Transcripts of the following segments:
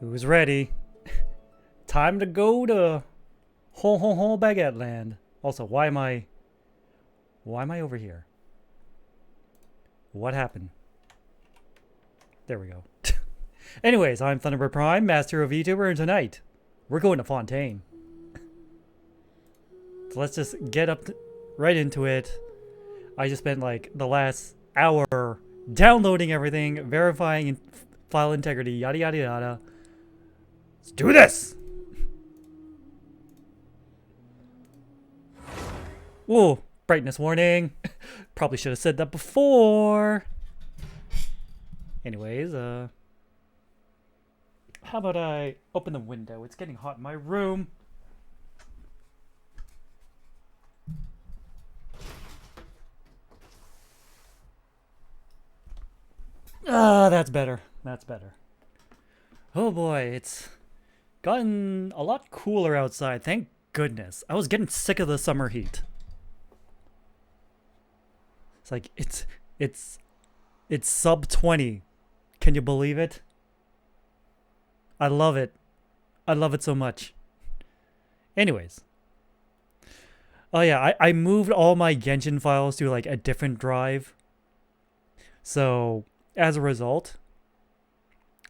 Who's ready? Time to go to ho baguette land. Also, why am I over here? What happened? There we go. Anyways, I'm Thunderbird Prime, Master of VTuber, and tonight we're going to Fontaine. So let's just get right into it. I just spent like the last hour downloading everything, verifying file integrity, yada yada yada. Let's do this! Whoa, brightness warning. Probably should have said that before. Anyways, how about I open the window? It's getting hot in my room. Ah, that's better. That's better. Oh boy, it's gotten a lot cooler outside. Thank goodness. I was getting sick of the summer heat. It's like it's sub 20. Can you believe it? I love it. I love it so much. Anyways. Oh yeah, I moved all my Genshin files to like a different drive. So as a result,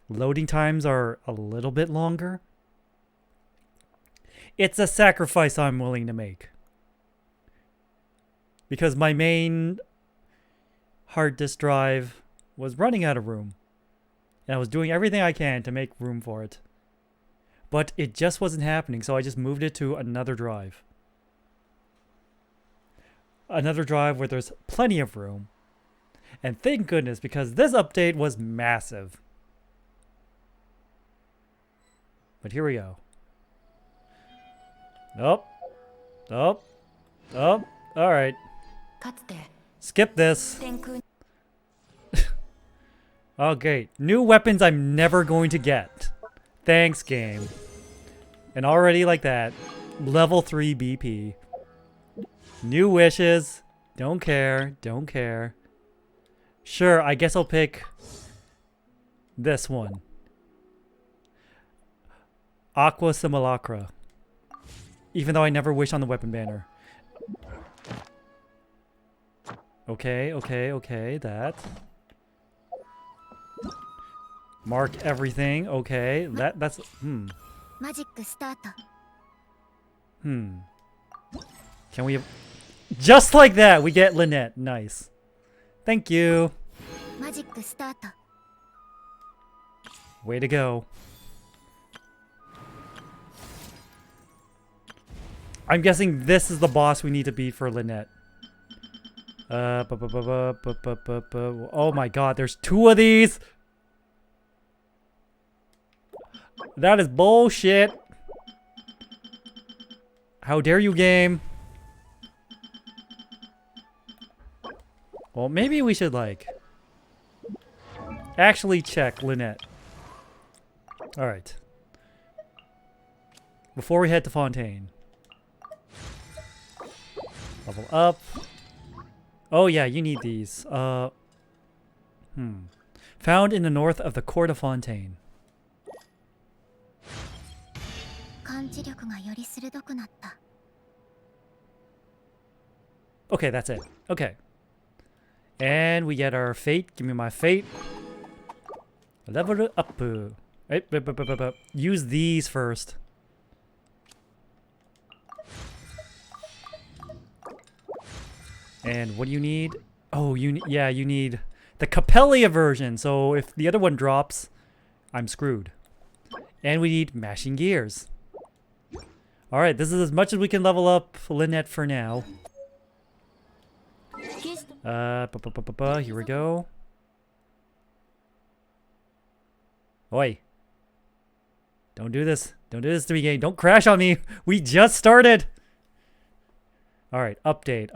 loading times are a little bit longer. It's a sacrifice I'm willing to make. Because my main hard disk drive was running out of room. And I was doing everything I can to make room for it. But it just wasn't happening, so I just moved it to another drive. Another drive where there's plenty of room. And thank goodness, because this update was massive. But here we go. Nope. Nope. Oh. Alright. Skip this. Okay. New weapons I'm never going to get. Thanks, game. And already like that. Level 3 BP. New wishes. Don't care. Don't care. Sure, I guess I'll pick this one. Aqua Simulacra. Even though I never wish on the weapon banner. Okay, okay, okay, that. Mark everything, okay. That's Can we just like that, we get Lynette. Nice. Thank you. Way to go. I'm guessing this is the boss we need to beat for Lynette. Oh my god, there's 2 of these! That is bullshit. How dare you, game? Well, maybe we should, like, actually check Lynette. Alright. Before we head to Fontaine. Level up. Oh yeah, you need these. Found in the north of the court of Fontaine. Okay, that's it. Okay. And we get our fate. Give me my fate. Level it up. Use these first. And what do you need? Oh, you need the Capellia version. So if the other one drops, I'm screwed. And we need mashing gears. All right, this is as much as we can level up Lynette for now. Here we go. Oi. Don't do this. Don't do this to me, game. Don't crash on me. We just started. Alright, update.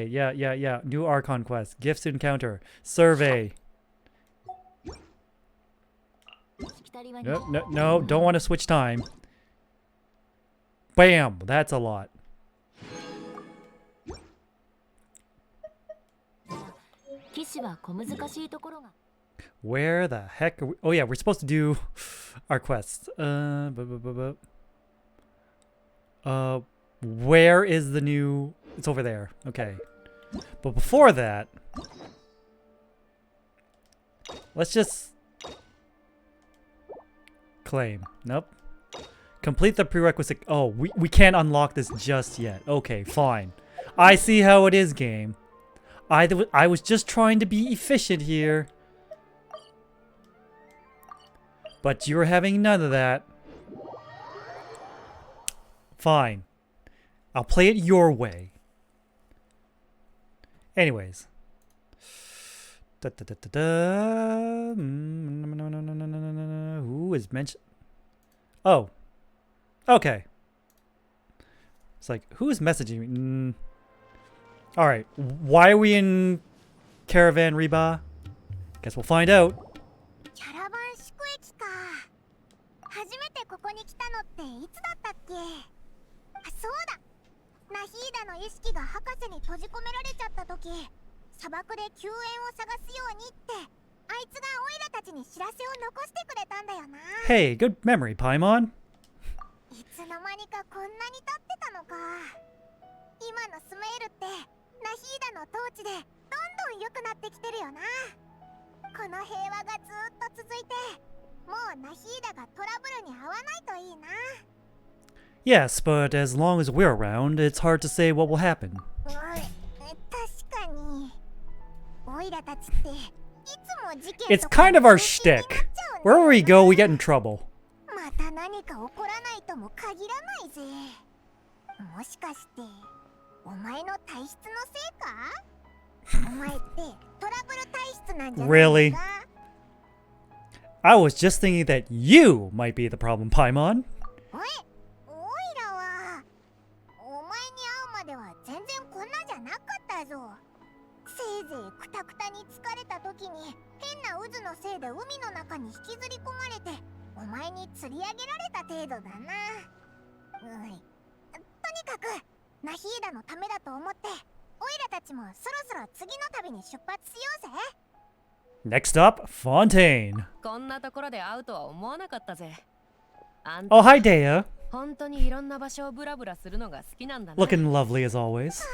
Yeah. New Archon quest. Gifts to encounter. Survey. No, don't want to switch time. Bam! That's a lot. Where the heck are we? Oh yeah, we're supposed to do our quests. Where is the new? It's over there. Okay. But before that, let's just claim. Nope. Complete the prerequisite. Oh, we can't unlock this just yet. Okay, fine. I see how it is, game. I was just trying to be efficient here. But you're having none of that. Fine. I'll play it your way. Anyways. Who is mentioned? Oh. Okay. It's like, who is messaging me? Alright. Why are we in Caravan Reba? Guess we'll find out. Hey, good memory, Paimon. Yes, but as long as we're around, it's hard to say what will happen. It's kind of our shtick. Wherever we go, we get in trouble. Really? I was just thinking that you might be the problem, Paimon. Next up, Fontaine. Oh, hi, Dea. Looking lovely as always.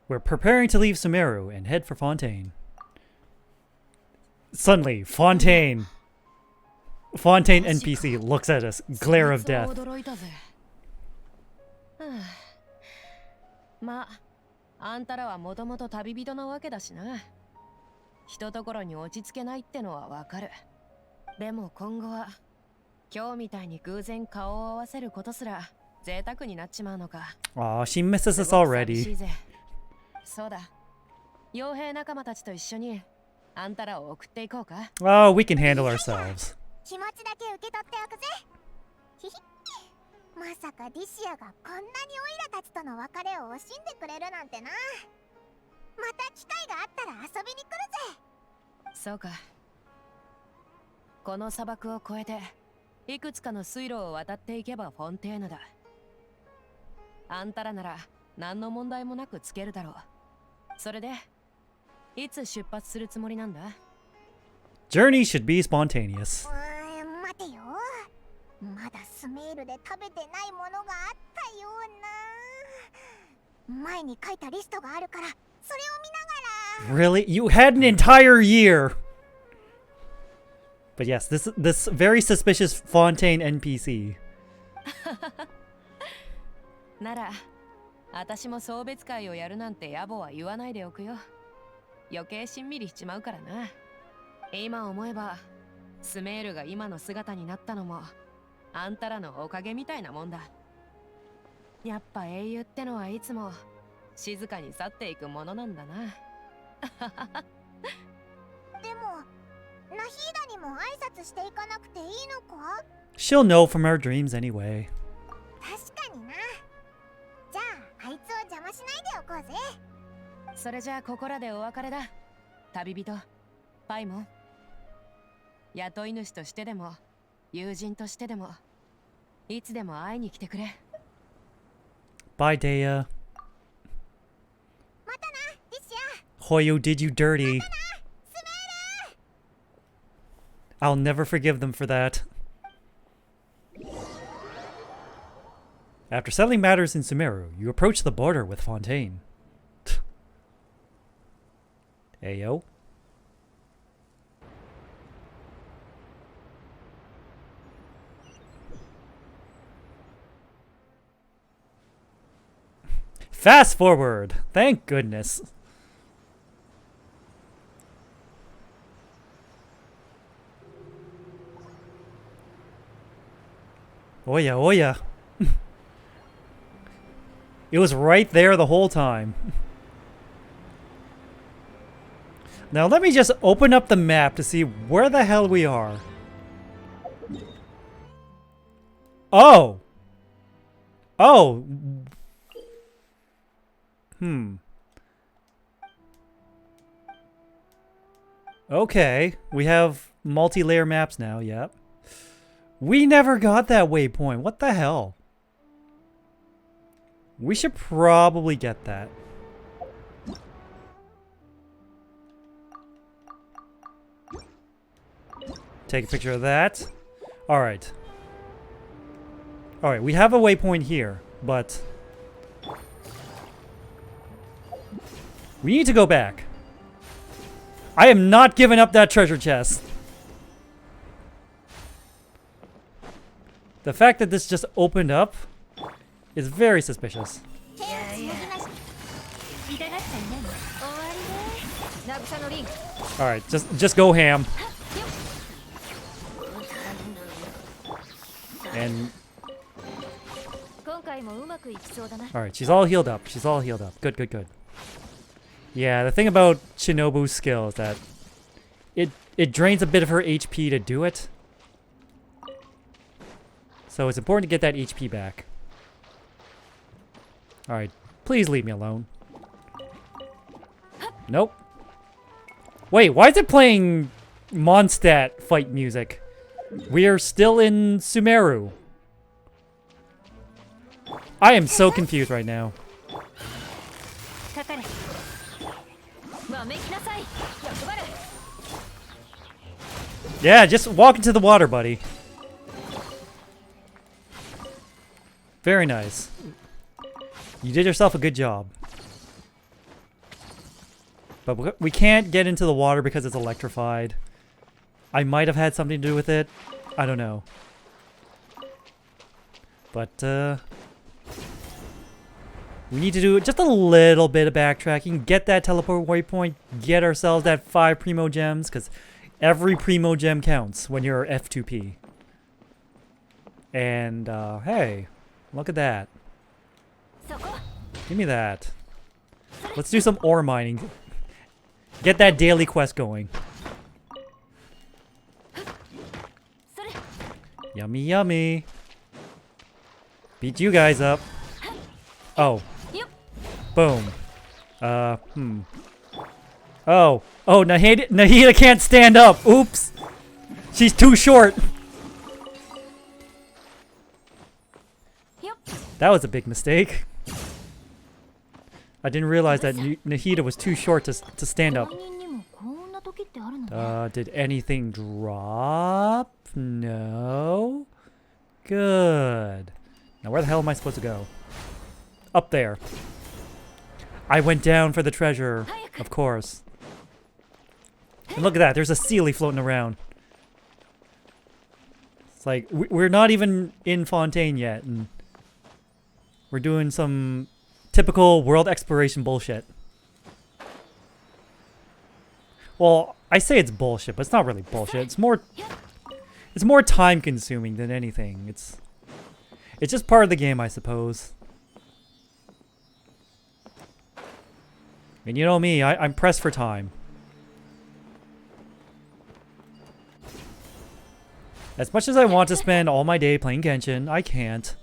We're preparing to leave Sumeru and head for Fontaine. Suddenly, Fontaine NPC looks at us, glare of death. Aw, she misses us already. Oh, we can handle ourselves. Journey should be spontaneous. Really? You had an entire year! But yes, this very suspicious Fontaine NPC. スメールが今の姿になったのもあんたらのおかげみたいなもんだ。やっぱ英雄ってのはいつも静かに去っていくものなんだな。でもナヒーダにも挨拶していかなくていいのか？ She'll know from her dreams anyway. 確かにな。じゃああいつを邪魔しないでおこうぜ。それじゃあここらでお別れだ。旅人パイモン。雇い主としてでも友人としてでもいつでも会いに来てくれ。 Bye, Dea. またな、リシア。 Hoyo did you dirty. I'll never forgive them for that. After settling matters in Sumeru, you approach the border with Fontaine. Ayo. Fast forward! Thank goodness. Oh yeah, oh yeah. It was right there the whole time. Now let me just open up the map to see where the hell we are. Oh! Oh! Okay, we have multi-layer maps now, yep. We never got that waypoint, what the hell? We should probably get that. Take a picture of that. Alright. Alright, we have a waypoint here, but we need to go back. I am not giving up that treasure chest. The fact that this just opened up is very suspicious. Alright, just go ham. And alright, she's all healed up. She's all healed up. Good, good, good. Yeah, the thing about Shinobu's skill is that it drains a bit of her HP to do it. So it's important to get that HP back. Alright, please leave me alone. Nope. Wait, why is it playing Mondstadt fight music? We are still in Sumeru. I am so confused right now. Yeah, just walk into the water, buddy. Very nice. You did yourself a good job. But we can't get into the water because it's electrified. I might have had something to do with it. I don't know. But, we need to do just a little bit of backtracking. Get that teleport waypoint. Get ourselves that 5 Primo Gems. Because every Primo Gem counts when you're F2P. And, hey. Look at that. Give me that. Let's do some ore mining. Get that daily quest going. Yummy, yummy. Beat you guys up. Oh. Boom. Oh. Oh, Nahida can't stand up. Oops. She's too short. That was a big mistake. I didn't realize that Nahida was too short to stand up. Did anything drop? No. Good. Now where the hell am I supposed to go? Up there. I went down for the treasure, of course. And look at that, there's a Sealy floating around. It's like, we're not even in Fontaine yet, and we're doing some typical world exploration bullshit. Well, I say it's bullshit, but it's not really bullshit. It's more It's more time consuming than anything. It's just part of the game, I suppose. And you know me, I'm pressed for time. As much as I want to spend all my day playing Genshin, I can't.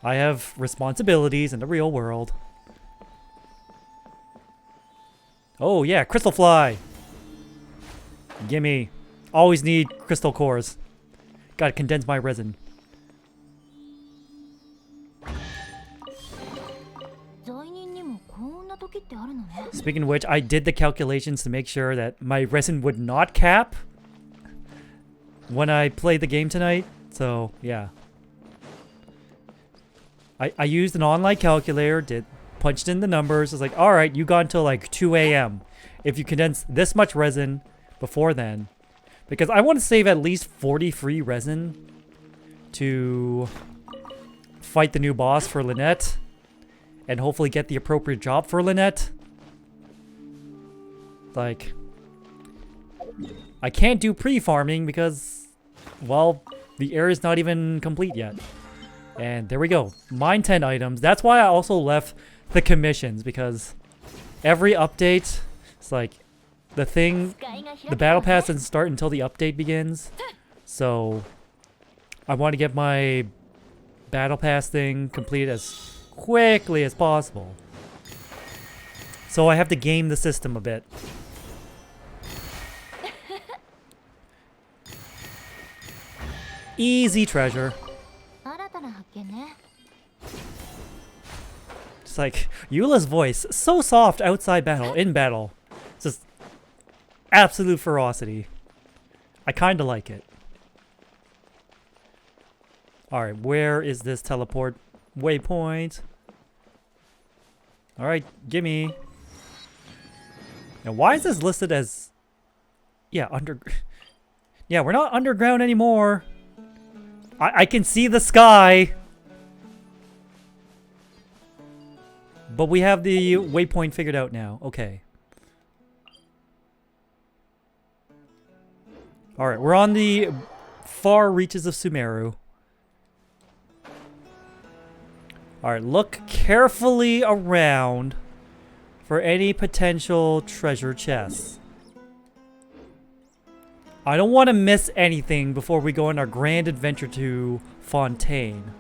I have responsibilities in the real world. Oh yeah, crystal fly. Gimme. Always need crystal cores. Gotta condense my resin. Speaking of which, I did the calculations to make sure that my resin would not cap when I played the game tonight. So, yeah. I used an online calculator, punched in the numbers. It's like, alright, you got until like 2 a.m. if you condense this much resin before then. Because I want to save at least 40 free resin to fight the new boss for Lynette. And hopefully get the appropriate job for Lynette. Like, I can't do pre-farming because, well, the area's not even complete yet. And there we go. Mine 10 items. That's why I also left the commissions, because every update, it's like, the battle pass doesn't start until the update begins. So, I want to get my battle pass thing completed as quickly as possible. So I have to game the system a bit. Easy treasure. It's like Eula's voice, so soft outside battle, in battle. Just absolute ferocity. I kinda like it. Alright, where is this teleport waypoint? Alright, gimme. Now why is this listed as... Yeah, yeah, we're not underground anymore. I can see the sky. But we have the waypoint figured out now. Okay. Alright, we're on the far reaches of Sumeru. Alright, look carefully around for any potential treasure chests. I don't want to miss anything before we go on our grand adventure to Fontaine.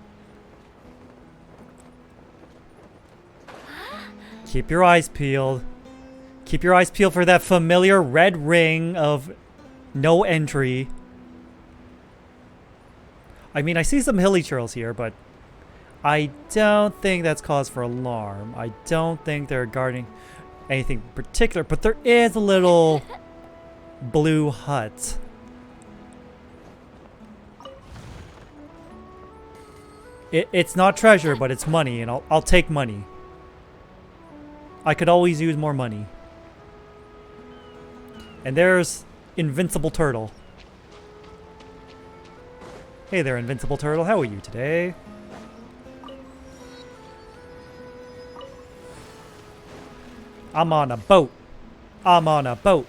Keep your eyes peeled. Keep your eyes peeled for that familiar red ring of no entry. I mean, I see some hilly churls here, but I don't think that's cause for alarm. I don't think they're guarding anything particular, but there is a little blue hut. It's not treasure, but it's money, and I'll take money. I could always use more money. And there's Invincible Turtle. Hey there, Invincible Turtle. How are you today? I'm on a boat. I'm on a boat.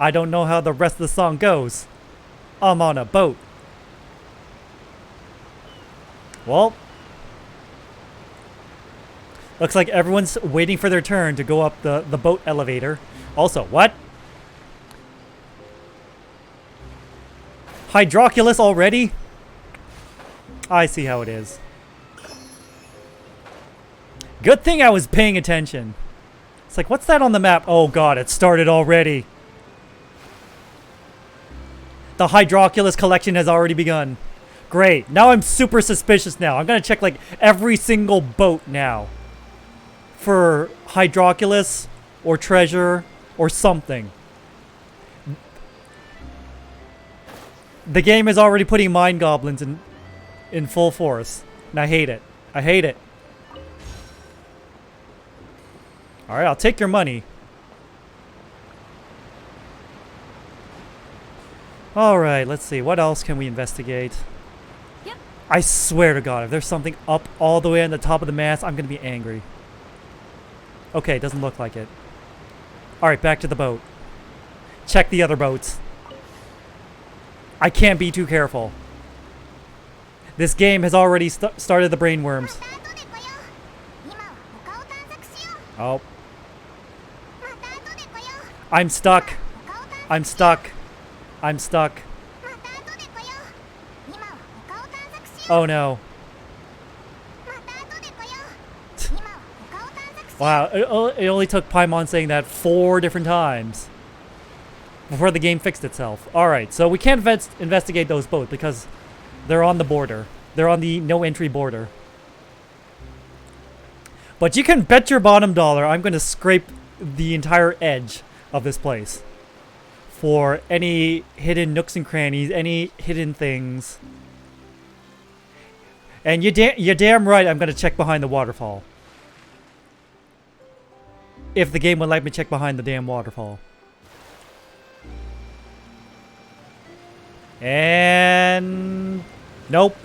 I don't know how the rest of the song goes. I'm on a boat. Well, looks like everyone's waiting for their turn to go up the boat elevator. Also, what? Hydroculus already? I see how it is. Good thing I was paying attention. It's like, what's that on the map? Oh god, it started already. The Hydroculus collection has already begun. Great. Now I'm super suspicious now. I'm gonna check like every single boat now for Hydroculus or treasure or something. The game is already putting mine goblins in full force, and I hate it. I hate it. Alright, I'll take your money. Alright, let's see. What else can we investigate? Yep. I swear to God, if there's something up all the way on the top of the mast, I'm going to be angry. Okay, doesn't look like it. Alright, back to the boat. Check the other boats. I can't be too careful. This game has already started the brainworms. また後で来よう。今は他を探索しよう。 Oh, また後で来よう。 I'm stuck. 他を探索 I'm stuck. I'm stuck. また後で来よう。今は他を探索しよう。 Oh no. また後で来よう。今は他を探索しよう。 Wow, it only took Paimon saying that 4 different times before the game fixed itself. Alright, so we can't investigate those both because they're on the border. They're on the no entry border. But you can bet your bottom dollar I'm going to scrape the entire edge of this place for any hidden nooks and crannies, any hidden things. And you're damn right I'm going to check behind the waterfall. If the game would let me check behind the damn waterfall. And nope,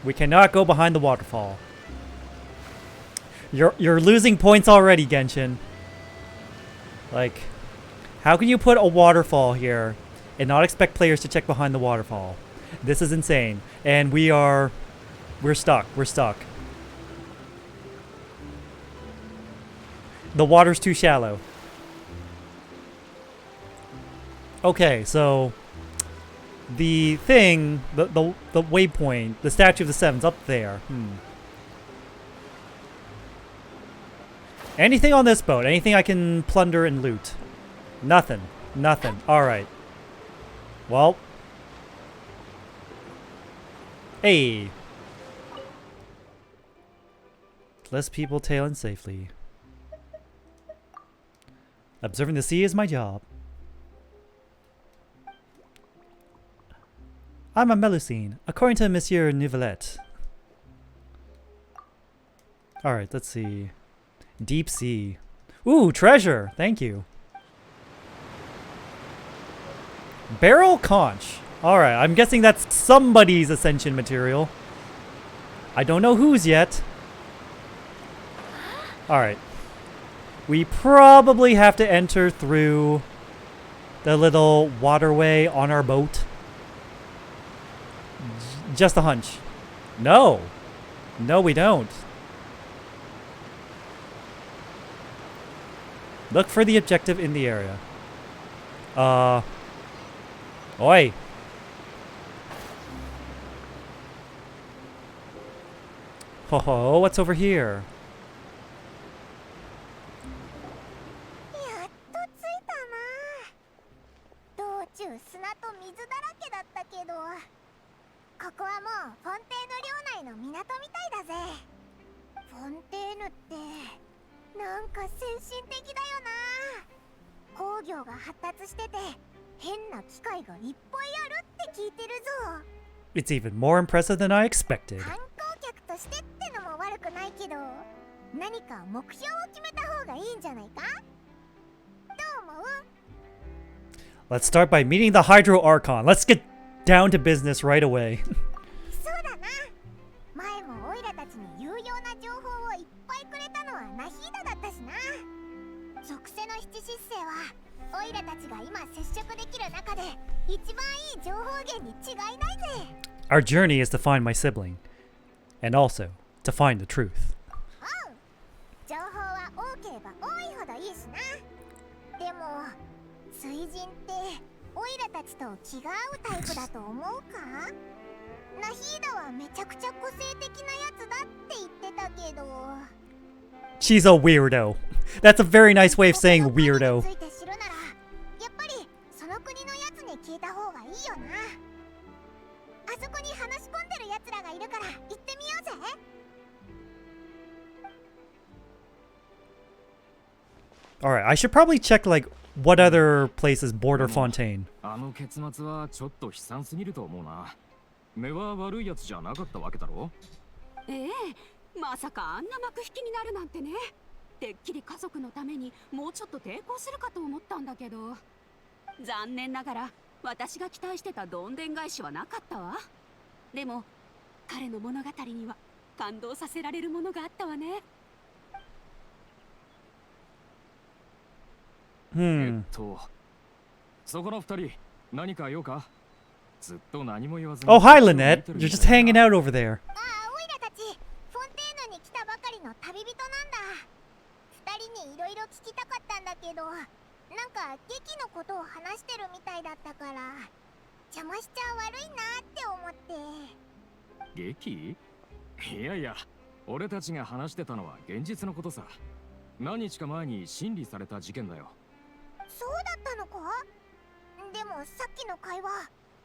we cannot go behind the waterfall. You're losing points already, Genshin. Like, how can you put a waterfall here and not expect players to check behind the waterfall? This is insane. And we're stuck. We're stuck. The water's too shallow. Okay, so the thing, the waypoint, the Statue of the Seven's up there. Anything on this boat? Anything I can plunder and loot? Nothing. Nothing. Alright. Well. Hey. Less people tailing safely. Observing the sea is my job. I'm a Melusine, according to Monsieur Nivelet. Alright, let's see. Deep sea. Ooh, treasure! Thank you. Barrel conch. Alright, I'm guessing that's somebody's ascension material. I don't know whose yet. Alright. We probably have to enter through the little waterway on our boat. Just a hunch. No. No, we don't. Look for the objective in the area. Oi. Ho ho, what's over here? やっと着いたな。道中砂と水だらけだったけど、ここはもうフォンテーヌ領内の港みたいだぜ。フォンテーヌってなんか先進的だよな。工業が発達してて変な機械がいっぱいあるって聞いてるぞ。 It's even more impressive than I expected. 観光客としてってのも悪くないけど、何か目標を決めた方がいいんじゃないか？どう思う？ Let's start by meeting the Hydro Archon. Let's get down to business right away. そうだな。前もオイラたちに有用な情報をいっぱいくれたのはナヒーダだったしな。属性の七失星はオイラたちが今接触できる中で一番いい情報源に違いないぜ。 Our journey is to find my sibling. And also, to find the truth. おう。情報は多ければ多いほどいいしな。でも水人ってオイラたちと気が合うタイプだと思うか？ナヒーダはめちゃくちゃ個性的なやつだって言ってたけど。 She's a weirdo. That's a very nice way of saying weirdo. ついて知るならやっぱりその国のやつに聞いた方がいいよな。あそこに話し込んでるやつらがいるから行ってみようぜ。 Alright, I should probably check, like, what other places border Fontaine. あの結末はちょっと悲惨すぎると思うな。目は悪いやつじゃなかったわけだろ。ええ、まさかあんな幕引きになるなんてね。てっきり家族のためにもうちょっと抵抗するかと思ったんだけど、残念ながら私が期待してたどんでん返しはなかったわ。でも彼の物語には感動させられるものがあったわね。Hmm. そこの二人何か用か？ずっと何も言わずに Oh, hi, こっちを見 Lynette. てる You're み just たい hanging だ out over there. ああ、オイラたちフォンテーヌに来たばかりの旅人なんだ。二人にいろいろ聞きたかったんだけど、なんか劇のことを話してるみたいだったから邪魔しちゃ悪いなって思って。劇？いやいや、俺たちが話してたのは現実のことさ。何日か前に審理された事件だよ。そうだったのか？でもさっきの会話、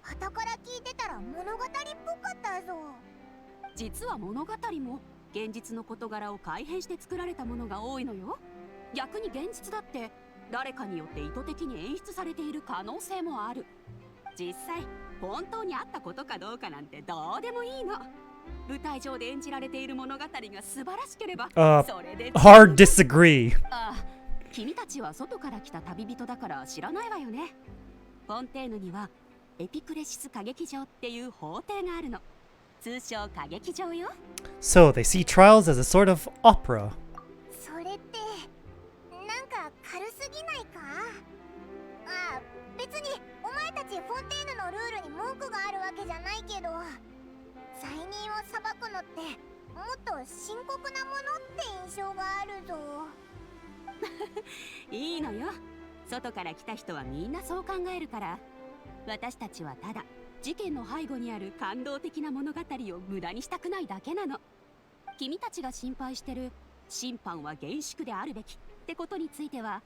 傍から聞いてたら物語っぽかったぞ。実は物語も現実の事柄を改変して作られたものが多いのよ。逆に現実だって誰かによって意図的に演出されている可能性もある。実際本当にあったことかどうかなんてどうでもいいの。舞台上で演じられている物語が素晴らしければ、それで Hard disagree. ああ、君たちは外から来た旅人だから知らないわよね。フォンテーヌにはエピクレシス歌劇場っていう法廷があるの。通称歌劇場よ。 So they see trials as a sort of opera. それってなんか軽すぎないか？ああ、別にお前たちフォンテーヌのルールに文句があるわけじゃないけど、罪人を裁くのってもっと深刻なものって印象があるぞ。いいのよ。外から来た人はみんなそう考えるから。私たちはただ事件の背後にある感動的な物語を無駄にしたくないだけなの。君たちが心配してる審判は厳粛であるべきってことについては、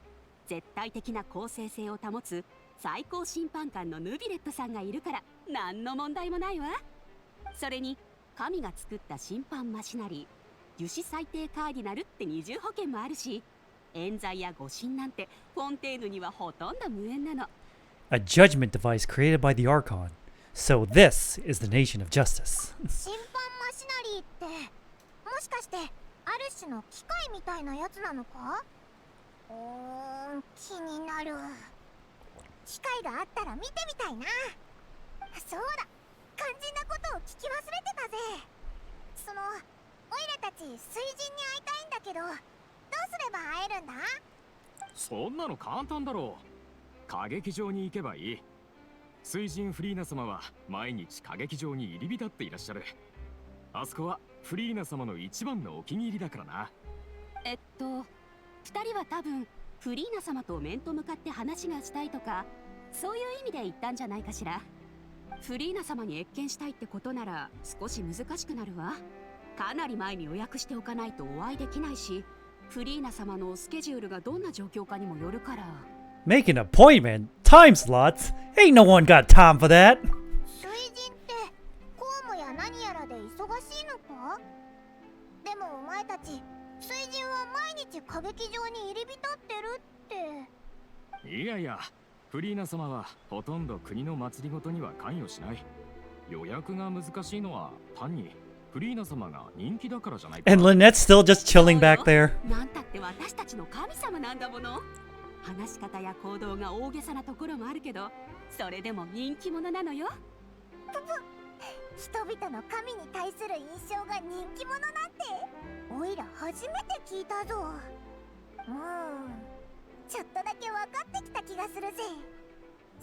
絶対的な公正性を保つ最高審判官のヌビレットさんがいるから何の問題もないわ。それに神が作った審判マシナリー、樹脂裁定カーディナルって二重保険もあるし、冤罪や誤審なんてフォンテーヌにはほとんど無縁なの。A judgment device created by the Archon. So this is the nation of justice. 審判マシナリーってもしかしてある種の機械みたいなやつなのか？気になる。機械があったら見てみたいな。そうだ、肝心なことを聞き忘れてたぜ。そのオイラたち水人に会いたいんだけど、どうすれば会えるんだ？そんなの簡単だろう。歌劇場に行けばいい。水神フリーナ様は毎日歌劇場に入り浸っていらっしゃる。あそこはフリーナ様の一番のお気に入りだからな。二人は多分フリーナ様と面と向かって話がしたいとか、そういう意味で言ったんじゃないかしら。フリーナ様に謁見したいってことなら少し難しくなるわ。かなり前に予約しておかないとお会いできないし、フリーナ様のスケジュールがどんな状況かにもよるから。Make an appointment? Time slots? Ain't no one got time for that. 水人って公務や何やらで忙しいのか？でもお前たち水人は毎日歌劇場に入り浸ってるって。いやいや、フリーナ様はほとんど国の祭りごとには関与しない。予約が難しいのは単にフリーナ様が人気だからじゃないか。 And Lynette's still just chilling back there. なんたって私たちの神様なんだもの。話し方や行動が大げさなところもあるけど、それでも人気者なのよ。人々の神に対する印象が人気者なんてオイラ初めて聞いたぞ。ちょっとだけ分かってきた気がするぜ。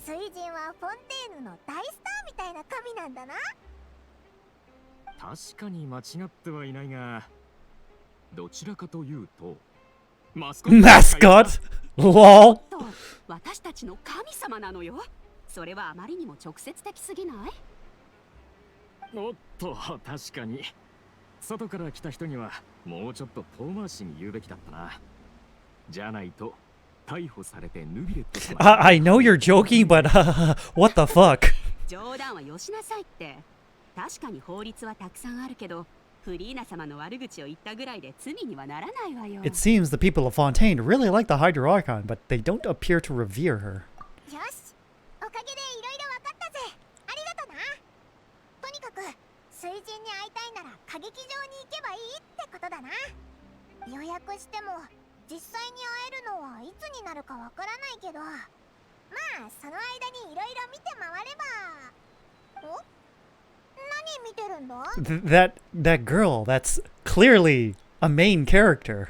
水神はフォンテーヌの大スターみたいな神なんだな。確かに間違ってはいないが、どちらかというとマスコット Mascot? Lol. と私たちの神様なのよ。それはあまりにも直接的すぎない？おっと、確かに外から来た人にはもうちょっと遠回しに言うべきだったな。じゃないと逮捕されてヌビレット様 I know you're joking, but what the fuck? 冗談はよしなさいって。確かに法律はたくさんあるけど、フリーナ様の悪口を言ったぐらいで罪にはならないわよ。 It seems the people of Fontaine really like the Hydra Archon, but they don't appear to revere her. よし、おかげでいろいろ分かったぜ。ありがとな。とにかく水神に会いたいなら歌劇場に行けばいいってことだな。予約しても実際に会えるのはいつになるかわからないけど、まあその間にいろいろ見て回れば。お？何見てるんだ？ That girl, that's clearly a main character.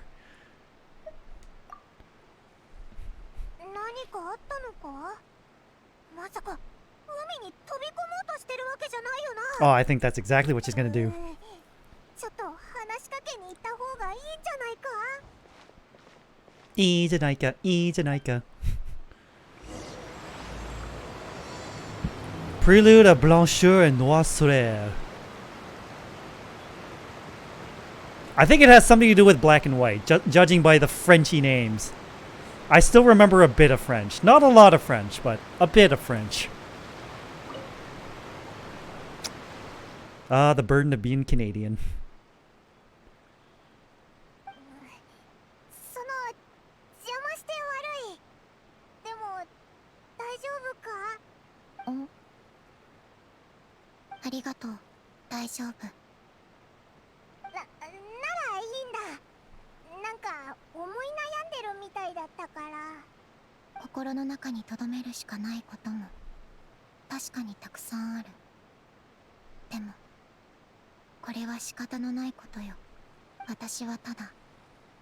何かあったのか？まさか海海に飛び込もうとしてるわけじゃないよな。 Oh, I think that's exactly what she's gonna do. ちょっと話しかけに行った方がいいんじゃないか。いいじゃないか、いいじゃないか。Prelude à Blancheur et Noir Solaire. I think it has something to do with black and white, judging by the Frenchy names. I still remember a bit of French. Not a lot of French, but a bit of French. Ah, the burden of being Canadian. その邪魔して悪い。でも大丈夫か？ん？ありがとう。大丈夫。ならいいんだ。なんか思い悩んでるみたいだったから。心の中に留めるしかないことも確かにたくさんある。でもこれは仕方のないことよ。私はただ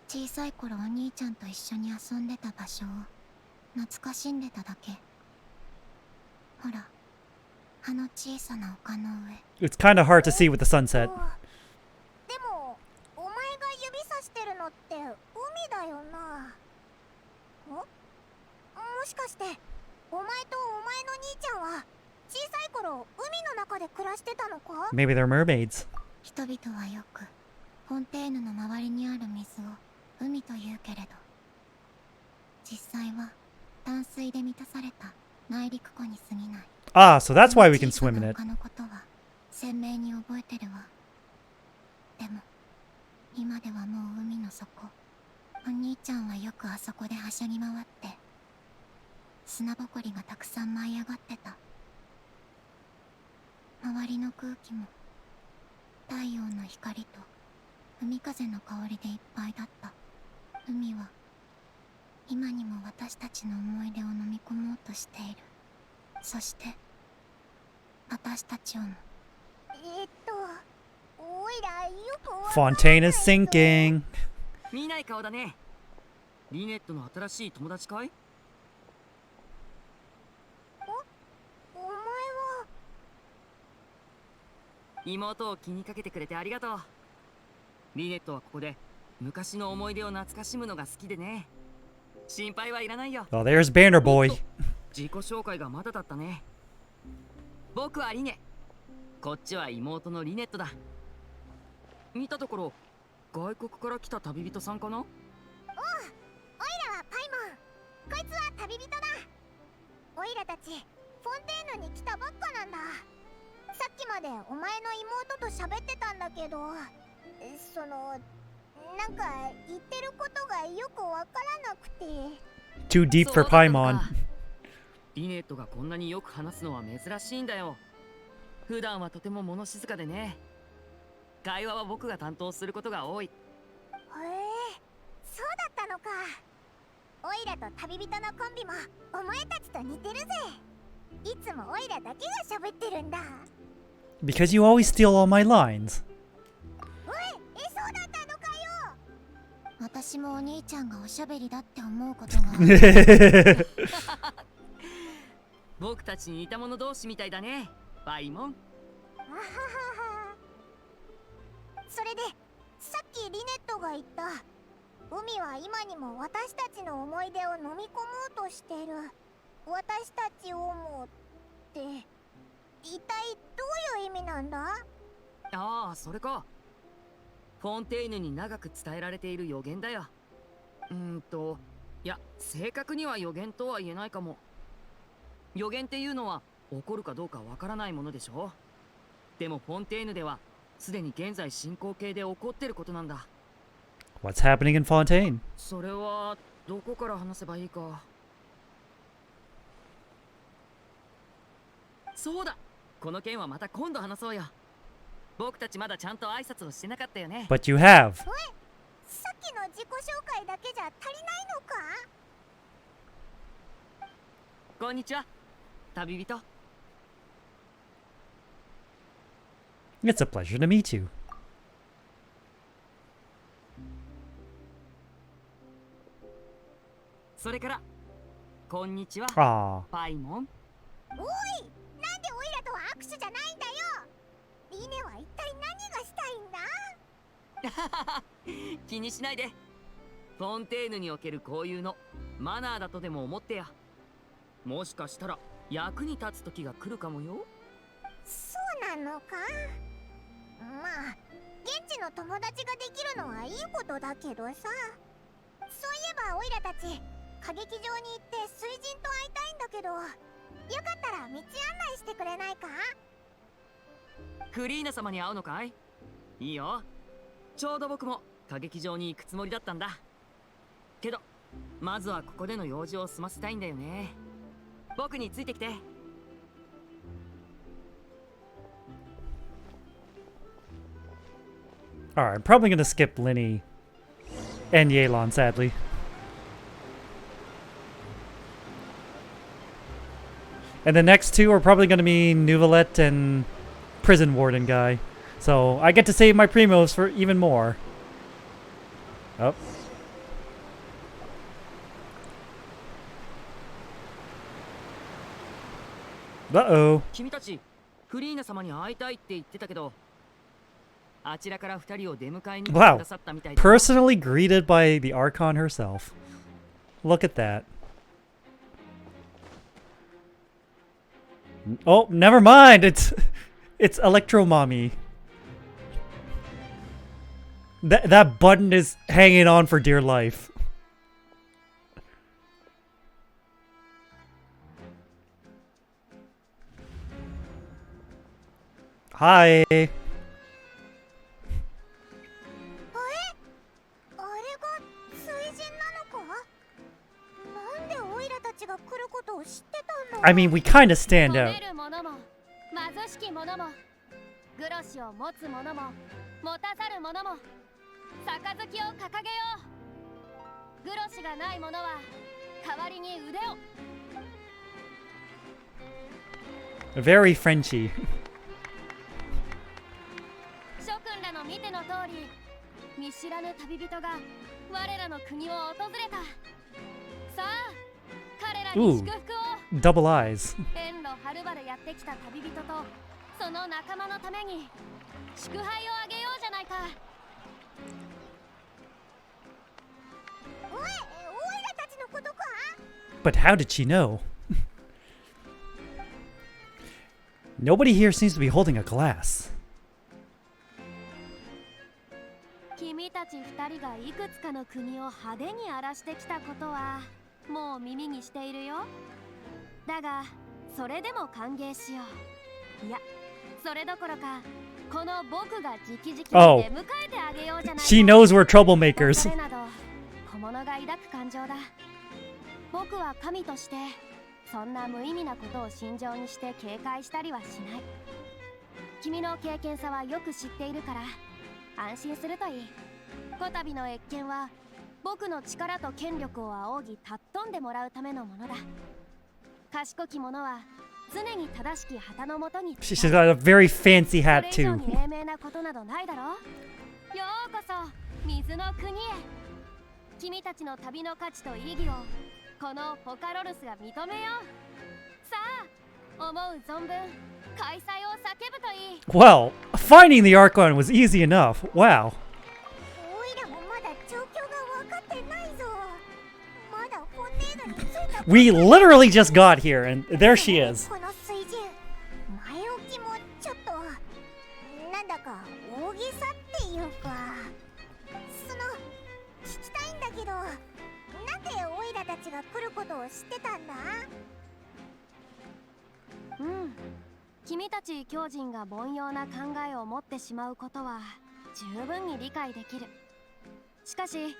小さい頃お兄ちゃんと一緒に遊んでた場所を懐かしんでただけ。ほら、あの小さな丘の上。 It's kind of hard to see with the sunset. でもお前が指さしてるのって海だよな。もしかしてお前とお前の兄ちゃんは小さい頃海の中で暮らしてたのか？ Maybe they're mermaids. 人々はよくフォンテーヌの周りにある水を海というけれど、実際は淡水で満たされた内陸湖に過ぎない。 Ah, so that's why we can swim in it. 他のことは鮮明に覚えてるわ。でも今ではもう海の底。お兄ちゃんはよくあそこではしゃぎ回って砂ぼこりがたくさん舞い上がってた。周りの空気も太陽の光と海風の香りでいっぱいだった。海は今にも私たちの思い出を飲み込もうとしている。そして私たちをも。おいらよくわかんないけど。 Fontaine is sinking. 見ない顔だね。リネットの新しい友達かい？お前は。妹を気にかけてくれてありがとう。リネットはここで昔の思い出を懐かしむのが好きでね。心配はいらないよ。 Oh, there's Banner Boy. 自己紹介がまだだったね。僕はリネ。こっちは妹のリネットだ。見たところ外国から来た旅人さんかな？おいらはパイモン。こいつは旅人だ。おいらたちフォンテーヌに来たばっかなんだ。さっきまでお前の妹と喋ってたんだけど、なんか言ってることがよくわからなくて。 Too deep for Paimon. リネットがこんなによく話すのは珍しいんだよ。普段はとても物静かでね。会話は僕が担当することが多い。へえ、そうだったのか。オイラと旅人のコンビもお前たちと似てるぜ。いつもオイラだけが喋ってるんだ。 Because you always steal all my lines. おい、そうだったのかよ。私もお兄ちゃんがおしゃべりだって思うことがある。僕たちに似た者同士みたいだね、パイモン。あははは。それでさっきリネットが言った海は今にも私たちの思い出を飲み込もうとしてる。私たちをもって一体どういう意味なんだ？ああ、それか。フォンテーヌに長く伝えられている予言だよ。いや、正確には予言とは言えないかも。予言っていうのは起こるかどうかわからないものでしょ。でもフォンテーヌではすでに現在進行形で起こってることなんだ。 What's happening in Fontaine? それはどこから話せばいいか。そうだ、この件はまた今度話そうよ。僕たちまだちゃんと挨拶をしてなかったよね。 But you have. さっきの自己紹介だけじゃ足りないのか？こんにちは、旅人。 It's a pleasure to meet you. それからこんにちは、 Aw. パイモン。おい、なんで握手じゃないんだよ。リーネは一体何がしたいんだ？気にしないで。フォンテーヌにおける交友のマナーだとでも思ってや。もしかしたら役に立つ時が来るかもよ。そうなのか？まあ現地の友達ができるのはいいことだけどさ。そういえばオイラたち歌劇場に行って水神と会いたいんだけど、よかったら道案内してくれないか？クリーナ様に会うのかい？いいよ。ちょうど僕も歌劇場に行くつもりだったんだけど、まずはここでの用事を済ませたいんだよね。僕についてきて。Alright, I'm probably gonna skip Linny and Yelan, sadly. And the next two are probably gonna be Nuvalet and Prison Warden guy. So I get to save my primos for even more. Oh. Uh-oh. 君たちフリーナ様に会いたいって言ってたけど、あちらから二人を出迎えに来てく Wow. ださったみたいだ。 Personally greeted by the Archon herself. Look at that. Oh, never mind. It's Electro Mommy. That button is hanging on for dear life. Hi. あれが水神なのか？なんでオイラたちが来ることを知ってたの？ I mean, we kind of stand 褒 out. める者も貧しき者もグロシを持つ者も持たざる者も杯を掲げよう。グロシがない者は代わりに腕を。 Very Frenchy. 諸君らの見ての通り、見知らぬ旅人が我らの国を訪れた。さあ、彼らに祝福を。 Double eyes. 遠路はるばるやってきた旅人とその仲間のために祝杯をあげようじゃないか。おい、オイラたちのことか？ But how did she know? Nobody here seems to be holding a glass. 君たち二人がいくつかの国を派手に荒らしてきたことはもう耳にしているよ。だがそれでも歓迎しよう。いや、それどころかこの僕が直々に出迎えてあげようじゃないか。 She knows we're troublemakers. 別れなど小物が抱く感情だ。僕は神としてそんな無意味なことを心情にして警戒したりはしない。君の経験さはよく知っているから安心するといい。こたびの謁見は僕の力と権力を仰ぎ尊んでもらうためのものだ。賢き者は常に正しき旗のもとに。 She's got a very fancy そ hat れ以上 too. に英明なことなどないだろう。ようこそ水の国へ。君たちの旅の価値と意義をこのポカロルスが認めよう。さあ、思う存分開催を叫ぶといい。 Well, finding the Archon was easy enough. Wow. オイラもまだ状況が分かってないぞ。まだフォンテーヌに着いた。 We literally just got here, and there she is. この水神、前置きもちょっとなんだか大げさっていうか、聞きたいんだけど、なんでオイラたちが来ることを知ってたんだ？うん、君たち狂人が凡庸な考えを持ってしまうことは十分に理解できる。しかし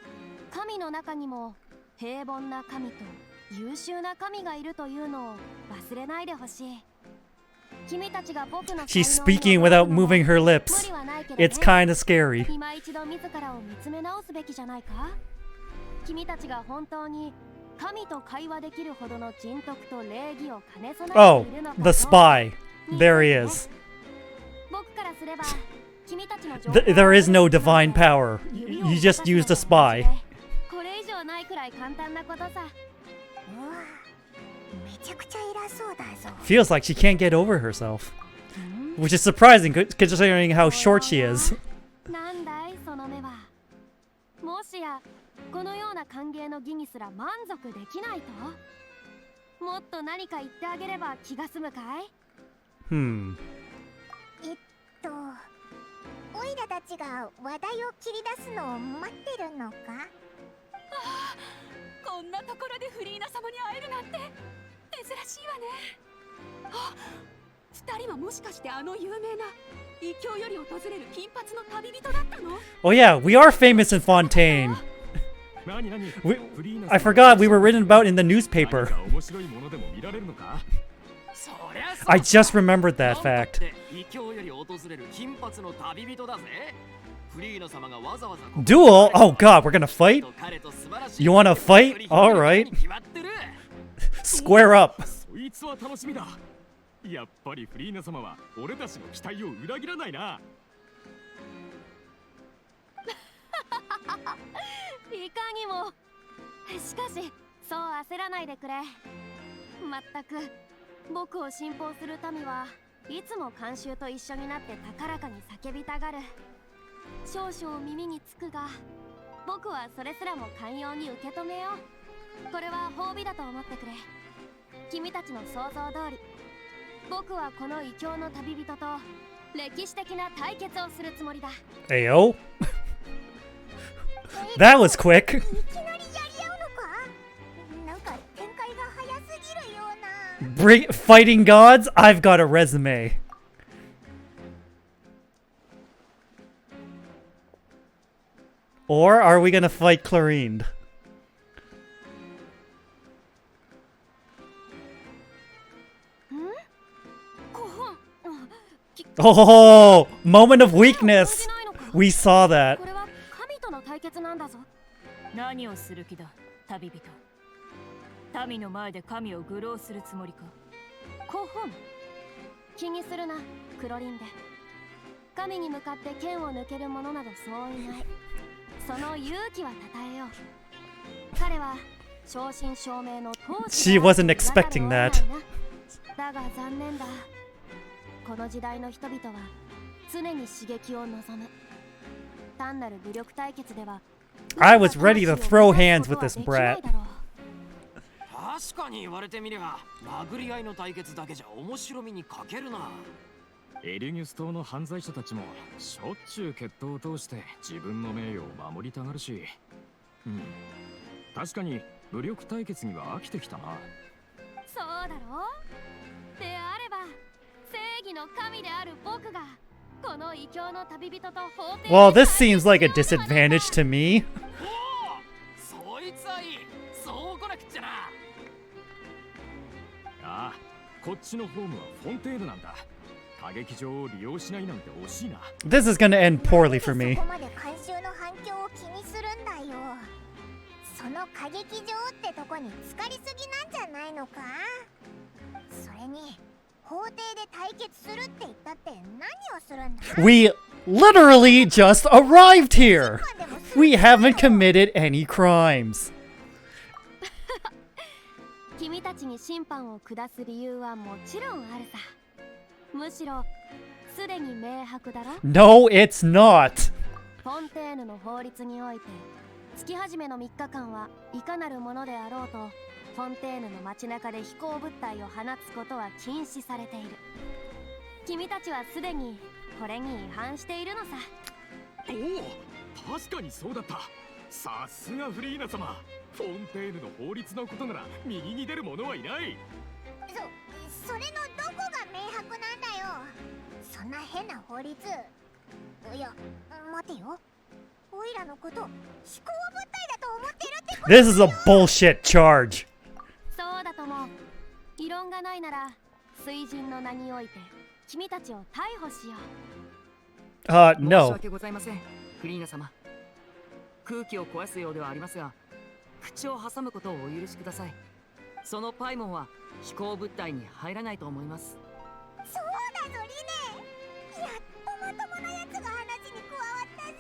神の中にも平凡な神と優秀な神がいるというのを忘れないでほしい。君たちが僕の She's speaking without moving her 無 lips. 理はないけどね。 It's kinda scary. 今一度自らを見つめ直すべきじゃないか。君たちが本当に神と会話できるほどの人徳と礼儀を兼ね備え Oh, ているのか。 the spy. There he is. 僕からすれば君たちの There is no divine power. You just used a spy. これ以上ないくらい簡単なことさ。うわ、めちゃくちゃ偉そうだぞ。 Feels like she can't get over herself. Which is surprising considering how short she is. なんだいその目は。もしやこのような歓迎の儀にすら満足できないと？もっと何か言ってあげれば気が済むかい？オイラたちが話題を切り出すのを待ってるのか？こんなところでフリーナ様に会えるなんて珍しいわね。あ、二人はもしかしてあの有名な異教より訪れる金髪の旅人だったの？ Oh yeah, we are famous in Fontaine. I forgot we were written about in the newspaper. I just remembered that fact. Duel? Oh god, we're gonna fight? You wanna fight? Alright. Square up. やっぱりフリーナ様は俺たちの期待を裏切らないな。いかにも。しかしそう焦らないでくれ。まったく僕を信奉する民はいつも慣習と一緒になって高らかに叫びたがる。少々耳につくが僕はそれすらも寛容に受け止めよう。これは褒美だと思ってくれ。君たちの想像通り僕はこの異教の旅人と歴史的な対決をするつもりだ。Ayo. That was quick. いきなりやり合うのか？なんか展開が早すぎるような。Fighting gods? I've got a resume. Or are we gonna fight Clarine? Oh, moment of weakness. We saw that. これは神との対決なんだぞ。何をする気だ、旅人。民の前で神を愚弄するつもりか。コホン。気にするな、クロリンで。神に向かって剣を抜ける者などそういない。その勇気はたたえよう。彼は正真正銘の当時。 She wasn't expecting that. だが残念だ。この時代の人々は常に刺激を望む。単なる武力対決では I was ready to throw hands with this brat. 確かに言われてみりゃ殴り合いの対決だけじゃ面白みに欠けるな。エリニュス島の犯罪者たちもしょっちゅう決闘を通して自分の名誉を守りたがるし、確かに武力対決には飽きてきたな。そうだろう。であれば正義の神である僕がこの異教の旅人と法廷。 Well, this seems like a disadvantage to me. そいつはいい。そう来なくっちゃな。ああ、こっちのホームはフォンテーヌなんだ。歌劇場を利用しないなんて惜しいな。This is gonna end poorly for me. そこまで観衆の反響を気にするんだよ。その歌劇場ってとこに浸かりすぎなんじゃないのか？それに法廷で対決するって言ったって何をするんだ？ We literally just arrived here. We haven't committed any crimes. 君たちに審判を下す理由はもちろんあるさ。むしろすでに明白だろ。 No, it's not. フォンテーヌの法律において月始めの3日間はいかなるものであろうとフォンテーヌの街中で飛行物体を放つことは禁止されている。君たちはすでにこれに違反しているのさ。おお、確かにそうだった。さすがフリーナ様。フォンテーヌの法律のことなら右に出る者はいない。それのどこが明白なんだよ。そんな変な法律。いや、待てよ。オイラのこと飛行物体だと思ってるってこと。 This is a bullshit charge. そうだとも。異論がないなら水神の名において君たちを逮捕しよう。申し No. 訳ございません、フリーナ様。空気を壊すようではありますが、口を挟むことをお許しください。そのパイモンは飛行物体に入らないと思います。そうだぞリネ。やっとまともなやつが話に加わったぜ。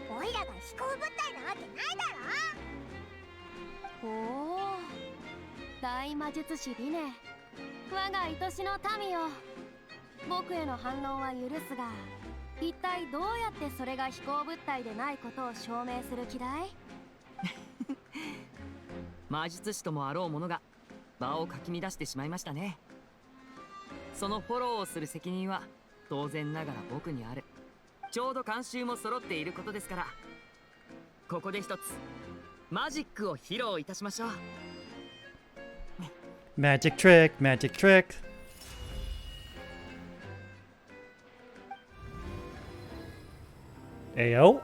オイラが飛行物体なわけないだろ。おお、大魔術師リネ、我が愛しの民よ。僕への反論は許すが、一体どうやってそれが飛行物体でないことを証明する気だい？魔術師ともあろうものが場をかき乱してしまいましたね。そのフォローをする責任は当然ながら僕にある。ちょうど慣習も揃っていることですから、ここで一つマジックを披露いたしましょう。 Magic trick, magic trick. Ayo.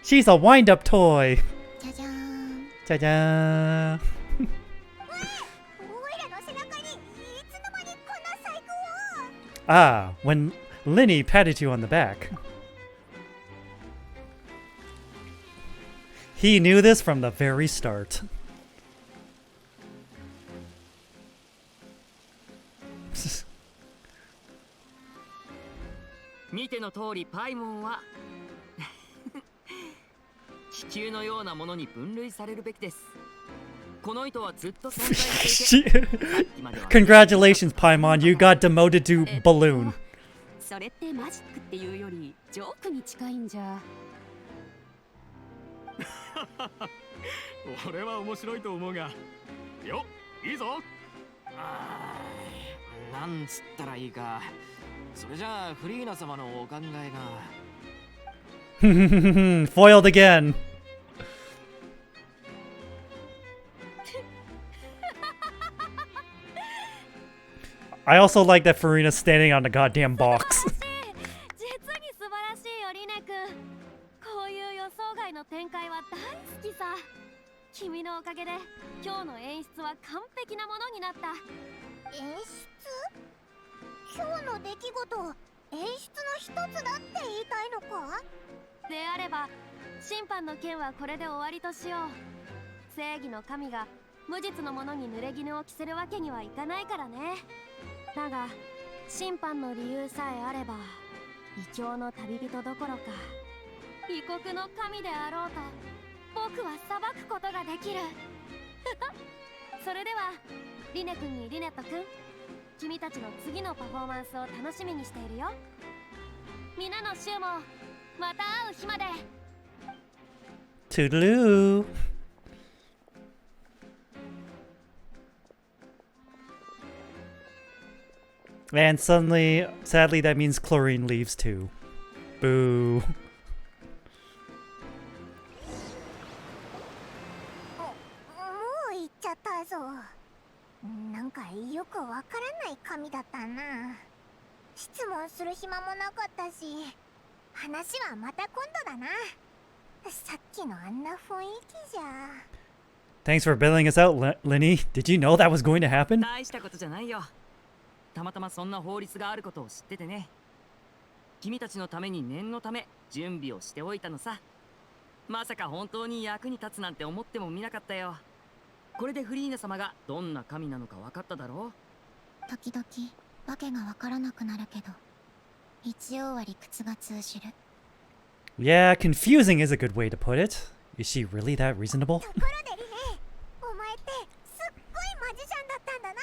She's a wind-up toy. じゃじゃーん。 Cha-cha. オイラの背中にいつの間にこんな細工を。 Ah, when Linny patted you on the back. He knew this from the very start. 見ての通りパイモンは気球のようなものに分類されるべきです。この糸はずっと存在していて、さっきまでは Congratulations, Paimon. You got demoted to balloon. それってマジックっていうよりジョークに近いんじゃ。俺は面白いと思うが。よっ、いいぞ。なんつったらいいか。それじゃあフリーナ様のお考えが。Foiled again. I also like that Farina's standing on the goddamn box. 実に素晴らしいよ、リネ君。こういう予想外の展開は大好きさ。君のおかげで今日の演出は完璧なものになった。演出？今日の出来事、演出の一つだって言いたいのか？であれば審判の件はこれで終わりとしよう。正義の神が無実の者に濡れ衣を着せるわけにはいかないからね。だが審判の理由さえあれば異教の旅人どころか異国の神であろうと僕は裁くことができる。それではリネ君にリネット君、君たちの次のパフォーマンスを楽しみにしているよ。皆の衆もまた会う日まで。 Toodaloo. And suddenly, sadly, that means Chlorine leaves too. Boo. もう行っちゃったぞ。なんかよくわからない神だったな。質問する暇もなかったし、話はまた今度だな。さっきのあんな雰囲気じゃ。 Thanks for bailing us out, Linny. Did you know that was going to happen? 大したことじゃないよ。たまたまそんな法律があることを知っててね。君たちのために念のため準備をしておいたのさ。まさか本当に役に立つなんて思ってもみなかったよ。これでフリーナ様がどんな神なのか分かっただろう。時々わけがわからなくなるけど、一応は理屈が通じる。 Yeah, confusing is a good way to put it. Is she really that reasonable? ところでリネ、お前ってすっごいマジシャンだったんだな。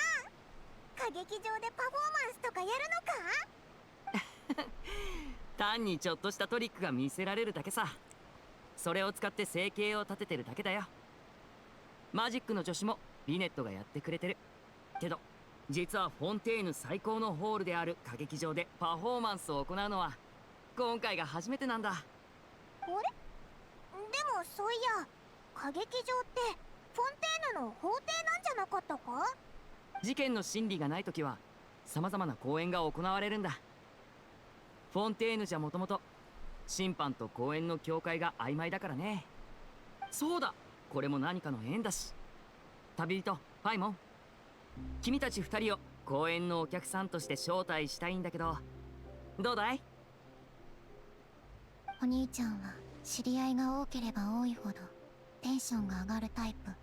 歌劇場でパフォーマンスとかやるのか？単にちょっとしたトリックが見せられるだけさ。それを使って生計を立ててるだけだよ。マジックの助手もリネットがやってくれてるけど、実はフォンテーヌ最高のホールである歌劇場でパフォーマンスを行うのは今回が初めてなんだ。あれ？でもそういや、歌劇場ってフォンテーヌの法廷なんじゃなかったか？事件の審理がないときは様々な公演が行われるんだ。フォンテーヌじゃもともと審判と公演の境界が曖昧だからね。そうだ、これも何かの縁だし。旅人パイモン、君たち2人を公演のお客さんとして招待したいんだけど、どうだい？お兄ちゃんは知り合いが多ければ多いほどテンションが上がるタイプ。いい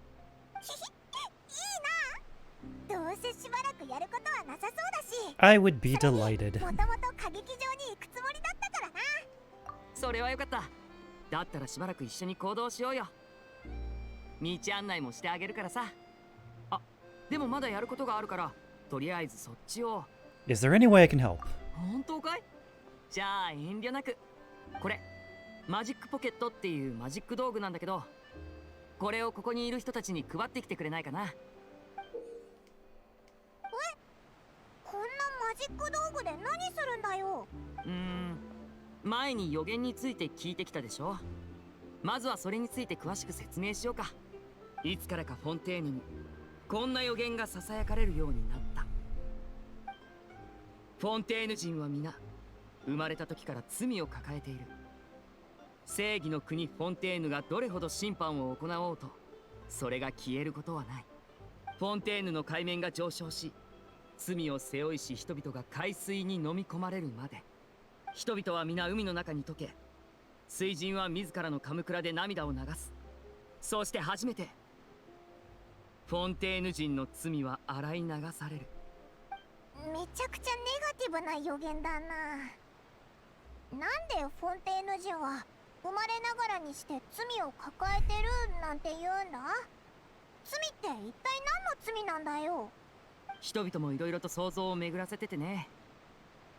な。どうせしばらくやることはなさそうだし。 I would be delighted. もともと歌劇場に行くつもりだったからな。それはよかった。だったらしばらく一緒に行動しようよ。道案内もしてあげるからさ。あ、でもまだやることがあるから、とりあえずそっちを。 Is there any way I can help? 本当かい？じゃあ遠慮なく。これマジックポケットっていうマジック道具なんだけど、これをここにいる人たちに配ってきてくれないかな。こんなマジック道具で何するんだよ。前に予言について聞いてきたでしょ。まずはそれについて詳しく説明しようか。いつからかフォンテーヌにこんな予言がささやかれるようになった。フォンテーヌ人は皆生まれた時から罪を抱えている。正義の国フォンテーヌがどれほど審判を行おうと、それが消えることはない。フォンテーヌの海面が上昇し、罪を背負いし人々が海水に飲み込まれるまで、人々は皆海の中に溶け、水人は自らのカムクラで涙を流す。そうして初めてフォンテーヌ人の罪は洗い流される。めちゃくちゃネガティブな予言だな。なんでフォンテーヌ人は生まれながらにして罪を抱えてるなんて言うんだ？罪って一体何の罪なんだよ。人々もいろいろと想像を巡らせててね。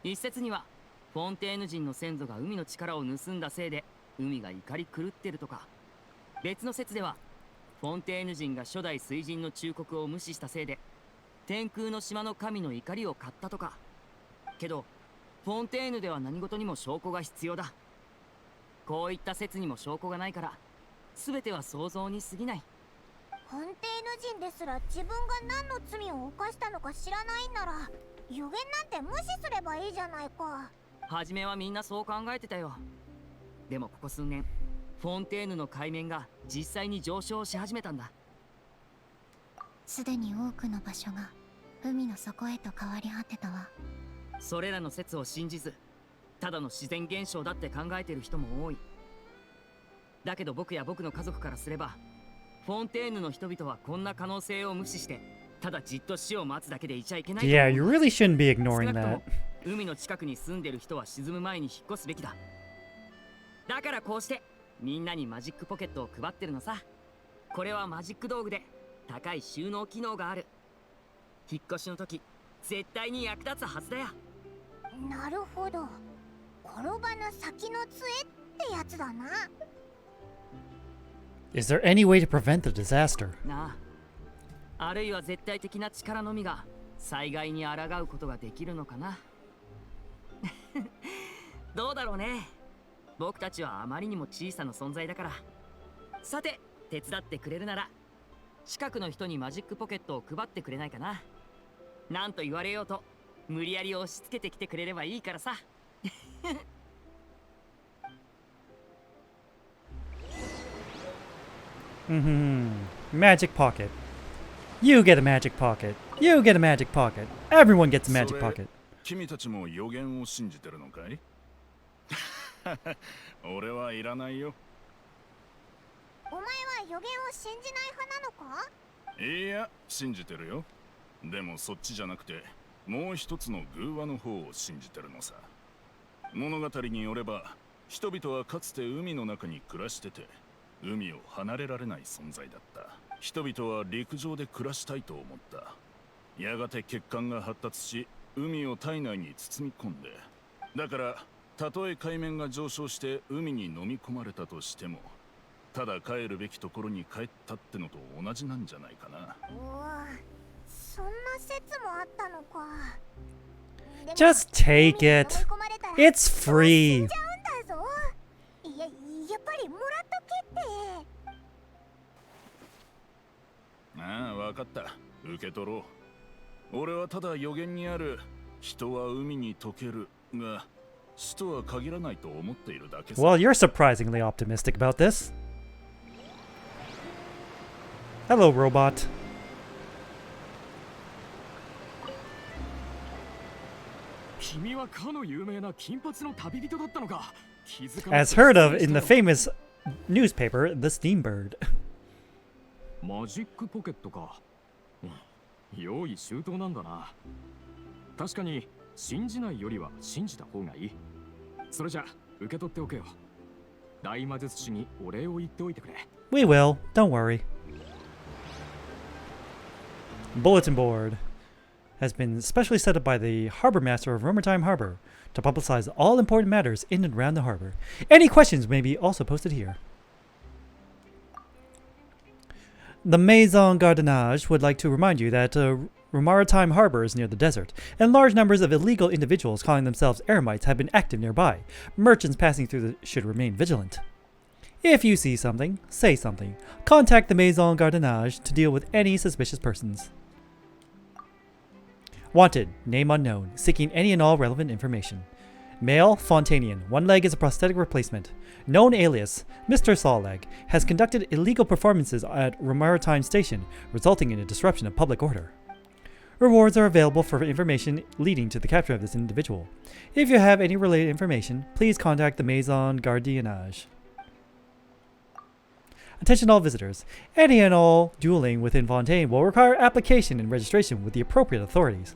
一説にはフォンテーヌ人の先祖が海の力を盗んだせいで海が怒り狂ってるとか、別の説ではフォンテーヌ人が初代水人の忠告を無視したせいで天空の島の神の怒りを買ったとか。けどフォンテーヌでは何事にも証拠が必要だ。こういった説にも証拠がないから、全ては想像に過ぎない。フォンテーヌ人ですら自分が何の罪を犯したのか知らないんなら、予言なんて無視すればいいじゃないか。初めはみんなそう考えてたよ。でもここ数年フォンテーヌの海面が実際に上昇し始めたんだ。すでに多くの場所が海の底へと変わり果てたわ。それらの説を信じず、ただの自然現象だって考えてる人も多い。だけど僕や僕の家族からすれば、フォンテーヌの人々はこんな可能性を無視してただじっと死を待つだけでいちゃいけない。 Yeah, you really shouldn't be 少 ignoring なくと that. も海の近くに住んでる人は沈む前に引っ越すべきだ。だからこうしてみんなにマジックポケットを配ってるのさ。これはマジック道具で高い収納機能がある。引っ越しの時絶対に役立つはずだよ。なるほど、転ばぬ先の杖ってやつだな。Is there any way to prevent the disaster? なあ、あるいは絶対的な力のみが災害に抗うことができるのかな。どうだろうね。僕たちはあまりにも小さな存在だから。さて、手伝ってくれるなら近くの人にマジックポケットを配ってくれないかな。なんと言われようと無理やり押し付けてきてくれればいいからさ。Magic pocket. You get a magic pocket. You get a magic pocket. Everyone gets a magic pocket. 君たちも予言を信じてるのかい？俺はいらないよ。お前は予言を信じない派なのか？いや、信じてるよ。でもそっちじゃなくて、もう一つの偶話の方を信じてるのさ。物語によれば、人々はかつて海の中に暮らしてて、海を離れられない存在だった。人々は陸上で暮らしたいと思った。やがて血管が発達し、海を体内に包み込んで、だからたとえ海面が上昇して海に飲み込まれたとしても、ただ帰るべきところに帰ったってのと同じなんじゃないかな。うわ、そんな説もあったのか。でも Just take 海に飲 it. み込まれたら It's 死 free. んじゃうんだぞ。やっぱりもらっとけって。ああ、わかった。受け取ろう。俺はただ予言にある人は海に溶けるが死とは限らないと思っているだけさ。Well, you're surprisingly optimistic about this. Hello, robot. 君はかの有名な金髪の旅人だったのか。気づかなかった。 As heard of in the famous newspaper, The Steambird. マジックポケットか。用意周到なんだな。確かに信じないよりは信じた方がいい。それじゃ受け取っておけよ。大魔術師にお礼を言っておいてくれ。We will. Don't worry. bulletin board has been specially set up by the harbor master of Romertime Harbor to publicize all important matters in and around the harbor. Any questions may be also posted here. The Maison Gardiennage would like to remind you that Romertime Harbor is near the desert, and large numbers of illegal individuals calling themselves eremites have been active nearby. Merchants passing through should remain vigilant. If you see something, say something. Contact the Maison Gardiennage to deal with any suspicious persons. Wanted, name unknown, seeking any and all relevant information. Male, Fontainian, one leg is a prosthetic replacement. Known alias, Mr. Sawleg, has conducted illegal performances at Romertime Station, resulting in a disruption of public order. Rewards are available for information leading to the capture of this individual. If you have any related information, please contact the Maison Gardiennage. Attention all visitors. Any and all dueling within Fontaine will require application and registration with the appropriate authorities.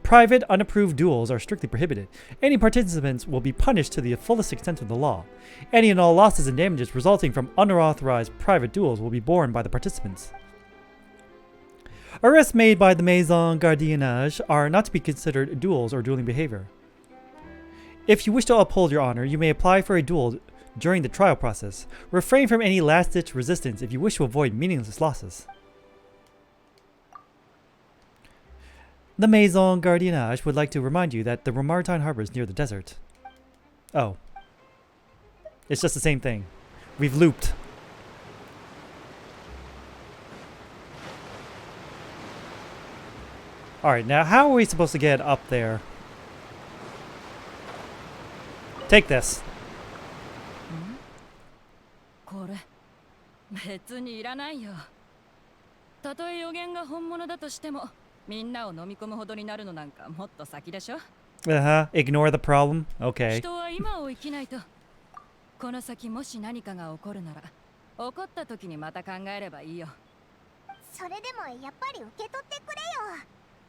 Private, unapproved duels are strictly prohibited. Any participants will be punished to the fullest extent of the law. Any and all losses and damages resulting from unauthorized private duels will be borne by the participants. Arrests made by the Maison Gardiennage are not to be considered duels or dueling behavior. If you wish to uphold your honor, you may apply for a duel during the trial process. Refrain from any last-ditch resistance if you wish to avoid meaningless losses. The Maison Gardiennage would like to remind you that the Romertime Harbor is near the desert. Oh. It's just the same thing. We've looped. Alright, now how are we supposed to get up there? Take this. これ別にいらないよ。たとえ予言が本物だとしても、みんなを飲み込むほどになるのなんかもっと先でしょ。Ignore the problem. Okay. 人は今を生きないと。この先もし何かが起こるなら、起こった時にまた考えればいいよ。それでもやっぱり受け取ってくれよ。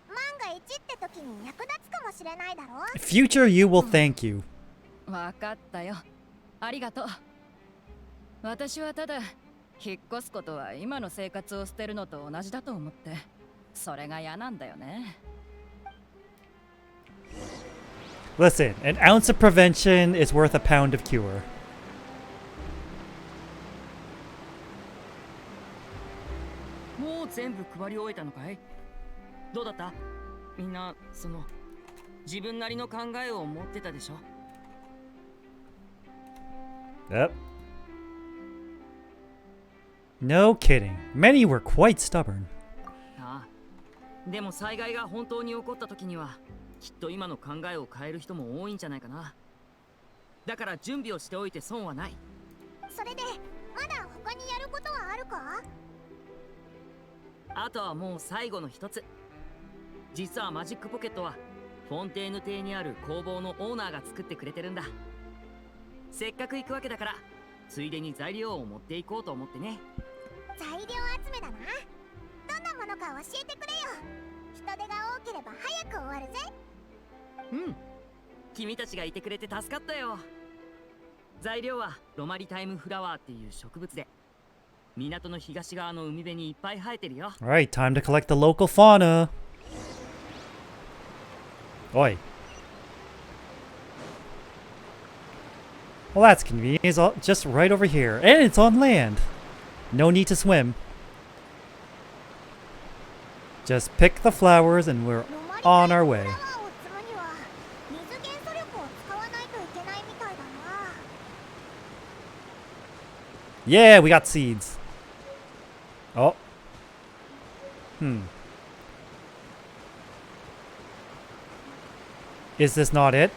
万が一って時に役立つかもしれないだろ。Future you will thank you. わかったよ。ありがとう。私はただ引っ越すことは今の生活を捨てるのと同じだと思って、それが嫌なんだよね。Listen, an ounce of prevention is worth a pound of cure. もう全部配り終えたのかい？どうだった？みんな自分なりの考えを持ってたでしょ？ Yep. No kidding. Many were quite stubborn. ああ。でも災害が本当に起こった時には、きっと今の考えを変える人も多いんじゃないかな。だから準備をしておいて損はない。それでまだ他にやることはあるか？あとはもう最後の一つ。実はマジックポケットはフォンテーヌ邸にある工房のオーナーが作ってくれてるんだ。せっかく行くわけだから、ついでに材料を持っていこうと思ってね。材料集めだな。どんなものか教えてくれよ。人手が多ければ早く終わるぜ。うん。君たちがいてくれて助かったよ。材料はロマリタイムフラワーっていう植物で、港の東側の海辺にいっぱい生えてるよ。Alright, time to collect the local fauna. Oi. Well, that's convenient. It's all just right over here. And it's on land. No need to swim. Just pick the flowers and we're on our way. Yeah, we got seeds. Oh. Is this not it?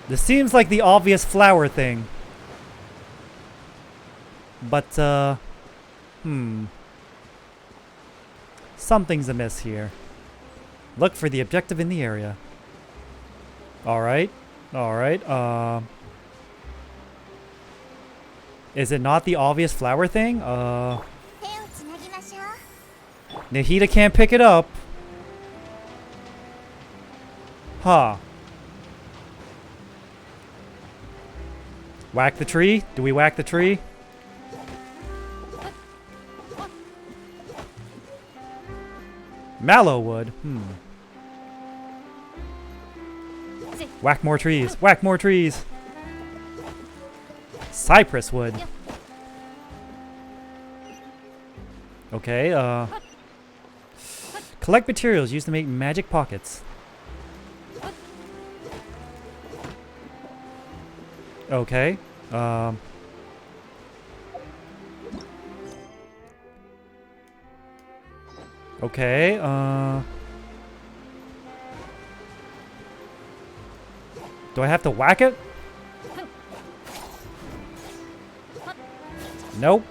This seems like the obvious flower thing. But, something's amiss here. Look for the objective in the area. Alright. Alright. Is it not the obvious flower thing? Nahida can't pick it up. Huh. Whack the tree? Do we whack the tree? Mallow wood. Whack more trees. Whack more trees. Cypress wood. Okay, collect materials used to make magic pockets. Okay, okay, do I have to whack it? Nope.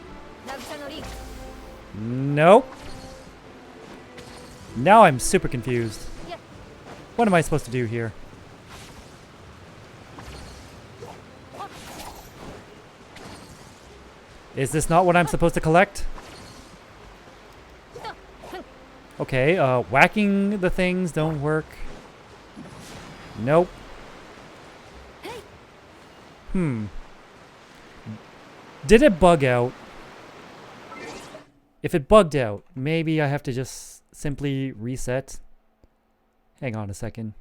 Nope. Now I'm super confused. What am I supposed to do here? Is this not what I'm supposed to collect? Okay, whacking the things don't work. Nope. Did it bug out? If it bugged out, maybe I have to just simply reset. Hang on a second.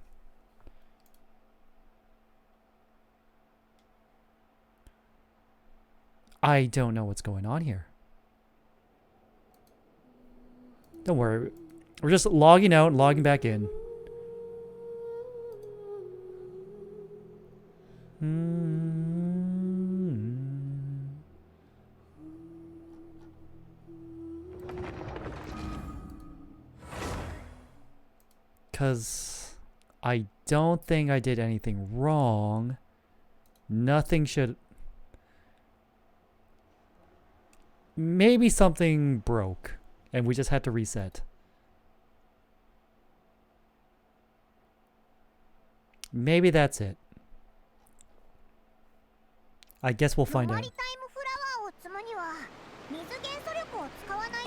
I don't know what's going on here. Don't worry. We're just logging out and logging back in. Because I don't think I did anything wrong. Nothing should... Maybe something broke and we just had to reset. Maybe that's it. I guess we'll find out.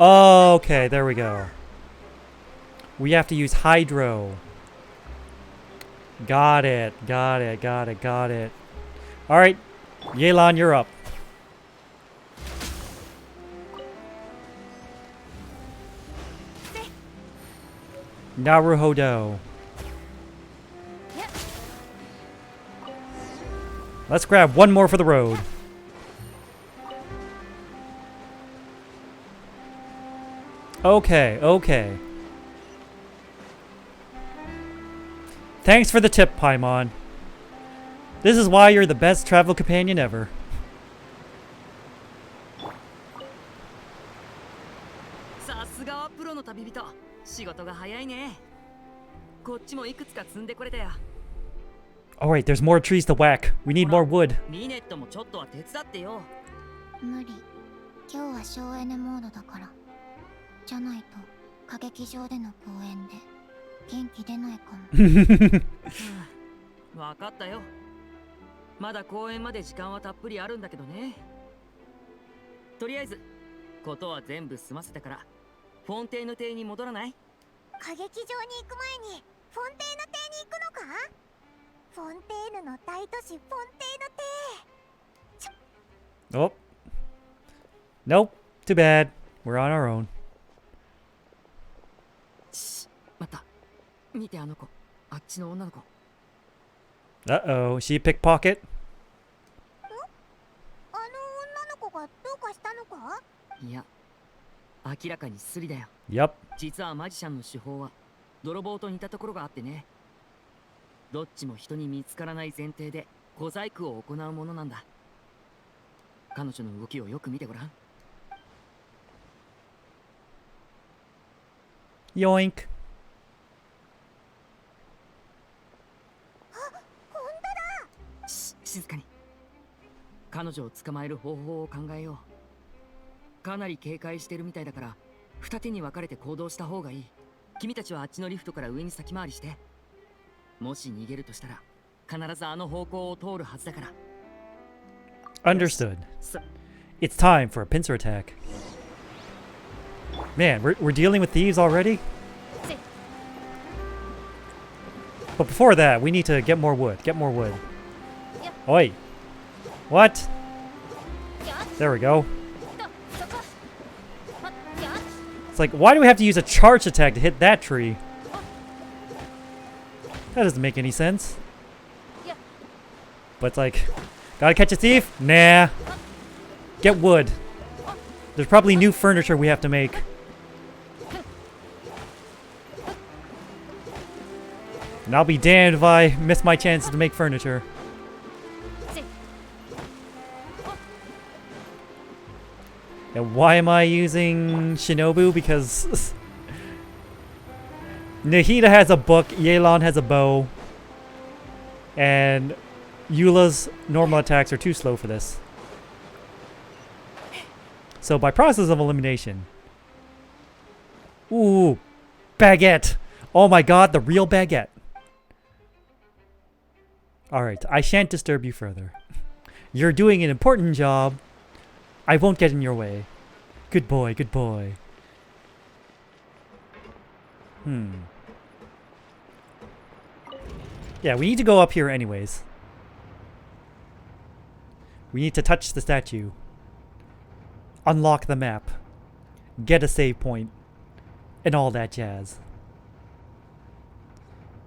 Okay, there we go. We have to use hydro. Got it, got it, got it, got it. Alright, Yelan, you're up. Naruhodo. Let's grab one more for the road. Okay, okay. Thanks for the tip, Paimon. This is why you're the best travel companion ever. Alright, there's more trees to whack. We need more wood. 無理。今日は省エネモードだから。じゃないと歌劇場での公演で元気出ないかも。わかったよ。まだ公演まで時間はたっぷりあるんだけどね。とりあえずことは全部済ませたからフォンテーヌ邸に戻らない？歌劇場に行く前にフォンテーヌ邸に行くのか？フォンテーヌの大都市フォンテーヌ邸。Oh. Nope. Too bad. We're on our own. また見てあの子。あっちの女の子。Uh-oh. She pickpocket? あの女の子がどうかしたのか？いや、明らかにスリだよ。Yep. 実はマジシャンの手法は泥棒と似たところがあってね。どっちも人に見つからない前提で小細工を行うものなんだ。彼女の動きをよく見てごらん。Yoink. あ、本当だ。静かに。彼女を捕まえる方法を考えよう。かなり警戒してるみたいだから二手に分かれて行動した方がいい。君たちはあっちのリフトから上に先回りして。もし逃げるとしたら必ずあの方向を通るはずだから。Understood. It's time for a pincer attack. Man, we're dealing with thieves already? But before that, we need to get more wood. Get more wood. Oi! What? There we go. It's like, why do we have to use a charge attack to hit that tree? That doesn't make any sense. But it's like, gotta catch a thief? Nah. Get wood. There's probably new furniture we have to make. And I'll be damned if I miss my chances to make furniture. And why am I using Shinobu? Because Nahida has a book, Yelan has a bow, and Eula's normal attacks are too slow for this. So by process of elimination. Ooh, baguette. Oh my god, the real baguette. Alright, I shan't disturb you further. You're doing an important job. I won't get in your way. Good boy, good boy. Yeah, we need to go up here anyways. We need to touch the statue. Unlock the map. Get a save point. And all that jazz.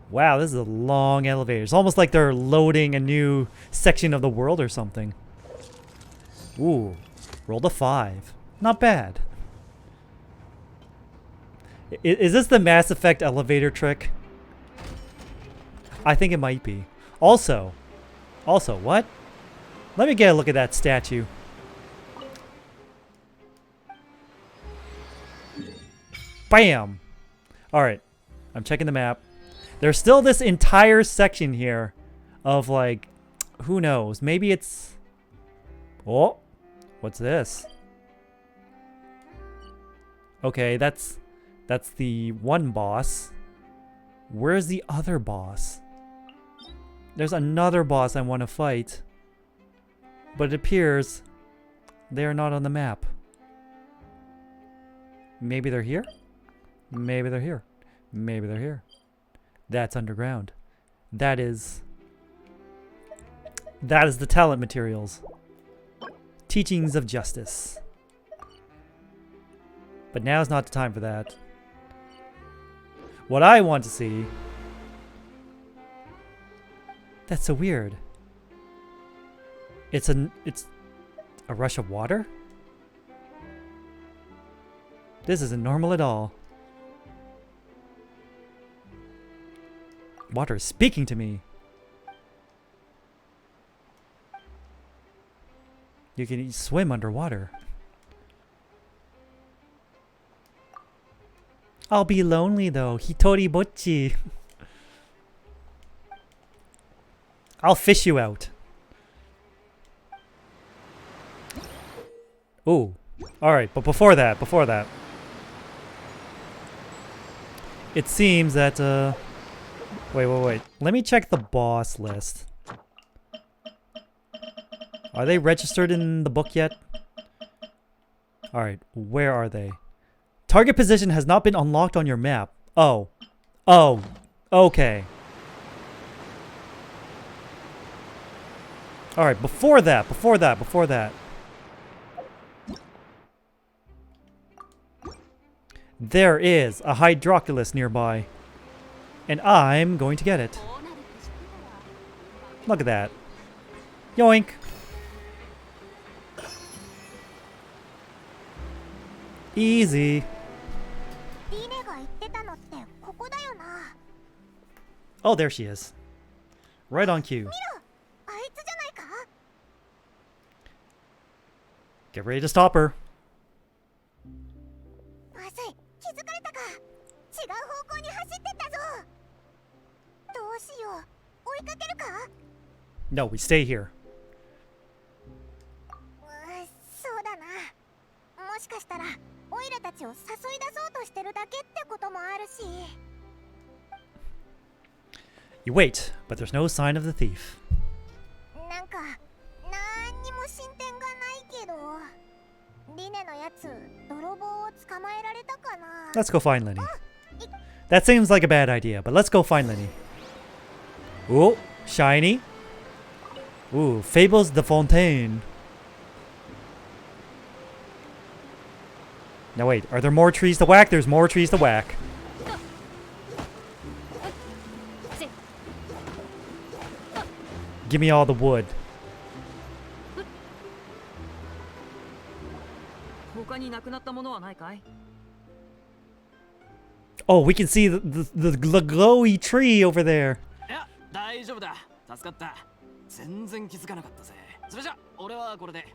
Wow, this is a long elevator. It's almost like they're loading a new section of the world or something. Ooh, rolled a 5. Not bad. Is this the Mass Effect elevator trick? I think it might be. Also, what? Let me get a look at that statue. Bam! Alright, I'm checking the map. There's still this entire section here of like, who knows? Maybe it's... Oh, what's this? Okay, that's the one boss. Where's the other boss? There's another boss I want to fight. But it appears they are not on the map. Maybe they're here? Maybe they're here. Maybe they're here. That's underground. That is the talent materials. Teachings of justice. But now's not the time for that. What I want to see... That's so weird. It's a rush of water? This isn't normal at all. Water is speaking to me. You can swim underwater. I'll be lonely though. Hitori bocchi. I'll fish you out. Ooh. Alright, but before that. It seems that, Wait. Let me check the boss list. Are they registered in the book yet? Alright, where are they? Target position has not been unlocked on your map. Oh. Okay. Alright, before that. There is a Hydroculus nearby. And I'm going to get it. Look at that. Yoink. Easy. Oh, there she is. Right on cue. Get ready to stop her. No, we stay here. You wait, but there's no sign of the thief. Let's go find Lenny. That seems like a bad idea, but let's go find Lenny. Ooh, shiny. Ooh, Fables de Fontaine. Now wait, are there more trees to whack? There's more trees to whack. Give me all the wood. 他になくなったものはないかい？ Oh, we can see the glowy tree over there. いや、大丈夫だ。助かった。全然気づかなかったぜ。それじゃ、俺はこれで。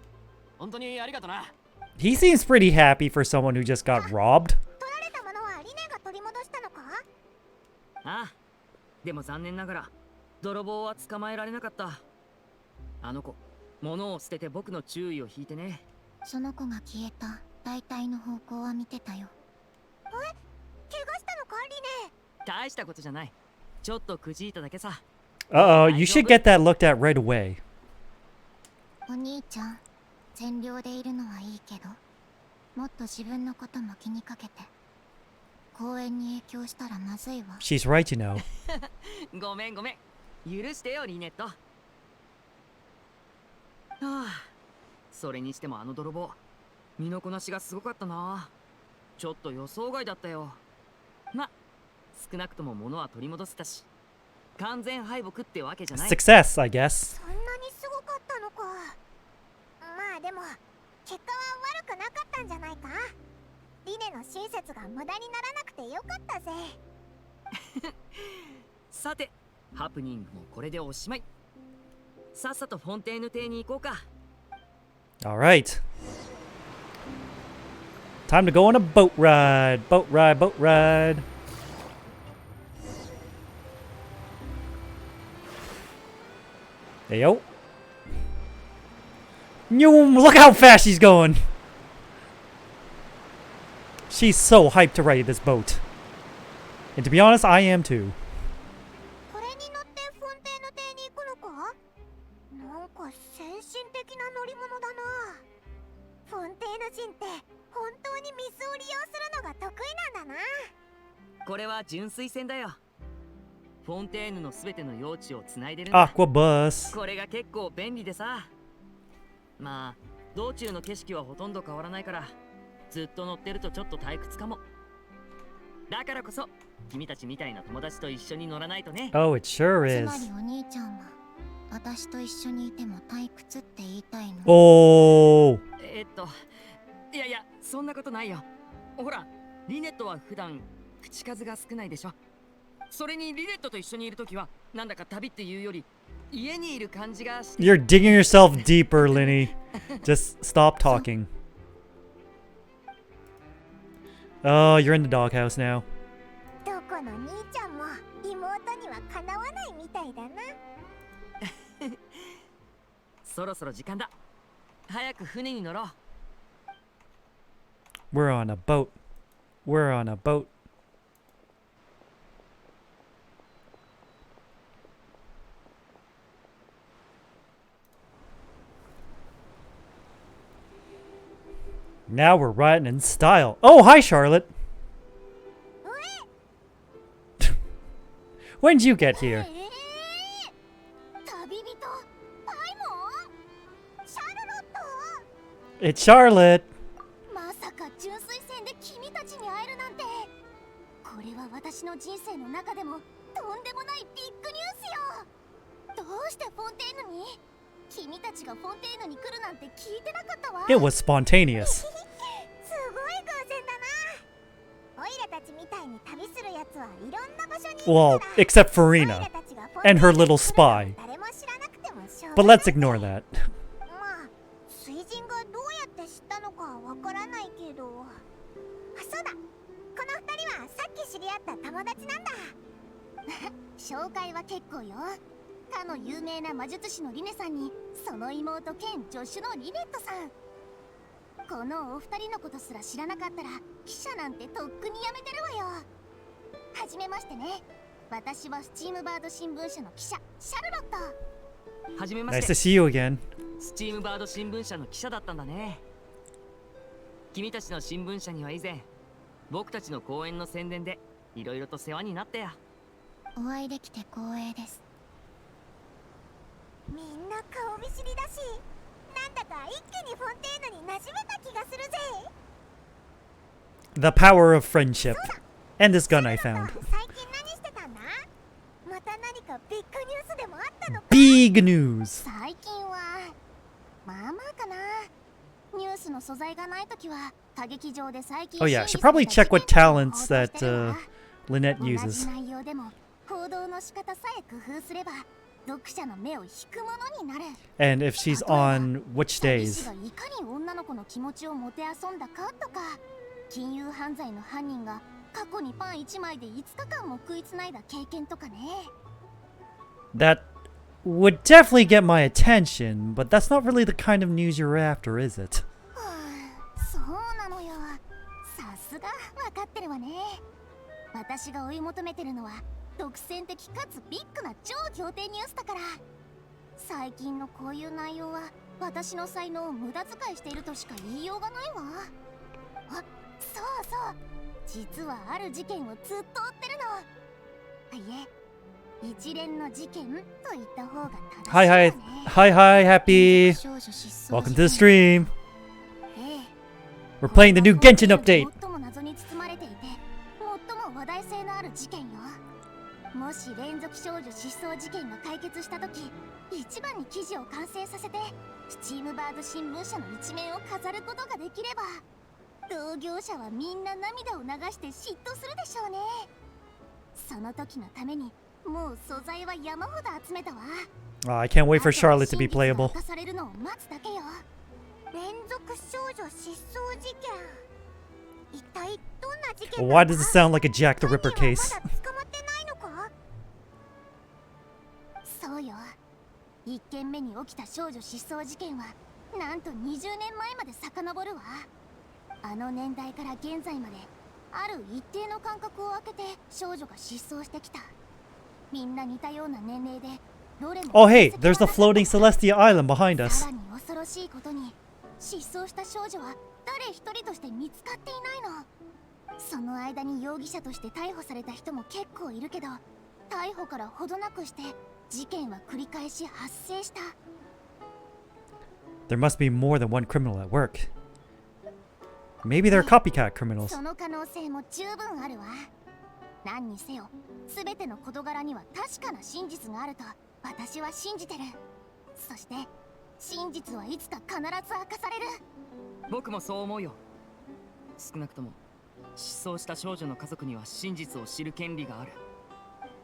本当にありがとな。He seems pretty happy for someone who just got robbed. 取られたものはリネが取り戻したのか？ああ。でも残念ながら、泥棒は捕まえられなかった。あの子、物を捨てて僕の注意を引いてね。その子が消えた大体の方向は見てたよ。え？怪我したのかリネ？大したことじゃない。ちょっとくじいただけさ。Uh-oh, you should get that looked at right away. お兄ちゃん、善良でいるのはいいけど、もっと自分のことも気にかけて。公園に影響したらまずいわ。She's right, you know. ごめんごめん。許してよリネット。はあ、それにしてもあの泥棒、身のこなしがすごかったな。ちょっと予想外だったよ。ま、少なくとも物は取り戻せたし、完全敗北ってわけじゃない。Success, I guess. そんなにすごかったのか。まあでも結果は悪くなかったんじゃないか。リネの親切が無駄にならなくてよかったぜ。さて、ハプニングもこれでおしまい。さっさとフォンテーヌ邸に行こうか。All right. Time to go on a boat ride. Boat ride, boat ride. Hey, yo. Look how fast she's going. She's so hyped to ride this boat. And to be honest, I am too. これに乗ってフォンテーヌ邸に行くのか？なんか先進的な乗り物だな。フォンテーヌ人って本当に水を利用するのが得意なんだな。これは純水船だよ。フォンテーヌのすべての用地をつないでるんだ。Aqua bus. これが結構便利でさ。まあ、道中の景色はほとんど変わらないから、ずっと乗ってるとちょっと退屈かも。だからこそ、君たちみたいな友達と一緒に乗らないとね。Oh, it sure つ is. まりお兄ちゃんは私と一緒にいても退屈って言いたいの。Oh. いやいや、そんなことないよ。ほら、リネットは普段口数が少ないでしょ。それにリネットと一緒にいるときは、なんだか旅っていうより、家にいる感じがして。You're digging yourself deeper, Linny. Just stop talking. Oh, you're in the doghouse now. どこの兄ちゃんも妹にはかなわないみたいだな。そろそろ時間だ。早く船に乗ろう。We're on a boat. We're on a boat. Now we're riding in style. Oh, hi, Charlotte. When did you get here? 旅人パイモン？シャルロット？ It's Charlotte. まさか純粋船で君たちに会えるなんて。これは私の人生の中でもとんでもないビッグニュースよ。どうしてフォンテーヌに？君たちがフォンテーヌに来るなんて聞いてなかったわ。 It was spontaneous. すごい偶然だな。オイラたちみたいに旅するやつはいろんな場所にいるから。 Well, except Farina and her little spy. 誰も知らなくてもしょう But がない let's ignore that. まあ、水人がどうやって知ったのかわからないけど。あ、そうだ。この二人はさっき知り合った友達なんだ。紹介は結構よ。かの有名な魔術師のリネさんに、その妹兼助手のリネットさん。このお二人のことすら知らなかったら記者なんてとっくにやめてるわよ。はじめましてね。私はスチームバード新聞社の記者シャルロット。はじめま Nice し to て。 see you again. スチームバード新聞社の記者だったんだね。君たちの新聞社には以前、僕たちの公演の宣伝でいろいろと世話になったよ。お会いできて光栄です。みんな顔見知りだし、なんだか一気にフォンテーヌに馴染めた気がするぜ。The power of friendship. And this gun I found. 最近何してたんだ？また何かビッグニュースでもあったのか？ Big news. 最近はまあまあかな。ニュースの素材がないときは歌劇場で最近 Oh yeah, should probably check what talents that Lynette 同じ uses. 内容でも行動の仕方さえ工夫すれば読者の目を引くものになる。 And if she's on which 詐欺 days. 師がいかに女の子の気持ちをもてあそんだかとか、金融犯罪の犯人が過去にパン1枚で5日間も食いつないだ経験とかね。 That would definitely get my attention, but that's not really the kind of news you're after, is it? はあ、そうなのよ。さすが分かってるわね。私が追い求めてるのは独占的かつビッグな超仰天ニュースだから。最近のこういう内容は私の才能を無駄遣いしているとしか言いようがないわ。あ、そうそう。実はある事件をずっと追ってるの。いえ、一連の事件と言った方が正しい Hi, わ hi. ね。 Hi, hi, happy. 少女失踪 Welcome 事 to 件 the stream. ええ We're playing the new Genshin update. 最も謎に包まれていて最も話題性のある事件よ。もし連続少女失踪事件が解決した時、一番に記事を完成させてスチームバード新聞社の一面を飾ることができれば、同業者はみんな涙を流して嫉妬するでしょうね。その時のためにもう素材は山ほど集めたわ。 Oh, I can't wait for Charlotte to be あとは playable. 真実が明かされるのを待つだけよ。連続少女失踪事件。一体どんな事件 Why does it sound like a Jack the Ripper case? まだ捕まってないのか？そうよ。1件目に起きた少女失踪事件はなんと20年前まで遡るわ。あの年代から現在まである一定の間隔を空けて少女が失踪してきた。みんな似たような年齢でどれも Oh, hey, there's the floating Celestia island behind さ us. らに恐ろしいことに失踪した少女は誰一人として見つかっていないの。その間に容疑者として逮捕された人も結構いるけど、逮捕からほどなくして事件は繰り返し発生した。 There must be more than one criminal at work. Maybe they're copycat criminals. その可能性も十分あるわ。何にせよ全ての事柄には確かな真実があると私は信じてる。そして真実はいつか必ず明かされる。僕もそう思うよ。少なくとも失踪した少女の家族には真実を知る権利がある。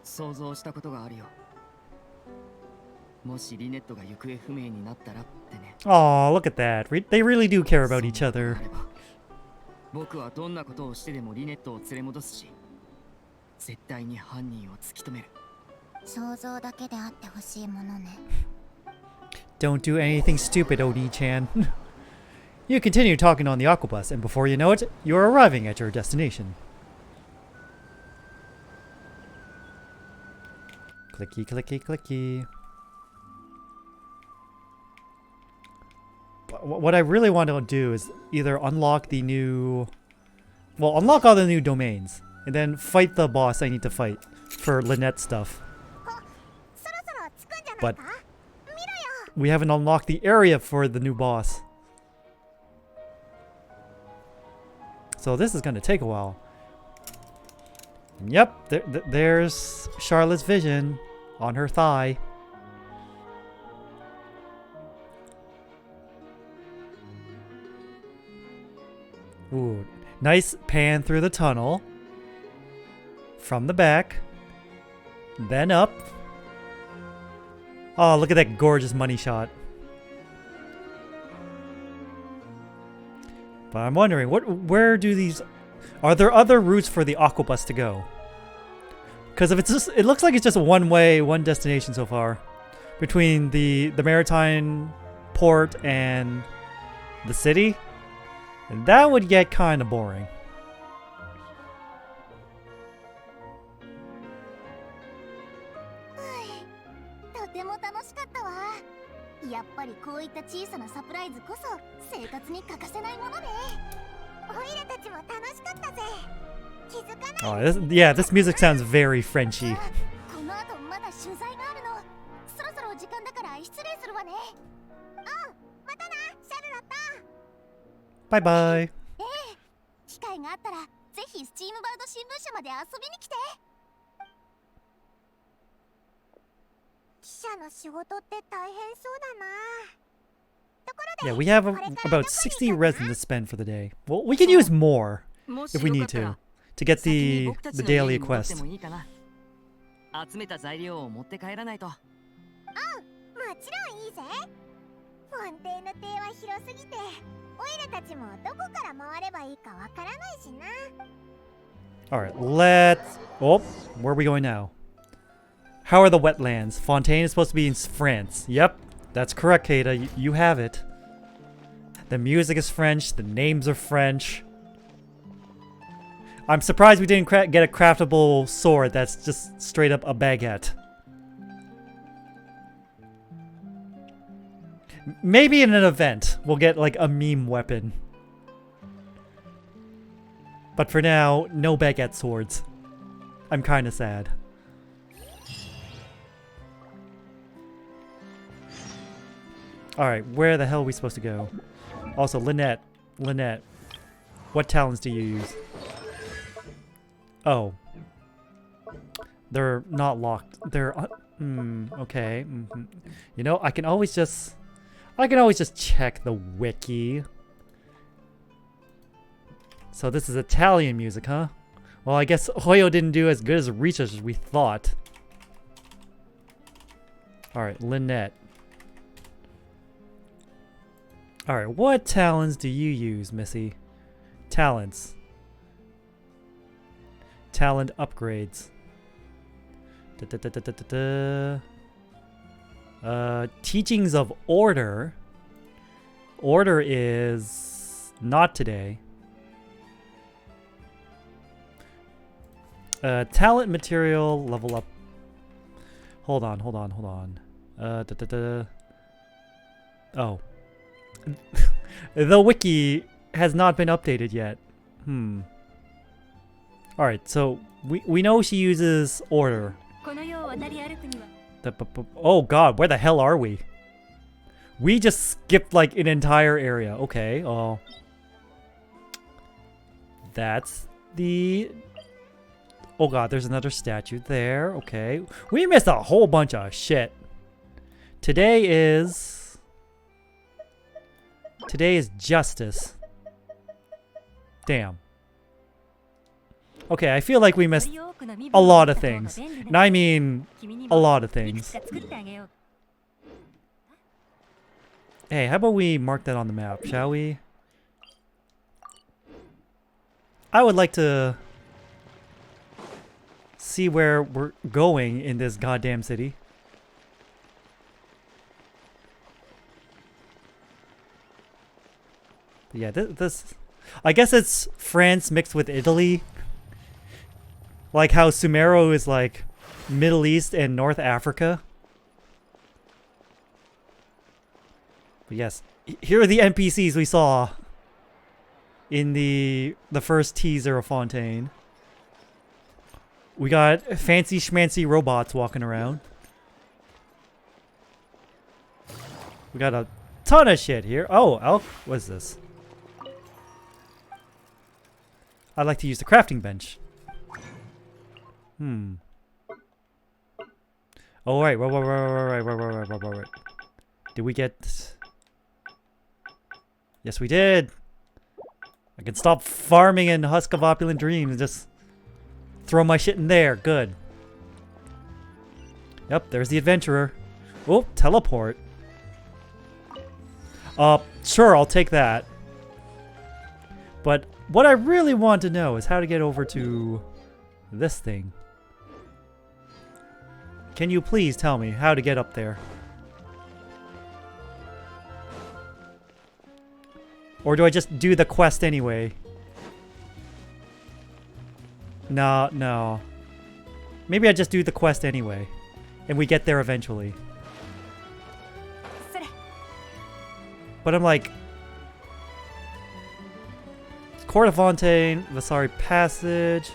想像したことがあるよ。もしリネットが行方不明になったらってね。 Aw, look at that. They really do care about each そんな other. のがあれば僕はどんなことをしてでもリネットを連れ戻すし、絶対に犯人を突き止める。想像だけであってほしいものね。 Don't do anything stupid, Oni-chan. You continue talking on the aquabus, and before you know it, you're arriving at your destination. Clicky, clicky, clicky. What I really want to do is either unlock the new... Well, unlock all the new domains, and then fight the boss I need to fight for Lynette stuff. そろそろ着くんじゃない But か？見ろよ。 we haven't unlocked the area for the new boss. So this is gonna take a while. Yep, there's Charlotte's vision on her thigh. Ooh, nice pan through the tunnel. From the back. Then up. Oh, look at that gorgeous money shot. But I'm wondering, where do these... Are there other routes for the aquabus to go? Because if it's just... It looks like it's just one way, one destination so far. Between the maritime port and the city. And that would get kind of boring. とても楽しかったわ。やっぱりこういった小さなサプライズこそ生活に欠かせないものね。オイラたちも楽しかったぜ。気づかない。 Oh, this music sounds very Frenchy. この後まだ取材があるの。そろそろ時間だから失礼するわね。またな、シャルロット。Bye bye. 機会会があったらぜひスチームバード新聞社まで遊びに来て。記者の仕事って大変そうだな。ところ Yeah, で we have これから about どこに 60 行くか resin to spend for the day. Well, we can use more もし if we よか need ったら to get 先に the 僕たち the の家 daily に戻って quest. もいいかな。集めた材料を持って帰らないと。もちろんいいぜ。フォンテーヌ邸は広すぎてオイラたちもどこから回ればいいかわからないしな。 All right, let's. Oh, where are we going now? How are the wetlands? Fontaine is supposed to be in France. Yep, that's correct, Kata. You have it. The music is French. The names are French. I'm surprised we didn't get a craftable sword that's just straight up a baguette. Maybe in an event, we'll get like a meme weapon. But for now, no baguette swords. I'm kinda sad. Alright, where the hell are we supposed to go? Also, Lynette, what talents do you use? Oh. They're not locked. They're, okay. You know, I can always just check the wiki. So this is Italian music, huh? Well, I guess Hoyo didn't do as good as research as we thought. Alright, Lynette. Alright, what talents do you use, Missy? Talents. Talent upgrades. Teachings of Order. Order is not today. Talent material level up. Hold on. Oh. The wiki has not been updated yet. Alright, so we know she uses Order. Oh god, where the hell are we? We just skipped like an entire area. Okay, oh. That's the... Oh god, there's another statue there. Okay. We missed a whole bunch of shit. Today is justice. Damn. Okay, I feel like we missed a lot of things. And I mean a lot of things. Hey, how about we mark that on the map, shall we? I would like to see where we're going in this goddamn city. But yeah, this... I guess it's France mixed with Italy. Like how Sumero is like Middle East and North Africa. But yes, here are the NPCs we saw in the first teaser of Fontaine. We got fancy schmancy robots walking around. We got a ton of shit here. Oh, elk, what's this? I'd like to use the crafting bench. Oh, right. Right. Did we get... Yes, we did. I can stop farming in Husk of Opulent Dreams and just throw my shit in there. Good. Yep, there's the adventurer. Oh, teleport. Sure, I'll take that. But what I really want to know is how to get over to this thing. Can you please tell me how to get up there? Or do I just do the quest anyway? No. Maybe I just do the quest anyway. And we get there eventually. But I'm like... Court of Fontaine, Vasari Passage...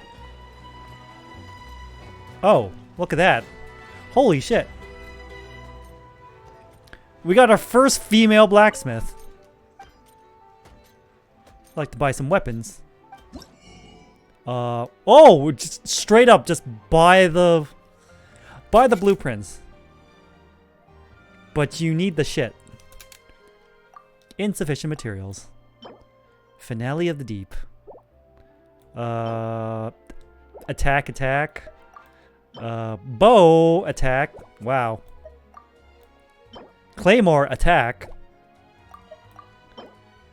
Oh, look at that. Holy shit. We got our first female blacksmith. I'd like to buy some weapons. Oh, just straight up, just buy the blueprints. But you need the shit. Insufficient materials. Finale of the Deep. Attack. Bow attack. Wow. Claymore attack.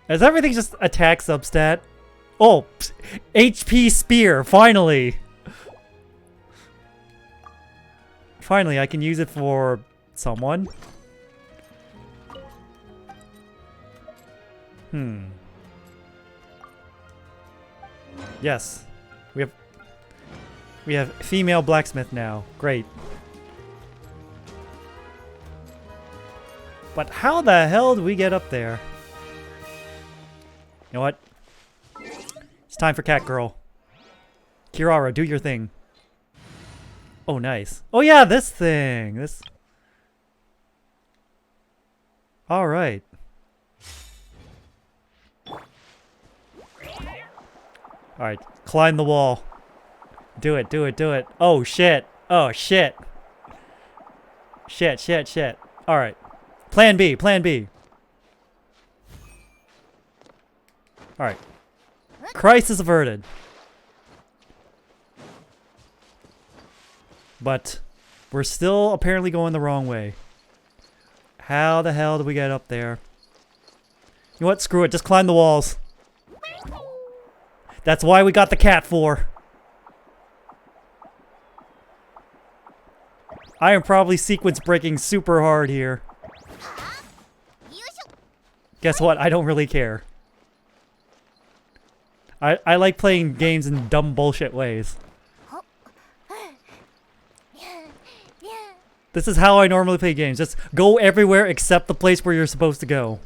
Is everything just attack substat? Oh, HP spear, finally! Finally, I can use it for someone. Yes. We have female blacksmith now. Great. But how the hell do we get up there? You know what? It's time for Cat Girl. Kirara, do your thing. Oh, nice. Oh yeah, this thing. This. All right. All right, climb the wall. Do it. Oh shit. Oh shit. Shit. All right. Plan B. All right. Crisis averted. But we're still apparently going the wrong way. How the hell do we get up there? You know what? Screw it. Just climb the walls. That's why we got the cat for. I am probably sequence breaking super hard here. Guess what? I don't really care. I like playing games in dumb bullshit ways. This is how I normally play games. Just go everywhere except the place where you're supposed to go.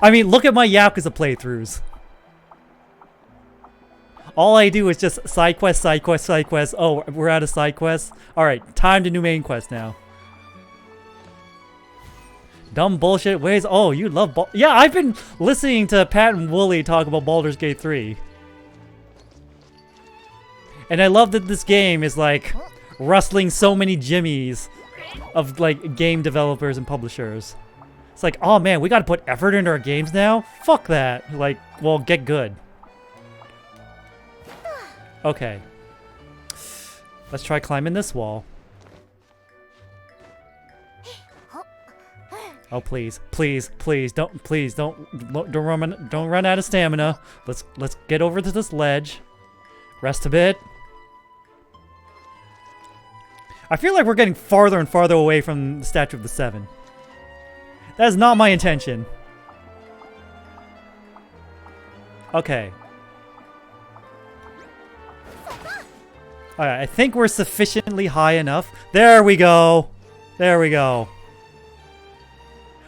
I mean, look at my Yakuza playthroughs. All I do is just side quest. Oh, we're out of side quests. Alright, time to do main quest now. Dumb bullshit ways. Oh, you love yeah, I've been listening to Pat and Wooly talk about Baldur's Gate 3. And I love that this game is like rustling so many jimmies of like game developers and publishers. It's like, oh man, we gotta put effort into our games now? Fuck that. Like, well, get good. Okay. Let's try climbing this wall. Oh please, don't run out of stamina. Let's get over to this ledge. Rest a bit. I feel like we're getting farther and farther away from the Statue of the Seven. That is not my intention. Okay. Alright, I think we're sufficiently high enough. There we go. There we go.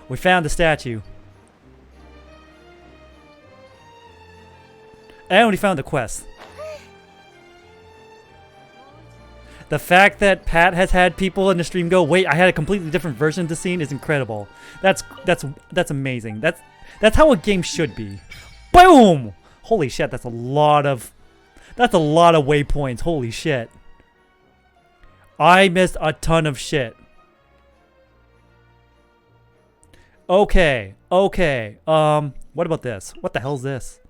We found the statue. And we found the quest. The fact that Pat has had people in the stream go, wait, I had a completely different version of the scene is incredible. That's amazing. That's how a game should be. Boom! Holy shit, that's a lot of waypoints. Holy shit. I missed a ton of shit. Okay. What about this? What the hell is this?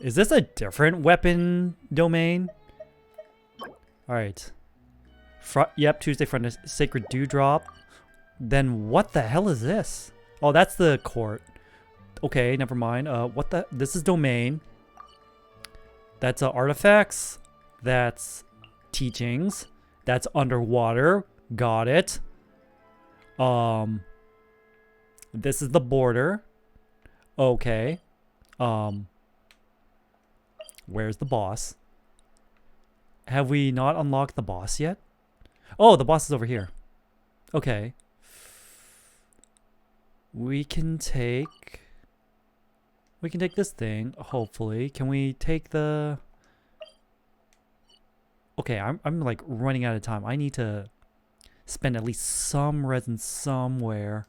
Is this a different weapon domain? Alright. Yep, Tuesday front Sacred Dewdrop. Then what the hell is this? Oh, that's the court. Okay, never mind. This is domain. That's artifacts. That's teachings. That's underwater. Got it. This is the border. Okay. Where's the boss? Have we not unlocked the boss yet? Oh, the boss is over here. Okay. We can take this thing, hopefully. Can we take the... Okay, I'm like running out of time. I need to spend at least some resin somewhere.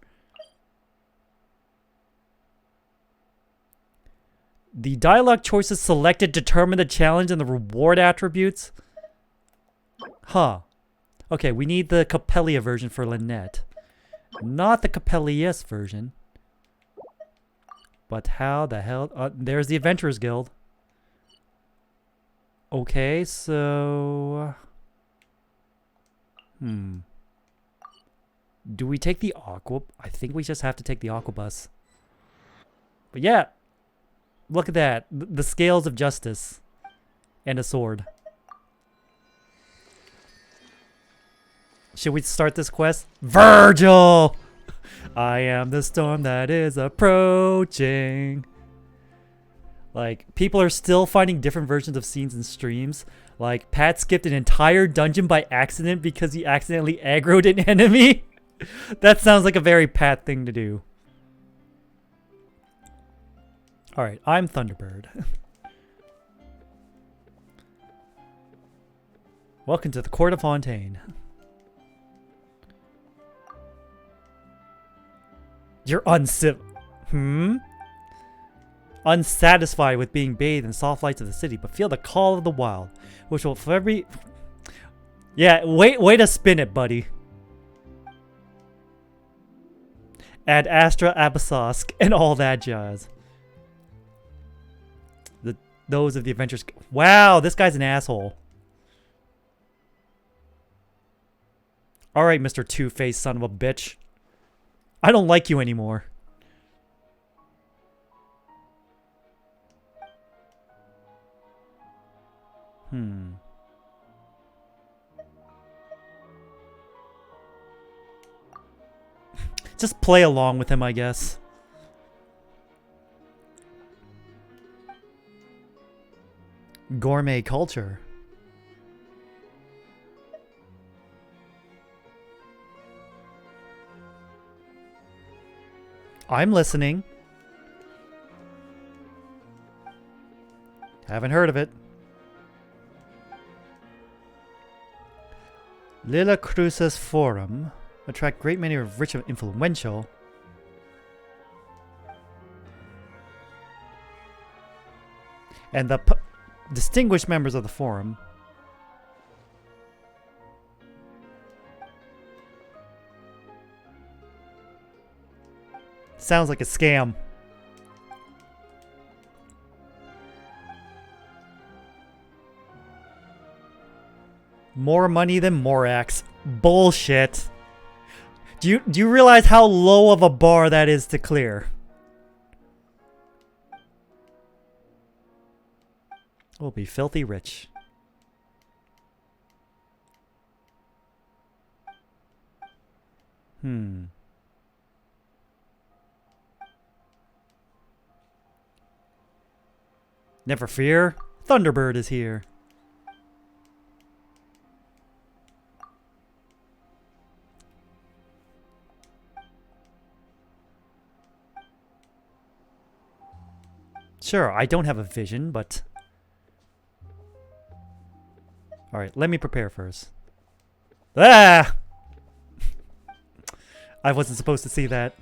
The dialogue choices selected determine the challenge and the reward attributes. Huh. Okay, we need the Capellia version for Lynette. Not the Capellius version. But how the hell... there's the Adventurers Guild. Okay, so... Do we take the Aqua... I think we just have to take the Aqua Bus. But yeah. Look at that. The scales of justice. And a sword. Should we start this quest? Virgil! I am the storm that is approaching. Like, people are still finding different versions of scenes in streams. Like, Pat skipped an entire dungeon by accident because he accidentally aggroed an enemy. That sounds like a very Pat thing to do. Alright, I'm Thunderbird. Welcome to the Court of Fontaine. You're unsatisfied with being bathed in soft lights of the city, but feel the call of the wild, which will forever... Yeah, way to spin it, buddy. Ad Astra Abyssosk and all that jazz. Those of the adventures... Wow, this guy's an asshole. Alright, Mr. Two-Faced son of a bitch. I don't like you anymore. Just play along with him, I guess. Gourmet culture. I'm listening. Haven't heard of it. Lila Cruz's forum attract great many of rich and influential. And the distinguished members of the forum. Sounds like a scam. More money than Morax. Bullshit. Do you realize how low of a bar that is to clear? We'll be filthy rich. Never fear, Thunderbird is here. Sure, I don't have a vision, but... Alright, let me prepare first. Ah! I wasn't supposed to see that.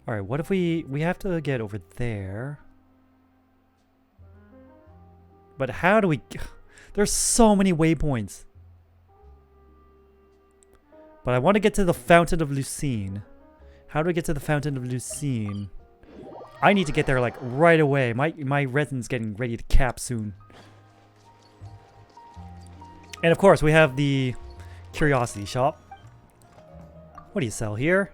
Alright, what if we have to get over there? But how do we... There's so many waypoints. But I want to get to the Fountain of Lucine. How do I get to the Fountain of Lucine? I need to get there like right away. My resin's getting ready to cap soon. And of course, we have the Curiosity Shop. What do you sell here?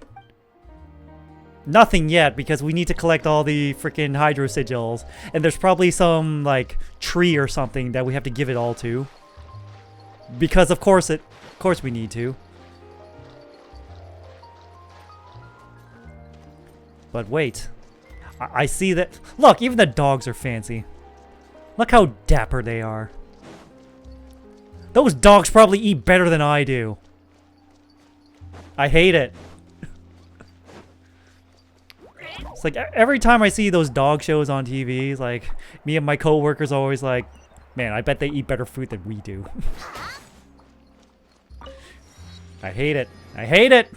Nothing yet, because we need to collect all the freaking Hydro Sigils. And there's probably some, like, tree or something that we have to give it all to. Because of course we need to. But wait. I see that... Look, even the dogs are fancy. Look how dapper they are. Those dogs probably eat better than I do. I hate it. It's like every time I see those dog shows on TV, it's like me and my coworkers are always like, man, I bet they eat better food than we do. I hate it. I hate it.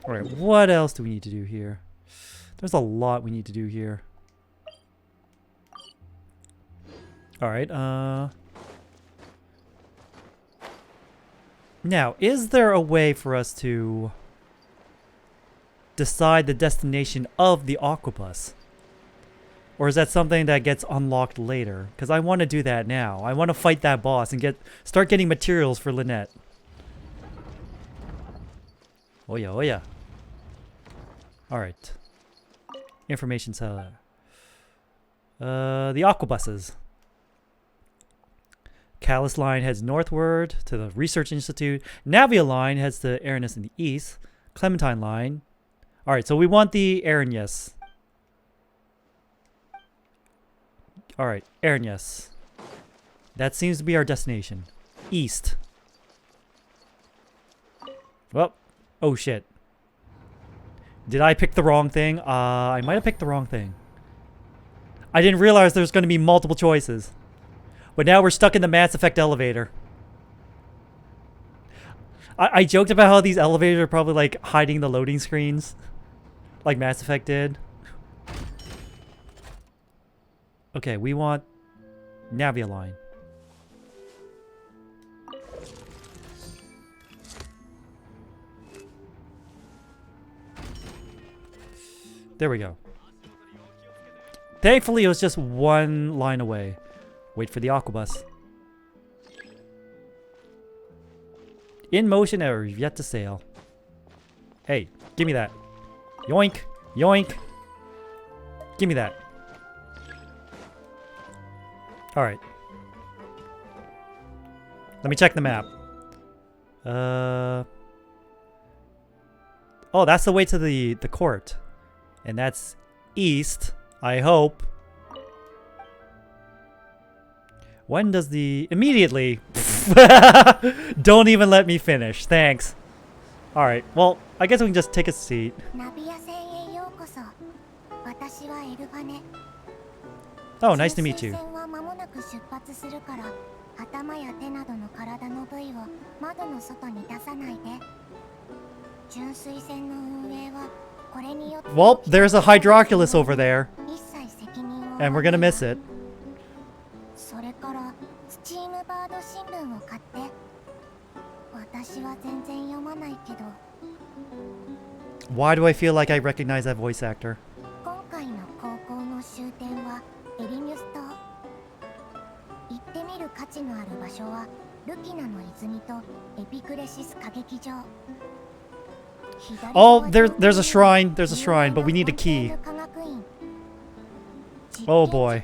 Alright, what else do we need to do here? There's a lot we need to do here. Alright, now, is there a way for us to decide the destination of the Aquabus? Or is that something that gets unlocked later? Because I want to do that now. I want to fight that boss and start getting materials for Lynette. Oh yeah, oh yeah. Alright. Information seller. The Aquabuses. Callus Line heads northward to the Research Institute. Navia Line heads to Aranus in the east. Clementine Line. Alright, so we want the Aranus. Alright, Aranus. That seems to be our destination. East. Well, oh shit. Did I pick the wrong thing? I might have picked the wrong thing. I didn't realize there's going to be multiple choices. But now we're stuck in the Mass Effect elevator. I joked about how these elevators are probably like hiding the loading screens. Like Mass Effect did. Okay, we want Navia Line. There we go. Thankfully, it was just one line away. Wait for the Aquabus. In motion or yet to sail. Hey, give me that. Yoink! Yoink! Give me that. Alright. Let me check the map. Oh, that's the way to the court. And that's east, I hope. When does the... Immediately! Don't even let me finish. Thanks. Alright, well, I guess we can just take a seat. Oh, nice to meet you. Well, there's a Hydroculus over there. And we're gonna miss it. Why do I feel like I recognize that voice actor? Oh, there's a shrine. There's a shrine, but we need a key. Oh boy.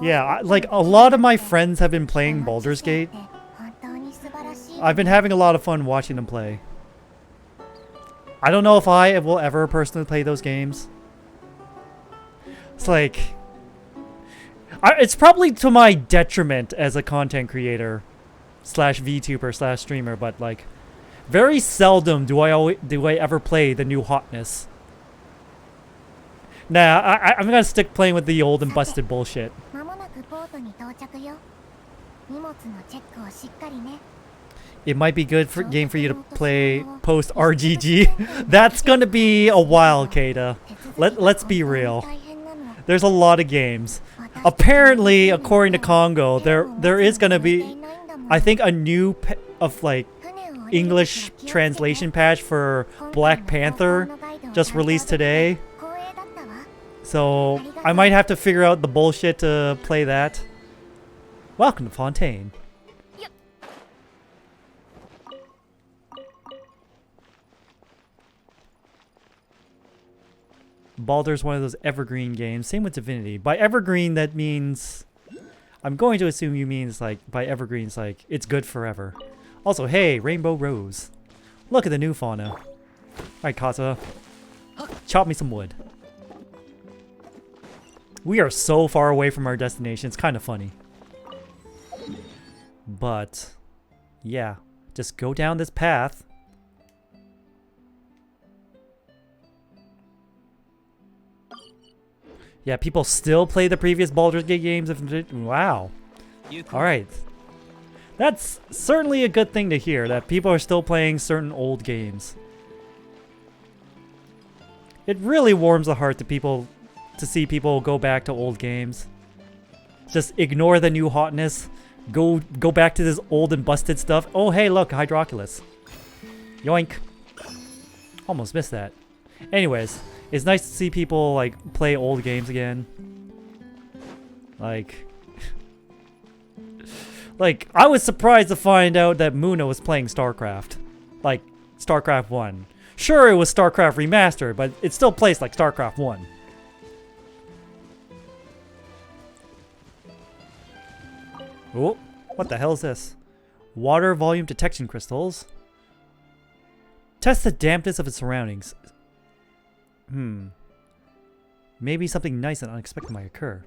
Yeah, like a lot of my friends have been playing Baldur's Gate. I've been having a lot of fun watching them play. I don't know if I will ever personally play those games. It's like... it's probably to my detriment as a content creator slash VTuber slash streamer, but like very seldom do I ever play the new hotness. Nah, I'm gonna stick playing with the old and busted bullshit. It might be good for game for you to play post RGG. That's gonna be a while, Kata. Let's be real. There's a lot of games. Apparently, according to Congo, there is gonna be, I think, a new English translation patch for Black Panther just released today. So I might have to figure out the bullshit to play that. Welcome to Fontaine. Baldur's one of those evergreen games. Same with Divinity. By evergreen, that means... I'm going to assume you means, like, by evergreen, it's like, it's good forever. Also, hey, Rainbow Rose. Look at the new fauna. Alright, Kata. Chop me some wood. We are so far away from our destination. It's kind of funny. But, yeah. Just go down this path. Yeah, people still play the previous Baldur's Gate games. Wow. Alright. That's certainly a good thing to hear, that people are still playing certain old games. It really warms the heart to people to see people go back to old games. Just ignore the new hotness. Go back to this old and busted stuff. Oh hey, look, Hydroculus. Yoink. Almost missed that. Anyways, it's nice to see people like play old games again. Like I was surprised to find out that Muna was playing StarCraft. Like StarCraft 1. Sure, it was StarCraft Remastered, but it still plays like StarCraft 1. Oh, what the hell is this? Water volume detection crystals. Test the dampness of its surroundings. Maybe something nice and unexpected might occur.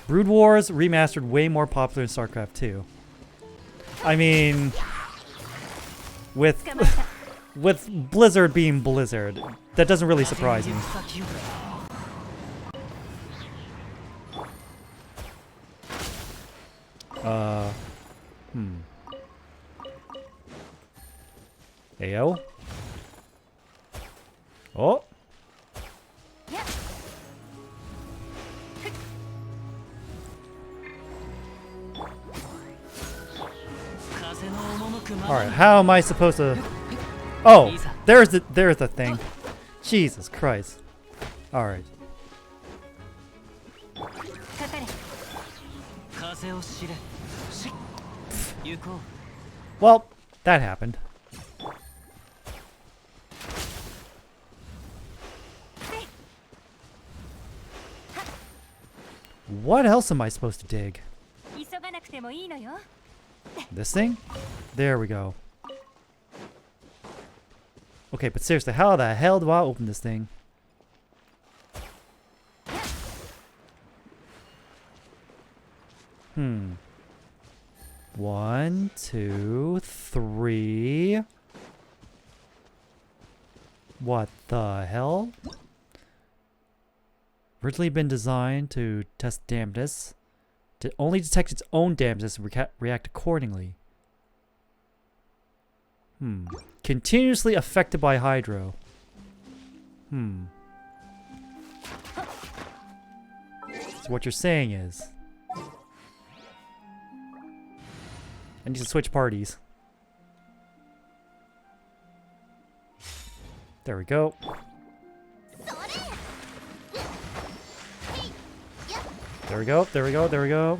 Brood Wars Remastered, way more popular than StarCraft 2. I mean, with Blizzard being Blizzard, that doesn't really surprise me. Ayo. Oh. Alright, how am I supposed to... Oh, there's the thing. Jesus Christ. Alright. Well, that happened. What else am I supposed to dig? This thing? There we go. Okay, but seriously, how the hell do I open this thing? One, two, three. What the hell? Originally been designed to test dampness. To only detect its own dampness and react accordingly. Continuously affected by hydro. So what you're saying is... I need to switch parties. There we go. There we go, there we go, there we go.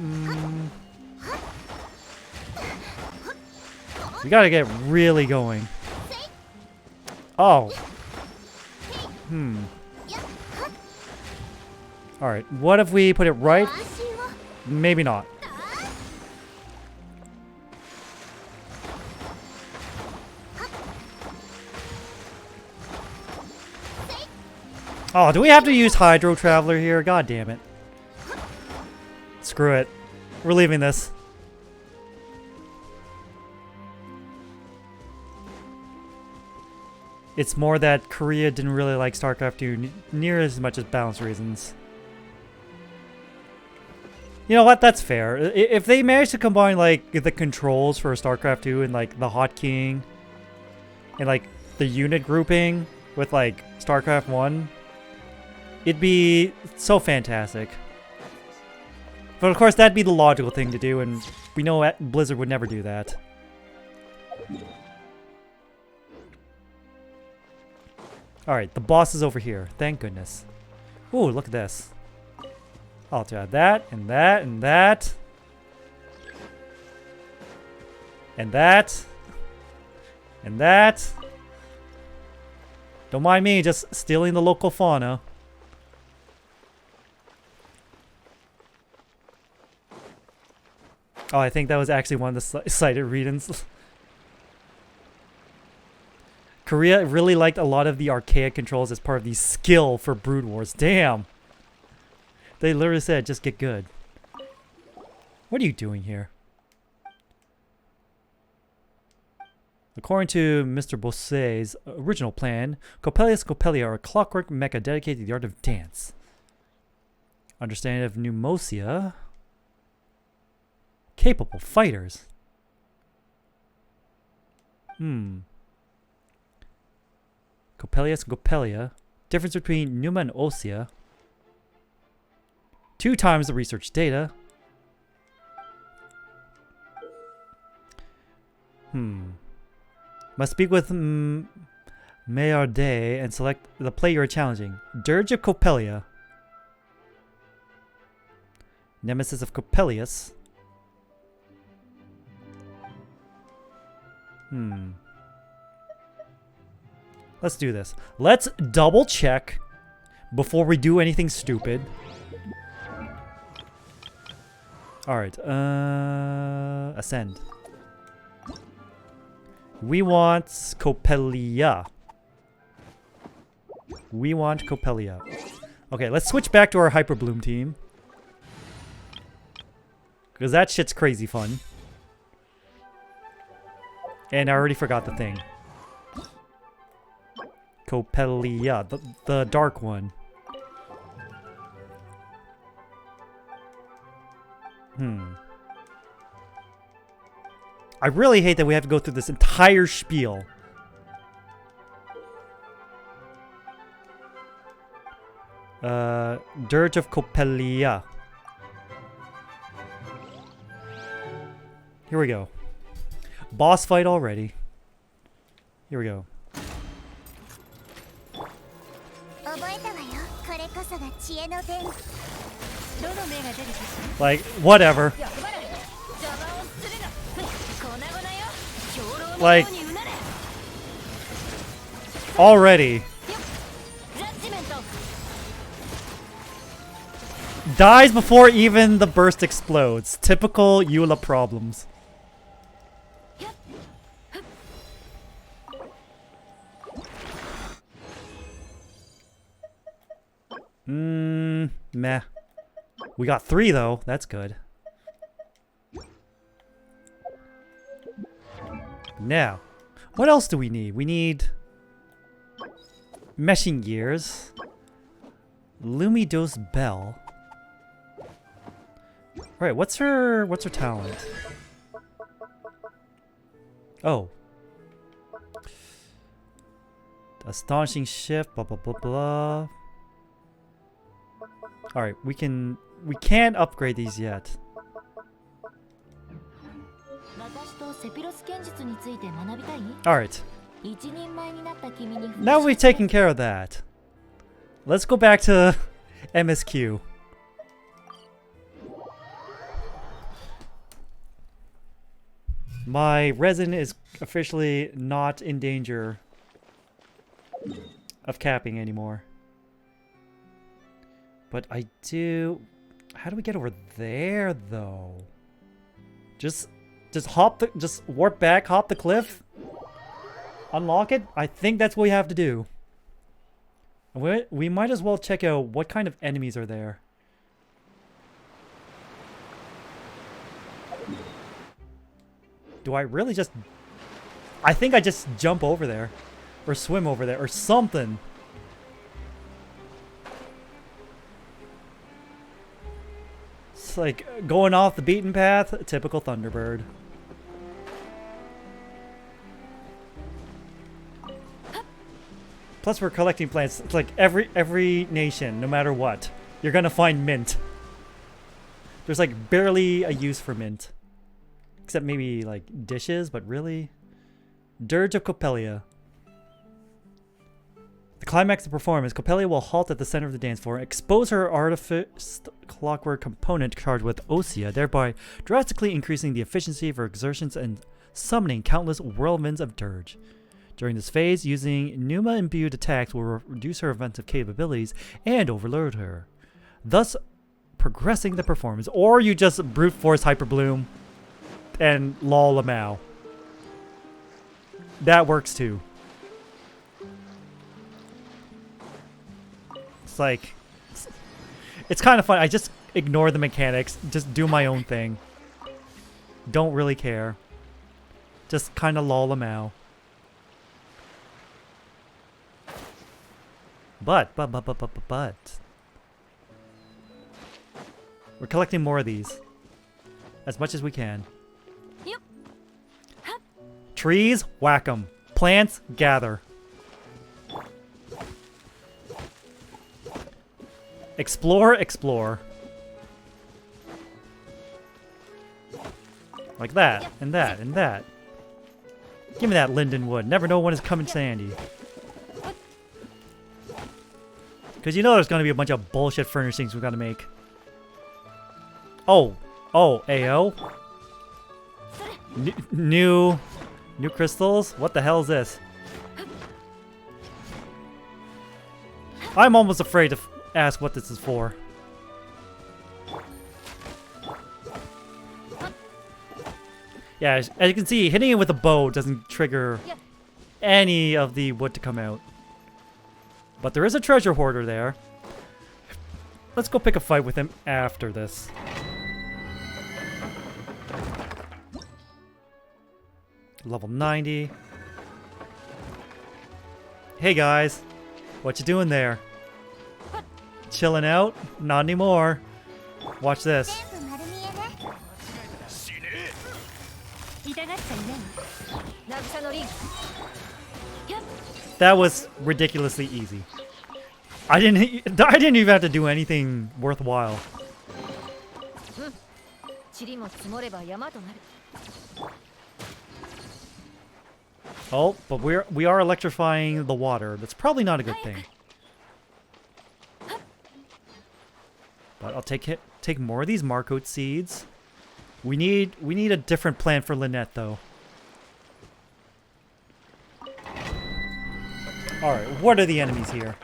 We gotta get really going. Oh. Alright, what if we put it right? Maybe not. Oh, do we have to use Hydro Traveler here? God damn it. Screw it. We're leaving this. It's more that Korea didn't really like StarCraft 2 near as much as balance reasons. You know what? That's fair. If they managed to combine like the controls for StarCraft 2 and like the hotkeying and like the unit grouping with like StarCraft 1, it'd be so fantastic. But of course, that'd be the logical thing to do, and we know Blizzard would never do that. Alright, the boss is over here. Thank goodness. Ooh, look at this. I'll have to add that, and that, and that. And that. And that. Don't mind me, just stealing the local fauna. Oh, I think that was actually one of the cited readings. Korea really liked a lot of the archaic controls as part of the skill for Brood Wars. Damn! They literally said, just get good. What are you doing here? According to Mr. Bosse's original plan, Coppelius Coppelia are a clockwork mecha dedicated to the art of dance. Understanding of pneumosia... Capable fighters. Coppelius, Copelia. Difference between Numa and Ossia. 2 times the research data. Must speak with Mayarde and select the play you are challenging. Dirge of Copelia. Nemesis of Coppelius. Let's do this. Let's double check before we do anything stupid. Alright, ascend. We want Copelia. We want Copelia. Okay, let's switch back to our Hyper Bloom team. Because that shit's crazy fun. And I already forgot the thing. Copelia, the dark one. I really hate that we have to go through this entire spiel. Dirge of Copelia. Here we go. Boss fight already. Here we go. Like, whatever. Like, already. Dies before even the burst explodes. Typical Eula problems. Meh. We got 3 though. That's good. Now, what else do we need? We need meshing gears, Lumidos Bell. Right, what's her talent? Oh. Astonishing shift, blah blah blah blah. Alright, we can't upgrade these yet. Alright. Now we've taken care of that. Let's go back to MSQ. My resin is officially not in danger of capping anymore. But I do... How do we get over there, though? Just hop the... Just warp back, hop the cliff? Unlock it? I think that's what we have to do. We might as well check out what kind of enemies are there. Do I really just... I think I just jump over there. Or swim over there. Or something. It's like going off the beaten path. Typical Thunderbird. Plus we're collecting plants. It's like every nation, no matter what, you're gonna find mint. There's like barely a use for mint. Except maybe like dishes, but really? Dirge of Copelia. The climax of the performance, Copelia will halt at the center of the dance floor, expose her artifice clockwork component charged with Ossia, thereby drastically increasing the efficiency of her exertions and summoning countless whirlwinds of Dirge. During this phase, using Numa-imbued attacks will reduce her offensive capabilities and overload her, thus progressing the performance. Or you just brute force Hyper Bloom and lol Lamau. That works too. It's like... It's kind of fun. I just ignore the mechanics. Just do my own thing. Don't really care. Just kind of lol Lamau. But we're collecting more of these as much as we can. Yep. Trees, whack 'em. Plants, gather. Explore, explore. Like that, and that, and that. Give me that linden wood. Never know when it's coming sandy. Because you know there's going to be a bunch of bullshit furnishings we got to make. Oh. Oh, AO? New crystals? What the hell is this? I'm almost afraid to ask what this is for. Yeah, as you can see, hitting it with a bow doesn't trigger any of the wood to come out. But there is a treasure hoarder there. Let's go pick a fight with him after this. Level 90. Hey guys, what you doing there? Chilling out? Not anymore. Watch this. That was ridiculously easy. I didn't even have to do anything worthwhile. Oh, but we are electrifying the water. That's probably not a good thing. But I'll take more of these Marcoat seeds. We need a different plan for Lynette though. Alright, what are the enemies here?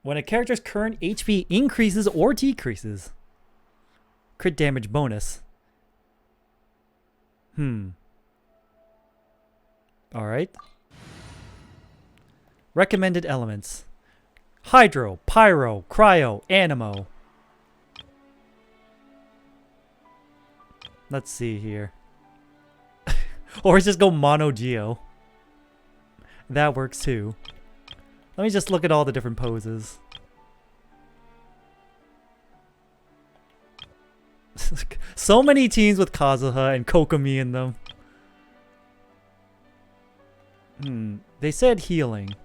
When a character's current HP increases or decreases. Crit damage bonus. Alright. Recommended elements. Hydro, Pyro, Cryo, Animo. Let's see here. Or just go Mono Geo. That works too. Let me just look at all the different poses. So many teams with Kazuha and Kokomi in them. They said healing.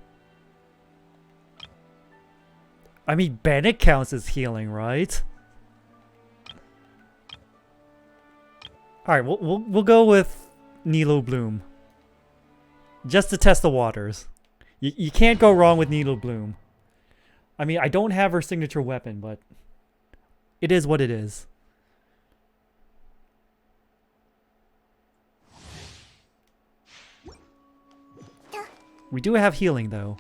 I mean, Bennett counts as healing, right? Alright, we'll go with Nilo Bloom. Just to test the waters. You can't go wrong with Nilo Bloom. I mean, I don't have her signature weapon, but it is what it is. We do have healing, though.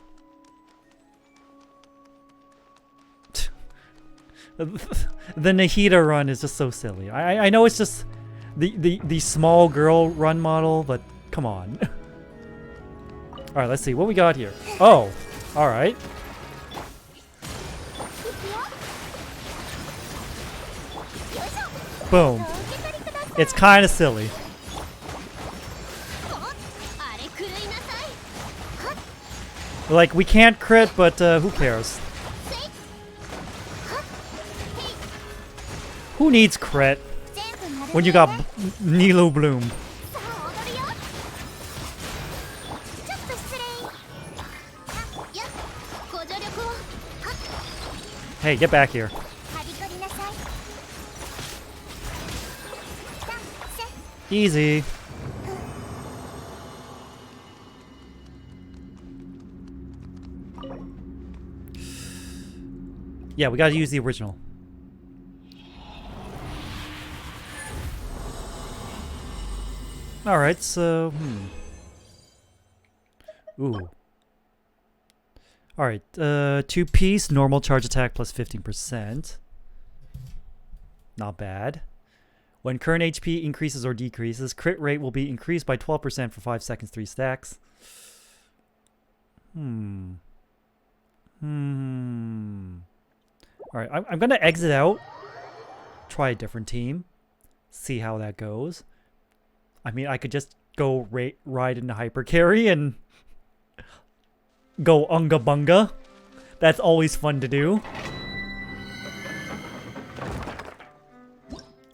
The Nahida run is just so silly. I know it's just the small girl run model, but come on. Alright, let's see what we got here. Oh, alright. Boom. It's kind of silly. Like, we can't crit, but who cares? Who needs crit when you got Nilo Bloom? Hey, get back here. Easy. Yeah, we gotta use the original. Alright, so... Ooh. Alright, 2-piece, normal charge attack plus 15%. Not bad. When current HP increases or decreases, crit rate will be increased by 12% for 5 seconds, 3 stacks. Alright, I'm gonna exit out. Try a different team. See how that goes. I mean, I could just go ride into Hyper Carry and go Unga Bunga. That's always fun to do.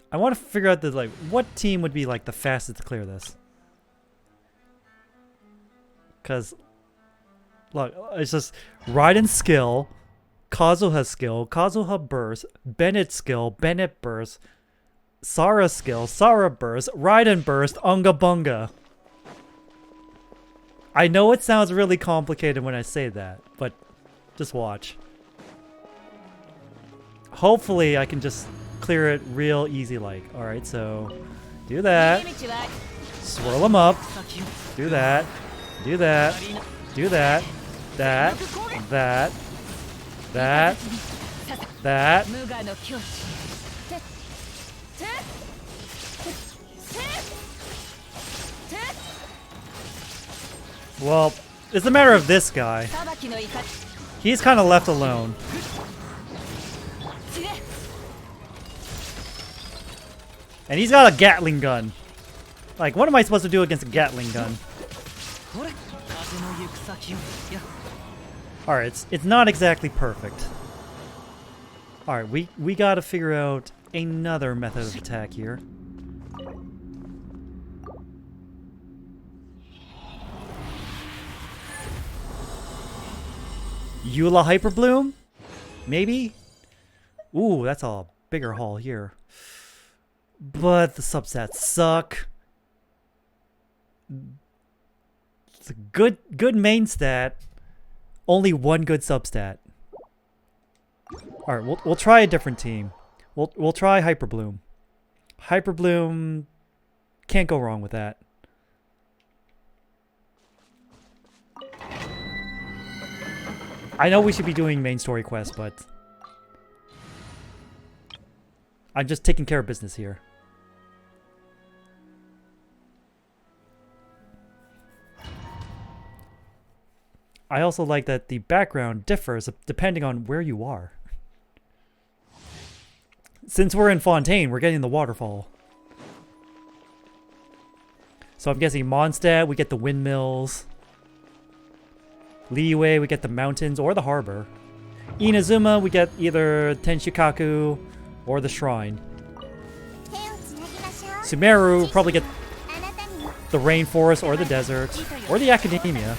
I want to figure out what team would be like the fastest to clear this. Cause Look, it's just Raiden skill, Kazuha skill, Kazuha burst, Bennett skill, Bennett burst, Sara skill, Sara burst, Raiden burst, Unga Bunga. I know it sounds really complicated when I say that, but just watch. Hopefully I can just clear it real easy like. Alright, so do that. Swirl them up. Do that. Do that. Do that. That. That. That. That. Well, it's a matter of this guy. He's kind of left alone. And he's got a Gatling gun. Like, what am I supposed to do against a Gatling gun? Alright, it's not exactly perfect. Alright, we gotta figure out another method of attack here. Eula Hyper Bloom? Maybe? Ooh, that's a bigger haul here. But the substats suck. It's a good main stat. Only one good substat. Alright, we'll try a different team. We'll try Hyper Bloom. Hyper Bloom, can't go wrong with that. I know we should be doing main story quests, but I'm just taking care of business here. I also like that the background differs depending on where you are. Since we're in Fontaine, we're getting the waterfall. So I'm guessing Mondstadt, we get the windmills. Liyue, we get the mountains or the harbor. Inazuma, we get either Tenshikaku or the shrine. Sumeru, probably get the rainforest or the desert or the academia.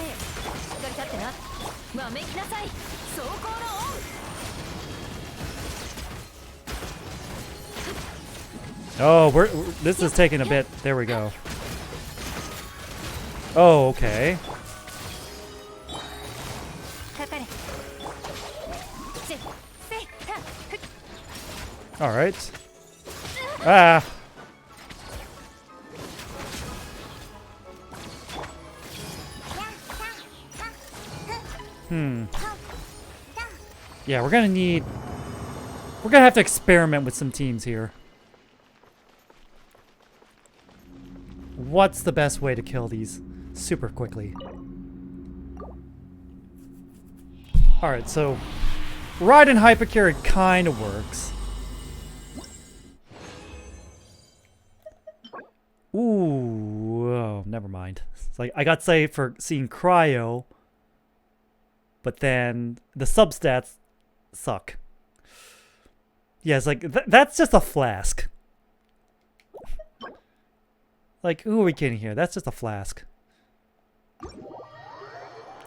Oh, this is taking a bit. There we go. Oh, okay. All right. Ah. Yeah, we're gonna have to experiment with some teams here. What's the best way to kill these super quickly? Alright, so Raiden Hypercarry kind of works. Ooh, oh, never mind. It's like I got saved for seeing Cryo, but then the substats suck. Yeah, it's like that's just a flask. Like, who are we kidding here? That's just a flask.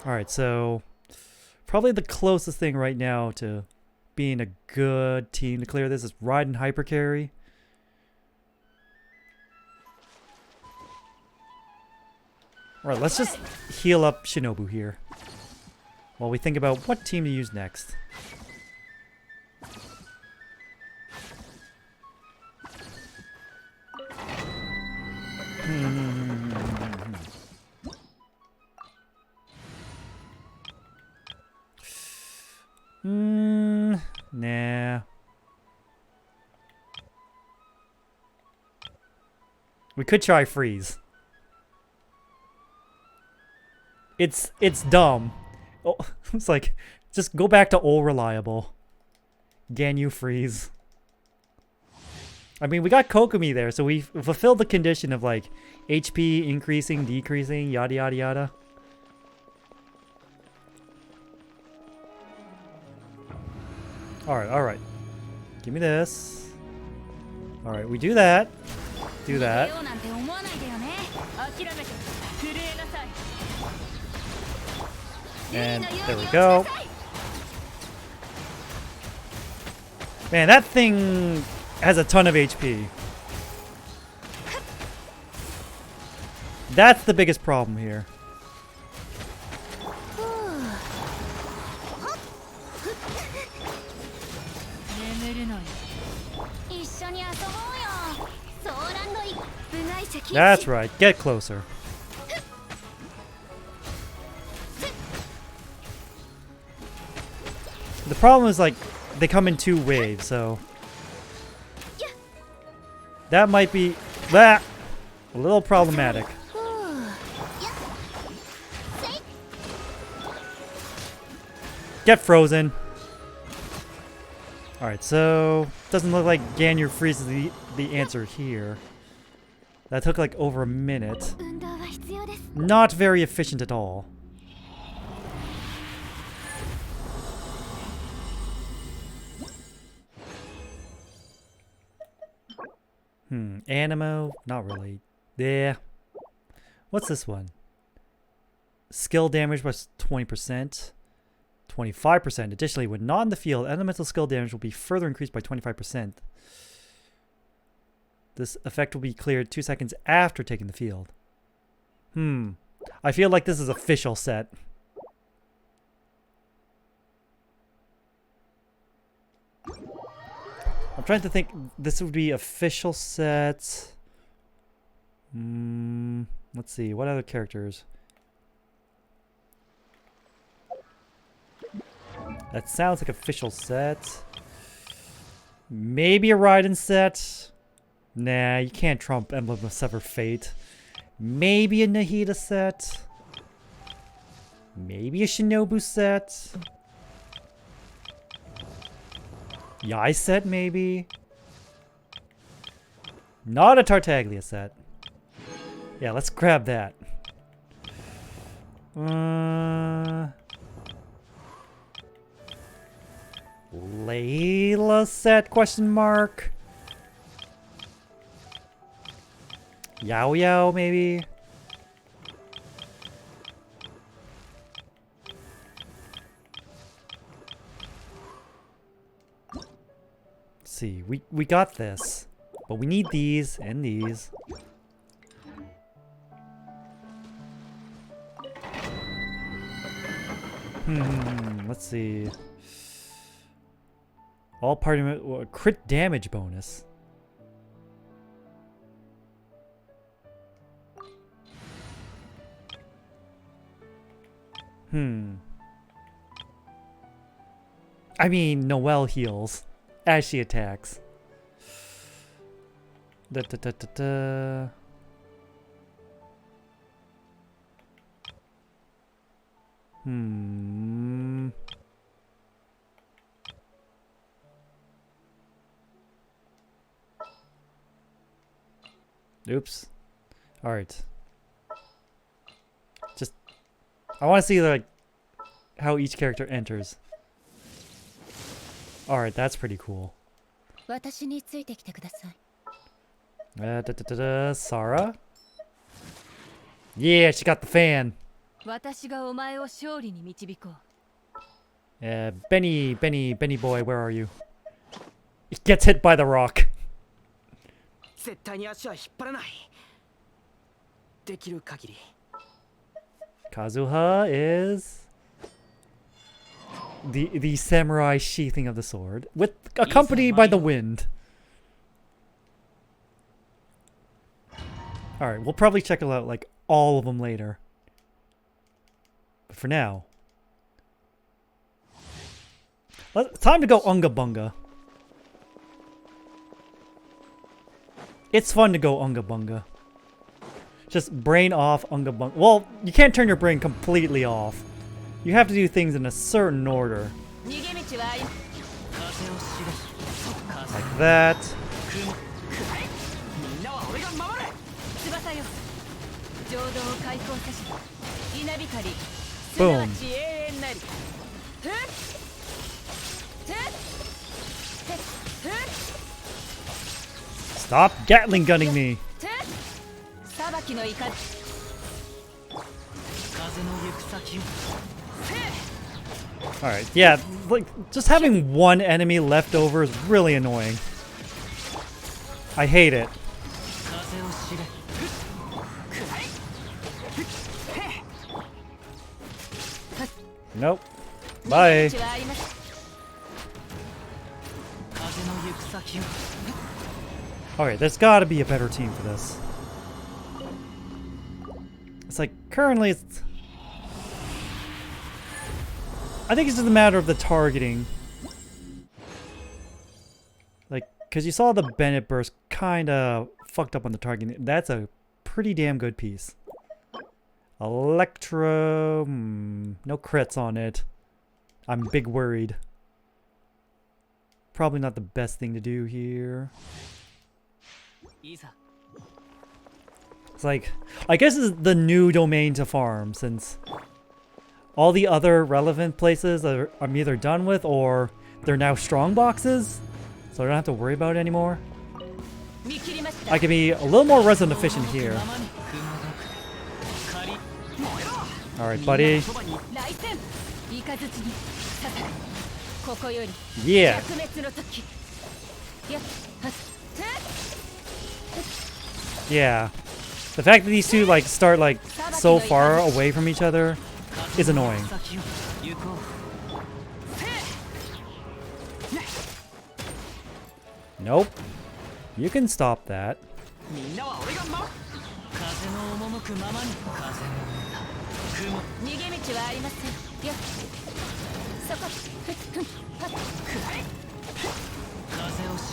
Alright, so probably the closest thing right now to being a good team to clear this is Raiden Hypercarry. Alright, let's just heal up Shinobu here while we think about what team to use next. Nah. We could try freeze. It's dumb. Oh, it's like just go back to old reliable. Ganyu freeze. I mean, we got Kokomi there, so we fulfilled the condition of like HP increasing, decreasing, yada yada yada. Alright, alright. Give me this. Alright, we do that. Do that. And there we go. Man, that thing has a ton of HP. That's the biggest problem here. That's right, get closer. The problem is, like, they come in 2 waves, so that might be a little problematic. Get frozen. Alright, so doesn't look like Ganyu freezes the answer here. That took like over a minute. Not very efficient at all. Animo? Not really. Yeah. What's this one? Skill damage plus 20%. 25%. Additionally, when not in the field, elemental skill damage will be further increased by 25%. This effect will be cleared 2 seconds after taking the field. I feel like this is official set. I'm trying to think. This would be official set. Let's see. What other characters? That sounds like official set. Maybe a Raiden set. Nah, you can't trump Emblem of Sever Fate. Maybe a Nahida set. Maybe a Shinobu set. Yai set, maybe. Not a Tartaglia set. Yeah, let's grab that. Layla set, question mark. Yao Yao, maybe. Let's see, we got this, but we need these and these. Let's see. All party crit damage bonus. I mean, Noelle heals as she attacks. Oops. Alright. Just... I want to see, like, how each character enters. Alright, that's pretty cool. Sarah? Yeah, she got the fan. Benny boy, where are you? He gets hit by the rock. Kazuha is the samurai sheathing of the sword, with accompanied by the wind. All right, we'll probably check out like all of them later. But for now, time to go Unga Bunga. It's fun to go Unga Bunga. Just brain off Unga Bunga. Well, you can't turn your brain completely off. You have to do things in a certain order. Like that. Boom. Stop Gatling gunning me. Alright, yeah, like, just having one enemy left over is really annoying. I hate it. Nope. Bye. Alright, there's gotta be a better team for this. It's like, currently it's... I think it's just a matter of the targeting. Like, because you saw the Bennett burst kinda fucked up on the targeting. That's a pretty damn good piece. Electro... no crits on it. I'm big worried. Probably not the best thing to do here. It's like, I guess it's the new domain to farm, since all the other relevant places I'm either done with or they're now strong boxes, so I don't have to worry about it anymore. I can be a little more resident efficient here. Alright, buddy. Yeah. Yeah. The fact that these two like start like so far away from each other is annoying. Nope. You can stop that.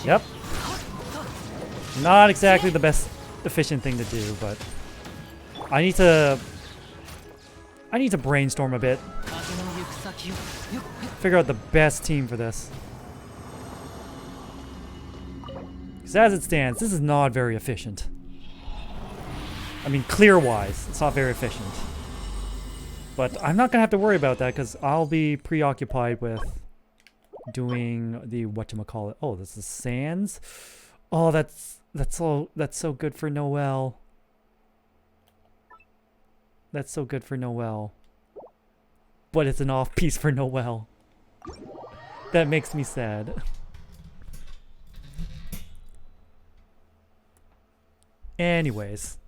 Yep. Not exactly the best efficient thing to do, but I need to brainstorm a bit. Figure out the best team for this. Because as it stands, this is not very efficient. I mean, clear-wise, it's not very efficient. But I'm not gonna have to worry about that because I'll be preoccupied with doing the whatchamacallit. Oh, this is Sands. Oh, that's so good for Noelle. That's so good for Noelle. But it's an off piece for Noelle. That makes me sad. Anyways.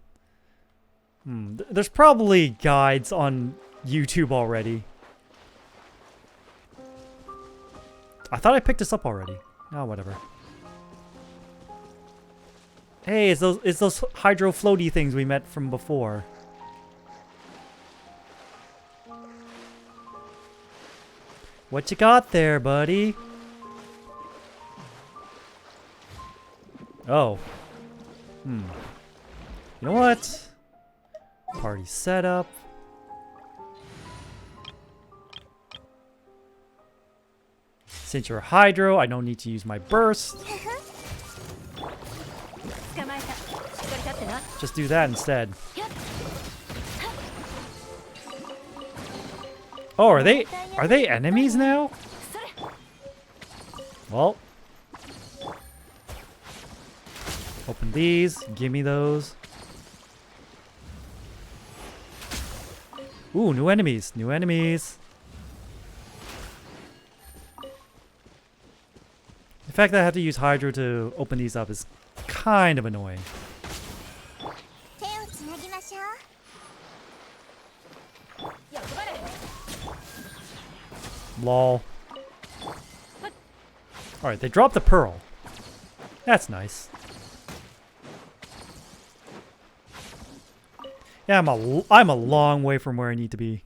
There's probably guides on YouTube already. I thought I picked this up already. Oh, whatever. Hey, it's those hydro floaty things we met from before. What you got there, buddy? Oh. You know what? Party setup. Since you're hydro, I don't need to use my burst. Just do that instead. Oh, are they enemies now? Well, open these, give me those. Ooh, new enemies, new enemies. The fact that I have to use Hydro to open these up is kind of annoying. Lol. Alright, they dropped the pearl. That's nice. Yeah, I'm a long way from where I need to be.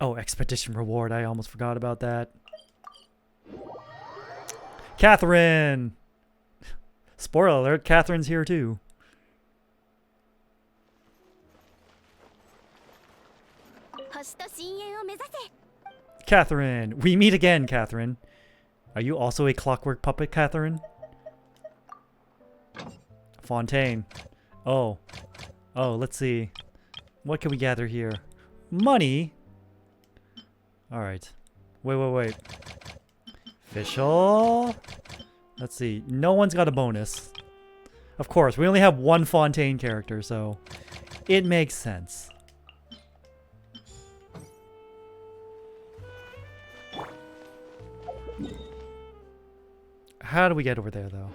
Oh, expedition reward. I almost forgot about that. Catherine! Spoiler alert, Catherine's here too. Catherine! We meet again, Catherine. Are you also a clockwork puppet, Catherine? Fontaine. Oh. Oh, let's see. What can we gather here? Money? Alright. Wait. Official? Let's see. No one's got a bonus. Of course, we only have one Fontaine character, so it makes sense. How do we get over there, though?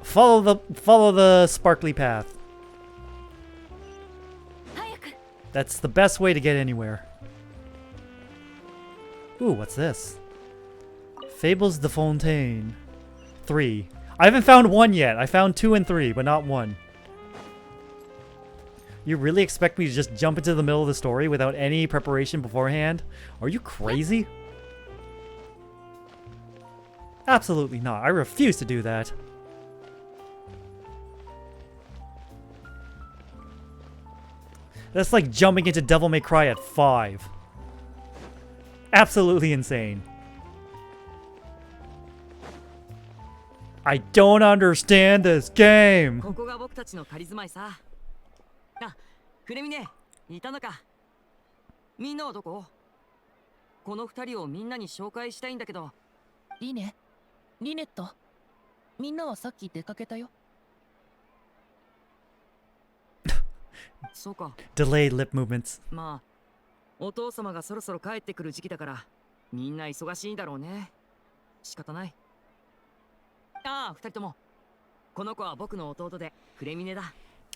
Follow the sparkly path. That's the best way to get anywhere. Ooh, what's this? Fables de Fontaine. 3. I haven't found 1 yet. I found 2 and 3, but not 1. You really expect me to just jump into the middle of the story without any preparation beforehand? Are you crazy? Absolutely not. I refuse to do that. That's like jumping into Devil May Cry at 5. Absolutely insane. I don't understand this game. ここが僕たちの仮住まいさ。あ、フレミネ、いたのか。みんなはどこ？この二人をみんなに紹介したいんだけど。リネ？リネット？みんなはさっき出かけたよ。そうか。Delayed lip movements. まあ、お父様がそろそろ帰ってくる時期だから、みんな忙しいんだろうね。仕方ない。ああ、二人とも。この子は僕の弟で、フレミネだ。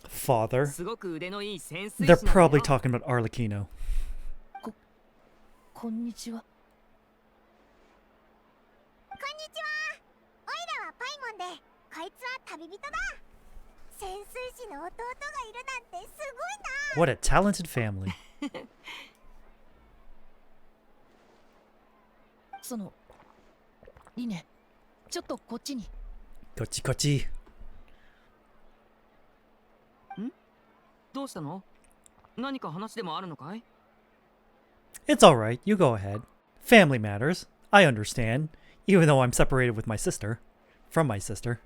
Father. すごく腕のいい潜水士 They're なんだよ。 probably talking about Arlecchino. こんにちは。こんにちは。オイラはパイモンで、こいつは旅人だ。潜水士の弟がいるなんてすごいな。 What a talented family. その、リネ、ちょっとこっちに。こっちこっち。どうしたの？何か話でもあるのかい？ It's alright, you go ahead. Family matters. I understand. Even though I'm separated with my sister. From my sister.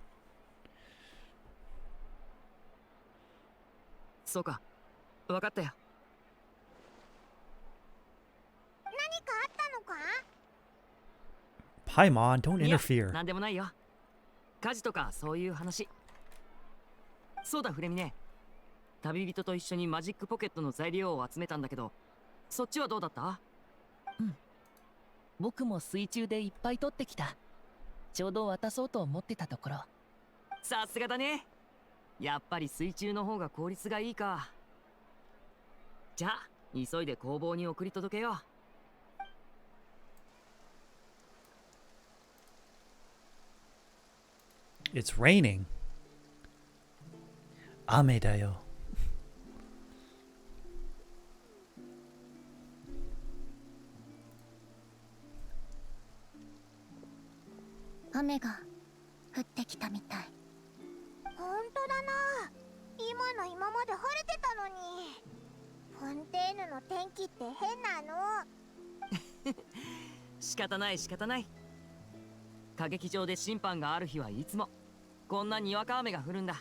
そうか。わかったよ。何かあったのか？ Paimon, don't いや、 interfere. なんでもないよ。家事とかそういう話。そうだ、フレミネ。旅人と一緒にマジックポケットの材料を集めたんだけど、そっちはどうだった？僕も水中でいっぱい取ってきた。ちょうど渡そうと思ってたところ。さすがだね。やっぱり水中の方が効率がいいか。じゃあ、急いで工房に送り届けよう。It's raining. 雨だよ。雨が降ってきたみたい。ほんとだな。今の今まで晴れてたのに。フォンテーヌの天気って変なの。仕方ない仕方ない。歌劇場で審判がある日はいつもこんなにわか雨が降るんだ。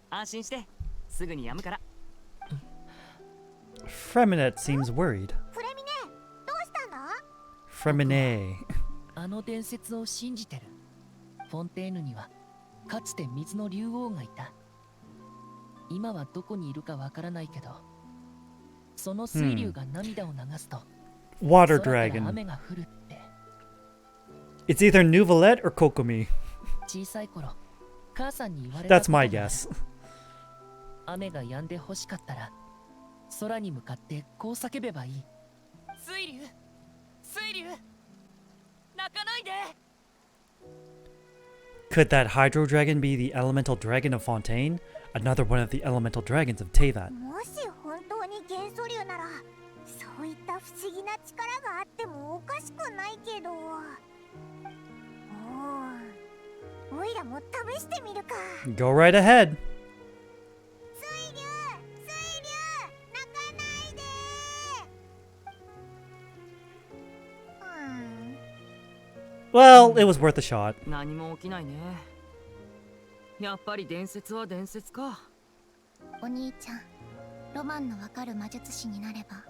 安心して、すぐに止むから。Freminet seems worried. フレミネ、どうしたの？ Freminet. あの伝説を信じてる。フォンテーヌにはかつて水の竜王がいた。今はどこにいるかわからないけど、その水竜が涙を流すと、Water 空から dragon. 雨が降るって。 It's either Nouvelette or Kokomi. 小さい頃、母さんに言われたこ That's とがあ my る。 guess. 雨が止んで欲しかったら、空に向かってこう叫べばいい。水竜、水竜、泣かないで。 Could that Hydro Dragon be the elemental dragon of Fontaine? Another one of the elemental dragons of Teyvat. もし本当に元素竜なら、そういった不思議な力があってもおかしくないけど。おいらも試してみるか。 Go right ahead. 水竜、水竜、泣かないで。Well, it was worth a shot. 何も起きないね。やっぱり伝説は伝説か。お兄ちゃん、ロマンのわかる魔術師になれば、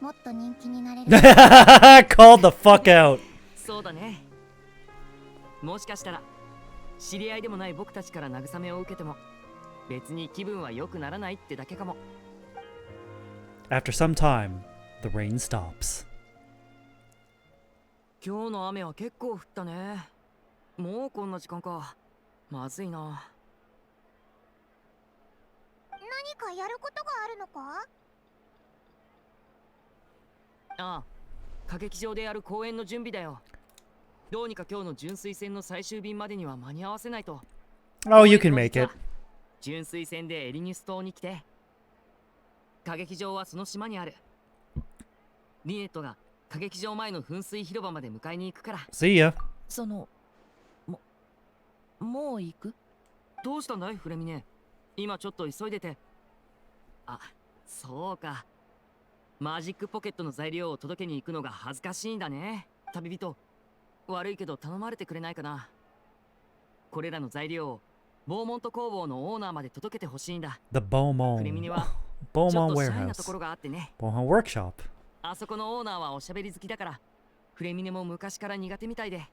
もっと人気になれる。Called the fuck out. そうだね。もしかしたら知り合いでもない僕たちから慰めを受けても別に気分は良くならないってだけかも。 After some time, the rain stops. 今日の雨は結構降ったね。もうこんな時間か。まずいな。何かやることがあるのか？ああ、歌劇場でやる公演の準備だよ。どうにか今日の純粋戦の最終便までには間に合わせないと。Oh, you can make it. 純粋戦でエリニュス島に来て。歌劇場はその島にある。リネットが歌劇場前の噴水広場まで迎えに行くから。See ya. その、もう行く？どうしたんだいフレミネ。今ちょっと急いでて。あ、そうか。マジックポケットの材料を届けに行くのが恥ずかしいんだね、旅人。悪いけど頼まれてくれないかな。これらの材料をボーモント工房のオーナーまで届けてほしいんだ。 The フレ Beaumont. ミネはちょっ Beaumont とシャイなと Warehouse. ころがあってね。 Beaumont Workshop. あそこのオーナーはおしゃべり好きだから、フレミネも昔から苦手みたいで。いいぜ。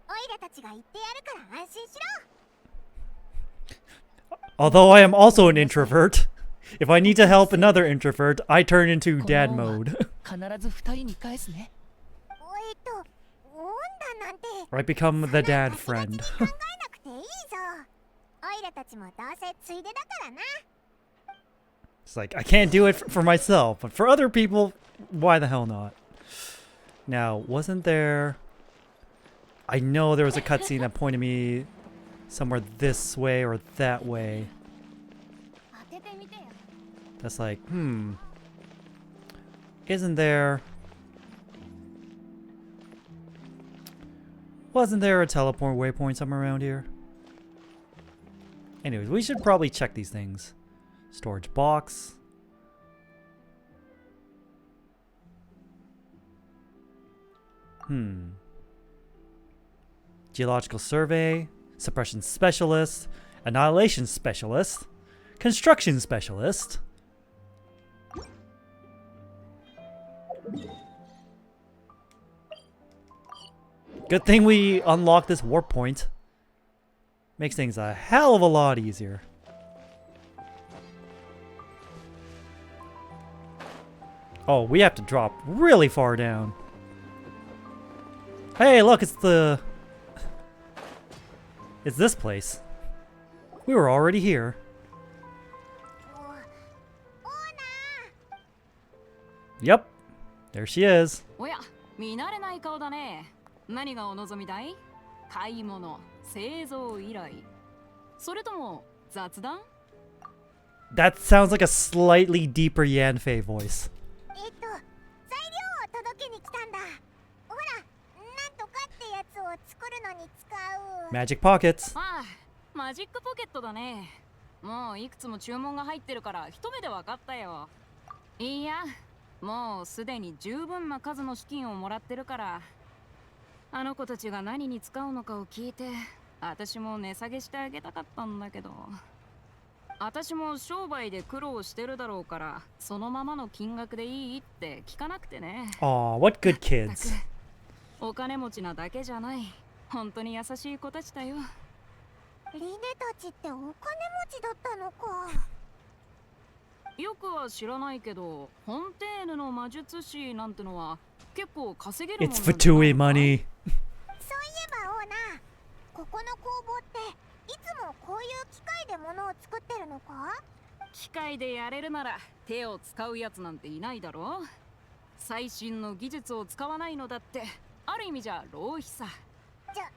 オイラたちが言ってやるから安心しろ。 Although I am also an introvert, if I need to help another introvert, I turn into dad mode. 必ず二人に返すね。温暖なんて I become the dad そんな friend. ガチガチに考えなくていいぞ。オイラたちもどうせついでだからな。 It's like, I can't do it for myself, but for other people, why the hell not? Now, wasn't there... I know there was a cutscene that pointed me somewhere this way or that way. 当ててみてよ。 That's like, Isn't there... Wasn't there a teleport waypoint somewhere around here? Anyways, we should probably check these things. Storage box. Geological survey. Suppression specialist. Annihilation specialist. Construction specialist. Good thing we unlocked this warp point. Makes things a hell of a lot easier. Oh, we have to drop really far down. Hey, look, it's the... It's this place. We were already here. オーナー。 Yep. There she is. おや、見慣れない顔だね。何がお望みだい？買い物、製造依頼。それとも雑談？ That sounds like a slightly deeper Yanfei voice. 材料を届けに来たんだ。ほら、なんとかってやつを作るのに使う。 Magic pockets. ああ、マジックポケットだね。もういくつも注文が入ってるから一目で分かったよ。いや、もうすでに十分な数の資金をもらってるから、あの子たちが何に使うのかを聞いて、私も値下げしてあげたかったんだけど。私も商売で苦労してるだろうから、そのままの金額でいいって聞かなくてね。 Aw, what good kids. お金持ちなだけじゃない。本当に優しい子たちだよ。リネたちってお金持ちだったのか。よくは知らないけど、フォンテーヌの魔術師なんてのは結構稼げるもん It's なんじゃない Fatui のか？ money. そういえばオーナー、ここの工房っていつもこういう機械で物を作ってるのか？機械でやれるなら手を使うやつなんていないだろう。最新の技術を使わないのだってある意味じゃ浪費さ。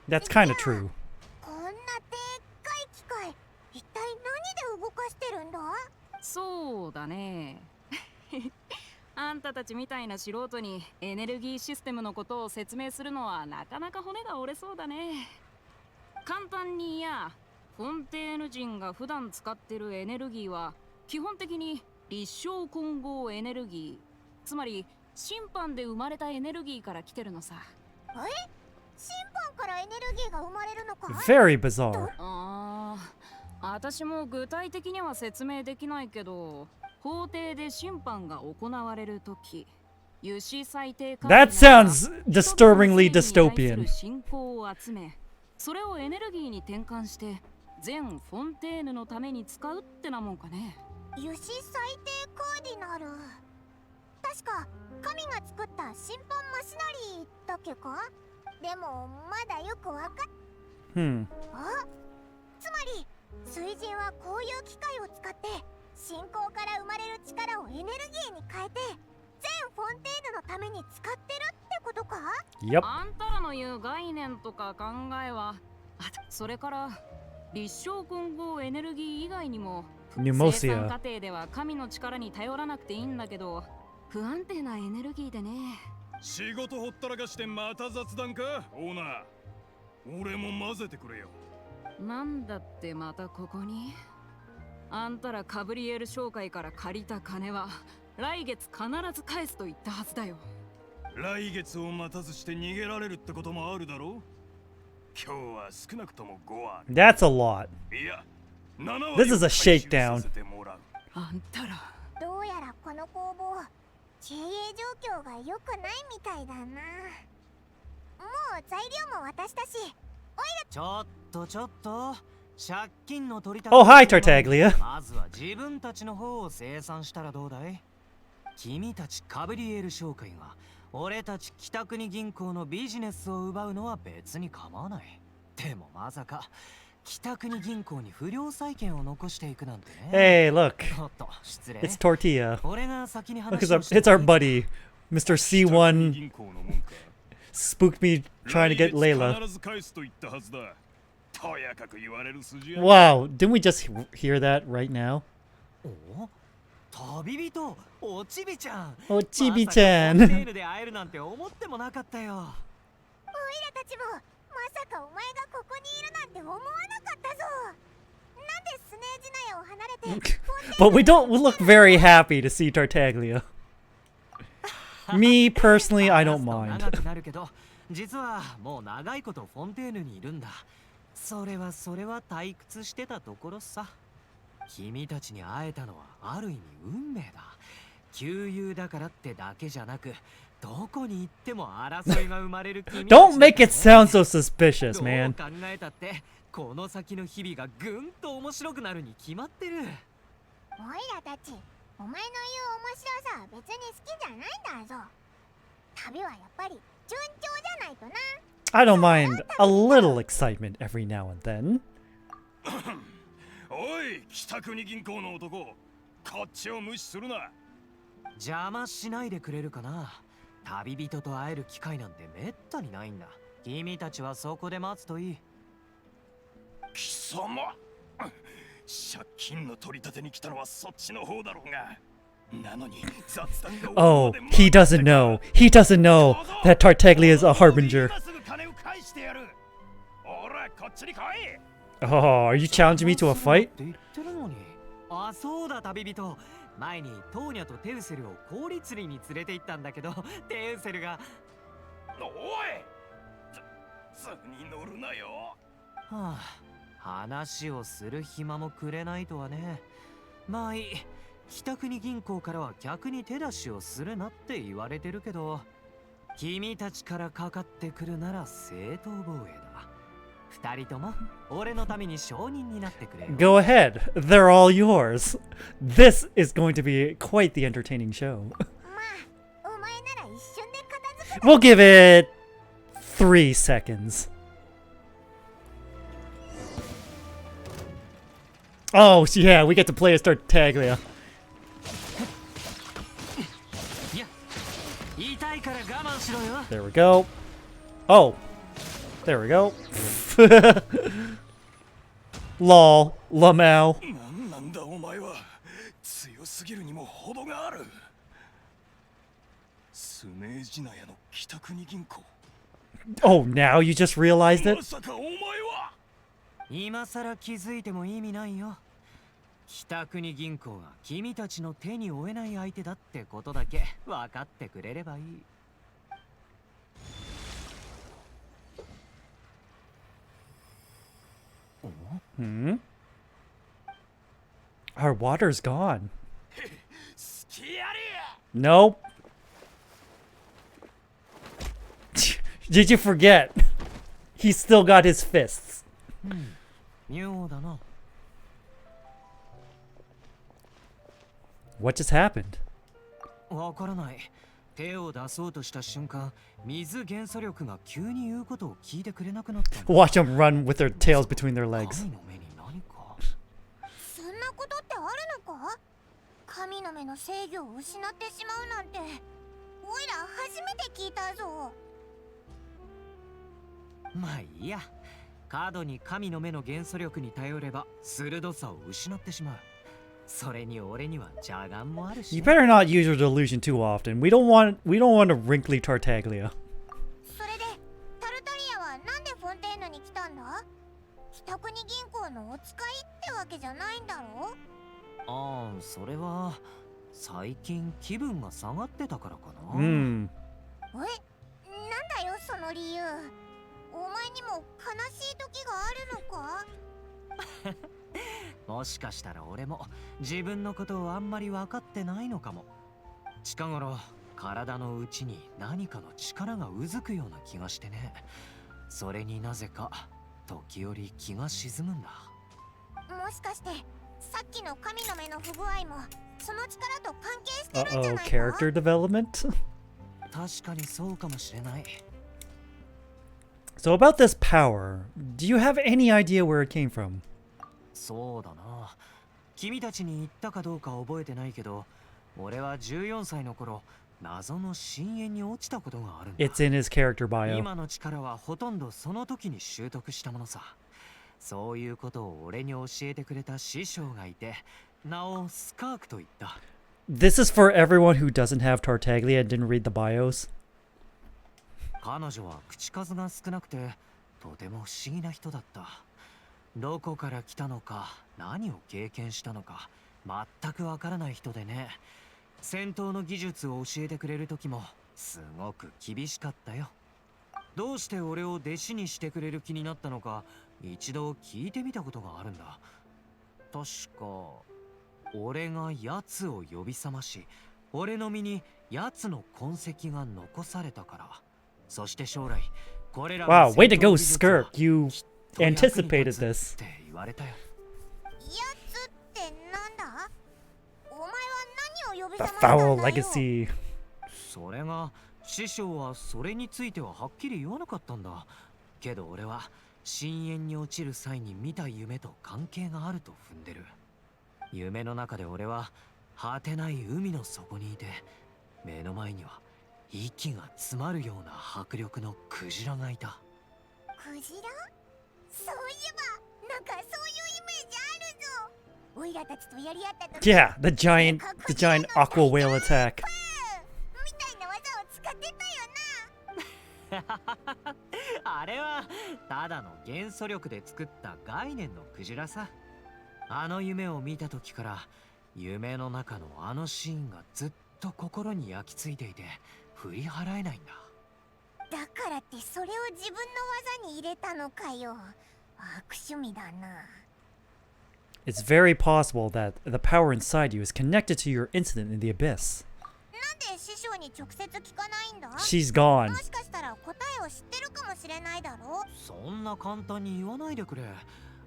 That's kind of true. こんなでっかい機械、一体何で動かしてるんだ？そうだね。あんたたちみたいな素人にエネルギーシステムのことを説明するのはなかなか骨が折れそうだね。簡単に言いや、フォンテーヌ人が普段使ってるエネルギーは基本的に立証混合エネルギー、つまり審判で生まれたエネルギーから来てるのさ。え？審判からエネルギーが生まれるのか？ Very bizarre. 私も具体的には説明できないけど、法廷で審判が行われるとき、油脂最低価 That sounds disturbingly dystopian. 信仰を集め、それをエネルギーに転換して全フォンテーヌのために使うってなもんかね。油脂最低カーディナル。確か神が作った審判マシナリーだっけか。でもまだよくわかっ。あ、つまり水神はこういう機械を使って信仰から生まれる力をエネルギーに変えて全フォンテーヌのために使ってるってことか。Yep. あんたらの言う概念とか考えは、それから立証混合エネルギー以外にも生産 Pneumosia. 過程では神の力に頼らなくていいんだけど、不安定なエネルギーでね。仕事ほったらかしてまた雑談かオーナー。俺も混ぜてくれよ。なんだってまたここに。あんたらカブリエル商会から借りた金は来月必ず返すと言ったはずだよ。来月を待たずして逃げられるってこともあるだろう。今日は少なくとも5は。 That's a lot. いや、7 This is a shakedown. あんたらどうやらこの工房経営状況が良くないみたいだな。もう材料も渡したし、おいら。ちょっと借金の取り立て。 Oh, hi, Tartaglia. まずは自分たちの方を清算したらどうだい。君たちカブリエル商会が俺たち北国銀行のビジネスを奪うのは別に構わない。でもまさか北国銀行に不良債権を残していくなんてね。 Hey, look. おっと失礼。 It's Tortilla. 俺が先に Look, 話をして it's our buddy, Mr. C1. Spooked me trying to get Layla. 必ず返すと言ったはずだ。とやかく言われる筋合い。 Wow, didn't we just hear that right now? お旅人おちびちゃん。おちびちゃん。まさかフォンテーヌで会えるなんて思ってもなかったよ。おいらたちもまさかお前がここにいるなんて思わなかったぞ。なんでスネージナヤを離れて But we don't look very happy to see Tartaglia. Me personally, I don't 長 mind. くなるけど、実はもう長いことフォンテーヌにいるんだ。それは退屈してたところさ。君たちに会えたのはある意味運命だ。旧友だからってだけじゃなく、どこに行っても争いが生まれる君たちだね。 Don't make it sound so suspicious, man. どう考えたってこの先の日々がぐんと面白くなるに決まってる。おいらたちお前の言う面白さは別に好きじゃないんだぞ。旅はやっぱり順調じゃないとな。 I don't mind a little excitement every now and then. おい、北国銀行の男、こっちを無視するな。邪魔しないでくれるかな。旅人と会える機会なんてめったにないんだ。君たちはそこで待つといい。貴様、借金の取り立てに来たのはそっちの方だろうが。なのに雑談が Oh, he doesn't know. He doesn't know that Tartaglia is a harbinger. 今すぐ金を返してやる。おら、こっちに来い。 Oh, are you challenging me to a fight? 言ってるのに。あ、そうだ旅人。前にトーニャとテウセルを氷釣りに連れて行ったんだけど、テウセルが。おい、図に乗るなよ。はあ、話をする暇もくれないとはね。まあいい。北国銀行からは客に手出しをするなって言われてるけど、君たちからかかってくるなら正当防衛だ。二人とも俺のために証人になってくれよ。 Go ahead. They're all yours. This is going to be quite the entertaining show. まあお前なら一瞬で片付く。 We'll give it 3 seconds. Oh, yeah, we get to play as Tartaglia. いや、痛いから我慢しろよ。 There we go. Oh, there we go. Lol, Lamau. なんだお前は。強すぎるにも程がある。スネージナヤの北国銀行。 Oh, now you just realized it? まさかお前は。今さら気づいても意味ないよ。北国銀行が君たちの手に負えない相手だってことだけ分かってくれればいい。Hmm? Our water's gone. Nope. Did you forget? He's still got his fists. 妙だな。 What just happened? わからない。手を出そうとした瞬間、水元素力が急に言うことを聞いてくれなくなったんだ。 Watch them run with their tails between their legs. 神の目に何か。そんなことってあるのか？神の目の制御を失ってしまうなんておいら初めて聞いたぞ。まあいいや。カードに神の目の元素力に頼れば鋭さを失ってしまう。それに俺には邪眼もあるし。You better not use your delusion too often. We don't want a wrinkly Tartaglia. それでタルタリアはなんでフォンテーヌに来たんだ？北国銀行のお使いってわけじゃないんだろ？ああ、それは最近気分が下がってたからかな。Hmm. なんだよその理由。お前にも悲しい時があるのか？もしかしたら俺も自分のことをあんまり分かってないのかも。近頃体の内に何かの力がうずくような気がしてね。それになぜか時折気が沈むんだ。もしかしてさっきの神の目の不具合もその力と関係してるんじゃないか？ Character development? 確かにそうかもしれない。 So about this power, do you have any idea where it came from? そうだな。君たちに言ったかどうか覚えてないけど、俺は14歳の頃、謎の深淵に落ちたことがあるんだ。It's in his character bio. 今の力はほとんどその時に習得したものさ。そういうことを俺に教えてくれた師匠がいて、名をスカークと言った。This is for everyone who doesn't have Tartaglia and didn't read the bios. 彼女は口数が少なくてとても不思議な人だった。どこから来たのか何を経験したのか全くわからない人でね。戦闘の技術を教えてくれる時もすごく厳しかったよ。どうして俺を弟子にしてくれる気になったのか一度聞いてみたことがあるんだ。確か俺が奴を呼び覚まし、俺の身に奴の痕跡が残されたから。そして将来これらの Wow, way to go, 戦闘 Skirk. 技術は You きっと役に anticipated 立つ this. って言われたよ。やつってなんだ？お前は何を呼び The 覚ましたん foul だよ？ legacy. それが師匠はそれについてははっきり言わなかったんだ。けど俺は深淵に落ちる際に見た夢と関係があると踏んでる。夢の中で俺は果てない海の底にいて、目の前には息が詰まるような迫力のクジラがいた。クジラ？そういえばなんかそういうイメージあるぞ。オイラたちとやり合った時 Yeah, the giant aqua whale attack. みたいな技を使ってたよな。あれはただの元素力で作った概念のクジラさ。あの夢を見た時から夢の中のあのシーンがずっと心に焼き付いていて振り払えないんだ。だからってそれを自分の技に入れたのかよ。悪趣味だな。It's very possible that the power inside you is connected to your incident in the abyss. なんで師匠に直接聞かないんだ？ She's gone. もしかしたら答えを知ってるかもしれないだろ。そんな簡単に言わないでくれ。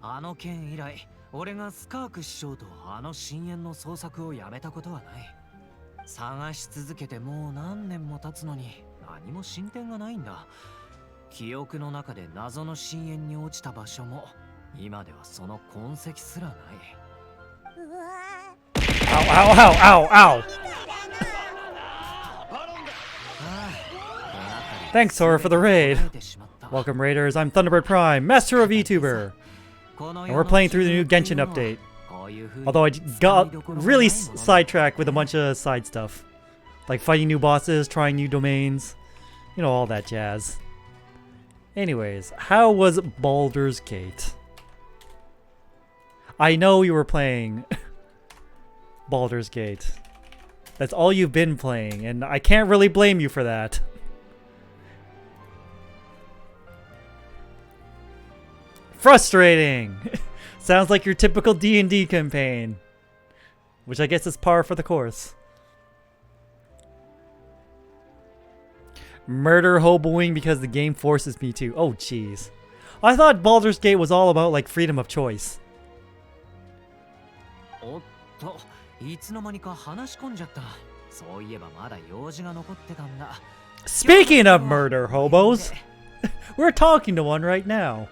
あの件以来俺がスカーク師匠とあの深淵の捜索をやめたことはない。探し続けてもう何年も経つのに何も進展がないんだ。記憶の中で謎の深淵に落ちた場所も今ではその痕跡すらない。うわ Ow, ow, ow, ow, ow. Thanks, Sora, for the raid. Welcome, Raiders. I'm Thunderbird Prime, Master of VTuber. And we're playing through the new Genshin update. Although I got really sidetracked with a bunch of side stuff. Like fighting new bosses, trying new domains. You know, all that jazz. Anyways, how was Baldur's Gate? I know you were playing Baldur's Gate. That's all you've been playing, and I can't really blame you for that. Frustrating! Sounds like your typical D&D campaign. Which I guess is par for the course. Murder hoboing because the game forces me to. Oh, jeez. I thought Baldur's Gate was all about, like, freedom of choice. おっと、いつの間にか話し込んじゃった。そういえばまだ用事が残ってたんだ。 Speaking of murder hobos, we're talking to one right now.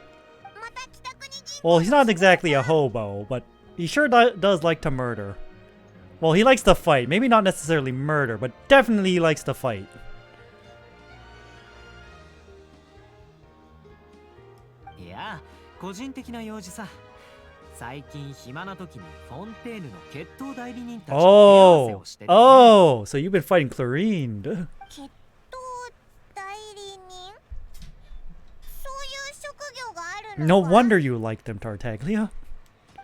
Well, he's not exactly a hobo, but he sure does like to murder. Well, he likes to fight. Maybe not necessarily murder, but definitely he likes to fight. いや、個人的な用事さ。最近暇な時にフォンテーヌの決闘代理人たちと手合わせ Oh, をしててね。 oh, so you've been fighting Clarine. 決闘代理人そういう職業がある No の wonder you like them, Tartaglia.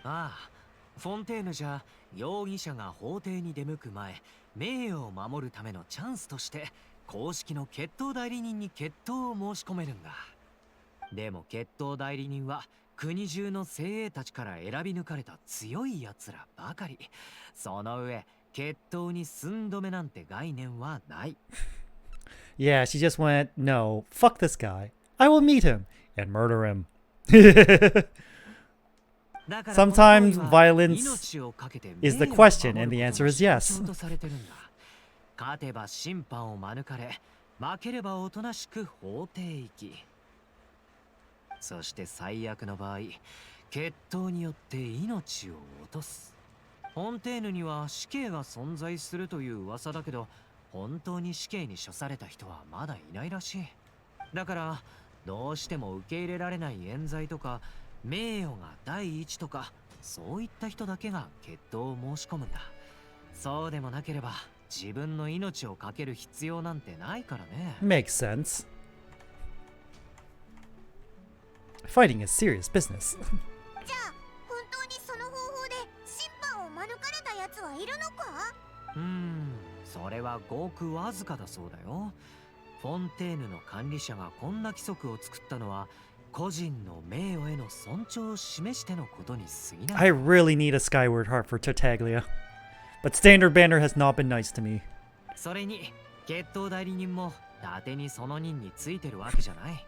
ああ、フォンテーヌじゃ容疑者が法廷に出向く前、名誉を守るためのチャンスとして公式の決闘代理人に決闘を申し込めるんだ。でも決闘代理人は国中の精鋭たちから選び抜かれた強いやつらばかり。その上、決闘に寸止めなんて概念はない。Yeah, she just went, no, fuck this guy. I will meet him and murder him. Sometimes violence is the question, and the answer is yes. 勝てば審判を免れ、負ければおとなしく法廷行き。そして最悪の場合、決闘によって命を落とす。フォンテーヌには死刑が存在するという噂だけど、本当に死刑に処された人はまだいないらしい。だからどうしても受け入れられない冤罪とか名誉が第一とか、そういった人だけが決闘を申し込むんだ。そうでもなければ自分の命を懸ける必要なんてないからね。 Makes sense. Fighting is serious business. じゃあ本当にその方法で審判を免れたやつはいるのか？それはごくわずかだそうだよ。フォンテーヌの管理者がこんな規則を作ったのは個人の名誉への尊重を示してのことに過ぎない。 I really need a Skyward Heart for Tartaglia. But Standard Banner has not been nice to me. それに決闘代理人も伊達にその任についてるわけじゃない。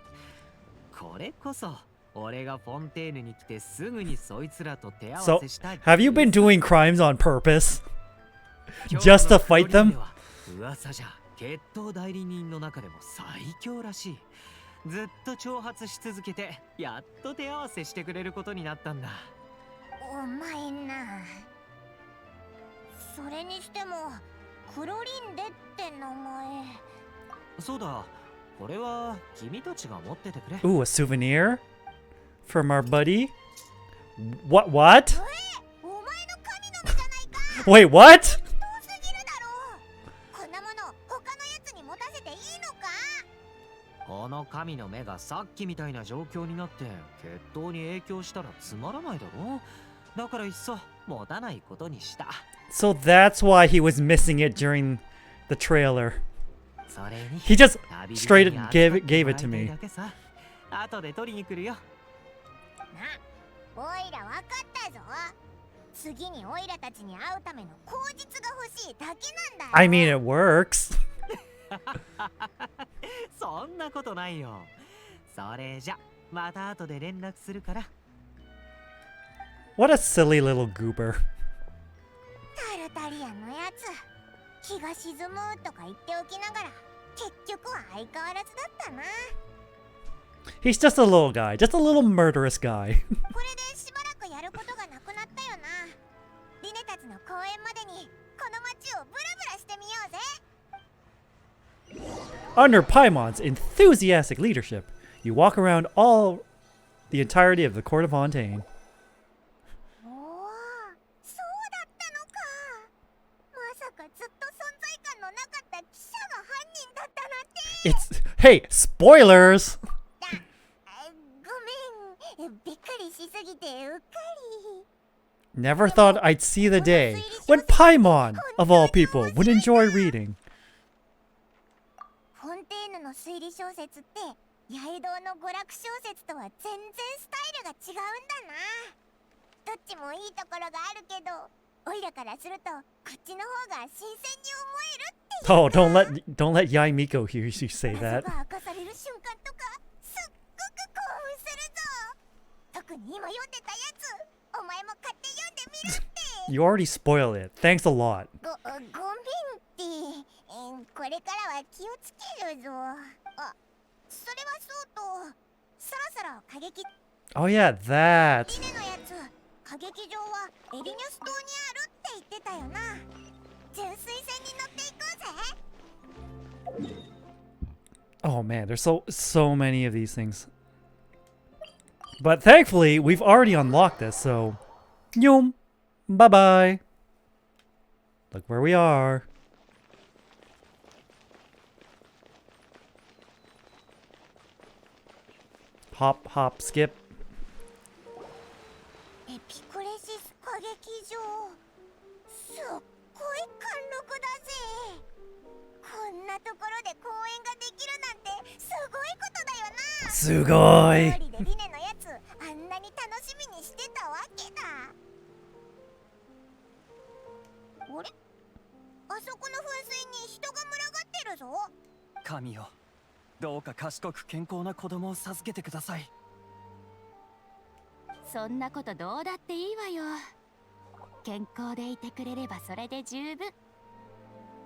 これこそ俺がフォンテーヌに来てすぐにそいつらと手合わ So, せした。 have you been doing crimes on purpose? Just to fight them? 噂じゃ決闘代理人の中でも最強らしい。ずっと挑発し続けてやっと手合わせしてくれることになったんだ。お前な。それにしてもクロリンデって名前。そうだ、これは君たちが持っててくれ。 Ooh, a souvenir? From our buddy? What? What? お前の神の目じゃないか。 Wait, what? 遠すぎるだろう。こんなもの他のやつに持たせていいのか？この神の目がさっきみたいな状況になって決闘に影響したらつまらないだろう。だからいっそ持たないことにした。 So that's why he was missing it during the trailer. それに He just 旅人 straight に up 預か gave って it to もらい me. たいだけさ。後で取りに来るよ。な、オイラわかったぞ。次にオイラたちに会うための口実が欲しいだけなんだよ。I mean, it works. そんなことないよ。それじゃまた後で連絡するから。 What a silly little goober. タルタリアンのやつ、気が沈むとか言っておきながら結局は相変わらずだったな。 He's just a little guy, just a little murderous guy. これでしばらくやることがなくなったよな。リネたちの公演までにこの街をブラブラしてみようぜ。 Under Paimon's enthusiastic leadership, you walk around the entirety of the court of Fontaine. おお、そうだったのか。まさかずっと存在感のなかった記者が犯人だったなんて。 It's hey, spoilers. ごめん、びっくりしすぎてうっかり。 Never thought I'd see the day when Paimon, of all people, would enjoy reading. フォンテーヌの推理小説ってヤエ堂の娯楽小説とは全然スタイルが違うんだな。どっちもいいところがあるけど、オイラからするとこっちの方が新鮮に思えるっていうか。 Oh, don't let Yai Miko hear you say that. 謎が明かされる瞬間とかすっごく興奮するぞ。特に今読んでたやつ、お前も買って読んでみるって。 You already spoiled it. Thanks a lot. ごめんっティ、これからは気をつけるぞ。あ、それはそうと、そろそろ過激 Oh yeah, that. リネのやつ、歌劇場はエリニュス島にあるって言ってたよな。純粋船に乗っていこうぜ。 Oh man, there's so many of these things. But thankfully, we've already unlocked this, so Yum. Bye-bye. Look where we are. Hop, hop, skip. エピクレシス歌劇場、すっごい貫禄だぜ。こんなところで公演ができるなんてすごいことだよな。すごい。通りでリネのやつ、あんなに楽しみにしてたわけだ。あれ、あそこの噴水に人が群がってるぞ。神よ、どうか賢く健康な子供を授けてください。そんなことどうだっていいわよ。健康でいてくれればそれで十分。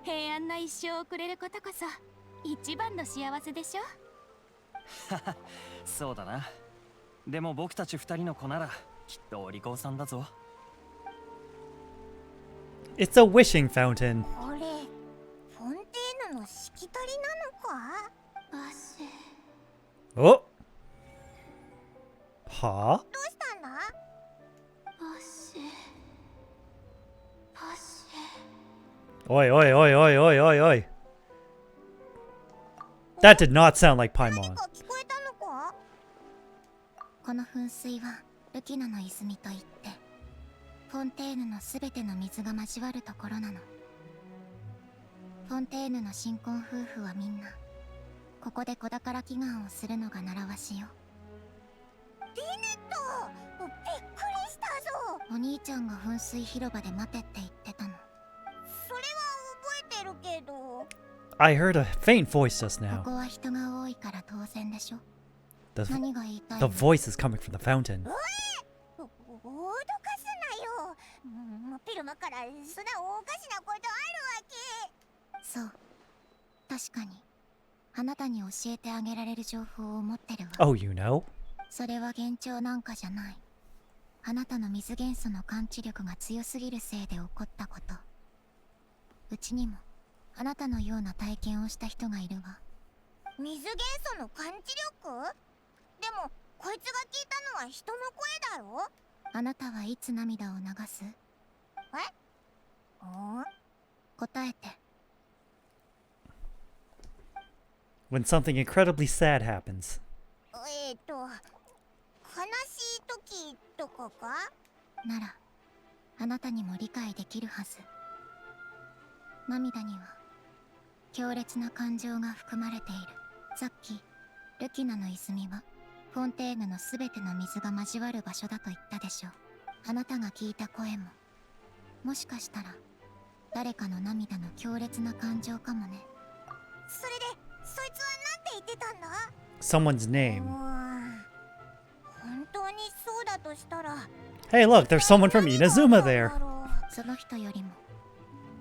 平安な一生を送れることこそ一番の幸せでしょ。そうだな。でも僕たち二人の子ならきっとお利口さんだぞ。It's a wishing fountain. あれ、フォンテーヌのしきたりなのか。バス。Oh. Huh? どうしたんだ。バス。バス。Oi, oi, oi, oi, oi, oi, oi. That did not sound like Paimon. 聞こえたのか。この噴水はルキナの泉といって、フォンテーヌのすべての水が交わるところなの。フォンテーヌの新婚夫婦はみんなここで子宝祈願をするのが習わしよ。リネット、びっくりしたぞ。お兄ちゃんが噴水広場で待てって言ってたの。それは覚えてるけど。I heard a faint voice just こ now. こは人が多いから当然でしょ。 The, 何が言いたい the の。 voice is coming from the fountain. 脅かすなよ。ピルマからそんなおかしなことあるわけ。そう、確かにあなたに教えてあげられる情報を持ってるわ。 Oh, you know? それは幻聴なんかじゃない。あなたの水元素の感知力が強すぎるせいで起こったこと。うちにもあなたのような体験をした人がいるわ。水元素の感知力？でもこいつが聞いたのは人の声だろ。あなたはいつ涙を流す？答えて。 When something incredibly sad happens. 悲しい時とかか？ならあなたにも理解できるはず。涙には強烈な感情が含まれている。さっきルキナの泉はフォンテーヌのすべての水が交わる場所だと言ったでしょ。あなたが聞いた声ももしかしたら誰かの涙の強烈な感情かもね。それでそいつはなんて言ってたんだ？ Someone's name. 本当にそうだとしたら。 Hey, look, there's someone from Inazuma there. その人よりも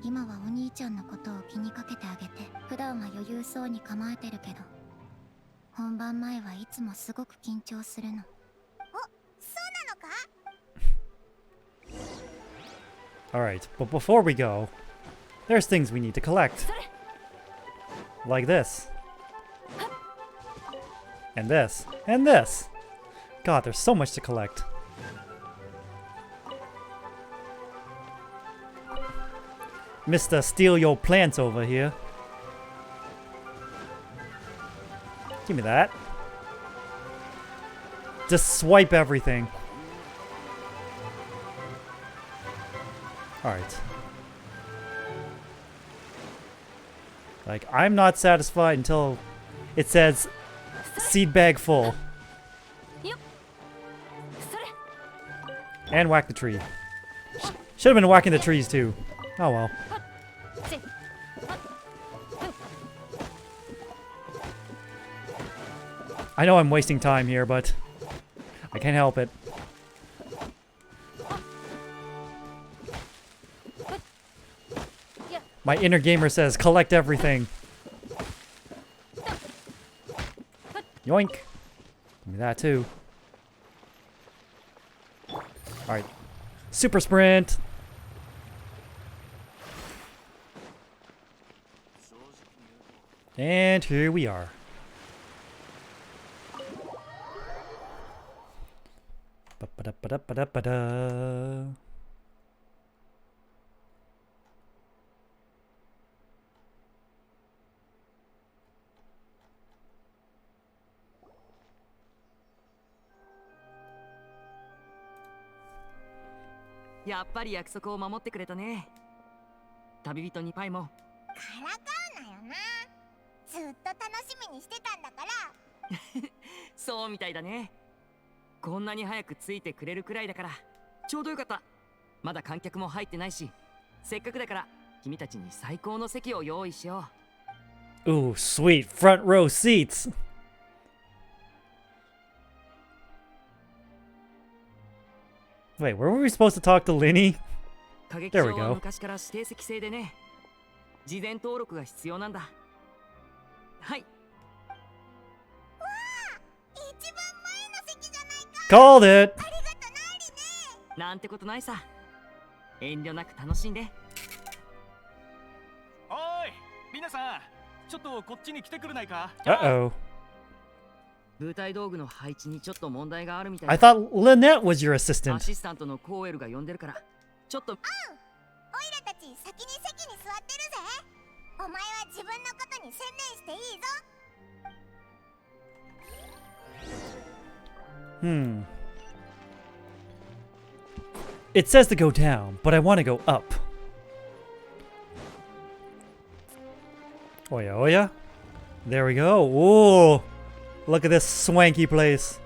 今はお兄ちゃんのことを気にかけてあげて。普段は余裕そうに構えてるけど本番前はいつもすごく緊張するの。お、そうなのか？ Alright, but before we go, there's things we need to collect. Like this. And this. And this. God, there's so much to collect. Mr. Steal Your Plants over here. Give me that. Just swipe everything. Alright. Like, I'm not satisfied until it says seed bag full. And whack the tree. Should have been whacking the trees too. Oh well. I know I'm wasting time here, but I can't help it. My inner gamer says collect everything. Yoink. Give me that too. Alright. Super sprint. And here we are. Ba-ba-da-ba-da-ba-da-ba-da.やっぱり約束を守ってくれたね。旅人にパイも。からかうなよな。ずっと楽しみにしてたんだから。そうみたいだね。こんなに早くついてくれるくらいだからちょうどよかった。まだ観客も入ってないし、せっかくだから君たちに最高の席を用意しよう。Ooh, sweet front row seats. Wait, were we supposed to talk to Linny? 歌劇 There we 場は go. 昔から指定席制でね、事前登録が必要なんだ。はい。一番前の席じゃないか。 Called it! ありがとな、リネ。なんてことないさ。遠慮なく楽しんで。おい、皆さん、ちょっとこっちに来てくれないか？ Uh-oh. 舞台道具の配置にちょっと問題があるみたい I だ。 thought Lynette was your ア assistant. シスタントのコーエルが呼んでるから、ちょっと。オイラたち先に席に座ってるぜ。お前は自分のことに専念していいぞ。Hmm. It says to go down, but I want to go up. Oh yeah, oh yeah. There we go. Ooh. Look at this swanky place.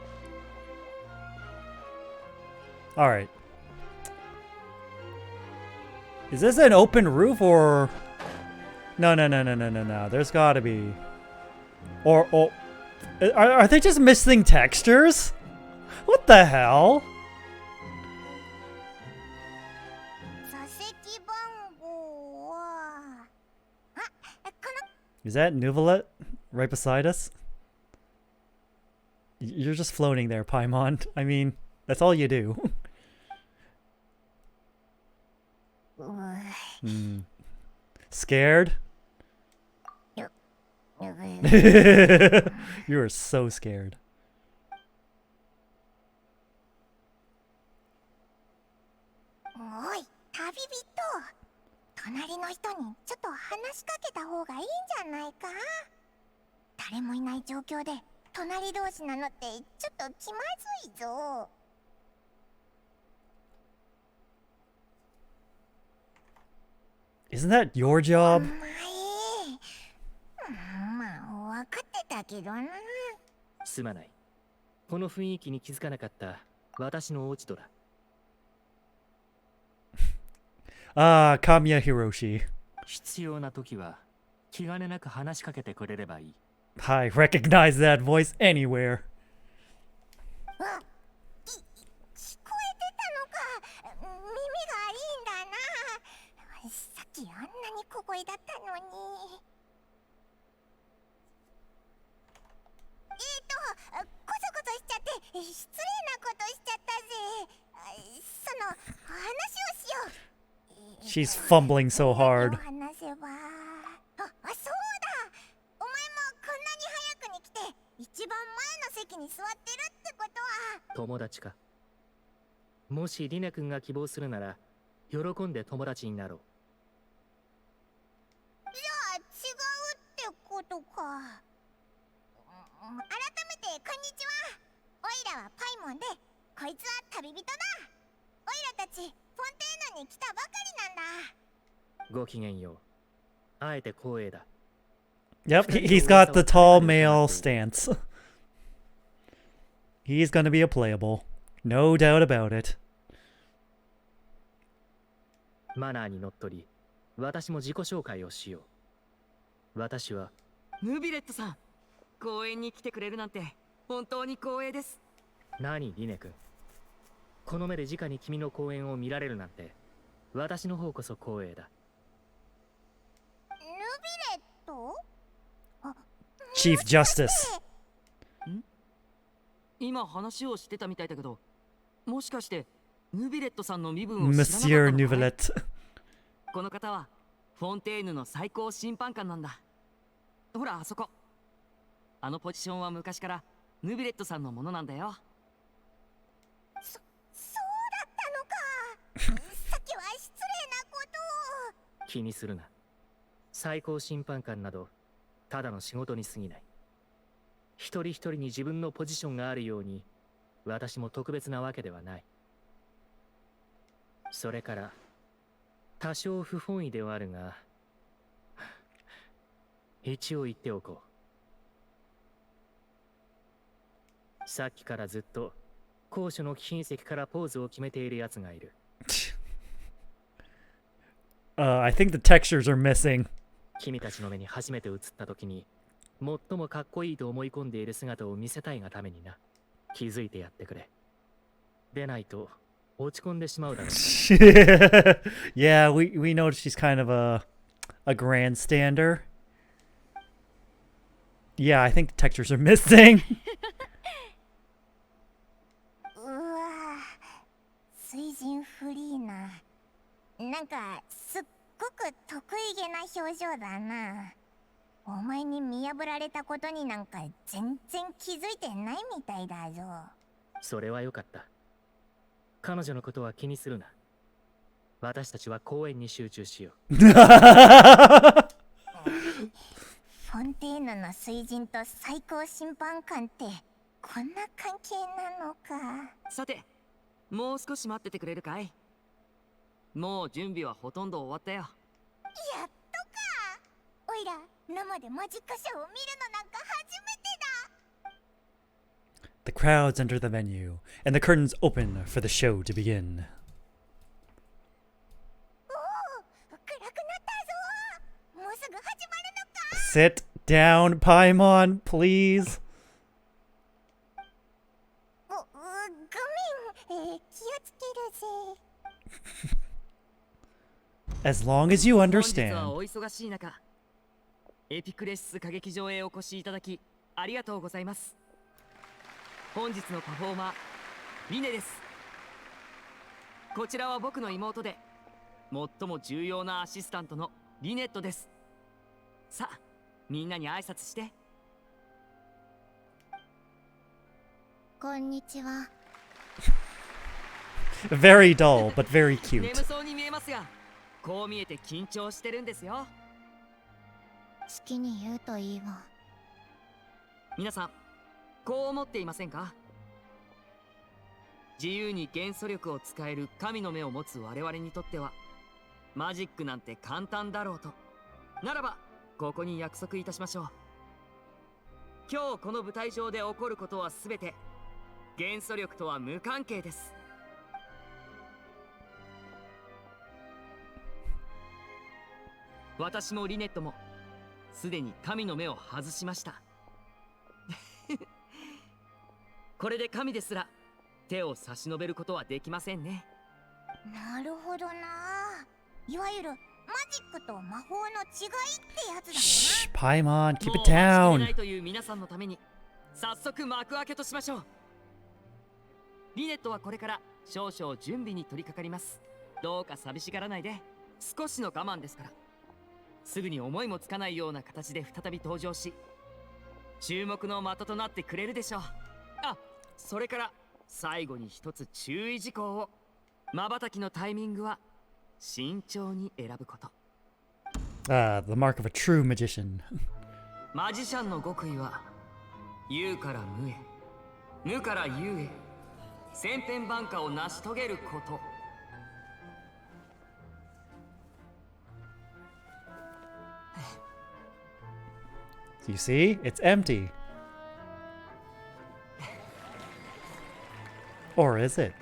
Alright. Is this an open roof or... No. There's gotta be... Or... Are they just missing textures? What the hell? 座席番号は。あ、この。 Is that Nuvalet right beside us? You're just floating there, Paimon. I mean, that's all you do. Scared? You are so scared. おい、旅人。隣の人にちょっと話しかけた方がいいんじゃないか。誰もいない状況で隣同士なのってちょっと気まずいぞ。Isn't that your job? まあ、分かってたけどな。すまない。この雰囲気に気づかなかった私の落ち度だ。Ah, Kamiya Hiroshi. 必要な時は気兼ねなく話しかけてくれればいい。I recognize that voice anywhere. 聞こえてたのか。耳がいいんだな。さっきあんなに小声だったのに。こそこそしちゃって失礼なことしちゃったぜ。その話をしよう。She's fumbling so hard. 話せば。そうだ。お前もこんなに早くに来て一番前の席に座ってるってことは。友達か。もしリネ君が希望するなら喜んで友達になろう。じゃあ違うってことか。改めてこんにちは。オイラはパイモンで、こいつは旅人だ。オイラたちフォンテーヌに来たばかりなんだ。ごきげんよう。あえて光栄だ。Yep, he's got the tall male stance. He's gonna be a playable. No doubt about it. マナーにのっとり、私も自己紹介をしよう。私はヌビレットさん、公園に来てくれるなんて本当に光栄です。何リネ君、この目で直に君の公演を見られるなんて私の方こそ光栄だ。Chief Justice. 今話をしてたみたいだけど、もしかしてヌビレットさんの身分を知らなかったのかい？ Monsieur Nuvelet. この方はフォンテーヌの最高審判官なんだ。ほらあそこ。あのポジションは昔からヌビレットさんのものなんだよ。そうだったのか。さっきは失礼なことを。気にするな。最高審判官などただの仕事に過ぎない。一人一人に自分のポジションがあるように、私も特別なわけではない。それから多少不本意ではあるが、一応言っておこう。さっきからずっと高所の貴賓席からポーズを決めているやつがいる。I think the textures are missing. 君たちの目に初めて映った時に最もかっこいいと思い込んでいる姿を見せたいがためにな。気づいてやってくれ。でないと落ち込んでしまうだろう。Yeah, we know she's kind of a grandstander. Yeah, I think the textures are missing. うわ、水人フリーな。なんかすっごく得意げな表情だな。お前に見破られたことになんか全然気づいてないみたいだぞ。それはよかった。彼女のことは気にするな。私たちは公演に集中しよう。フォンテーヌの水人と最高審判官ってこんな関係なのか。さて、もう少し待っててくれるかい？もう準備はほとんど終わったよ。やっとか。おいら生でマジックショーを見るのなんか初めてだ。 The crowds enter the venue, and the curtains open for the show to begin. おお、暗くなったぞ。もうすぐ始まるのか。 Sit down, Paimon, please. ごめん、気をつけるぜ。As long as you 本日は understand. お忙しい中、エピクレシス歌劇場へお越しいただきありがとうございます。本日のパフォーマー、リネです。こちらは僕の妹で最も重要なアシスタントのリネットです。さあ、みんなに挨拶して。こんにちは。Very dull, but very cute. 眠そうに見えますが、こう見えて緊張してるんですよ。好きに言うといいわ。皆さん、こう思っていませんか？自由に元素力を使える神の目を持つ我々にとっては、マジックなんて簡単だろうと。ならば、ここに約束いたしましょう。今日この舞台上で起こることはすべて、元素力とは無関係です。私もリネットも、すでに神の目を外しました。これで神ですら手を差し伸べることはできませんね。なるほどな。いわゆるマジックと魔法の違いってやつだよな。Shh, Paimon, keep it もう待ちきれな down. いという皆さんのために早速幕開けとしましょう。リネットはこれから少々準備に取り掛かります。どうか寂しがらないで。少しの我慢ですから。すぐに思いもつかないような形で再び登場し、注目の的となってくれるでしょう。あ、それから最後に一つ注意事項を。瞬きのタイミングは慎重に選ぶこと。Ah, the mark of a true magician. マジシャンの極意は、有から無へ、無から有へ、千変万化を成し遂げること。You see? It's empty. Or is it?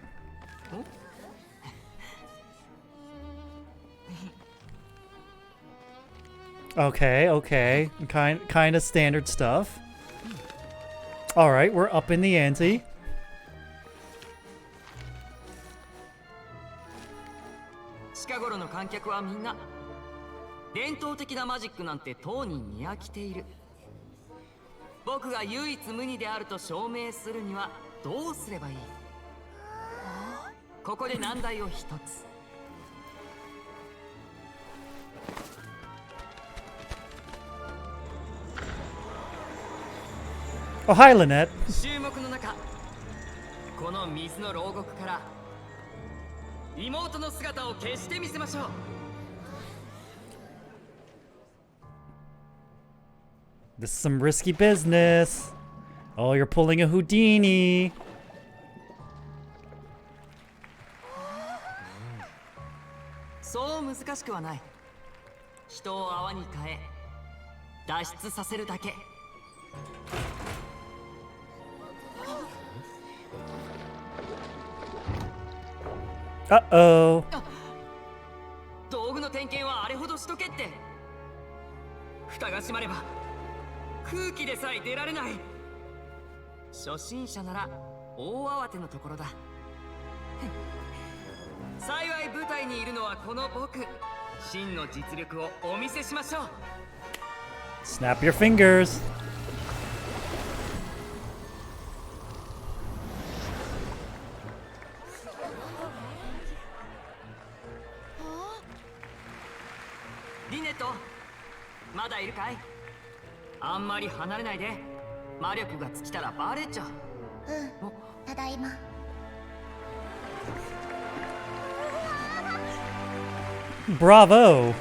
Okay, okay. Kind of standard stuff. All right, we're up in the ante. 近頃の観客はみんな伝統的なマジックなんて当人に飽きている。僕が唯一無二であると証明するにはどうすればいい？ここで難題を一つ。Oh, hi, Lynette. 注目の中、この水の牢獄から妹の姿を消してみせましょう。This is some risky business. Oh, you're pulling a Houdini. そう難しくはない。人を泡に変え脱出させるだけ。Uh-oh. 道具の点検はあれほどしとけって。蓋が閉まれば空気でさえ出られない。初心者なら大慌てのところだ。幸い舞台にいるのはこの僕。真の実力をお見せしましょう。 Snap your fingers.「リネット、まだいるかい？あんまり離れないで。魔力が尽きたらバレちゃう。ただいま。Bravo.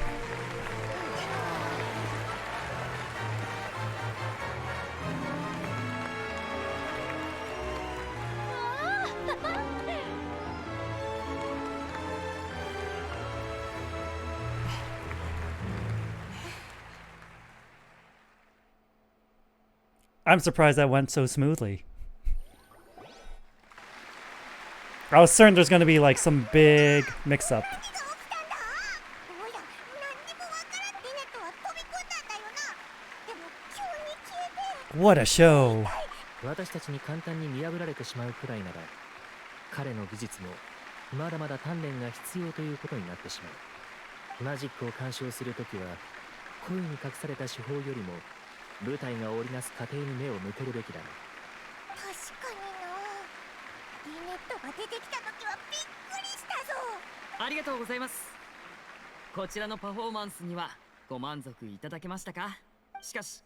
I'm surprised that went so smoothly. I was certain there's gonna be like some big mix-up. What a show! 私たちに簡単に見破られてしまうくらいなら、彼の技術もまだまだ鍛錬が必要ということになってしまう。マジックを鑑賞するときは、恋に隠された手法よりも舞台が織りなす過程に目を向けるべきだろう。確かにな。リネットが出てきた時はびっくりしたぞ。ありがとうございます。こちらのパフォーマンスにはご満足いただけましたか？しかし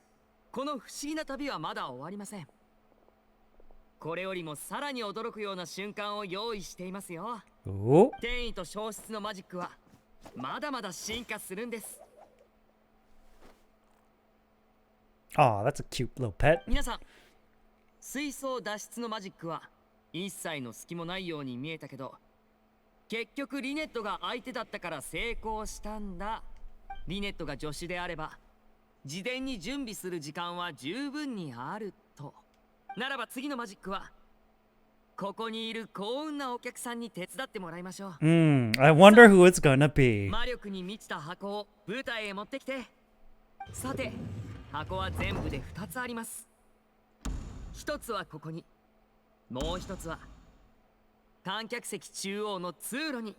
この不思議な旅はまだ終わりません。これよりもさらに驚くような瞬間を用意していますよ。転移と消失のマジックはまだまだ進化するんです。Oh, that's a cute little pet. 皆さん、水槽脱出のマジックは一切の隙もないように見えたけど、結局リネットが相手だったから成功したんだ。リネットが助手であれば事前に準備する時間は十分にあると。ならば次のマジックはここにいる幸運なお客さんに手伝ってもらいましょう。I wonder who it's gonna be. 魔力に満ちた箱を舞台へ持ってきて。さて、箱は全部で2つあります。1つはここに、もう1つは観客席中央の通路に。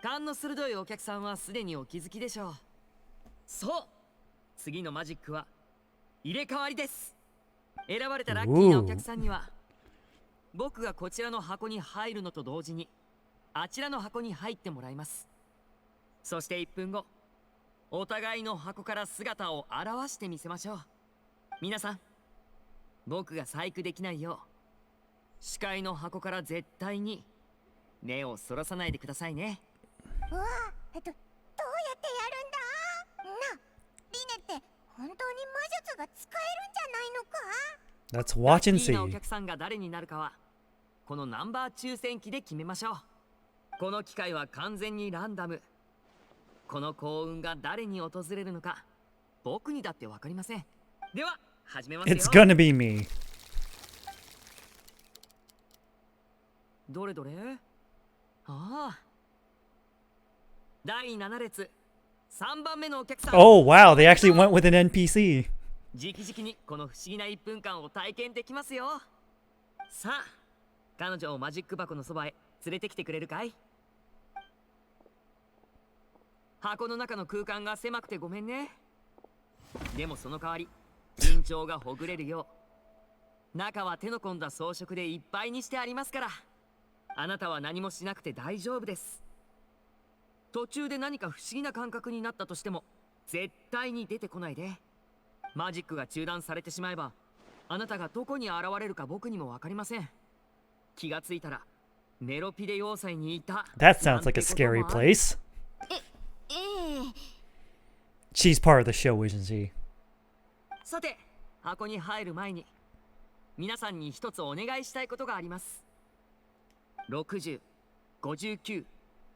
勘の鋭いお客さんはすでにお気づきでしょう。そう、次のマジックは入れ替わりです。選ばれたラッキーなお客さんには僕がこちらの箱に入るのと同時にあちらの箱に入ってもらいます。そして1分後、お互いの箱から姿を現してみせましょう。皆さん、僕が細工できないよう視界の箱から絶対に目をそらさないでくださいね。うわ、どうやってやるんだ？な、リネって本当に魔術が使えるんじゃないのか？ Let's watch and ラッキーなお see. 客さんが誰になるかはこのナンバー抽選機で決めましょう。この機会は完全にランダム。この幸運が誰に訪れるのか僕にだってわかりません。では始めますよ。 It's gonna be me. どれどれ？ああ、第7列3番目のお客さん。 Oh wow, they actually went with an NPC. 直々にこの不思議な1分間を体験できますよ。さあ、彼女をマジック箱のそばへ連れてきてくれるかい？箱の中の空間が狭くてごめんね。でもその代わり調がほぐれるよう中は手の込んだ装飾でいっぱいにしてありますから、あなたは何もしなくて大丈夫です。途中で何か不思議な感覚になったとしても絶対に出てこないで。マジックが中断されてしまえばあなたがどこに現れるか僕にも分かりません。気がついたらメロピデ要塞にいた。 That sounds like a scary place. She's part of the show, isn't she? さて箱に入る前に皆さんに一つお願いしたいことがあります。60、59、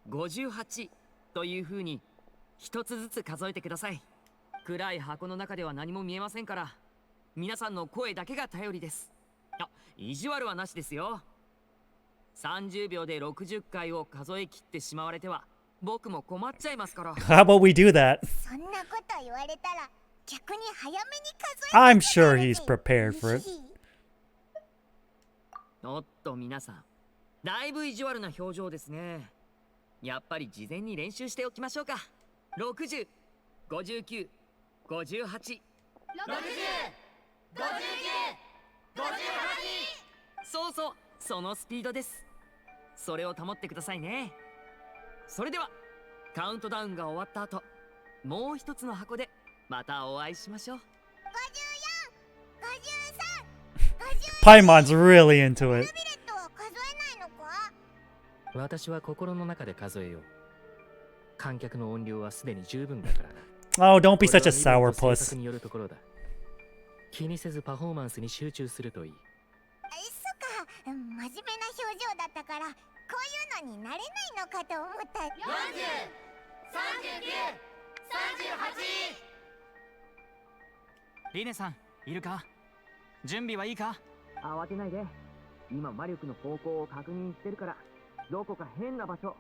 58という風に一つずつ数えてください。暗い箱の中では何も見えませんから、皆さんの声だけが頼りです。あ、意地悪はなしですよ。30秒で60回を数え切ってしまわれては僕も困っちゃいますから。How about we do that? そんなこと言われたら逆に早めに数え I'm sure he's prepared for it. おっと皆さん、だいぶ意地悪な表情ですね。やっぱり事前に練習しておきましょうか。60、59、58、60、59、58。そうそう、そのスピードです。それを保ってくださいね。それではカウントダウンが終わった後、もう一つの箱でまたお会いしましょう。Paimon's really into it. 私は心の中で数えよう。観客の音量はすでに十分だからな。Oh, don't be such a sourpuss. によるところだ。気にせずパフォーマンスに集中するといい。そっか、真面目な表情だったからこういうのになれないのかと思った。40、39、リネさん、いるか？準備はいいか？慌てないで。今魔力の方向を確認してるから、どこか変な場所、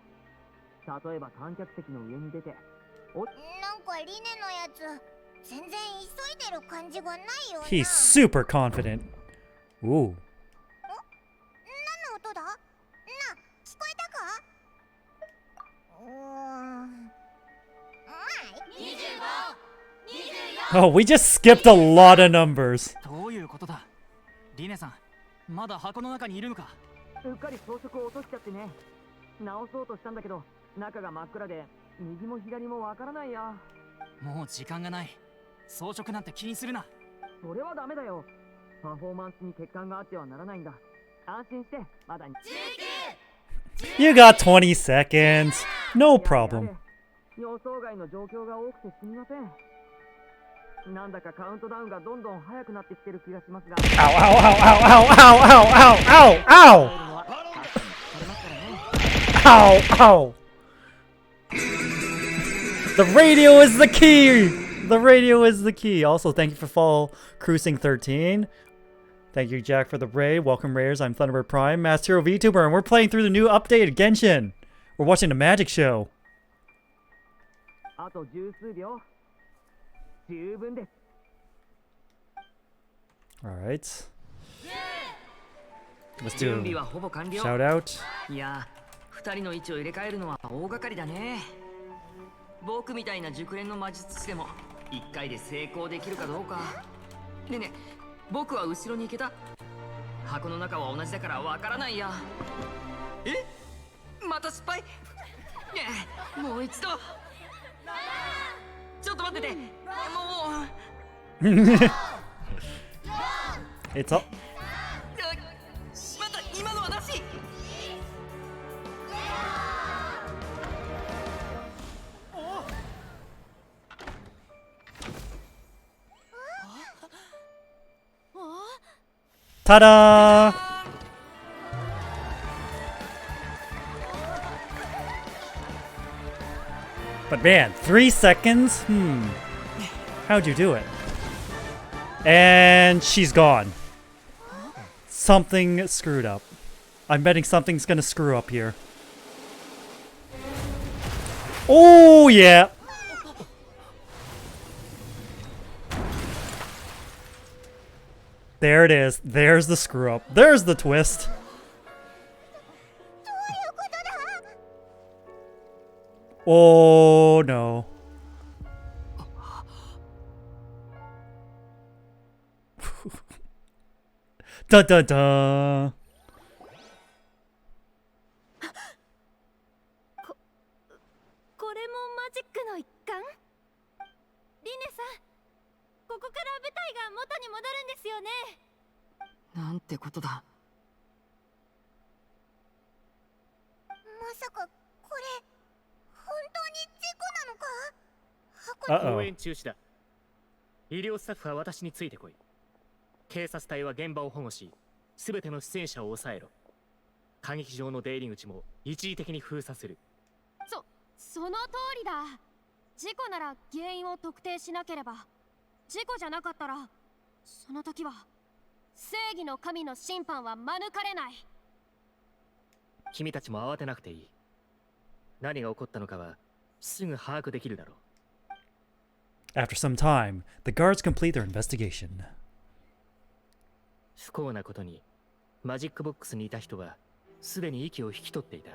例えば観客席の上に出て。なんかリネのやつ全然急いでる感じがないよな。 He's super confident. Ooh. 何の音だ？な、聞こえたか？Oh, we just skipped a lot of numbers. どういうことだ？リネさん、まだ箱の中にいるのか？うっかり装飾を落としちゃってね。直そうとしたんだけど中が真っ暗で右も左もわからないや。もう時間がない。装飾なんて気にするな。それはダメだよ。パフォーマンスに欠陥があってはならないんだ。安心して、まだ。 You got 20 seconds. No problem. 予想外の状況が多くてすみません。なんだかカウントダウンがどんどん早くなってきてる気がしますが。Ow, ow, ow, ow, ow, ow, ow, ow, ow! Ow, ow! The radio is the key! The radio is the key. Also, thank you for follow Cruising 13. Thank you, Jack, for the raid. Welcome, Raiders. I'm Thunderbird Prime, Master Hero VTuber, and we're playing through the new updated Genshin. We're watching the magic show. あと十数秒。十分です。 Alright. Let's do 準備はほぼ完了。 shout out. いや、二人の位置を入れ替えるのは大掛かりだね。僕みたいな熟練の魔術師でも一回で成功できるかどうか。ねえねえ、僕は後ろに行けた？箱の中は同じだからわからないや。え？また失敗？ねえ、もう一度。ちょっと待ってて。もう。It's up. また今のはなし。Ta-da! But man, 3 seconds? How'd you do it? And she's gone. Something screwed up. I'm betting something's gonna screw up here. Oh, yeah! There it is. There's the screw up. There's the twist. Oh no. Dun dun dun. これもマジックの一環？リネさん、ここから舞台が元に戻るんですよね。なんてことだ。まさかこれ本当に事故なのか？箱に公演中止だ。医療スタッフは私についてこい。警察隊は現場を保護し、すべての出演者を抑えろ。歌劇場の出入り口も一時的に封鎖する。その通りだ。事故なら原因を特定しなければ。事故じゃなかったら、その時は正義の神の審判は免れない。君たちも慌てなくていい。何が起こったのかはすぐ把握できるだろう。 After some time, the guards complete their investigation. 不幸なことにマジックボックスにいた人はすでに息を引き取っていた。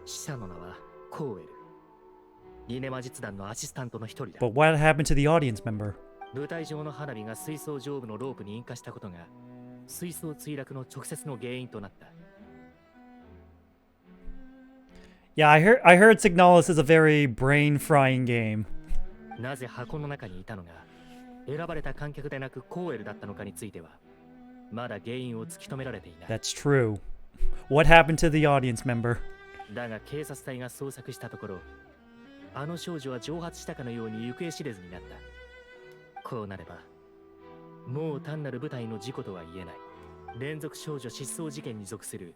死者の名はコーエル。リネ魔術団のアシスタントの一人だ。 But what happened to the audience member? 舞台上の花火が水槽上部のロープに引火したことが水槽墜落の直接の原因となった。 Yeah, I heard Signalis is a very brain-frying game. なぜ箱の中にいたのが選ばれた観客でなくコーエルだったのかについてはまだ原因を突き止められていない。 That's true. What happened to the audience member? だが警察隊が捜索したところ、あの少女は蒸発したかのように行方知れずになった。こうなればもう単なる舞台の事故とは言えない。連続少女失踪事件に属する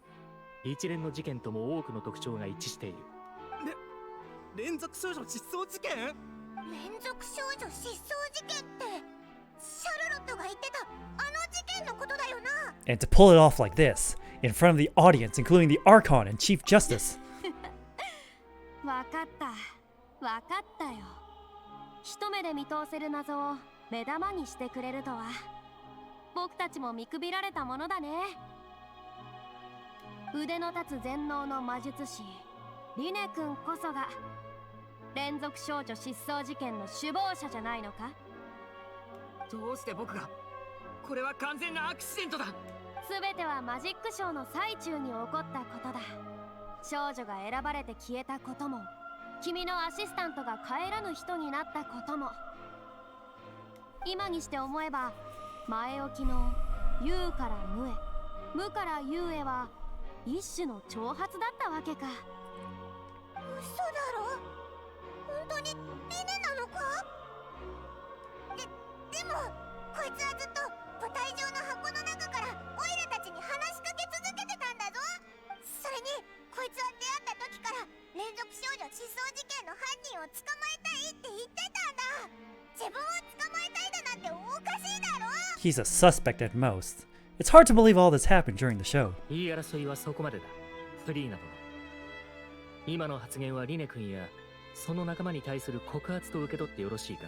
一連の事件とも多くの特徴が一致している。連続少女失踪事件？連続少女失踪事件ってシャルロットが言ってたあの事件のことだよな。 And to pull it off like this, in front of the audience, including the Archon and Chief Justice. わかったよ。一目で見通せる謎を目玉にしてくれるとは、僕たちも見くびられたものだね。腕の立つ全能の魔術師リネ君こそが連続少女失踪事件の首謀者じゃないのか？どうして僕が？これは完全なアクシデントだ。全てはマジックショーの最中に起こったことだ。少女が選ばれて消えたことも、君のアシスタントが帰らぬ人になったことも、今にして思えば前置きの有から無へ、無から有へは一種の挑発だったわけか。嘘だろ？本当にリネなのか？でもこいつはずっと舞台上の箱の中からオイラたちに話しかけ続けてたんだぞ。それにこいつは出会った時から連続少女失踪事件の犯人を捕まえたいって言ってたんだ。自分を捕まえたいだなんておかしいだろ。 He's a suspect at most. It's hard to believe all this happened during the show. 言い争いはそこまでだ。フリーナ殿。今の発言はリネ君やその仲間に対する告発と受け取ってよろしいか？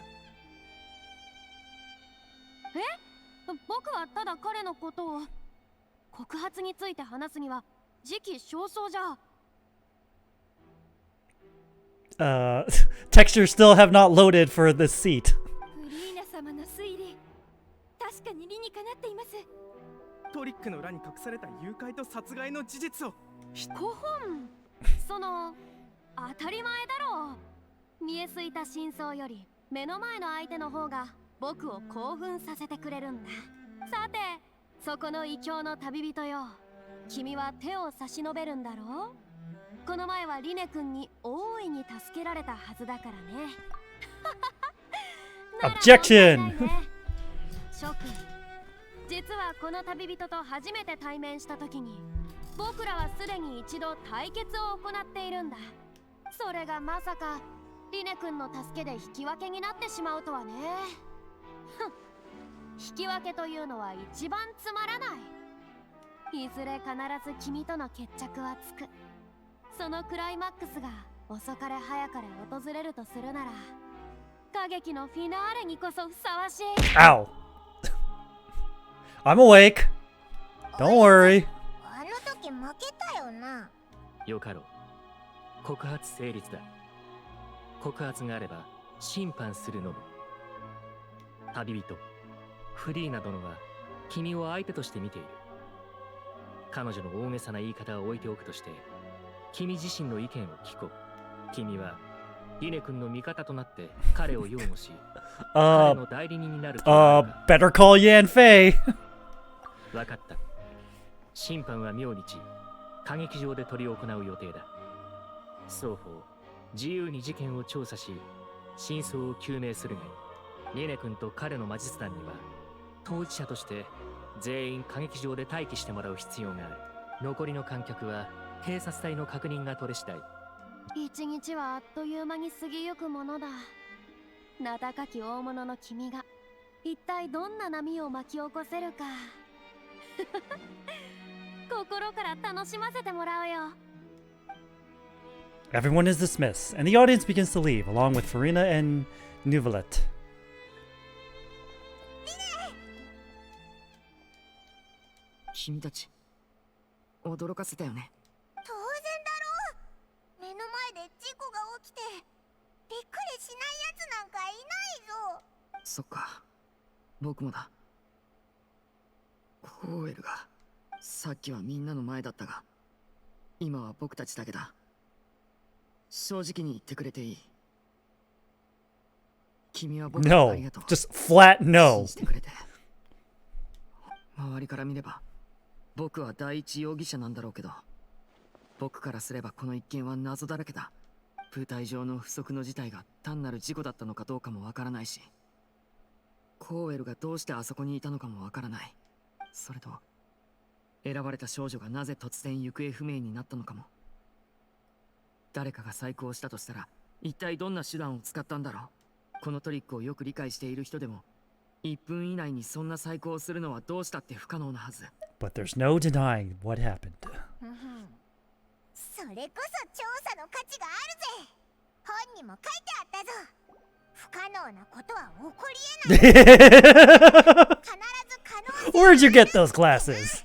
僕はただ彼のことを。告発について話すには時期尚早じゃ。Textures still have not loaded for this seat. フリーナ様の推理、確かに理にかなっています。トリックの裏に隠された誘拐と殺害の事実を。古本、その当たり前だろう。見えすいた真相より目の前の相手の方が僕を興奮させてくれるんだ。さて、そこの異教の旅人よ、君は手を差し伸べるんだろう。この前はリネ君に大いに助けられたはずだからね。Objection! 諸君、実はこの旅人と初めて対面した時に僕らはすでに一度対決を行っているんだ。それがまさかリネ君の助けで引き分けになってしまうとはね。引き分けというのは一番つまらない。いずれ必ず君との決着はつく。そのクライマックスが遅かれ早かれ訪れるとするなら、歌劇のフィナーレにこそふさわしい。 Ow! I'm awake. Don't worry. あの時負けたよな。よかろう。告発成立だ。告発があれば審判するのみ。旅人フリーナ殿は君を相手として見ている。彼女の大げさな言い方を置いておくとして、君自身の意見を聞こう。君はリネ君の味方となって彼を擁護し、彼の代理人になる。Better call Yan Fei. わかった。審判は明日、歌劇場で執り行う予定だ。双方、自由に事件を調査し、真相を究明するがいい。リネ君と彼の魔術団には、当事者として全員歌劇場で待機してもらう必要がある。残りの観客は警察隊の確認が取れ次第。一日はあっという間に過ぎゆくものだ。名高き大物の君が一体どんな波を巻き起こせるか。心から楽しませてもらうよ。Everyone is dismissed, and the audience begins to leave, along with Farina and Nuvalet. 君たち、驚かせたよね。当然だろう。目の前で事故が起きて、びっくりしないやつなんかいないぞ。そっか、僕もだ。コーエルが、さっきはみんなの前だったが、今は僕たちだけだ。正直に言ってくれていい。君は僕にありがとう。No, just flat no. 信じてくれて。周りから見れば、僕は第一容疑者なんだろうけど、僕からすればこの一件は謎だらけだ。舞台上の不測の事態が単なる事故だったのかどうかもわからないし、コーエルがどうしてあそこにいたのかもわからない。それと、選ばれた少女がなぜ突然行方不明になったのかも。誰かが細工をしたとしたら、一体どんな手段を使ったんだろう。このトリックをよく理解している人でも、1分以内にそんな細工をするのはどうしたって不可能なはず。But there's no denying what happened. それこそ調査の価値があるぜ。本にも書いてあったぞ。不可能なことは起こり得ない。必ず可能性。Where'd you get those glasses?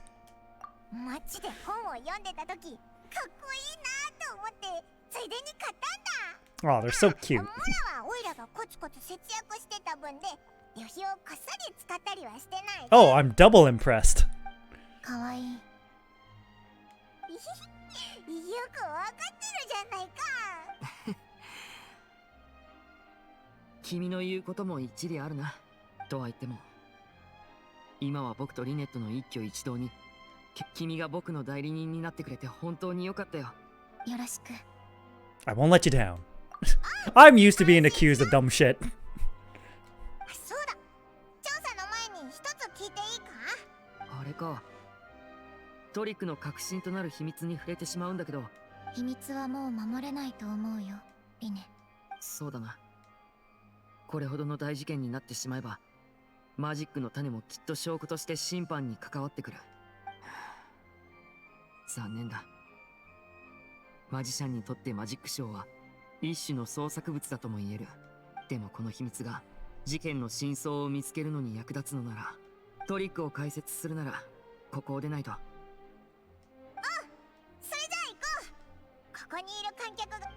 街で本を読んでた時、かっこいいなと思ってついでに買ったんだ。Oh, they're so cute. おらはオイラがコツコツ節約してた分で旅費をこっそり使ったりはしてない。Oh, I'm double impressed. かわいい。よくわかってるじゃないか。君の言うことも一理あるな。とは言っても、今は僕とリネットの一挙一動に、君が僕の代理人になってくれて本当によかったよ。よろしく。I won't let you down. I'm used to being accused of dumb shit. そうだ。調査の前に一つ聞いていいか？あれか。トリックの核心となる秘密に触れてしまうんだけど。秘密はもう守れないと思うよ、リネ。そうだな。これほどの大事件になってしまえば、マジックの種もきっと証拠として審判に関わってくる。残念だ。マジシャンにとってマジックショーは一種の創作物だとも言える。でもこの秘密が事件の真相を見つけるのに役立つのなら、トリックを解説するならここを出ないと。それじゃあ行こう。ここにいる観客が。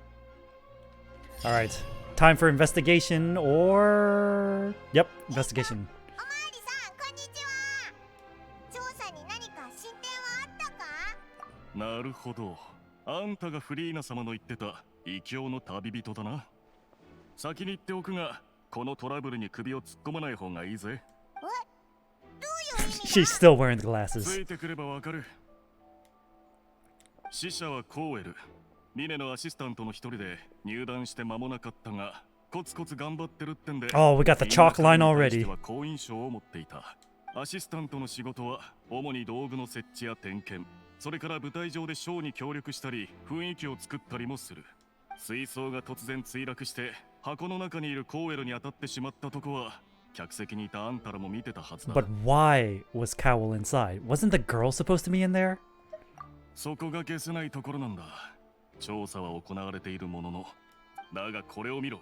Alright, time for investigation or... Yep, investigation. おまわりさん、こんにちは。調査に何か進展はあったか？なるほど。あんたがフリーナ様の言ってた異教の旅人だな。先に言っておくが、このトラブルに首を突っ込まない方がいいぜ。She's still wearing the つ glasses. いてくればわかる。死者はコーエル。ミネのアシスタントの一人で入団して間もなかったが、コツコツ頑張ってるってんで。Oh, we got the chalk line already. 好印象を持っていた。アシスタントの仕事は主に道具の設置や点検、それから舞台上でショーに協力したり、雰囲気を作ったりもする。水槽が突然墜落して箱の中にいるコーエルに当たってしまったとこは、客席にいたあんたらも見てたはずだ。But why was Cowell inside? Wasn't the girl supposed to be in there? そこが消せないところなんだ。調査は行われているものの、だがこれを見ろ。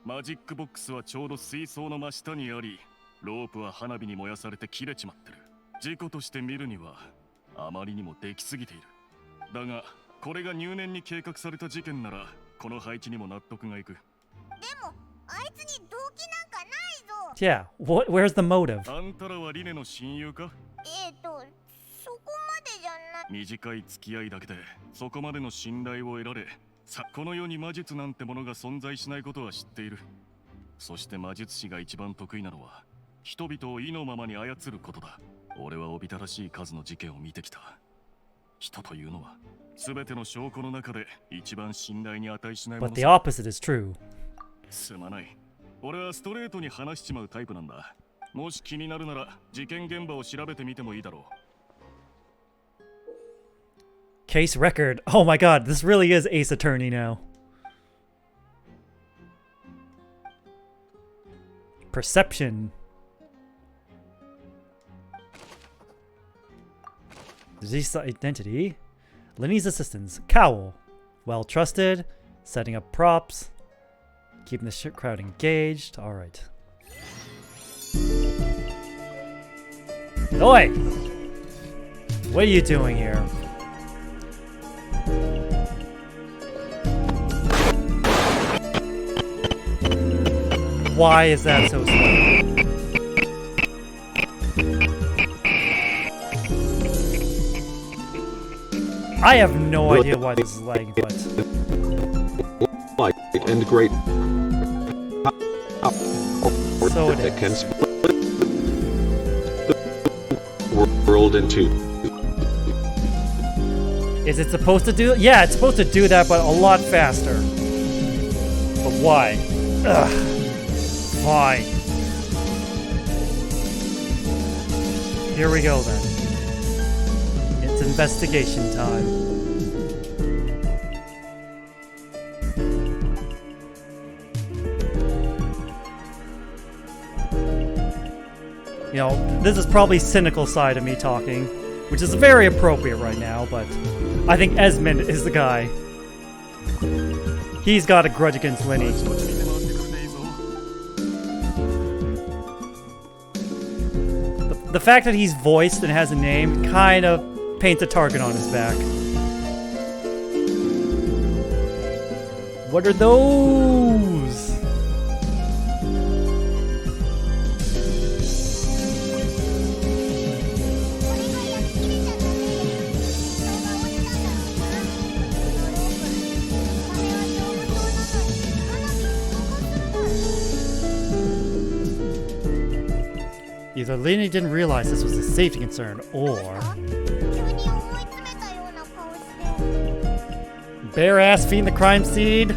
マジックボックスはちょうど水槽の真下にあり、ロープは花火に燃やされて切れちまってる。事故として見るにはあまりにもできすぎている。だがこれが入念に計画された事件なら、この配置にも納得がいく。でもあいつに動機なんかないぞ。Yeah, where's the motive? あんたらはリネの親友か？そこまでじゃない。短い付き合いだけでそこまでの信頼を得られ、さ、この世に魔術なんてものが存在しないことは知っている。そして魔術師が一番得意なのは人々を意のままに操ることだ。俺はおびただしい数の事件を見てきた。人というのは全ての証拠の中で一番信頼に値しないもの But the opposite is true. すまない。俺はストレートに話しちまうタイプなんだ。もし気になるなら事件現場を調べてみてもいいだろう。 Case record. Oh my god, this really is Ace Attorney now. Perception. This identity. Lenny's assistants. Cowl. Well trusted. Setting up props. Keeping the crowd engaged. Alright. Oi! What are you doing here? Why is that so slow? I have no idea why this is lagging, but... Light and great. So it that can split the world in two. Is it supposed to do? Yeah, it's supposed to do that, but a lot faster. But why? Ugh. Fine. Here we go then. It's investigation time. You know, this is probably cynical side of me talking, which is very appropriate right now, but I think Esmond is the guy. He's got a grudge against Lenny. The fact that he's voiced and has a name kind of paints a target on his back. What are those? Either Lenny didn't realize this was a safety concern, or... Bare ass feeding the crime seed?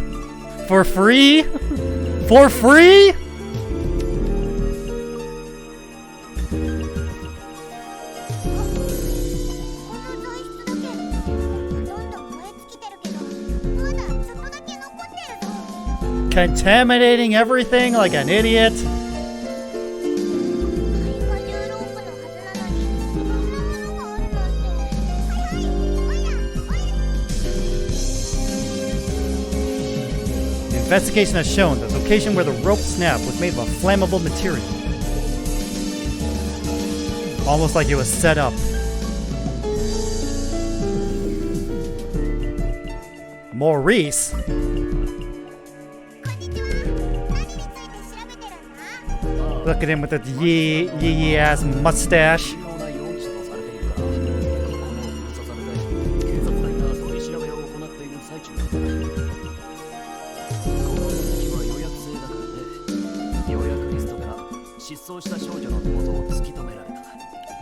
For free? For free? Contaminating everything like an idiot? Investigation has shown that the location where the rope snapped was made of a flammable material. Almost like it was set up. Maurice? Look at him with that yee ass mustache.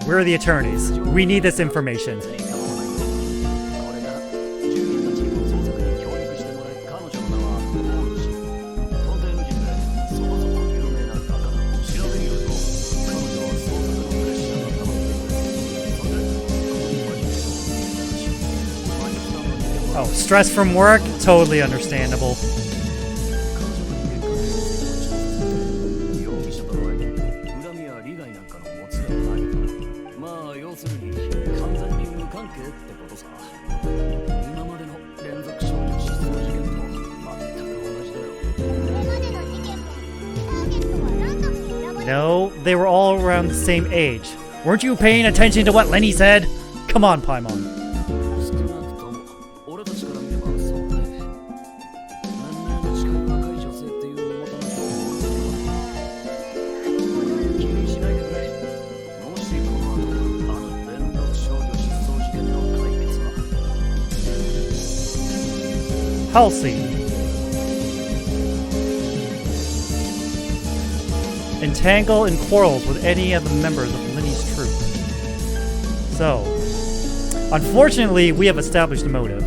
Where are the attorneys? We need this information. Oh, stress from work? Totally understandable. No, they were all around the same age. Weren't you paying attention to what Lenny said? Come on, Paimon. Halsey. Entangle in quarrels with any of the members of Linny's troop. So, unfortunately, we have established a motive.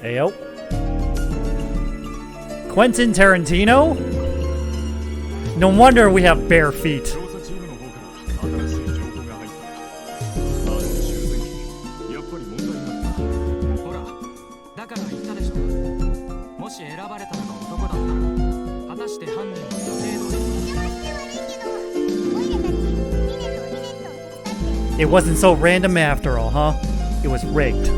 Ayo. Quentin Tarantino? No wonder we have bare feet. It wasn't so random after all, huh? It was rigged.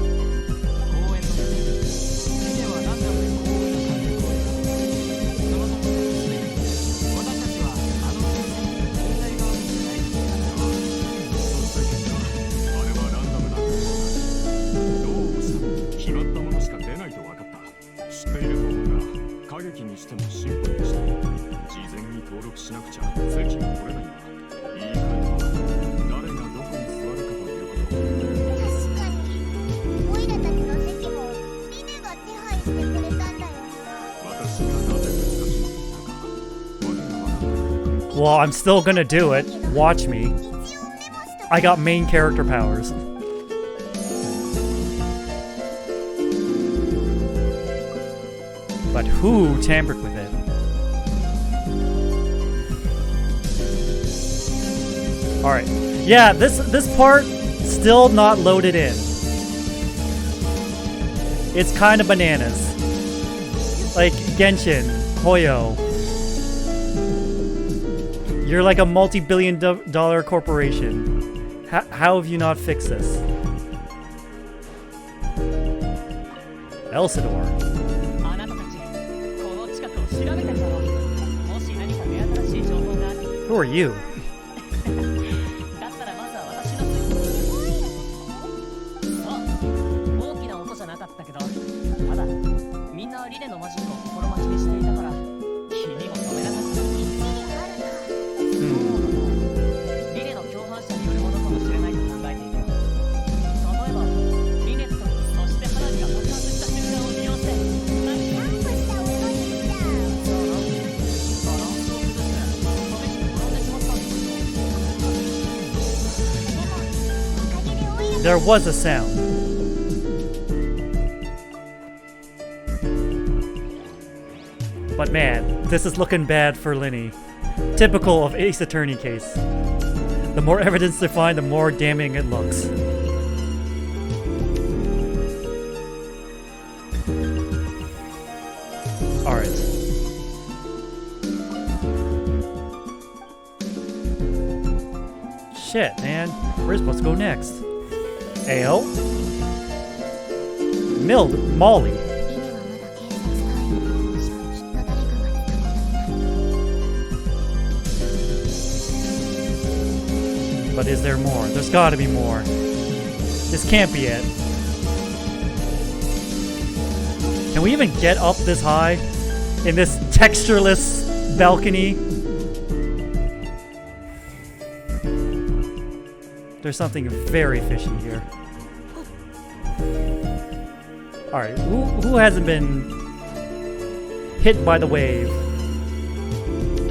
Well, I'm still gonna do it. Watch me. I got main character powers. But who tampered with it? Alright. Yeah, this part still not loaded in. It's kind of bananas. Like Genshin, Hoyo. You're like a multi-billion dollar corporation. How have you not fixed this? Elsador. Who are you? There was a sound. But man, this is looking bad for Linny. Typical of Ace Attorney case. The more evidence they find, the more damning it looks. Alright. Shit, man. Where's supposed to go next? Ayo. Molly. But is there more? There's gotta be more. This can't be it. Can we even get up this high? In this textureless balcony? There's something very fishy here. Alright, who hasn't been hit by the wave?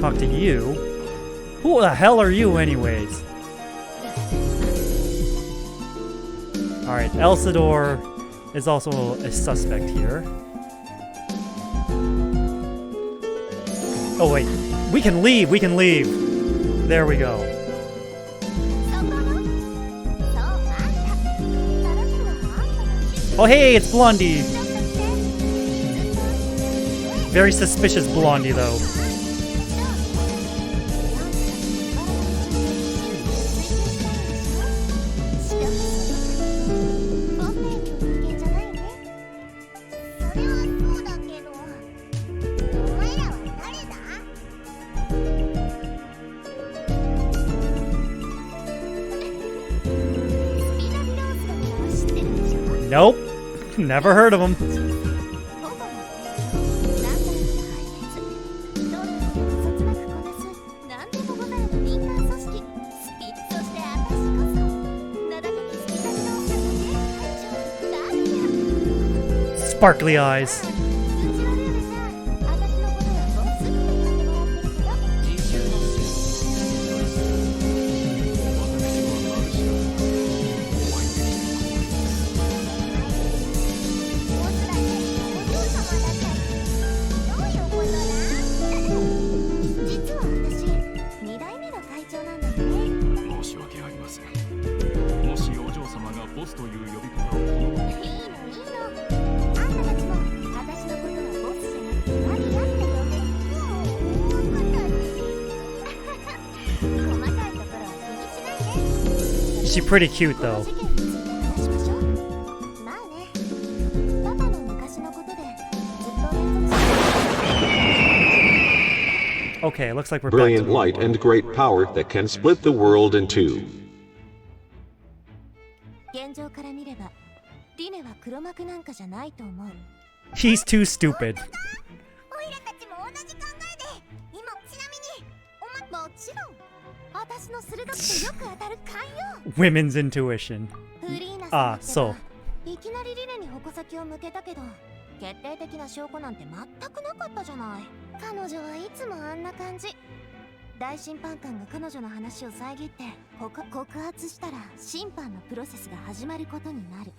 Talk to you. Who the hell are you anyways? Alright, Elsador is also a suspect here. Oh wait, we can leave, we can leave. There we go. Oh hey, it's Blondie! Very suspicious Blondie though. Nope. Never heard of him. sparkly eyes. She's pretty cute though. Okay, it looks like we're Brilliant back to light and great power that can split the world in two. 現状から見ればリネは黒幕なんかじゃないと思う。 He's too stupid. オイラたちも同じ考えで。今ちなみにもちろん私の鋭くてよく当たる勘よ。 Women's intuition. フリーナ Ah, さん so. いきなりリネに矛先を向けたけど決定的な証拠なんて全くなかったじゃない。彼女はいつもあんな感じ。大審判官が彼女の話を遮って告発したら審判のプロセスが始まることになる。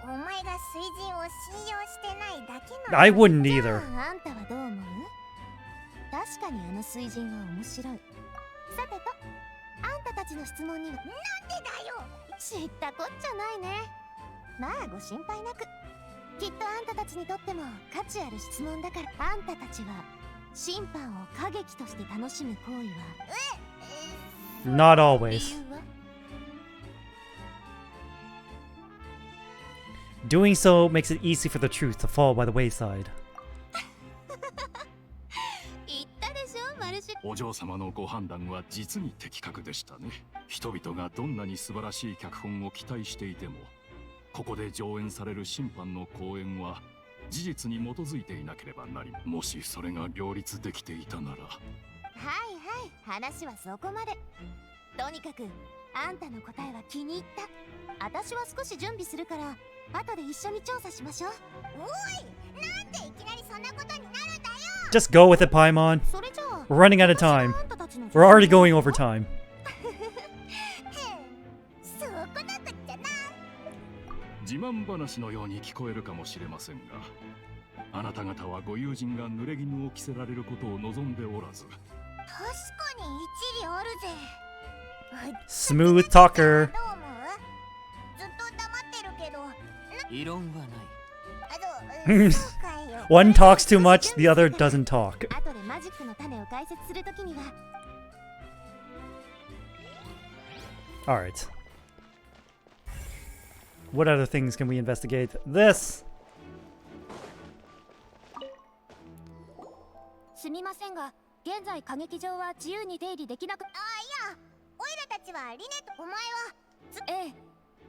お前が水人を信用してないだけなの。 I wouldn't either. じゃああんたはどう思う？確かにあの水人は面白い。さてと、あんたたちの質問にはなんでだよ。知ったこっちゃないね。まあご心配なく。きっとあんたたちにとっても価値ある質問だから。あんたたちは審判を過激として楽しむ行為は Not always. Doing so makes it easy for the truth to fall by the wayside. 言ったでしょマルシェ。お嬢様のご判断は実に的確でしたね。人々がどんなに素晴らしい脚本を期待していても、ここで上演される審判の公演は事実に基づいていなければなり、もしそれが両立できていたなら。はいはい、話はそこまで。とにかくあんたの答えは気に入った。私は少し準備するから後で一緒に調査しましょう。おい、なんでいきなりそんなことになるんだよ。 Just go with it, Paimon. We're running out of time. We're already going over time. そうこなくっちゃな。自慢話のように聞こえるかもしれませんが、あなた方はご友人が濡れ衣を着せられることを望んでおらず。確かに一理あるぜ。 Smooth talker. どう思う？ずっと黙ってるけど。異論はない。One talks too much, the other doesn't talk. 後でマジックの種を解説するときには。 Alright. What other things can we investigate? This! すみませんが、現在歌劇場は自由に出入りできなく。あ、いや、オイラたちはリネとお前は。ええ、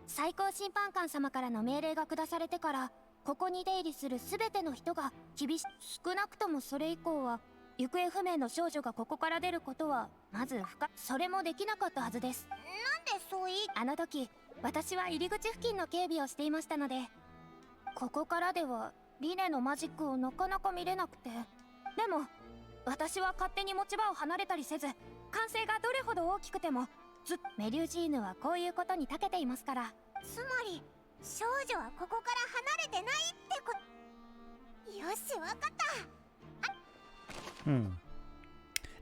最高審判官様からの命令が下されてから、ここに出入りするすべての人が厳し、少なくともそれ以降は行方不明の少女がここから出ることはまずそれもできなかったはずです。なんでそう言い。あの時私は入り口付近の警備をしていましたので、ここからではリネのマジックをなかなか見れなくて。でも私は勝手に持ち場を離れたりせず、歓声がどれほど大きくてもメリュージーヌはこういうことに長けていますから。つまり少女はここから離れてないってこと。よし、わかった。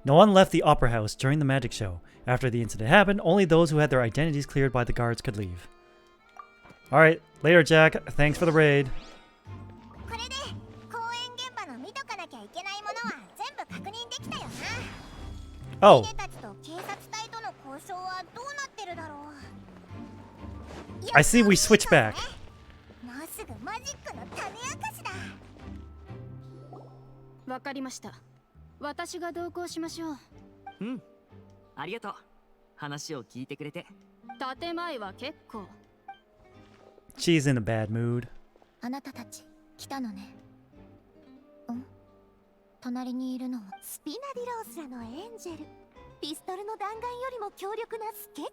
No one left the opera house during the magic show. After the incident happened, only those who had their identities cleared by the guards could leave. Alright, later Jack. Thanks for the raid. これで公演現場の見とかなきゃいけないものは全部確認できたよな。 Oh. リネたちと警察隊との交渉はどうなってるだろう。 I see we switch back. もうすぐマジックの種明かしだ。わかりました。私が同行しましょう。うん。ありがとう。話を聞いてくれて。建前は結構。She's in a bad mood. あなたたち来たのね。隣にいるのはスピナディロースらのエンジェル。ピストルの弾丸よりも強力な助っ人。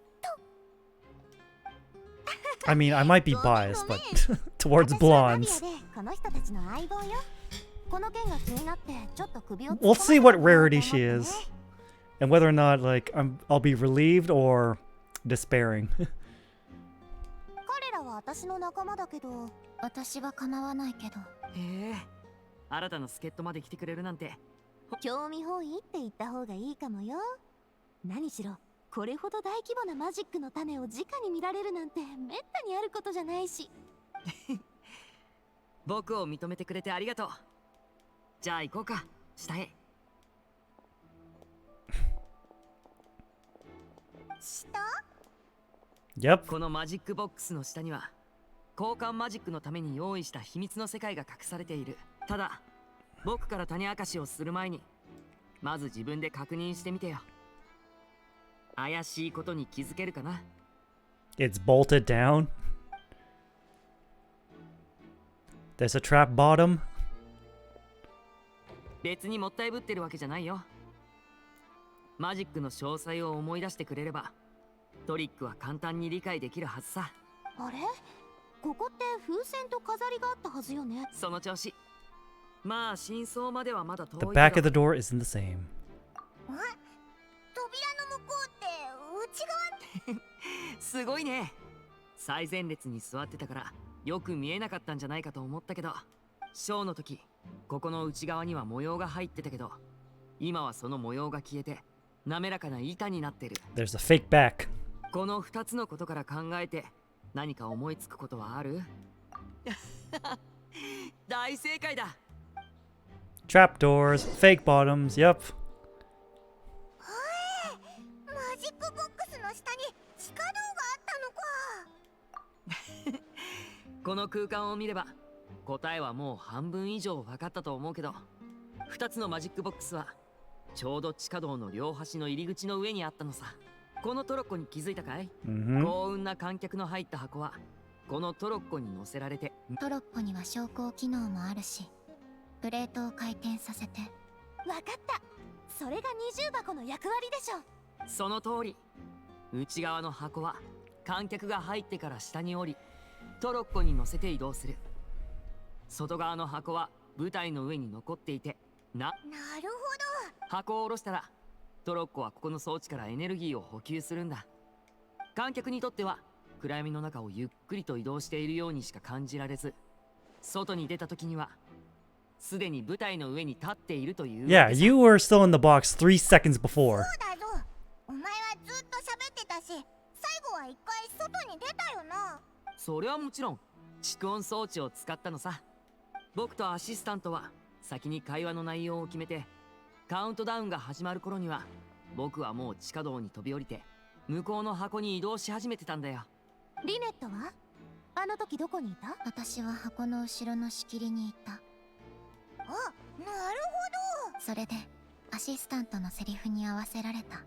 I mean, I might be biased, but towards blondes. この人たちの相棒よ。この件が気になってちょっと首を突っ込 We'll ま see れた what んだろうと rarity 思って she ね is, and whether or not like I'll be relieved or despairing. 彼らは私の仲間だけど、私は構わないけど。へえ、新たな助っ人まで来てくれるなんて。興味本位って言った方がいいかもよ。何しろこれほど大規模なマジックの種を直に見られるなんてめったにあることじゃないし。僕を認めてくれてありがとう。じゃあ行こうか、下へ。下？ Yep. このマジックボックスの下には交換マジックのために用意した秘密の世界が隠されている。ただ僕から種明かしをする前にまず自分で確認してみてよ。怪しいことに気づけるかな。 It's bolted down. There's a trap bottom. 別にもったいぶってるわけじゃないよ。マジックの詳細を思い出してくれればトリックは簡単に理解できるはずさ。あれ？ここって風船と飾りがあったはずよね。その調子。まあ真相まではまだ遠い The けど。 back of the door isn't the same. 扉の向こうって内側？すごいね。最前列に座ってたからよく見えなかったんじゃないかと思ったけど、ショーの時ここの内側には模様が入ってたけど、今はその模様が消えて滑らかな板になってる。 There's a fake back. この2つのことから考えて何か思いつくことはある？大正解だ。 Trapdoors, fake bottoms, yep. マジックボックスの下に地下道があったのか。この空間を見れば答えはもう半分以上分かったと思うけど、2つのマジックボックスはちょうど地下道の両端の入り口の上にあったのさ。このトロッコに気づいたかい？ Mhm. 幸運な観客の入った箱はこのトロッコに乗せられて、トロッコには昇降機能もあるし、プレートを回転させて。わかった。それが二重箱の役割でしょ。その通り。内側の箱は観客が入ってから下に降りトロッコに乗せて移動する。外側の箱は舞台の上に残っていて、なるほ箱を下ろしたらトロッコはここの装置からエネルギーを補給するんだ。観客にとっては暗闇の中をゆっくりと移動しているようにしか感じられず、外に出た時にはすでに舞台の上に立っているという。 Yeah, you were still in the box 3 seconds before. そうだぞ。お前はずっと喋ってたし、最後は一回外に出たよな。それはもちろん蓄音装置を使ったのさ。僕とアシスタントは先に会話の内容を決めて、カウントダウンが始まる頃には僕はもう地下道に飛び降りて向こうの箱に移動し始めてたんだよ。リネットはあの時どこにいた？私は箱の後ろの仕切りにいた。あ、なるほど。それでアシスタントのセリフに合わせられた。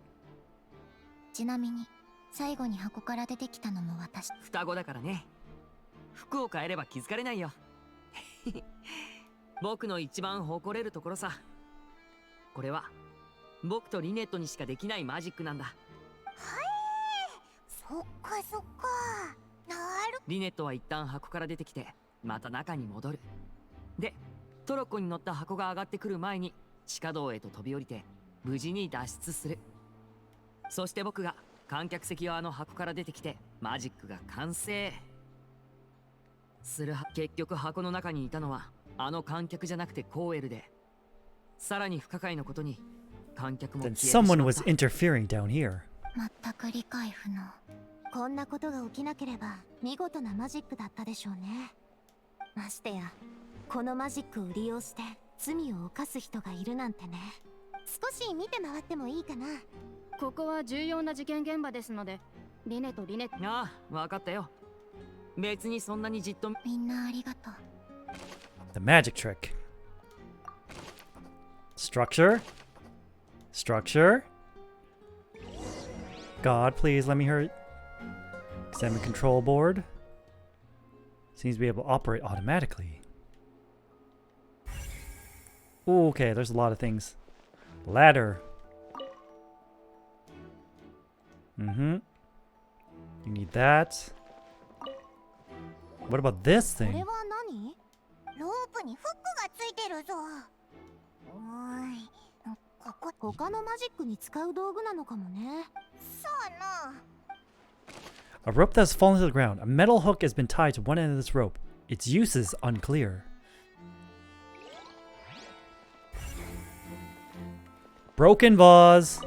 ちなみに最後に箱から出てきたのも私。双子だからね。服を変えれば気づかれないよ。僕の一番誇れるところさ。これは僕とリネットにしかできないマジックなんだ。はい、そっかそっか。なる。リネットは一旦箱から出てきてまた中に戻る。でトロッコに乗った箱が上がってくる前に地下道へと飛び降りて無事に脱出する。そして僕が観客席側の箱から出てきてマジックが完成する。結局箱の中にいたのはあの観客じゃなくてコーエルで、さらに不可解なことに観客も消え Then てしまった。 someone was interfering down here. 全く理解不能。こんなことが起きなければ見事なマジックだったでしょうね。ましてやこのマジックを利用して罪を犯す人がいるなんてね。少し見て回ってもいいかな。ここは重要な事件現場ですので、リネとリネ。ああ、分かったよ。別にそんなにじっと。みんなありがとう。 The magic trick. Structure. Structure. God, please let me hurt. Examine control board. Seems to be able to operate automatically. Ooh, okay, there's a lot of things. Ladder. Mm-hmm. You need that. What about this これ thing? は何？ロープにフックがついてるぞ。おーい、ここ他のマジックに使う道具なのかもね。そうな。A rope that has fallen to the ground. A metal hook has been tied to one end of this rope. Its use is unclear. Broken vase.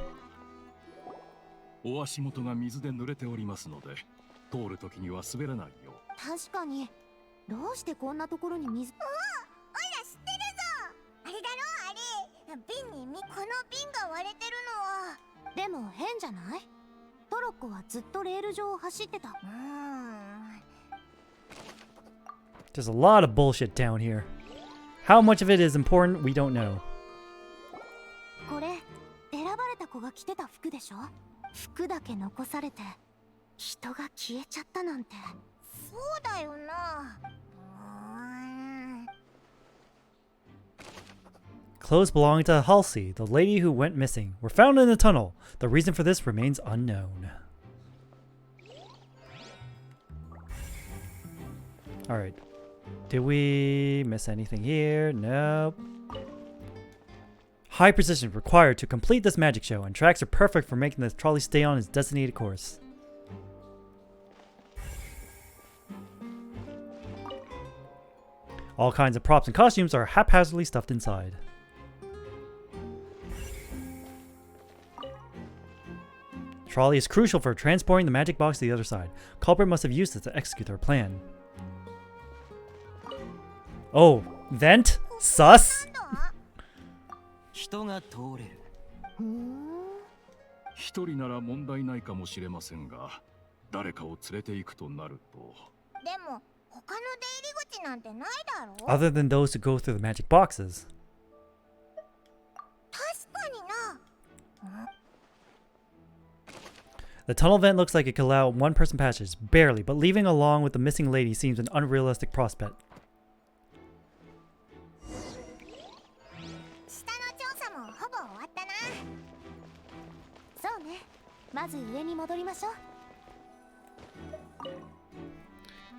お足元が水で濡れておりますので、通るときには滑らないよう。確かに。どうしてこんなところに水？おいら知ってるぞ。あれだろあれ。この瓶が割れてるのは。でも変じゃない？トロッコはずっとレール上を走ってた。There's a lot of bullshit down here. How much of it is important, we don't know. これ選ばれた子が着てた服でしょ？服だけ残されて人が消えちゃったなんて。そうだよな。Clothes belonging to Halsey, the lady who went missing, were found in the tunnel. The reason for this remains unknown. Alright. Did we miss anything here? Nope. High precision required to complete this magic show, and tracks are perfect for making the trolley stay on its designated course. All kinds of props and costumes are haphazardly stuffed inside. Trolley is crucial for transporting the magic box to the other side. Culprit must have used it to execute their plan. Oh, vent? Sus? 人が通れる。一人なら問題ないかもしれませんが、誰かを連れて行くとなると。でも他の出入り口なんてないだろ？ Other than those who go through the magic boxes. 確かにな。The tunnel vent looks like it could allow one person passage, barely, but leaving along with the missing lady seems an unrealistic prospect. 下の調査もほぼ終わったな。そうね。まず上に戻りましょう。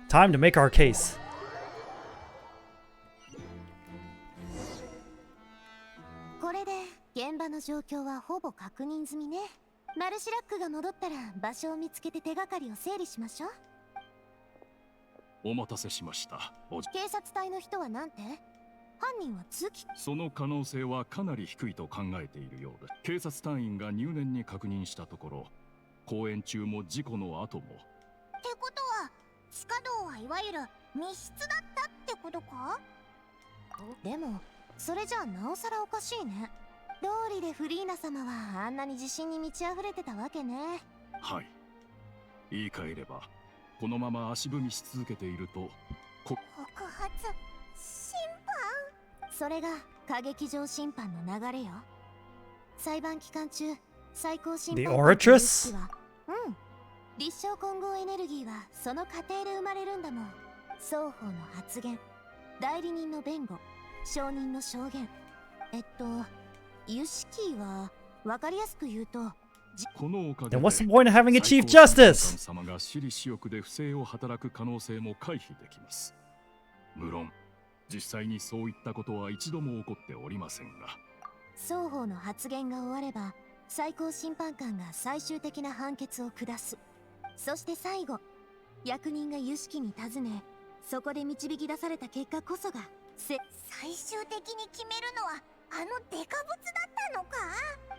Time to make our case. これで現場の状況はほぼ確認済みね。マルシラックが戻ったら場所を見つけて手がかりを整理しましょう。お待たせしました。警察隊の人はなんて？犯人は通勤？その可能性はかなり低いと考えているようです。警察隊員が入念に確認したところ、公演中も事故の後も。ってことは地下道はいわゆる密室だったってことか？でもそれじゃあなおさらおかしいね。道理でフリーナ様はあんなに自信に満ち溢れてたわけね。はい。言い換えれば、このまま足踏みし続けていると、告発審判？それが歌劇場審判の流れよ。裁判期間中、最高審判 The Oratress？ は、立証混合エネルギーはその過程で生まれるんだもん。双方の発言、代理人の弁護、証人の証言。ユシキーは分かりやすく言うと、このおかげ Then で what's the point of having a Chief Justice? 最高審判官様が私利私欲で不正を働く可能性も回避できます。無論、実際にそういったことは一度も起こっておりませんが。双方の発言が終われば、最高審判官が最終的な判決を下す。そして最後、役人がユシキに尋ね、そこで導き出された結果こそが最終的に決めるのはあのデカブツだったのか？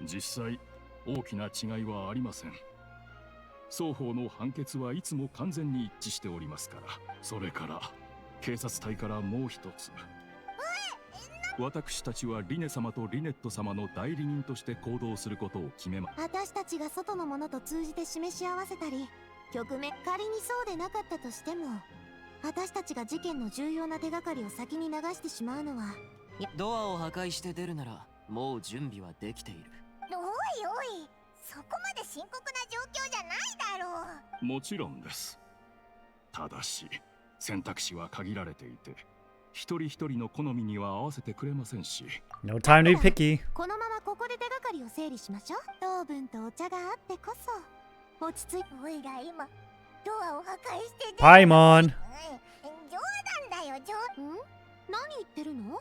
実際大きな違いはありません。双方の判決はいつも完全に一致しておりますから。それから警察隊からもう一つ、私たちはリネ様とリネット様の代理人として行動することを決めま。私たちが外のものと通じて示し合わせたり、局面仮にそうでなかったとしても、私たちが事件の重要な手がかりを先に流してしまうのは。ドアを破壊して出るならもう準備はできている。おいおい、そこまで深刻な状況じゃないだろう。もちろんです。ただし選択肢は限られていて、一人一人の好みには合わせてくれませんし。 No time to be picky. このままここで手がかりを整理しましょう。糖分とお茶があってこそ落ち着いて。おいら今ドアを破壊してPaimon. だよジョん？何言ってるの？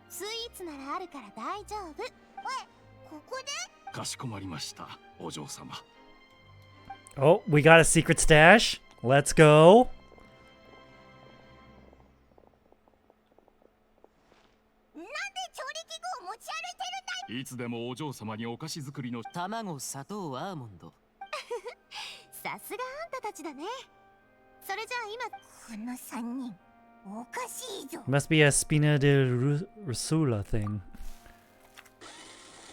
スイーツならあるから大丈夫。ここで？かしこまりました、お嬢様。 Oh, we got a secret stash. Let's go. なんで調理器具を持ち歩いてるんだい？いつでもお嬢様にお菓子作りの卵、砂糖、アーモンド。さすがあんたたちだね。それじゃあ今この3人おかしいぞ。 Must be a Spina de Rusula thing.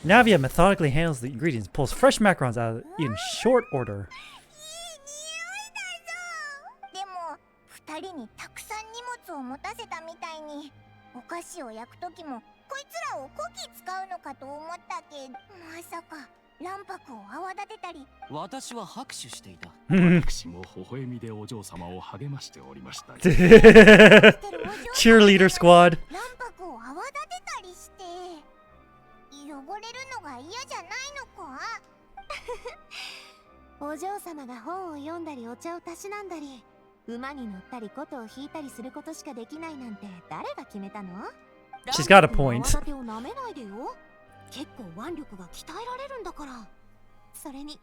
Navia methodically handles the ingredients, pulls fresh macarons out in short order. でも2人にたくさん荷物を持たせたみたいにお菓子を焼くときもこいつらをこき使うのかと思ったけど、まさか卵白を泡立てたり。私は拍手していた。私も微笑みでお嬢様を励ましておりました。Cheerleader squad. 卵白を泡立てたりして汚れるのが嫌じゃないのか？お嬢様が本を読んだりお茶をたしなんだり馬に乗ったり琴を弾いたりすることしかできないなんて誰が決めたの？ She's got a point. 泡立てを舐めないでよ。結構腕力が鍛えられるんだから。それに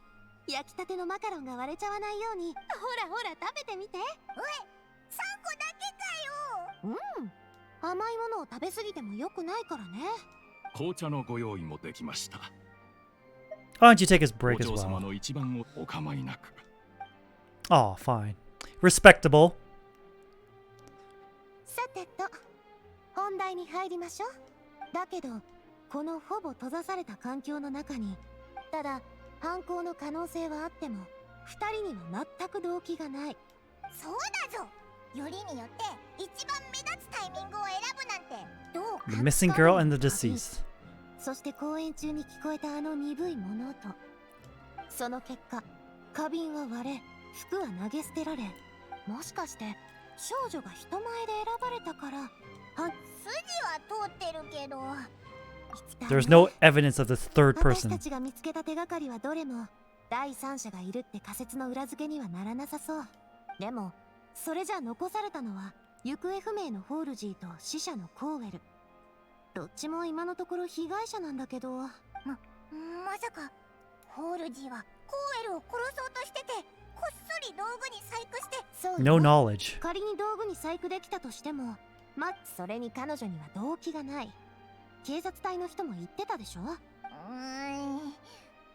焼きたてのマカロンが割れちゃわないようにほらほら食べてみて。3個だけかよ。甘いものを食べ過ぎても良くないからね。紅茶のご用意もできました。 Why don't you take his break お as 嬢様 well? の一番をお構いなく。 Oh, fine. Respectable. さてと本題に入りましょう。だけどこのほぼ閉ざされた環境の中にただ犯行の可能性はあっても2人には全く動機がない。そうだぞ。よりによって一番目立つタイミングを選ぶなんてどう The missing girl and the deceased. そして公演中に聞こえたあの鈍い物音。その結果花瓶は割れ服は投げ捨てられ、もしかして少女が人前で選ばれたから筋は通ってるけど There's no evidence of this third 私 person. たちが見つけた手がかりはどれも第三者がいるって仮説の裏付けにはならなさそう。でもそれじゃ残されたのは行方不明のホールジーと死者のコーウェル。どっちも今のところ被害者なんだけど、まさかホールジーはコーウェルを殺そうとしててこっそり道具に細工して。そうよ。 No knowledge. 仮に道具に細工できたとしてもそれに彼女には動機がない。警察隊の人も言ってたでしょ。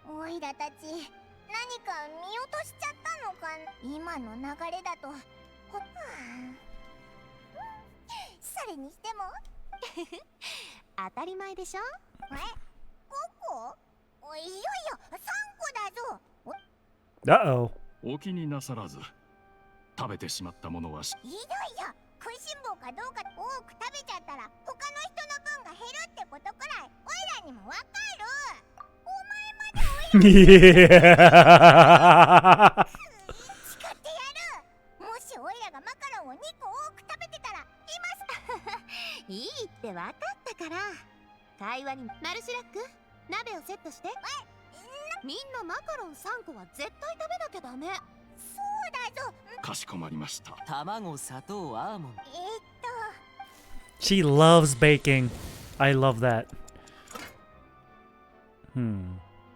おいらたち何か見落としちゃったのか。今の流れだとそれにしても当たり前でしょ。5個？いよいよ3個だぞ。 Uh-oh. お気になさらず。食べてしまったものはいやいや、食いしん坊かどうか多く食べちゃったら他の人の分が減るってことくらいおいらにもわかる。お前までおいら誓ってやる。もしおいらがマカロンを2個多く食べてたらいいってわかったから。会話にマルシラック鍋をセットして。みんなマカロン3個は絶対食べなきゃダメ。そうだぞ。かしこまりました。卵、砂糖、アーモンド。She loves baking. I love that.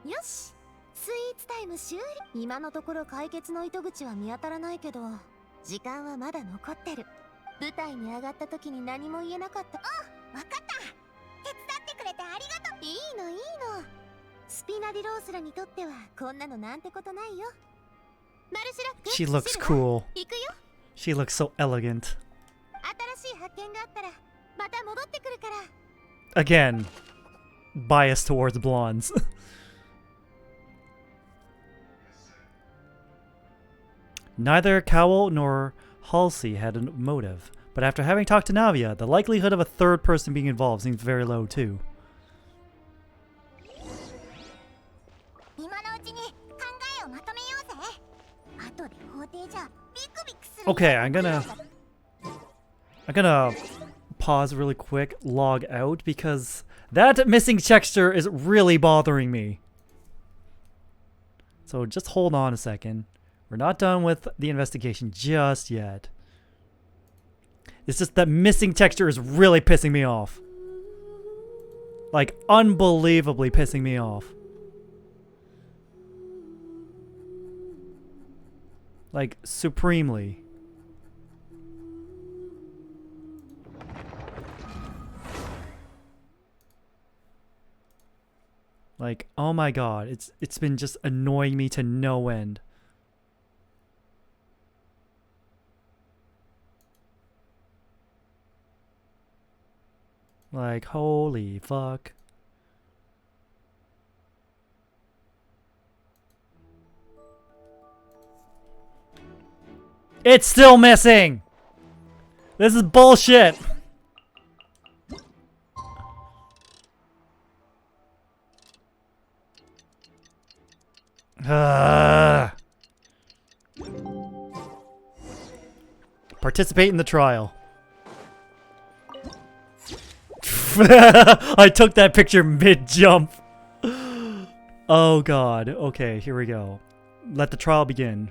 よし、スイーツタイム終了。今のところ解決の糸口は見当たらないけど時間はまだ残ってる。舞台に上がった時に何も言えなかった。わかった。手伝ってくれてありがとう。いいのいいの。スピナディロースラにとってはこんなのなんてことないよ。マルシラック She looks cool. 行くよ。 She looks so elegant. 新しい発見があったらまた戻ってくるから。 Again, bias towards blondes. Neither Cowell nor Halsey had a motive, but after having talked to Navia, the likelihood of a third person being involved seems very low too. Okay, I'm gonna pause really quick, log out, because that missing texture is really bothering me. So just hold on a second. We're not done with the investigation just yet. It's just that missing texture is really pissing me off. Like, unbelievably pissing me off. Like, supremely. Like, oh my god, it's been just annoying me to no end. Like, holy fuck. It's still missing! This is bullshit! Participate in the trial. I took that picture mid-jump. Oh god. Okay, here we go. Let the trial begin.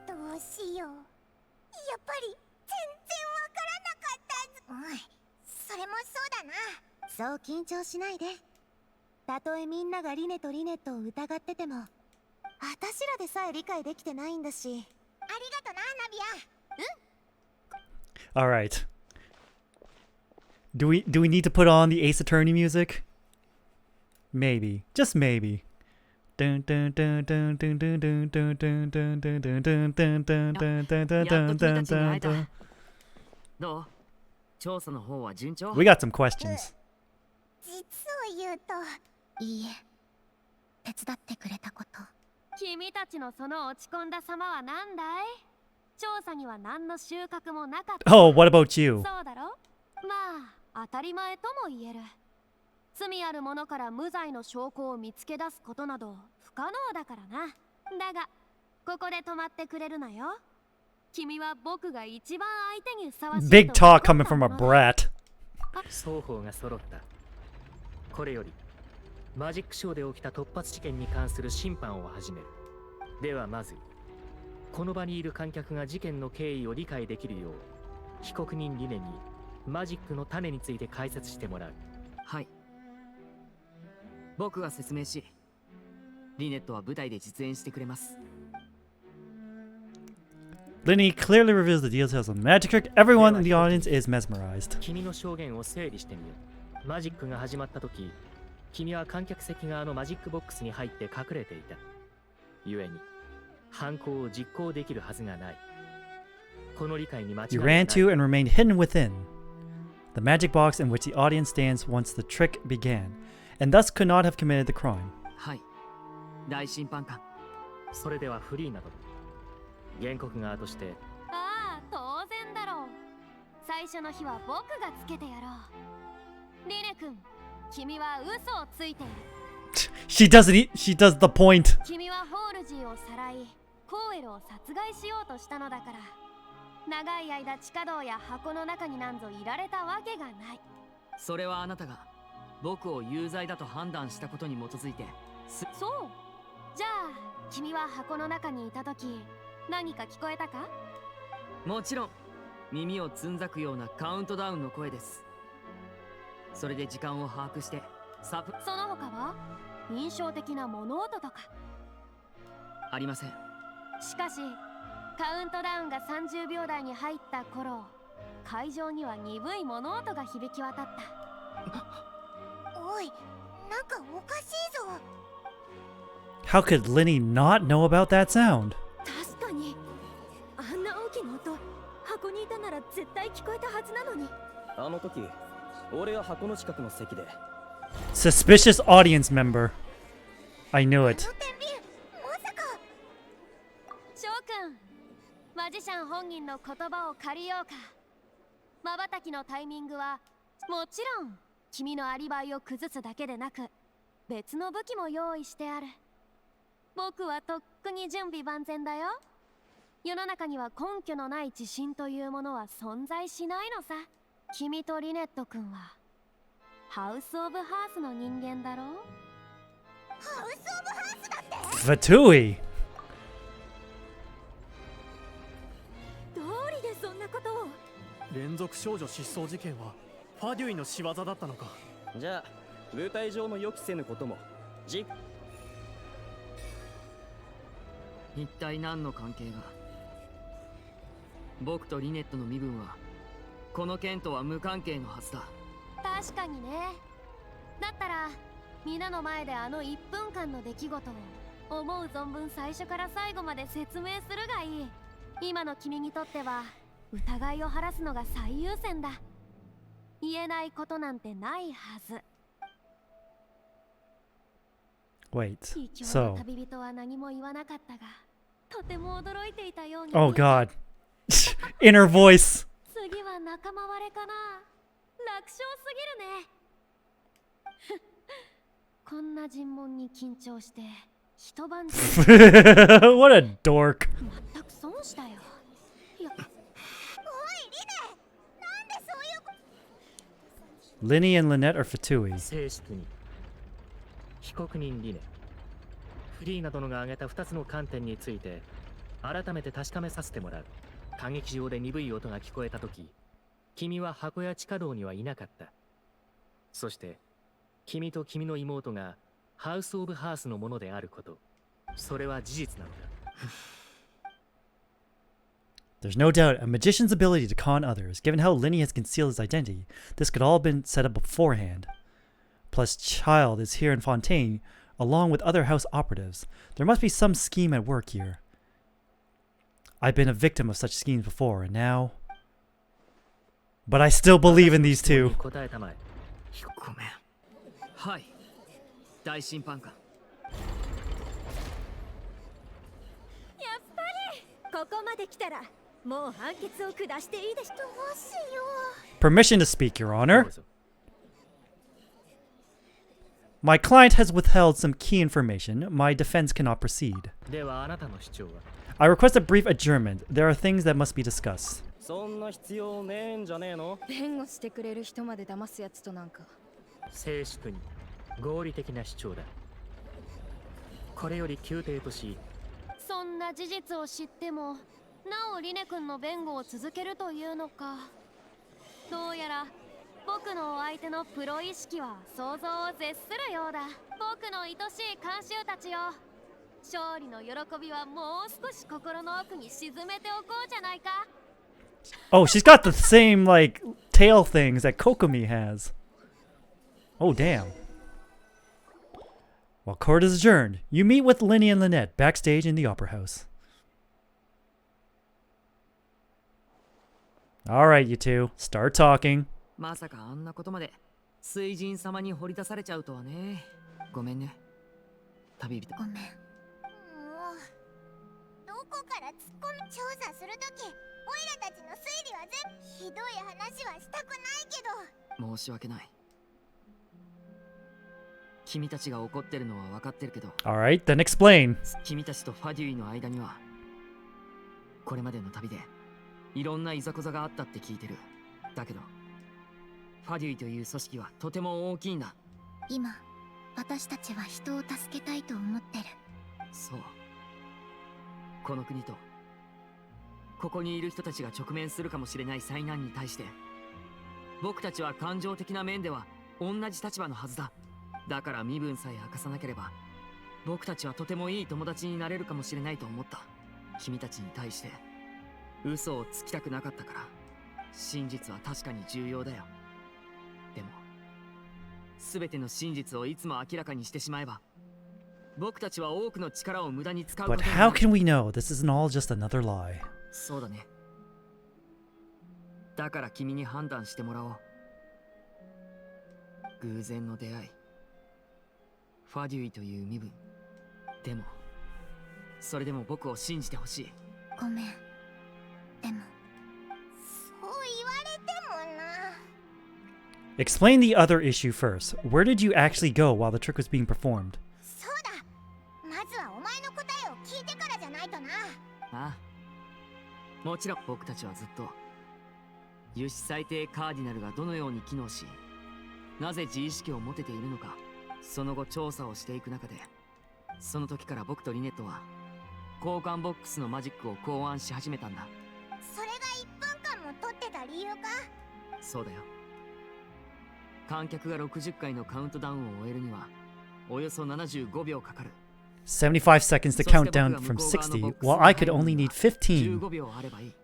どうしよう。やっぱり全然わからなかった。それもそうだな。そう緊張しないで。たとえみんながリネとリネットを疑ってても、私らでさえ理解できてないんだし。ありがとな、ナビア。All right. Do we need to put on the Ace Attorney music? Maybe. Just maybe. Dun dun dun dun dun dun dun dun dun dun dun dun dun dun dun dun dun dun dun. どう？調査の方は順調？ We got some questions. 実を言うと、いいえ、手伝ってくれたこと。君たちのその落ち込んだ様は何だい？調査には何の収穫もなかった。Oh, what about you? そうだろ？まあ、当たり前とも言える。罪ある者から無罪の証拠を見つけ出すことなど不可能だからな。だが、ここで止まってくれるなよ。君は僕が一番相手にふさわしい。Big talk coming from a brat. 双方が揃った。これよりマジックショーで起きた突発事件に関する審判を始める。ではまずこの場にいる観客が事件の経緯を理解できるよう被告人リネにマジックの種について解説してもらう。はい。僕が説明し、リネットは舞台で実演してくれます。Linny clearly reveals the details of the magic trick. Everyone in the audience is mesmerized. 君の証言を整理してみよう。マジックが始まった時、君は観客席側のマジックボックスに入って隠れていた。故に犯行を実行できるはずがない。この理解に間違いない。 You ran to and remained hidden within the magic box in which the audience stands once the trick began, and thus could not have committed the crime. はい。大審判官。それではフリーなど原告側として。ああ、当然だろう。最初の日は僕がつけてやろう。リネ君、君は嘘をついている。She does the point. 君はホールジーをさらい、コーエルを殺害しようとしたのだから。長い間地下道や箱の中になんぞいられたわけがない。それはあなたが僕を有罪だと判断したことに基づいて。そう。じゃあ君は箱の中にいた時何か聞こえたか？もちろん耳をつんざくようなカウントダウンの声です。それで時間を把握してその他は印象的な物音とかありません。しかしカウントダウンが30秒台に入った頃、会場には鈍い物音が響き渡った。おい、なんかおかしいぞ。How could Linny not know about that sound? 確かにあんな大きな音、箱にいたなら絶対聞こえたはずなのに。あの時俺は箱の近くの席で。 Suspicious audience member. I knew it. 翔くん、マジシャン本人の言葉を借りようか。瞬きのタイミングはもちろん君のアリバイを崩すだけでなく別の武器も用意してある。僕はとっくに準備万全だよ。世の中には根拠のない自信というものは存在しないのさ。君とリネット君はハウス・オブ・ハースの人間だろう。ハウス・オブ・ハースだって。 Vatui. どうりでそんなことを。族少女失踪事件はファデュイの仕業だったのか。じゃあ舞台上の予期せぬことも一体何の関係が。僕とリネットの身分はこの件とは無関係のはずだ。確かにね。だったら皆の前であの1分間の出来事を思う存分最初から最後まで説明するがいい。今の君にとっては疑いを晴らすのが最優先だ。言えないことなんてないはず。 Wait, 異教 so の旅人は何も言わなかったが、とても驚いていたように。 oh god. Inner voice. 次は仲間割れかな。楽勝すぎるね。こんな尋問に緊張して一晩中 What a dork. 全く損したよ。いや、おいリネ、なんでそういうこ Linny and Lynette are Fatui. 正式に被告人リネ、フリーナ殿が挙げた2つの観点について改めて確かめさせてもらう。歌劇場で鈍い音が聞こえたとき、君は箱や地下道にはいなかった。そして君と君の妹がハウス・オブ・ハースのものであること、それは事実なのだ。There's no doubt a magician's ability to con others. Given how Linny has concealed his identity, this could all have been set up beforehand. Plus, Child is here in Fontaine, along with other house operatives. There must be some scheme at work here. I've been a victim of such schemes before, and now... But I still believe in these two. 答えたまえ。ごめん。はい。大審判官。やっぱりここまで来たらもう判決を下していいでしょ。どうしよう。 Permission to speak, Your Honor. My client has withheld some key information. My defense cannot proceed. ではあなたの主張は。 I request a brief adjournment. There are things that must be discussed. そんな必要ねえんじゃねえの。弁護してくれる人まで騙すやつとなんか。静粛に合理的な主張だ。これより宮廷とし、そんな事実を知ってもなおリネ君の弁護を続けるというのか。どうやら僕のお相手のプロ意識は想像を絶するようだ。僕の愛しい監修たちよ、勝利の喜びはもう少し心の奥に沈めておこうじゃないか。 Oh, she's got the same, like, tail things that Kokomi has. Oh, damn. While court is adjourned, you meet with Linny and Lynette backstage in the Opera House. Alright, you two, start talking. まさかあんなことまで水神様に掘り出されちゃうとはね。ごめんね、旅人。ごめん。もうどこから突っ込み調査するとき、オイラたちの推理は全部ひどい話はしたくないけど。申し訳ない。君たちが怒ってるのは分かってるけど。Alright, then explain. 君たちとファデュイの間にはこれまでの旅でいろんないざこざがあったって聞いてる。だけどファデュイという組織はとても大きいんだ。今私たちは人を助けたいと思ってる。そう。この国とここにいる人たちが直面するかもしれない災難に対して僕たちは感情的な面では同じ立場のはずだ。だから身分さえ明かさなければ僕たちはとてもいい友達になれるかもしれないと思った。君たちに対して嘘をつきたくなかったから。真実は確かに重要だよ。でも全ての真実をいつも明らかにしてしまえば僕たちは多くの力を無駄に使うこと But になる。 how can we know this isn't all just another lie? そうだね。だから君に判断してもらおう。偶然の出会い、ファデュイという身分。でもそれでも僕を信じてほしい。ごめん。でもそう言われてもな。 Explain the other issue first. Where did you actually go while the trick was being performed? そうだ。まずはお前の答えを聞いてからじゃないとな。ああ、もちろん僕たちはずっと有志最低カーディナルがどのように機能し、なぜ自意識を持てているのか、その後調査をしていく中で、その時から僕とリネットは交換ボックスのマジックを考案し始めたんだ。それが1分間も取ってた理由か。そうだよ。観客が60回のカウントダウンを終えるにはおよそ75秒かかる。75 seconds to count down from 60, while I could only need 15. 15秒あればいい。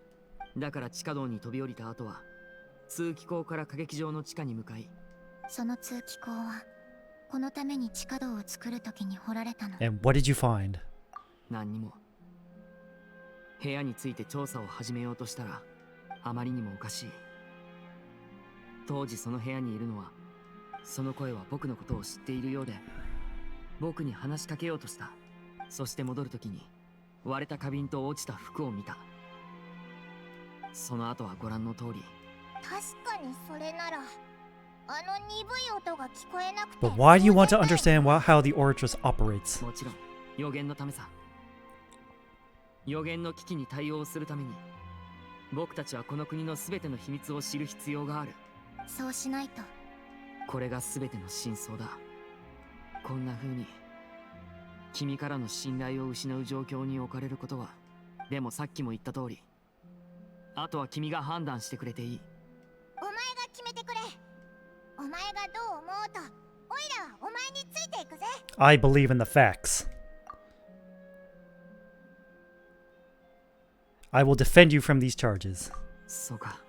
だから地下道に飛び降りた後は通気口から歌劇場の地下に向かい、その通気口はこのために地下道を作るときに掘られたの。 And what did you find? 何にも。部屋について調査を始めようとしたらあまりにもおかしい。当時その部屋にいるのは、その声は僕のことを知っているようで、僕に話しかけようとした。そして戻るときに割れた花瓶と落ちた服を見た。その後はご覧の通り。確かにそれならあの鈍い音が聞こえなくて。 But why do you want to understand how the Orchis operates? もちろん予言のためさ。予言の危機に対応するために僕たちはこの国の全ての秘密を知る必要がある。そうしないと。これが全ての真相だ。こんな風に君からの信頼を失う状況に置かれることは、でもさっきも言った通り、あとは君が判断してくれていい。お前が決めてくれ。お前がどう思おうと、オイラはお前についていくぜ。 I believe in the facts. I will defend you from these charges. そうか。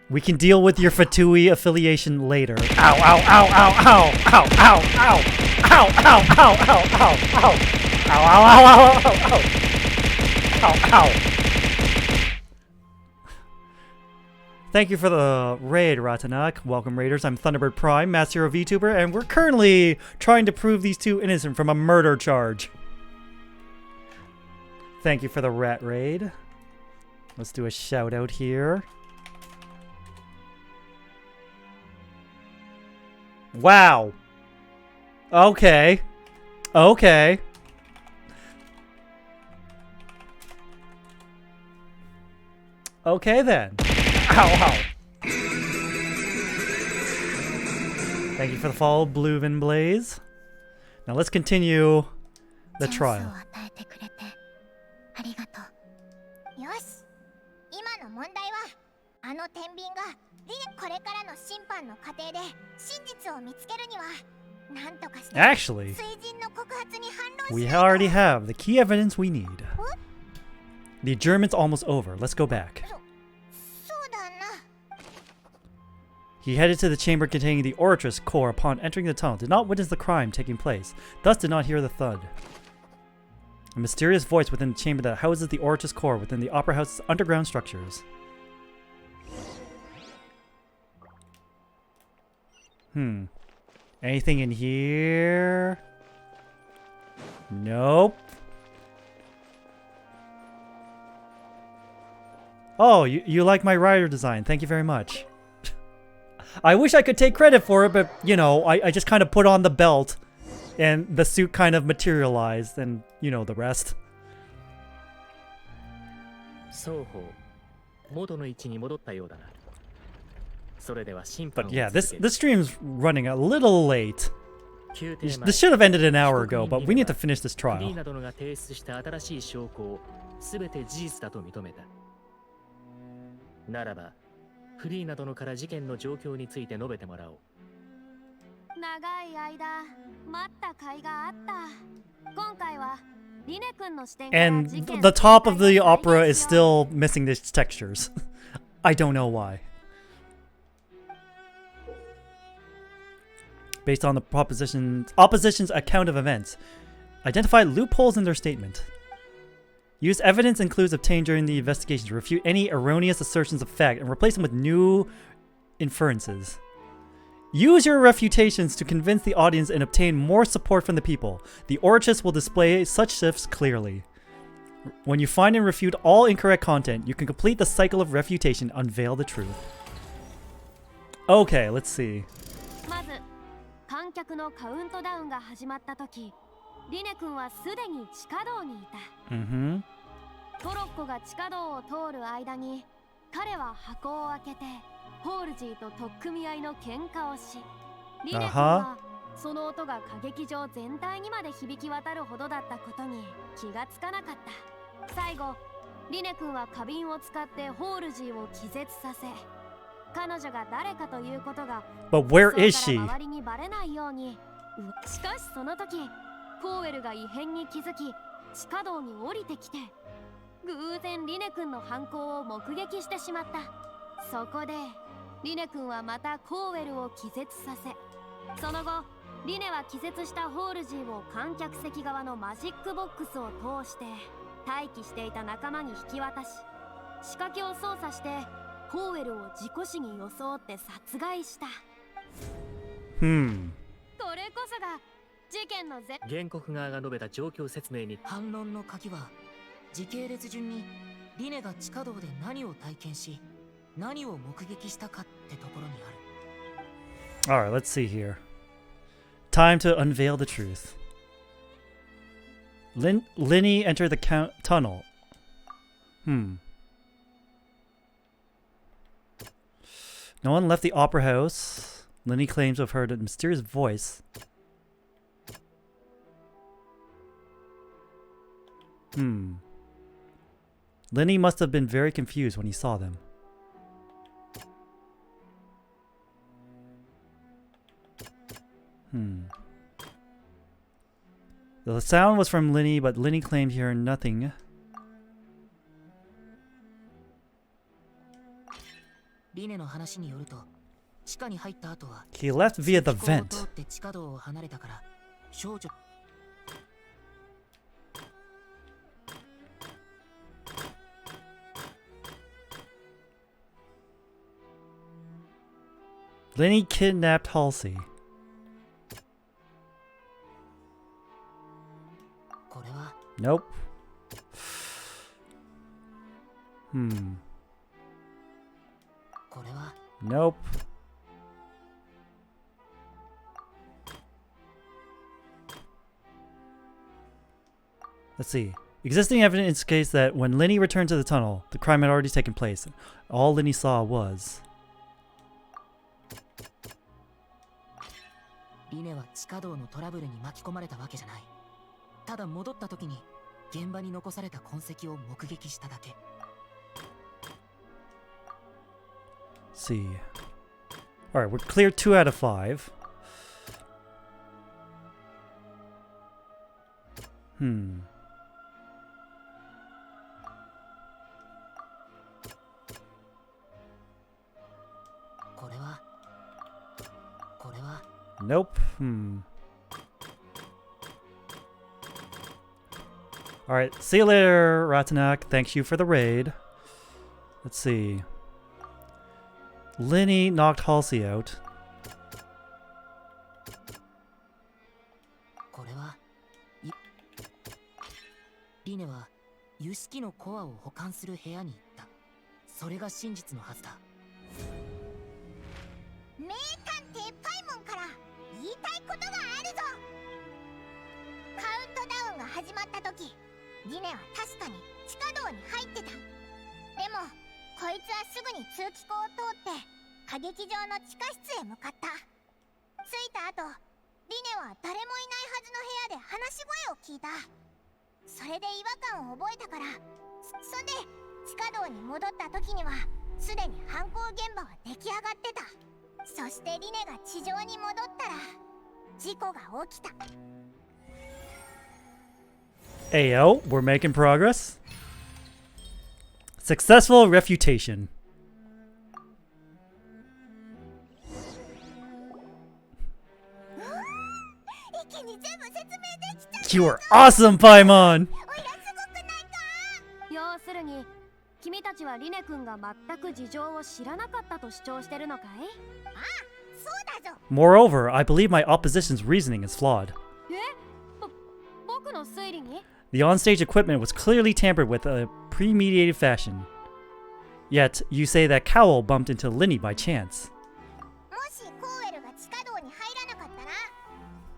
We can deal with your Fatui affiliation later. Ow, ow, ow, ow, ow, ow, ow, ow, ow, ow, ow, ow, ow, ow, ow, ow, ow, ow, ow, ow. Thank you for the raid, Ratanak. Welcome, Raiders. I'm Thunderbird Prime, Master Hero VTuber, and we're currently trying to prove these two innocent from a murder charge. Thank you for the rat raid. Let's do a shout out here. Wow. Okay. Okay. Okay then. Ow, ow. Thank you for the follow, Bluevin Blaze. Now let's continue the trial. ありがとう。よし。今の問題は、あの天秤がこれからの審判の過程で真実を見つけるには、なんとかして Actually, 水神の告発に反論し we ないと。 already have the key evidence we need. The adjournment's almost over. Let's go back. そうだな。 He headed to the chamber containing the Orchis core upon entering the tunnel, did not witness the crime taking place, thus did not hear the thud. A mysterious voice within the chamber that houses the Orchis core within the Opera House's underground structures. Anything in here? Nope. Oh, you like my rider design. Thank you very much. I wish I could take credit for it, but, you know, I just kind of put on the belt and the suit kind of materialized and, you know, the rest. 双方元の位置に戻ったようだな。それでは審判を But yeah, 続ける。 this stream's running a little late. This should have ended an hour ago, but we need to finish this フリー trial. などのが提出した新しい証拠を全て事実だと認めた。ならば、フリーなどのから事件の状況について述べてもらおう。長い間待った甲斐があった。今回はリネ君の視点から And 事件 the top of the opera is still missing these textures. I don't know why. Based on the opposition's account of events, identify loopholes in their statement. Use evidence and clues obtained during the investigation to refute any erroneous assertions of fact and replace them with new inferences. Use your refutations to convince the audience and obtain more support from the people. The Orchis will display such shifts clearly. When you find and refute all incorrect content, you can complete the cycle of refutation and unveil the truth. Okay, let's see. まず観客のカウントダウンが始まった時、リネ君はすでに地下道にいた。Mm-hmm. トロッコが地下道を通る間に、彼は箱を開けてホールジーと取っ組み合いの喧嘩をし、リネ君はその音が歌劇場全体にまで響き渡るほどだったことに気がつかなかった。最後、リネ君は花瓶を使ってホールジーを気絶させ、彼女が誰かということが But where is そう she? から周りにバレないように。しかしその時コーエルが異変に気づき地下道に降りてきて偶然リネ君の犯行を目撃してしまった。そこでリネ君はまたコーエルを気絶させ、その後リネは気絶したホールジーを観客席側のマジックボックスを通して待機していた仲間に引き渡し、仕掛けを操作してコーエルを事故死に装って殺害した。これこそが事件の原告側が述べた状況説明に反論の鍵は時系列順にリネが地下道で何を体験し何を目撃したかってところにある。 Alright, let's see here. Time to unveil the truth. Linny entered the tunnel. No one left the opera house. Linny claims to have heard a mysterious voice. Linny must have been very confused when he saw them. The sound was from Linny, but Linny claimed to hear nothing. リネの話によると、地下に入った後は He left via the 地下を vent. 通って地下道を離れたから少女 Linny kidnapped Halsey. これは Nope. これは Nope. Let's see. Existing evidence indicates that when Linny returned to the tunnel, the crime had already taken place. All Linny saw was... リネは地下道のトラブルに巻き込まれたわけじゃない。ただ戻った時に現場に残された痕跡を目撃しただけ。 see. Alright, we're clear 2 out of 5. Nope. Alright, see you later, Ratanak. Thanks you for the raid. Let's see. Linny knocked Halsey out. これはリネはユシキのコアを保管する部屋に行った。それが真実のはずだ。名探偵パイモンから言いたいことがあるぞ。カウントダウンが始まった時、リネは確かに地下道に入ってた。でもこいつはすぐに通気口を通って歌劇場の地下室へ向かった。着いた後、リネは誰もいないはずの部屋で話し声を聞いた。それで違和感を覚えたから、そんで地下道に戻った時にはすでに犯行現場は出来上がってた。そしてリネが地上に戻ったら事故が起きた。 Ayo, we're making progress. Successful refutation. You are awesome, Paimon! 要するに君たちはリネ君が全く事情を知らなかったと主張してるのかい？ああ、そうだぞ。 Moreover, I believe my opposition's reasoning is flawed. 僕の推理に？ The onstage equipment was clearly tampered with in a premeditated fashion. Yet, you say that Cowell bumped into Linny by chance. もしコーエルが地下道に入らなかったら、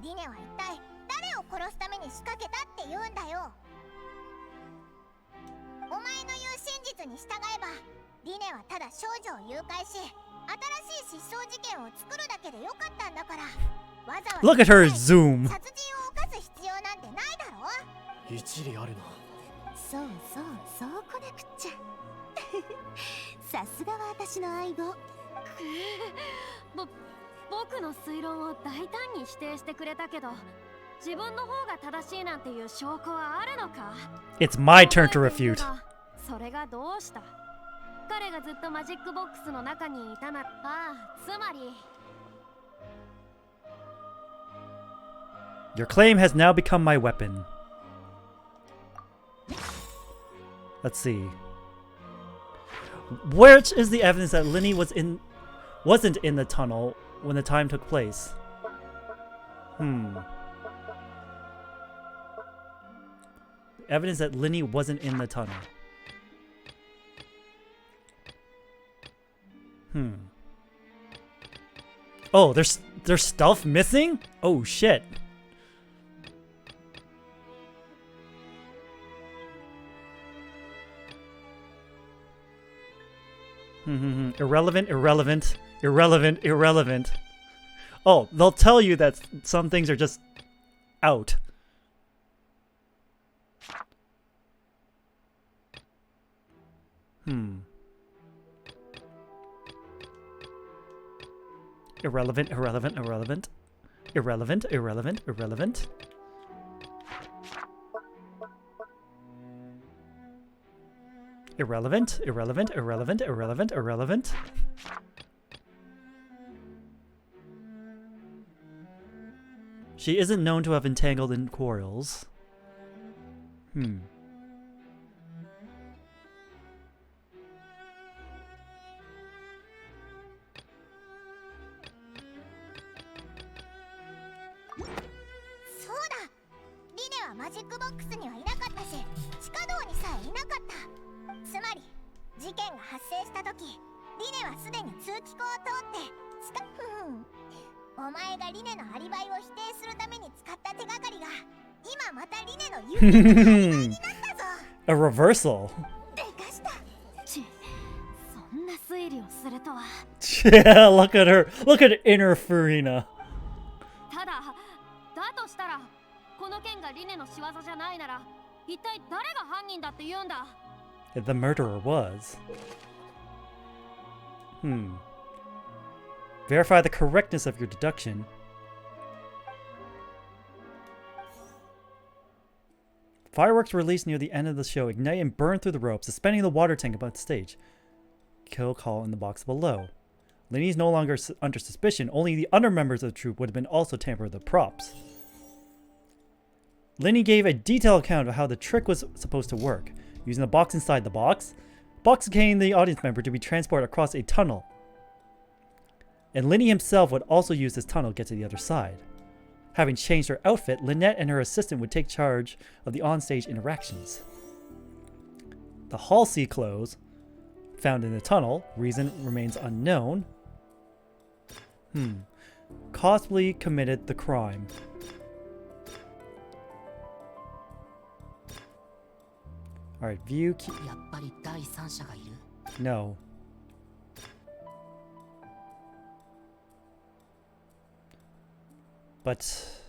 リネは一体誰を殺すために仕掛けたって言うんだよ。お前の言う真実に従えば、リネはただ少女を誘拐し、新しい失踪事件を作るだけでよかったんだから、わざわざ Look at her zoom! 殺人を犯す必要なんてないだろ。一理あるな。そうそう、そうこなくっちゃ。さすがは私の相棒。僕の推論を大胆に否定してくれたけど、自分の方が正しいなんていう証拠はあるのか？ It's my turn to refute. それがどうした？彼がずっとマジックボックスの中にいたな。ああ、つまり。Your claim has now become my weapon. Let's see. Which is the evidence that Linny wasn't in the tunnel when the time took place? Evidence that Linny wasn't in the tunnel. Oh, there's stuff missing? Oh shit. Irrelevant. Oh, they'll tell you that some things are just out. Irrelevant. Irrelevant. She isn't known to have entangled in quarrels. マジックボックスにはいなかったし、地下道にさえいなかった。つまり事件が発生した時、リネはすでに通気口を通ってお前がリネのアリバイを否定するために使った手がかりが今またリネの有力なアリバイになったぞ。A reversal. でかした。そんな推理をするとは。Yeah, look at her. Look at inner Furina. ただとしたらこの件がリネの仕業じゃないなら一体誰が犯人だって言うんだ。 The murderer was. Verify the correctness of your deduction. Fireworks released near the end of the show ignite and burn through the rope, suspending the water tank above the stage. Kill call in the box below. Lenny's no longer under suspicion. Only the other members of the troupe would have been also tampered with the props. Lenny gave a detailed account of how the trick was supposed to work, using the box inside the box containing the audience member to be transported across a tunnel. And Lenny himself would also use this tunnel to get to the other side. Having changed her outfit, Lynette and her assistant would take charge of the onstage interactions. The Halsey clothes found in the tunnel, reason remains unknown. Possibly committed the crime. Alright, view key. No. But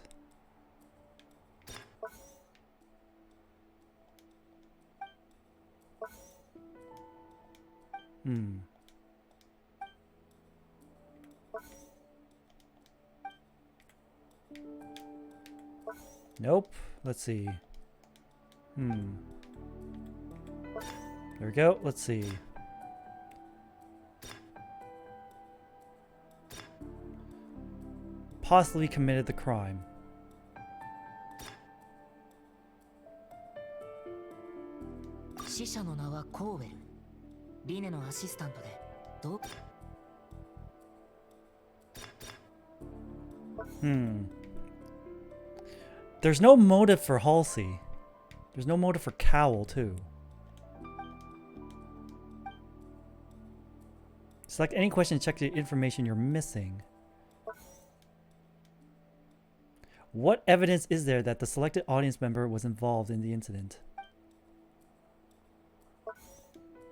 nope. Let's see. There we go. Let's see. Possibly committed the crime. There's no motive for Halsey. There's no motive for Cowell, too. Select any question to check the information you're missing. What evidence is there that the selected audience member was involved in the incident?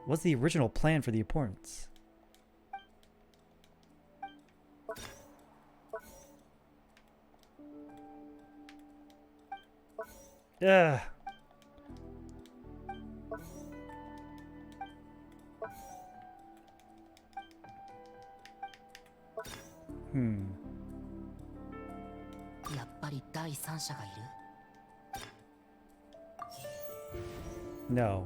What's the original plan for the appearance? Yeah. Hmm. やっぱり第三者がいる。 No.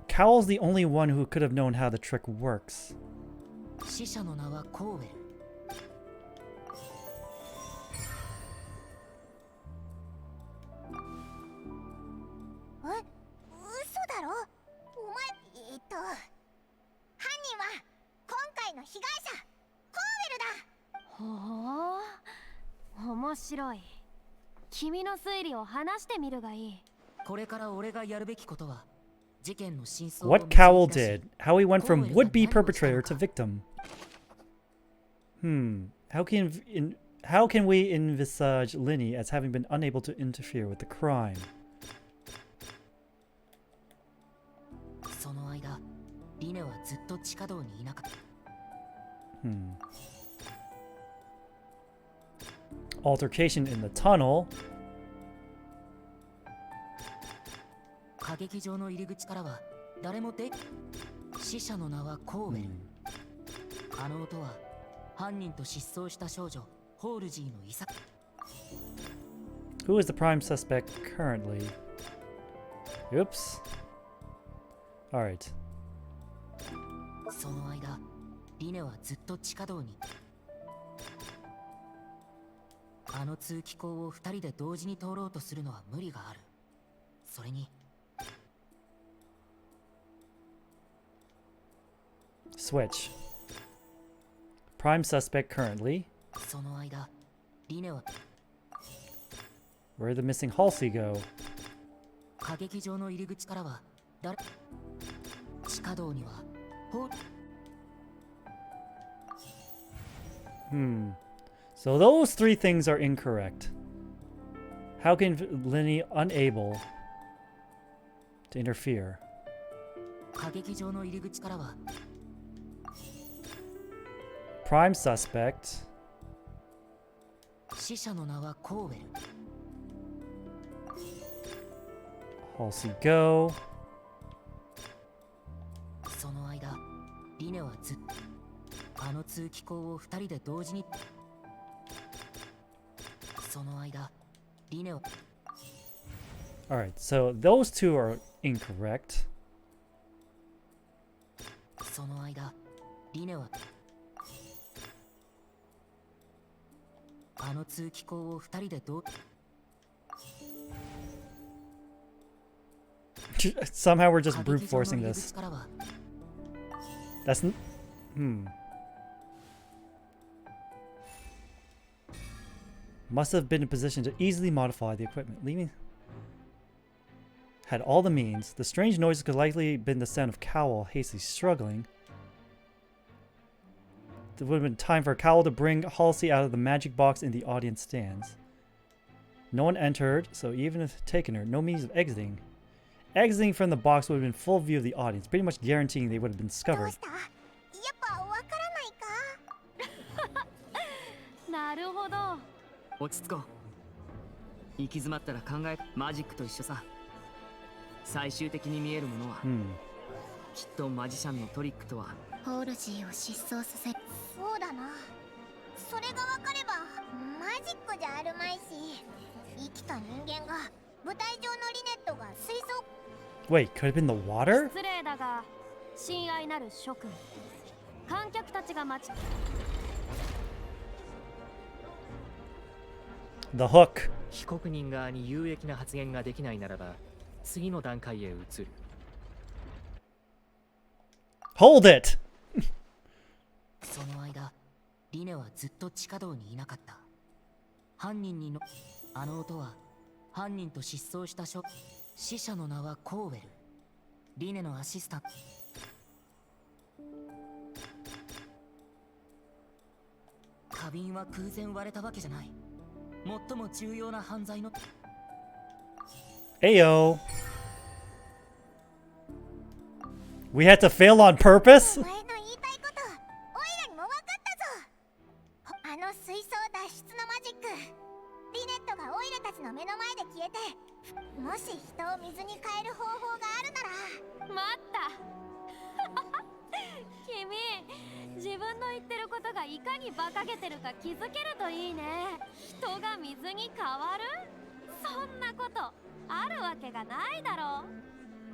Cowell's the only one who could have known how the trick works. 死者の名はコーウェル。嘘だろ。お前犯人は今回の被害者コーウェルだ。ほう、面白い。君の推理を話してみるがいい。これから俺がやるべきことは事件の真相を What Cowell did, how he went from would-be perpetrator to victim. How can we envisage Linny as having been unable to interfere with the crime? その間、リネはずっと地下道にいなかった。Altercation in the tunnel. 歌劇場の入り口からは誰も出。死者の名はコーウェル。あの音は犯人と失踪した少女ホールジーの遺作。 Who is the prime suspect currently? Oops. Alright. その間、リネはずっと地下道に。あの通気口を二人で同時に通ろうとするのは無理がある。それに Switch. Prime suspect currently. その間、リネは Where did the missing Halsey go? 歌劇場の入り口からは誰。地下道にはホー。So those three things are incorrect. How can Linny unable to interfere? 歌劇場の入り口からは Prime suspect. 死者の名はコーウェル。 Halsey go. その間、リネはずっとあの通気口を二人で同時に。その間、リネは Alright, so those two are incorrect. その間、リネはあの通気口を二人で同。 Somehow we're just brute forcing this. That's Must have been in a position to easily modify the equipment, leaving. Had all the means. The strange noises could likely have been the sound of Cowell hastily struggling. There would have been time for Cowell to bring Halsey out of the magic box in the audience stands. No one entered, so even if taken her, no means of exiting. Exiting from the box would have been full view of the audience, pretty much guaranteeing they would have been discovered. なるほど。落ち着こう。行き詰まったら考え、マジックと一緒さ。最終的に見えるものは、きっとマジシャンのトリックとは。ホールジーを失踪させる。そうだな。それが分かればマジックじゃあるまいし、生きた人間が舞台上のリネットが水槽。 Wait, could it have been the water? 失礼だが、親愛なる諸君、観客たちが待ち。 The hook. 被告人側に有益な発言ができないならば、次の段階へ移る。Hold it! その間、リネはずっと地下道にいなかった。犯人にのあの音は犯人と失踪した死者の名はコーウェル。リネのアシスタント。花瓶は空前割れたわけじゃない。最も重要な犯罪の Ayo. We had to fail on purpose? お前の言いたいこと、オイラにも分かったぞ。あの水槽脱出のマジック、リネットがオイラたちの目の前で消えて、もし人を水に変える方法があるなら。待った君、自分の言ってることがいかに馬鹿げてるか気づけるといいね。人が水に変わる？そんなことあるわけがないだろう。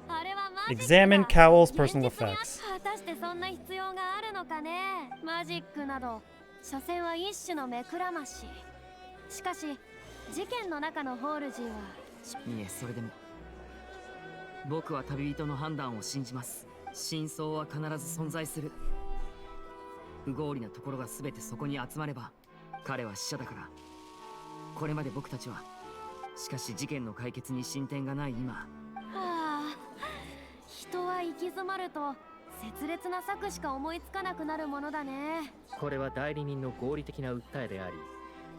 あれはマジックだ。 Examine Cowell's personal 現実に effects. 果たしてそんな必要があるのかね。マジックなど所詮は一種の目くらまし。しかし事件の中のホールジーは。いえ、それでも僕は旅人の判断を信じます。真相は必ず存在する。不合理なところが全てそこに集まれば彼は死者だから。これまで僕たちはしかし事件の解決に進展がない今、はあ、人は行き詰まると切烈な策しか思いつかなくなるものだね。これは代理人の合理的な訴えであり、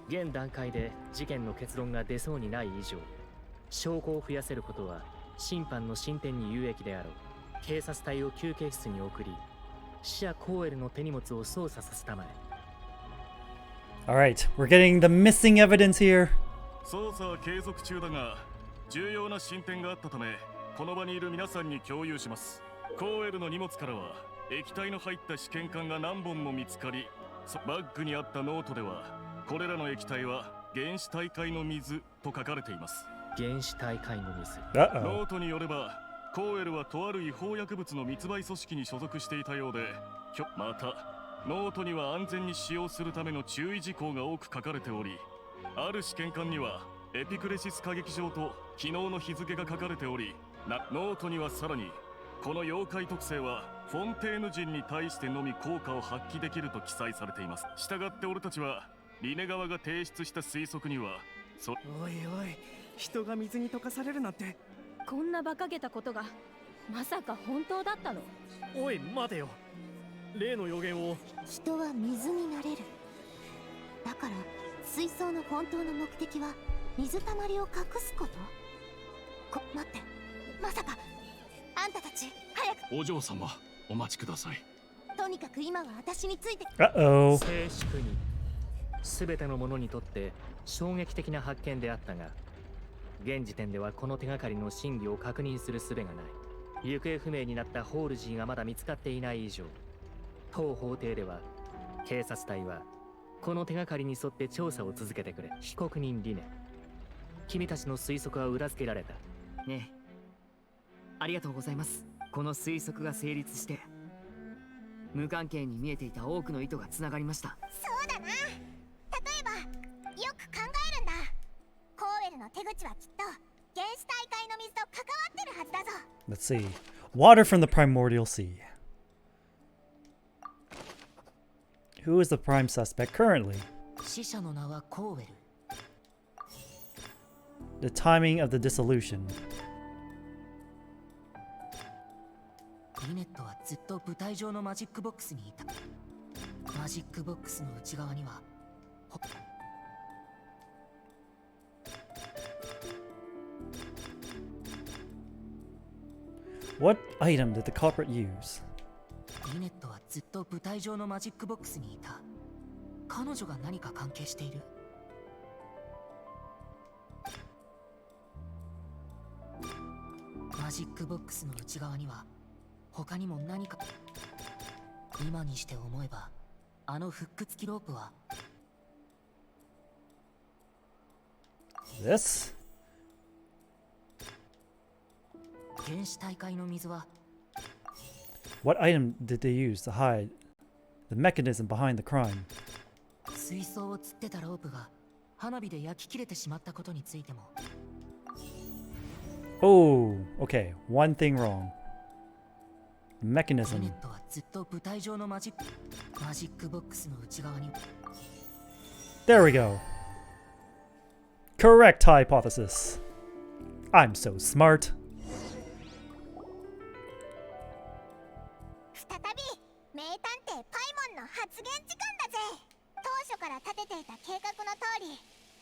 現段階で事件の結論が出そうにない以上、証拠を増やせることは審判の進展に有益であろう。警察隊を休憩室に送り、死者コーエルの手荷物を操作させたまえ。Alright, we're getting the missing evidence here. 捜査は継続中だが、重要な進展があったため、この場にいる皆さんに共有します。コーエルの荷物からは、液体の入った試験管が何本も見つかり、バッグにあったノートでは、これらの液体は原子大海の水と書かれています。原子大海の水。ノートによれば、コーエルはとある違法薬物の密売組織に所属していたようで、またノートには安全に使用するための注意事項が多く書かれており、ある試験管にはエピクレシス歌劇場と昨日の日付が書かれており、ノートにはさらにこの妖怪特性はフォンテーヌ人に対してのみ効果を発揮できると記載されています。したがって俺たちはリネ側が提出した推測にはおいおい、人が水に溶かされるなんて。こんな馬鹿げたことがまさか本当だったの？おい待てよ、例の予言を。人は水になれる。だから水槽の本当の目的は水たまりを隠すこと。待って、まさかあんたたち早く。お嬢様、お待ちください。とにかく今は私について。Uh-oh. 静粛に。全ての者にとって衝撃的な発見であったが、現時点ではこの手がかりの真偽を確認する術がない。行方不明になったホールジーがまだ見つかっていない以上、当法廷では警察隊はこの手がかりに沿って調査を続けてくれ。被告人リネ、君たちの推測は裏付けられたね。え、ありがとうございます。この推測が成立して無関係に見えていた多くの意図がつながりました。そうだな。例えばよく考えるんだ。コーエルの手口はきっと原始大海の水と関わってるはずだぞ。 Let's see. Water from the primordial sea. Who is the prime suspect currently? 死者の名はコーウェル。 The timing of the dissolution. リネットはずっと舞台上のマジックボックスにいた。マジックボックスの内側にはWhat item did the culprit use? リネットはずっと舞台上のマジックボックスにいた。彼女が何か関係している。マジックボックスの内側には他にも何か。今にして思えばあのフック付きロープは。 This? 原始大海の水は。 What item did they use to hide the mechanism behind the crime? 水槽を吊ってたロープが花火で焼き切れてしまったことについても。 Oh, okay. One thing wrong. リ Mechanism. ネットはずっと舞台上のマジックボックスの内側に。 There we go. Correct hypothesis. I'm so smart. 再び名探偵パイモンの発言時間だぜ。当初から立てていた計画の通り、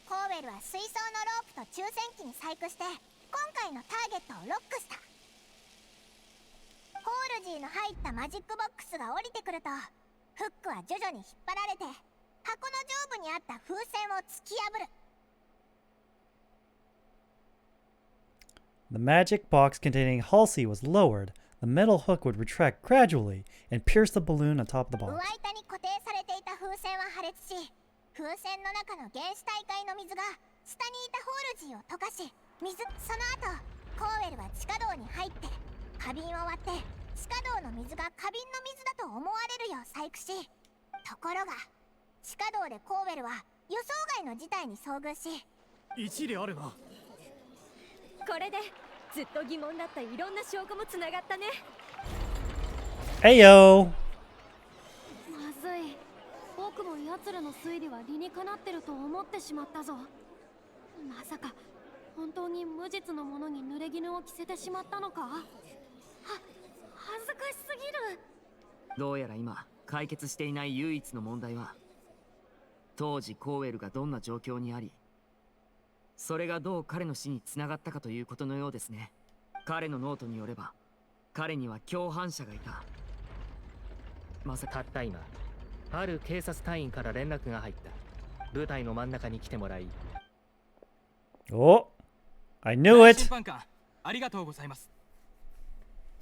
コーウェルは水槽のロープと抽選機に細工して今回のターゲットをロックした。ホールジーの入ったマジックボックスが降りてくると、フックは徐々に引っ張られて箱の上部にあった風船を突き破る。 The magic box containing Halsey was lowered. the metal hook would retract gradually and pierce the balloon on top of the 上 box. 板に固定されていた風船は破裂し、風船の中の原始大会の水が下にいたホールジーを溶かし、その後コーウェルは地下道に入って花瓶を割って地下道の水が花瓶の水だと思われるよう細工し、ところが地下道でコーウェルは予想外の事態に遭遇し、一理あるな。これでずっと疑問だったいろんな証拠もつながったね。Heyo! まずい。僕も奴らの推理は理にかなってると思ってしまったぞ。まさか本当に無実の者に濡れ衣を着せてしまったのか。恥ずかしすぎる。どうやら今解決していない唯一の問題は、当時コーウェルがどんな状況にあり、それがどう彼の死につながったかということのようですね。彼のノートによれば、彼には共犯者がいた。まさかたった今、ある警察隊員から連絡が入った。舞台の真ん中に来てもらい。Oh, I knew it! 審判官、ありがとうございます。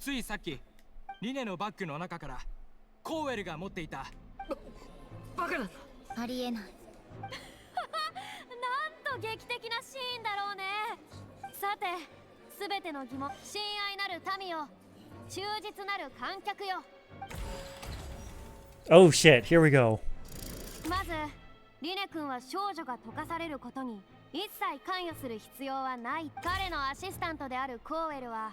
ついさっき、リネのバッグの中からコーウェルが持っていた。バカだ。ありえない。なんと劇的なシーンだろうね。さて、すべての疑問、親愛なる民よ、忠実なる観客よ。Oh shit, here we go. まず、リネ君は少女が溶かされることに一切関与する必要はない。彼のアシスタントであるコーウェルは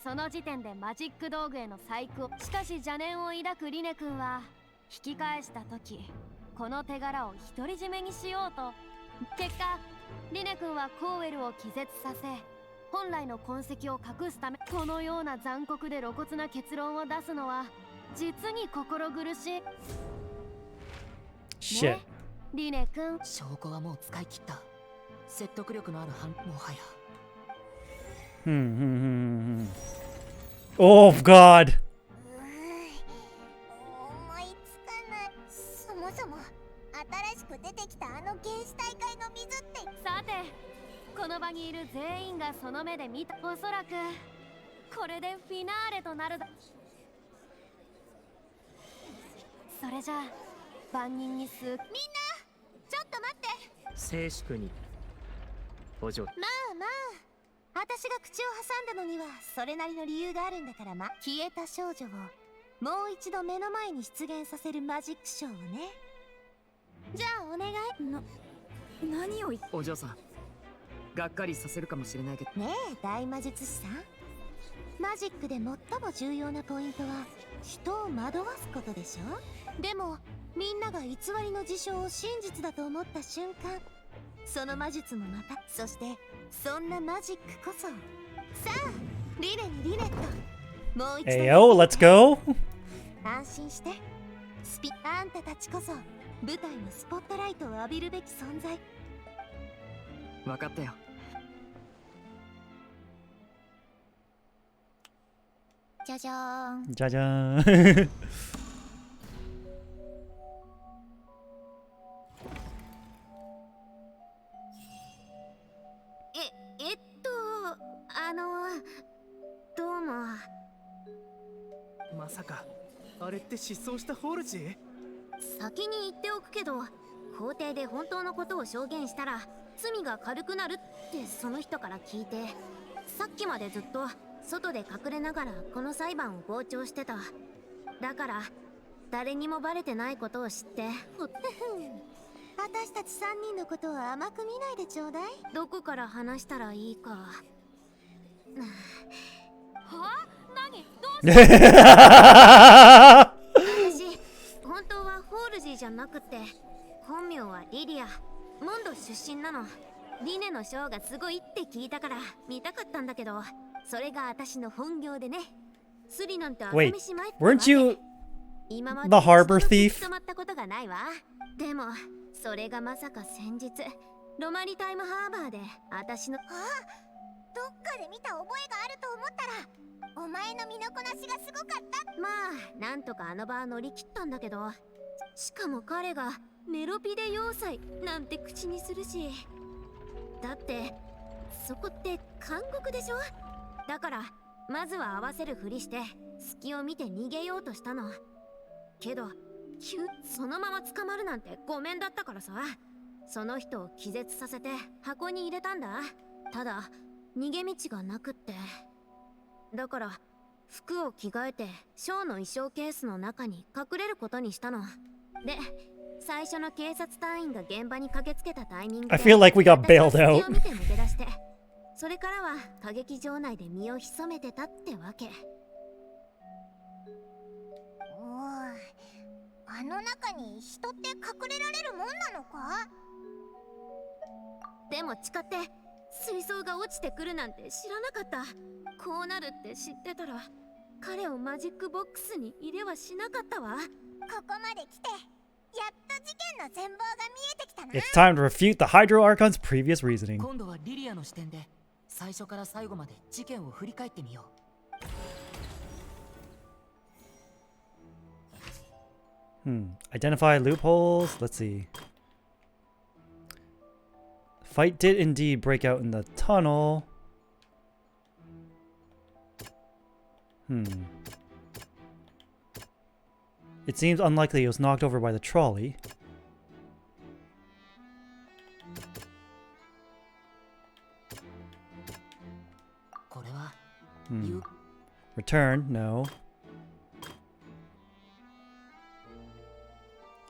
その時点でマジック道具への細工を。しかし邪念を抱くリネ君は引き返した時、この手柄を独り占めにしようと。結果リネ君はコーウェルを気絶させ、本来の痕跡を隠すため、このような残酷で露骨な結論を出すのは実に心苦しい。 Shit. リネ君、証拠はもう使い切った。説得力のあるもはや。Oh God! 思いつかない。そもそも新しく出てきたあの原始大会の水って。さて、この場にいる全員がその目で見た。おそらくこれでフィナーレとなるだ。それじゃあ万人に数。みんなちょっと待って。静粛に。お嬢。まあ私が口を挟んだのにはそれなりの理由があるんだから。消えた少女をもう一度目の前に出現させるマジックショーをね。じゃあお願い。何をお嬢さん、がっかりさせるかもしれないけど。ねえ大魔術師さん、マジックで最も重要なポイントは人を惑わすことでしょ。でもみんなが偽りの事象を真実だと思った瞬間、その魔術もまた、そしてそんなマジックこそ。さあリネにリネット、もう一度。Hey yo, let's go! 安心して。あんたたちこそ舞台のスポットライトを浴びるべき存在。分かったよ。じゃじゃーん。じゃじゃーん。どうも。まさかあれって失踪したホールジー？先に言っておくけど、法廷で本当のことを証言したら罪が軽くなるってその人から聞いて、さっきまでずっと外で隠れながらこの裁判を傍聴してた。だから誰にもバレてないことを知って。私たち3人のことは甘く見ないでちょうだい。どこから話したらいいか。は？何？どうして？私本当はホールジーじゃなくて、本名はリリア、モンド出身なの。リネのショーがすごいって聞いたから見たかったんだけど、それが私の本業でね。スリなんて朝 Wait, 飯前って。 weren't you 今まで the harbor thief? 捕まったことがないわ。でもそれがまさか先日ロマリタイムハーバーで私の。どっかで見た覚えがあると思ったら、お前の身のこなしがすごかった。まあなんとかあの場は乗り切ったんだけど、しかも彼がメロピで要塞なんて口にするし、だってそこって韓国でしょ。だからまずは合わせるふりして隙を見て逃げようとしたの。けどそのまま捕まるなんてごめんだったからさ。その人を気絶させて箱に入れたんだ。ただ逃げ道がなくって、だから服を着替えてショーの衣装ケースの中に隠れることにしたの。で、最初の警察隊員が現場に駆けつけたタイミングで I feel like we got bailed 私は隙 out. を見て抜け出して、それからは歌劇場内で身を潜めてたってわけ。おお、あの中に人って隠れられるもんなのか？でも誓って水槽が落ちてくるなんて知らなかった。こうなるって知ってたら彼をマジックボックスに入れはしなかったわ。ここまで来てやっと事件の全貌が見えてきたな。 It's time to refute the Hydro Archon's previous reasoning. 今度はリリアの視点で最初から最後まで事件を振り返ってみよう。Identify loopholes. Let's see. Fight did indeed break out in the tunnel. It seems unlikely it was knocked over by the trolley. Return, no.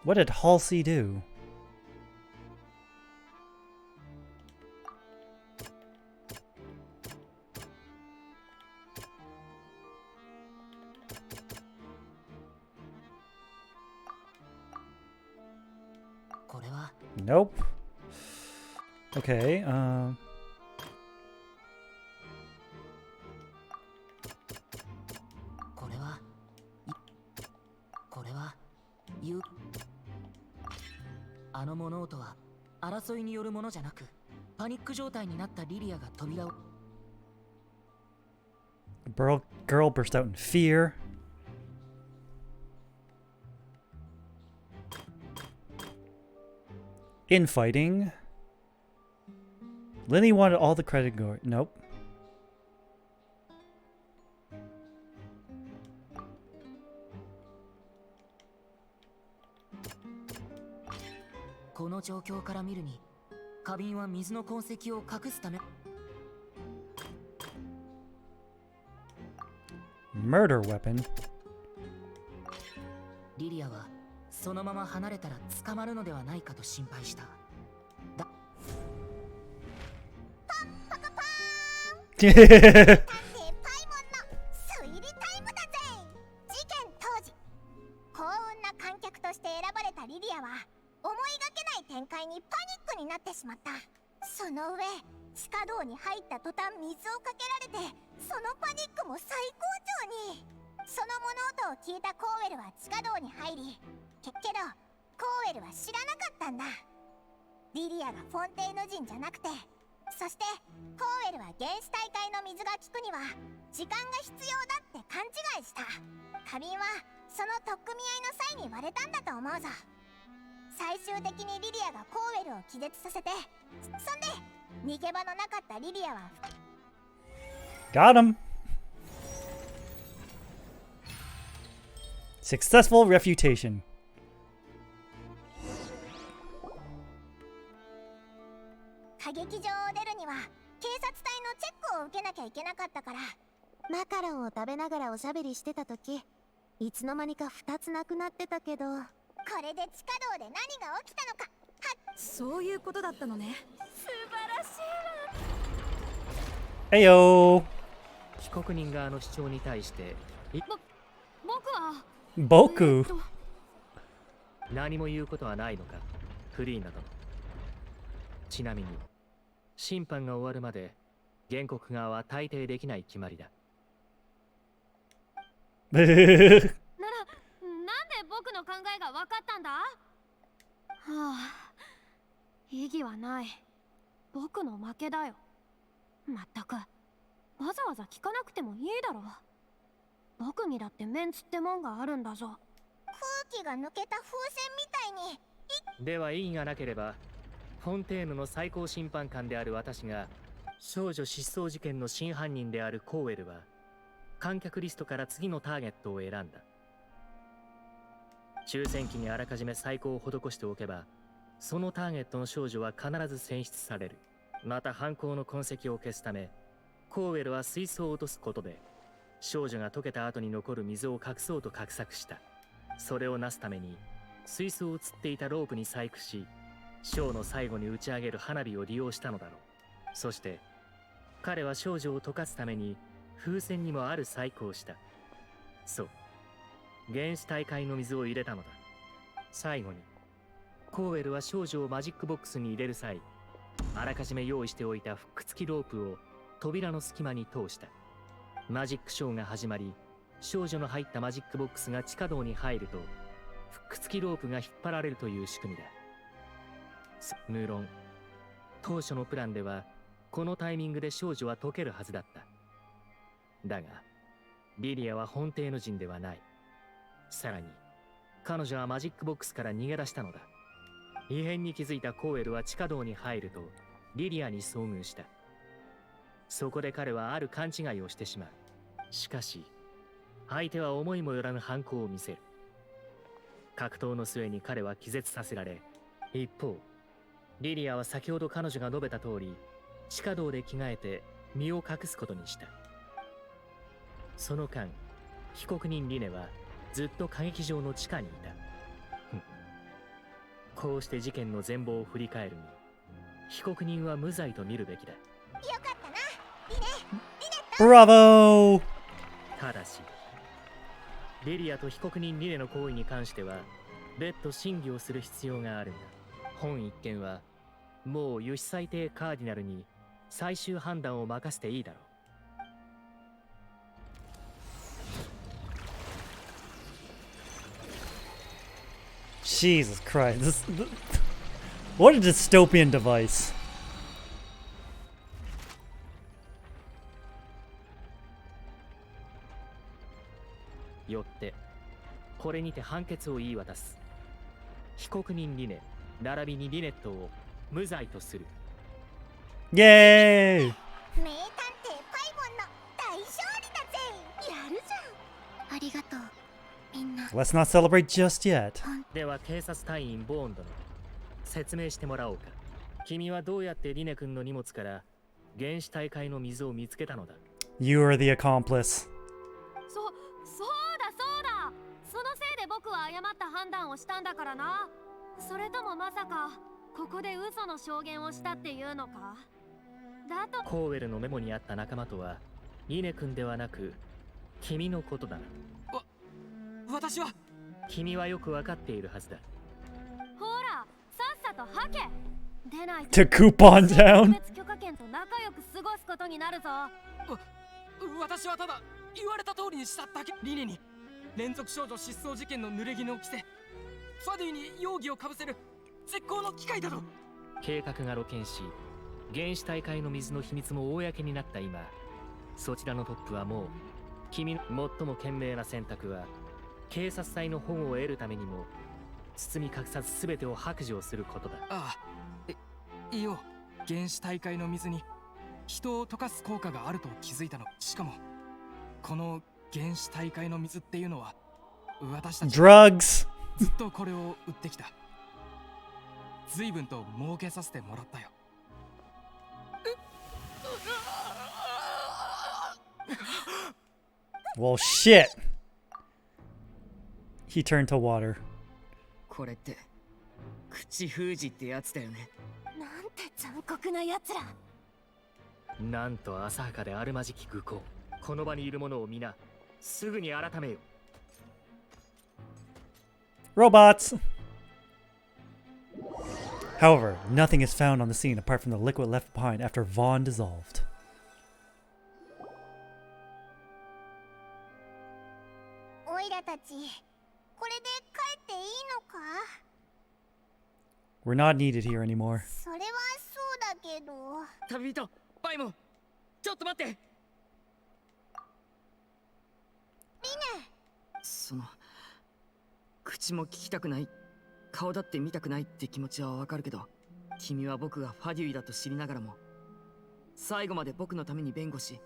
What did Halsey do? Nope. Okay, girl burst out in fear. Infighting. Lily wanted all the credit go. Nope. Murder weapon. リリアはそのまま離れたら捕まるのではないかと心配した。探偵パイモンの推理タイムだぜ。事件当時、幸運な観客として選ばれたリリアは思いがけない展開にパニックになってしまった。その上、地下道に入った途端水をかけられて、そのパニックも最高潮に。その物音を聞いたコーウェルは地下道に入り、けどコーウェルは知らなかったんだ。リリアがフォンテーヌ人じゃなくて、そしてコーウェルは原始大会の水が効くには時間が必要だって勘違いした。花瓶はその取っ組み合いの際に割れたんだと思うぞ。最終的にリリアがコーウェルを気絶させて、そんで逃げ場のなかったリリアは Got him. Successful refutation. 歌劇場を出るには警察隊のチェックを受けなきゃいけなかったから。マカロンを食べながらおしゃべりしてた時、いつの間にか2つなくなってたけど、これで地下道で何が起きたのか。そういうことだったのね。素晴らしHey いわ。yo. 被告人側の主張に対して僕はBoku. 何も言うことはないのか、フリーナ殿。ちなみに審判が終わるまで原告側は退廷できない決まりだ。なら、なんで僕の考えが分かったんだ？はあ、意義はない。僕の負けだよ。まったく、わざわざ聞かなくてもいいだろう。僕にだってメンツってもんがあるんだぞ。空気が抜けた風船みたいに。では異議がなければ、フォンテーヌの最高審判官である私が少女失踪事件の真犯人であるコーウェルは観客リストから次のターゲットを選んだ。抽選機にあらかじめ細工を施しておけば、そのターゲットの少女は必ず選出される。また犯行の痕跡を消すため、コーウェルは水槽を落とすことで少女が溶けた後に残る水を隠そうと画策した。それをなすために水槽を吊っていたロープに細工し、ショーの最後に打ち上げる花火を利用したのだろう。そして彼は少女を溶かすために風船にもある細工をした。そう、原始大会の水を入れたのだ。最後にコーウェルは少女をマジックボックスに入れる際、あらかじめ用意しておいたフック付きロープを扉の隙間に通した。マジックショーが始まり、少女の入ったマジックボックスが地下道に入ると、フック付きロープが引っ張られるという仕組みだ。無論当初のプランではこのタイミングで少女は溶けるはずだった。だがリリアはフォンテーヌ人ではない。さらに彼女はマジックボックスから逃げ出したのだ。異変に気づいたコーエルは地下道に入るとリリアに遭遇した。そこで彼はある勘違いをしてしまう。しかし相手は思いもよらぬ反抗を見せる。格闘の末に彼は気絶させられ、一方リリアは先ほど彼女が述べた通り地下道で着替えて身を隠すことにした。その間被告人リネはずっと歌劇場の地下にいた。こうして事件の全貌を振り返るに、被告人は無罪と見るべきだ。よかったな、リネ。ブラボー。ただしリリアと被告人リネの行為に関しては別途審議をする必要があるんだ。本一件はもう油脂裁定カーディナルに最終判断を任せていいだろう。Jesus Christ. What a dystopian device. よってこれにて判決を言い渡す。被告人リネ並びにリネットを無罪とする。イエーイ。名探偵パイモンの大勝利だぜ。やるじゃん。ありがとうみんな。 Let's not celebrate just yet. では警察隊員ボーン殿、説明してもらおうか。君はどうやってリネ君の荷物から原始大会の水を見つけたのだ？ You are the accomplice. そうだ、そのせいで僕は誤った判断をしたんだからな。それともまさかここで嘘の証言をしたっていうのか？だとコーウェルのメモにあった仲間とはリネ君ではなく君のことだな。私は君はよくわかっているはずだ。ほら、さっさと吐け。出ないと To coupon down. 別許可権と仲良く過ごすことになるぞ。私はただ言われた通りにしただけ。リネに連続少女失踪事件の濡れ衣を着せ、ファディに容疑をかぶせる絶好の機会だろ。計画が露見し、原始大会の水の秘密も公になった今、そちらのトップはもう君の最も賢明な選択は警察隊の保護を得るためにも包み隠さず全てを白状することだ。ああ、いいよ。原始大会の水に人を溶かす効果があると気づいたの。しかもこの原始大会の水っていうのは私たち Drugs. ずっとこれを売ってきた。随分と儲けさせてもらったよ。Well, shit. He turned to water. これって口封じってやつだよね。なんて残酷な奴ら。なんと浅はかであるまじき愚行。この場にいる者を皆すぐに改めよ。Robots. However, nothing is found on the scene apart from the liquid left behind after Vaughn dissolved. おいらたちこれで帰っていいのか？ We're not needed here anymore. それはそうだけど。旅人パイモン、ちょっと待って。リネ。その口も聞きたくない、顔だって見たくないって気持ちはわかるけど、君は僕がファデュイだと知りながらも最後まで僕のために弁護し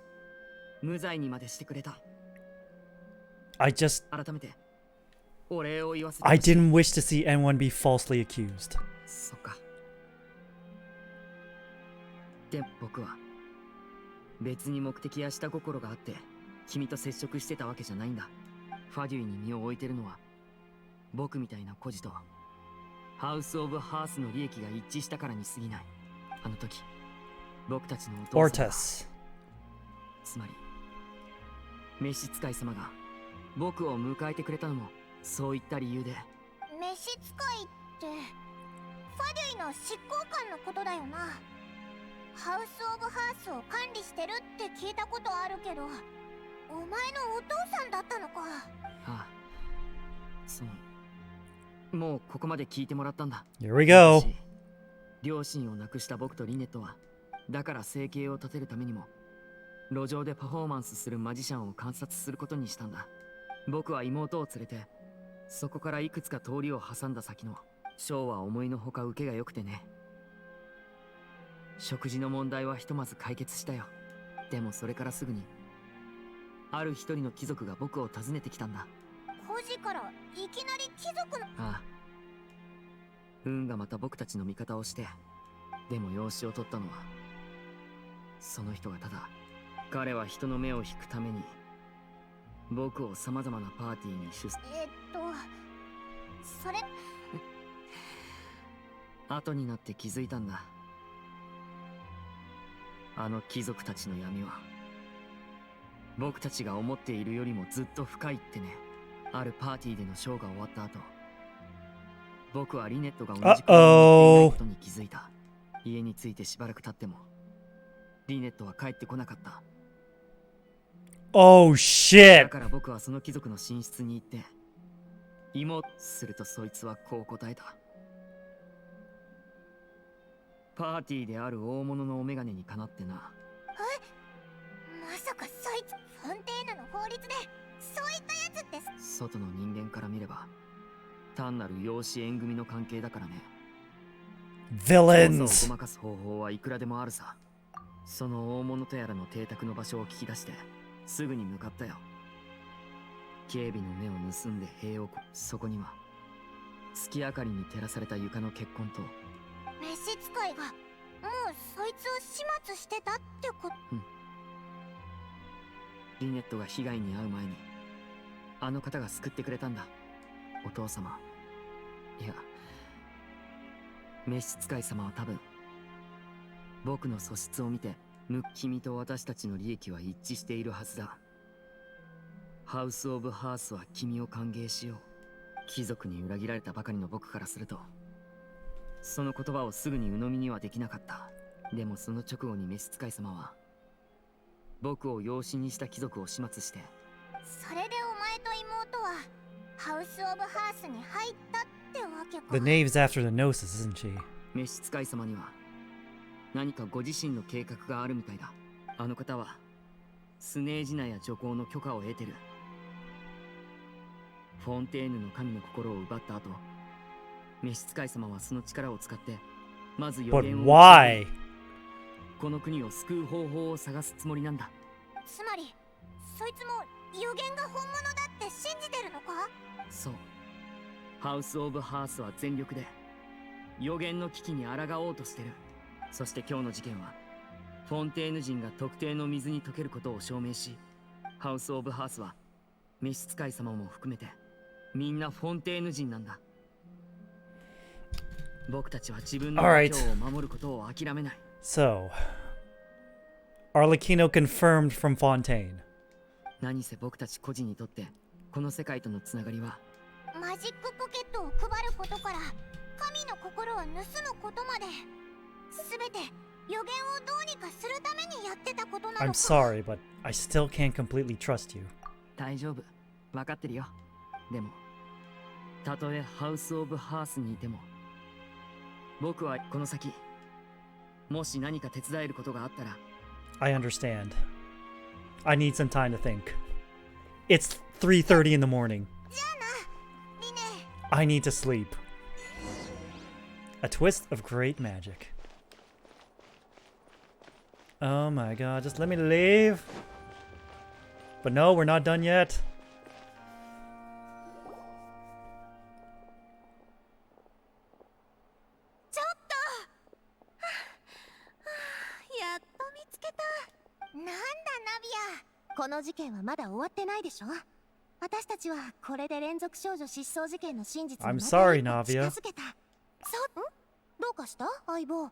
無罪にまでしてくれた。I just 改めてお礼を言わせて I ほしい。 didn't wish to see anyone be falsely accused. そっか。で僕は別に目的や下心があって君と接触してたわけじゃないんだ。ファデュイに身を置いてるのは僕みたいな孤児とハウス・オブ・ハースの利益が一致したからに過ぎない。あの時僕たちのお父さんが Ortis. つまり召使い様が僕を迎えてくれたのもそういった理由で。召使いってファデュイの執行官のことだよな。ハウス・オブ・ハースを管理してるって聞いたことあるけど、お前のお父さんだったのか。ああ、もうここまで聞いてもらったんだ。 Here we go. 私両親を亡くした僕とリネットはだから生計を立てるためにも路上でパフォーマンスするマジシャンを観察することにしたんだ。僕は妹を連れてそこからいくつか通りを挟んだ先のショーは思いのほか受けが良くてね。食事の問題はひとまず解決したよ。でもそれからすぐにある一人の貴族が僕を訪ねてきたんだ。孤児からいきなり貴族の。ああ、運がまた僕たちの味方をして。でも養子を取ったのはその人がただ彼は人の目を引くために僕を様々なパーティーに出席。それ後になって気づいたんだ。あの貴族たちの闇は僕たちが思っているよりもずっと深いってね。あるパーティーでのショーが終わった後、僕はリネットが同じ国に行っていないことに気づいた。家に着いてしばらく経ってもリネットは帰ってこなかった。 Oh だ shit. から僕はその貴族の寝室に行って妹するとそいつはこう答えた。パーティーである大物のお眼鏡にかなってな。まさかそいつフォンテーヌの法律でそういったやつって。外の人間から見れば単なる養子縁組の関係だからね。 Villains. 操作をごまかす方法はいくらでもあるさ。その大物とやらの邸宅の場所を聞き出してすぐに向かったよ。警備の目を盗んで塀をそこには月明かりに照らされた床の血痕と。召使いがもうそいつを始末してたってこと。リネットが被害に遭う前にあの方が救ってくれたんだ。お父様、いや召使い様は多分僕の素質を見て君と私たちの利益は一致しているはずだ。ハウス・オブ・ハースは君を歓迎しよう。貴族に裏切られたばかりの僕からするとその言葉をすぐに鵜呑みにはできなかった。でもその直後に召使い様は僕を養子にした貴族を始末して。それでお前と妹はハウス・オブ・ハースに入ったってわけか。 The knave's after the gnosis, isn't she? 召使い様には何かご自身の計画があるみたいだ。あの方はスネージナや女皇の許可を得てる。フォンテーヌの神の心を奪った後、召使い様はその力を使ってまず予 But 言を why? この国を救う方法を探すつもりなんだ。つまりそいつも予言が本物だって信じてるのか。そう、ハウス・オブ・ハースは全力で予言の危機に抗おうとしてる。そして今日の事件はフォンテーヌ人が特定の水に溶けることを証明し、ハウス・オブ・ハースは召使い様も含めてみんなフォンテーヌ人なんだ。僕たちは自分の故郷を守ることを諦めない。 So, Arlecchino confirmed from Fontaine. 何せ僕たち個人にとってこの世界とのつながりはマジックポケットを配ることから神の心を盗むことまで全て予言をどうにかするためにやってたことなのか。 I'm sorry, but I still can't completely trust you. 大丈夫、分かってるよ。でもたとえハウス・オブ・ハースにいても僕はこの先もし何か手伝えることがあったら。 I understand. I need some time to think. It's 3:30 in the morning. I need to sleep. A twist of great magic. Oh my god, just let me leave. But no, we're not done yet. この事件はまだ終わってないでしょ。私たちはこれで連続少女失踪事件の真実に I'm また sorry, 一歩 Navia. 近づけた。どうかした相棒。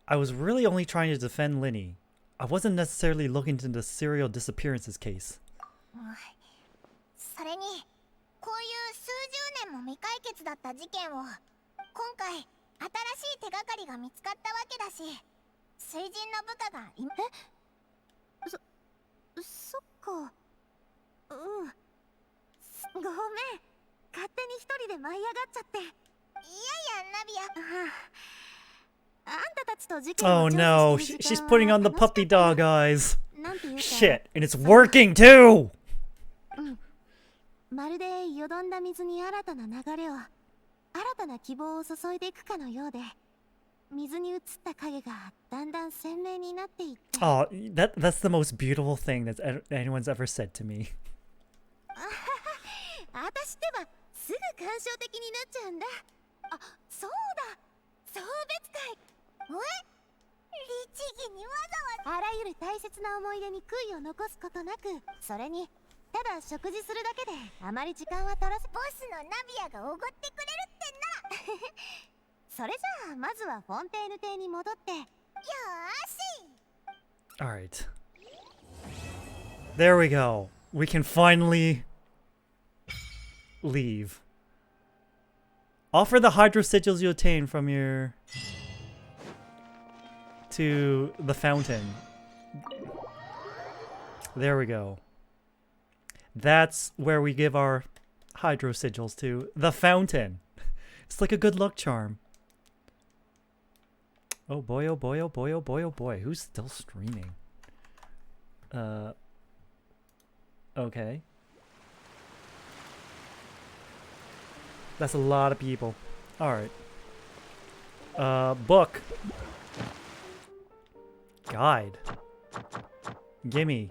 I was really only trying to defend Linny. I wasn't necessarily looking into the serial disappearances case. それにこういう数十年も未解決だった事件を今回新しい手がかりが見つかったわけだし、水神の部下がそっか。ごめん。勝手に一人で舞い上がっちゃって。いやいや、ナビア。あんたたちと事件 Oh を調査 no, してる時 she's 間 putting は on the 楽しかった puppy dog eyes. なんていうか Shit, and it's working too! まるでよどんだ水に新たな流れを、新たな希望を注いでいくかのようで、水に映った影がだんだん鮮明になっていって。Oh, that's the most beautiful thing that anyone's ever said to me. 私ってばすぐ感傷的になっちゃうんだ。あ、そうだ。送別会。律儀にわざわざあらゆる大切な思い出に悔いを残すことなく、それにただ食事するだけであまり時間は取らせ。ボスのナビアがおごってくれるってんならそれじゃあまずはフォンテーヌ邸に戻って。よーし。 Alright. There we go. We can finally leave. Offer the hydro sigils you obtain from your... to the fountain. There we go. That's where we give our hydro sigils to. The fountain. It's like a good luck charm. Oh boy, oh boy, oh boy, oh boy, oh boy. Who's still streaming? Okay. That's a lot of people. Alright. Book. Guide. Gimme.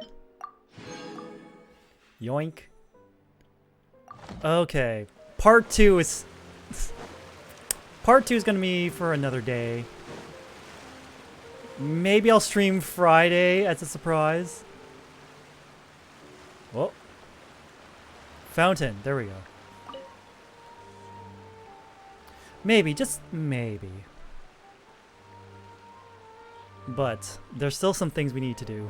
Yoink. Okay. Part 2 is... Part 2 is gonna be for another day. Maybe I'll stream Friday as a surprise. Whoa. Fountain. There we go. Maybe. Just maybe. But there's still some things we need to do.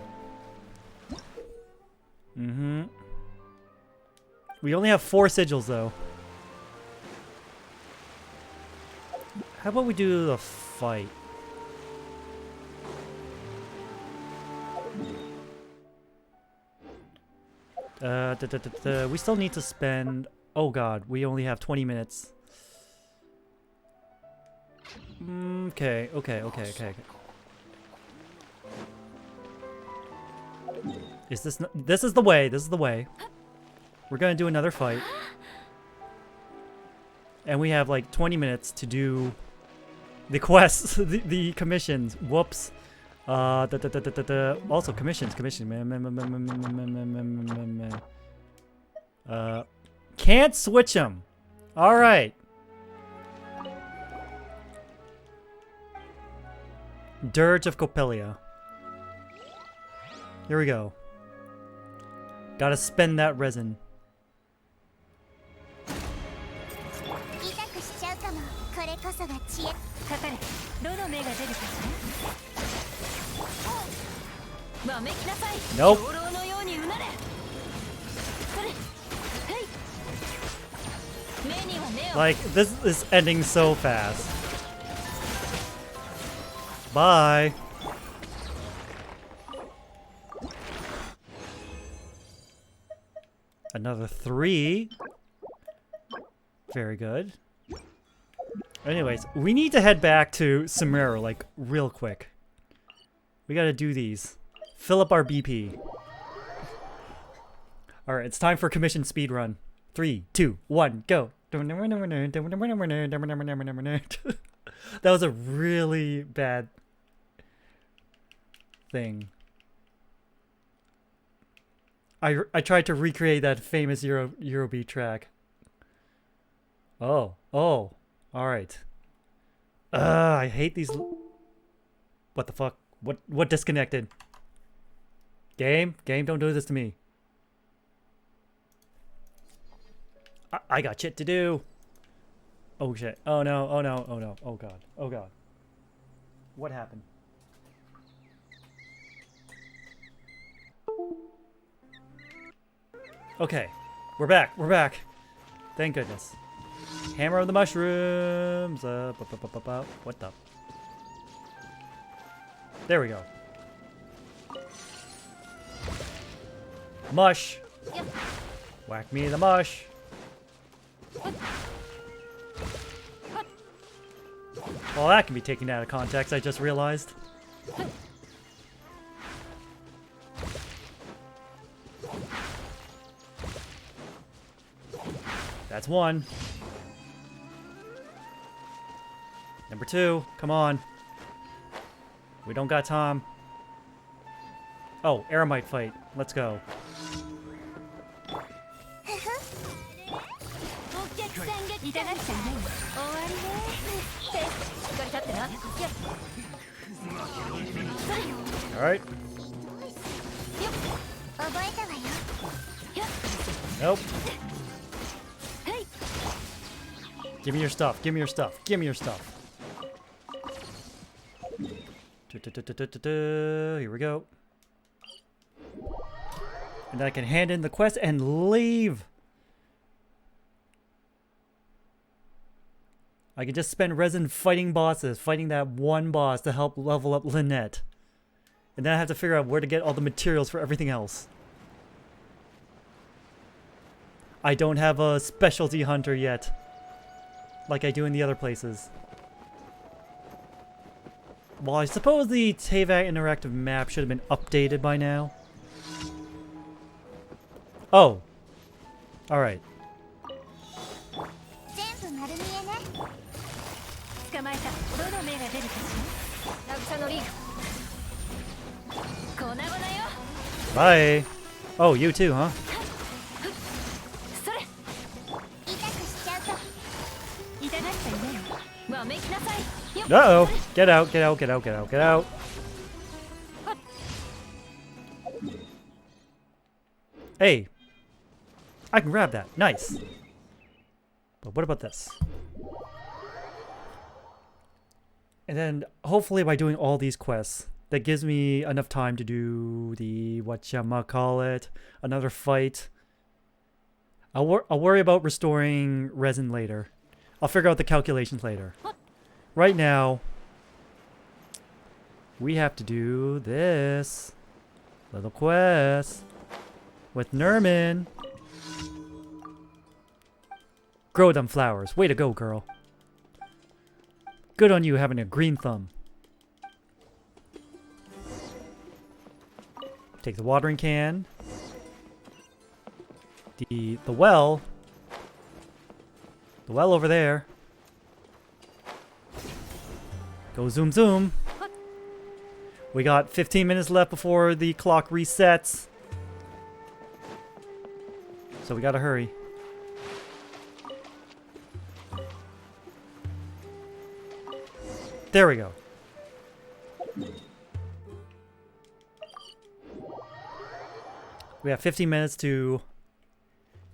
We only have 4 sigils though. How about we do the fight? We still need to spend... Oh god, we only have 20 minutes. Okay. Is this... This is the way, this is the way. We're gonna do another fight. And we have like 20 minutes to do the quests, the commissions. Whoops. Also commissions. Can't switch them. All right. Dirge of Coppelia. Here we go. Gotta spend that resin. 痛くしちゃうかも。これこそが知恵。かかれ。どの目が出るかな。わめきなさい。Nope. 兵糧のようにうなれ。それ。はい。目には目を。Like, this is ending so fast. Bye. Another 3. Very good. Anyways, we need to head back to Sumeru, like, real quick. We gotta do these. Fill up our BP. Alright, it's time for commission speed run. 3, 2, 1, go! That was a really bad thing. I tried to recreate that famous Eurobeat track. Oh, all right. I hate these. What the fuck? What disconnected? Game, don't do this to me. I got shit to do. Oh shit. Oh no. Oh no. Oh no. Oh god. Oh god. What happened? Okay. We're back. We're back. Thank goodness. Hammer of the mushrooms. What the? There we go. Mush. Whack me the mush. Well, that can be taken out of context, I just realized. That's one. Number two, come on. We don't got time. Oh, Aramite fight. Let's go. Alright. Nope. Give me your stuff. Give me your stuff. Give me your stuff. Here we go. And I can hand in the quest and leave. I can just spend resin fighting bosses, fighting that one boss to help level up Lynette. And then I have to figure out where to get all the materials for everything else. I don't have a specialty hunter yet, like I do in the other places. Well, I suppose the Teyvat interactive map should have been updated by now. Oh. Alright. Bye. Oh, you too, huh? Uh-oh. Get out, get out, get out, get out, get out. Hey. I can grab that. Nice. But what about this? And then, hopefully by doing all these quests, that gives me enough time to do the, whatchamacallit, another fight. I'll worry about restoring resin later. I'll figure out the calculations later. Right now, we have to do this little quest with Nerman. Grow them flowers. Way to go, girl. Good on you having a green thumb. Take the watering can. The well. The well over there. Go zoom zoom. We got 15 minutes left before the clock resets. So we gotta hurry. There we go. We have 15 minutes to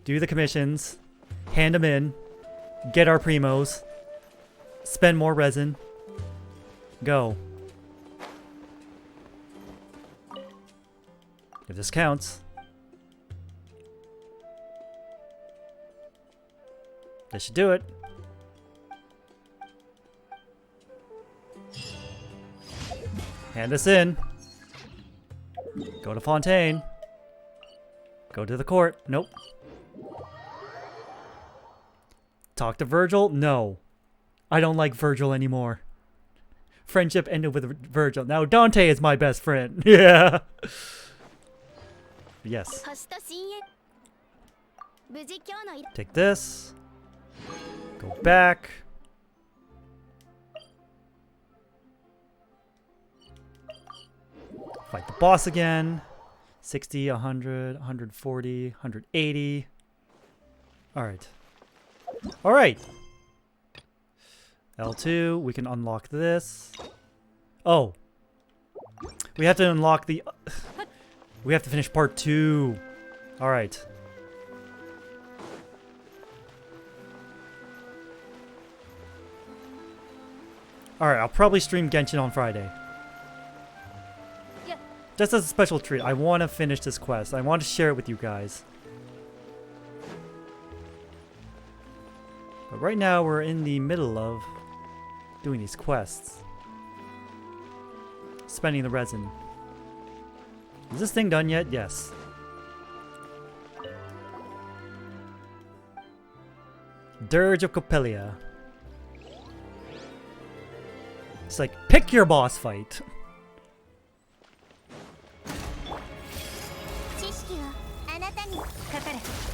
do the commissions, hand them in, get our primos, spend more resin, go. If this counts. This should do it. Hand this in. Go to Fontaine. Go to the court. Nope. Talk to Virgil? No. I don't like Virgil anymore. Friendship ended with Virgil. Now Dante is my best friend. Yeah. Yes. Take this. Go back. Fight the boss again. 60, 100, 140, 180. Alright. Alright. L2, we can unlock this. Oh. We have to unlock the... We have to finish part 2. Alright. Alright, I'll probably stream Genshin on Friday. Yeah. Just as a special treat, I want to finish this quest. I want to share it with you guys. But right now, we're in the middle of doing these quests. Spending the resin. Is this thing done yet? Yes. Dirge of Coppelia. It's like, pick your boss fight.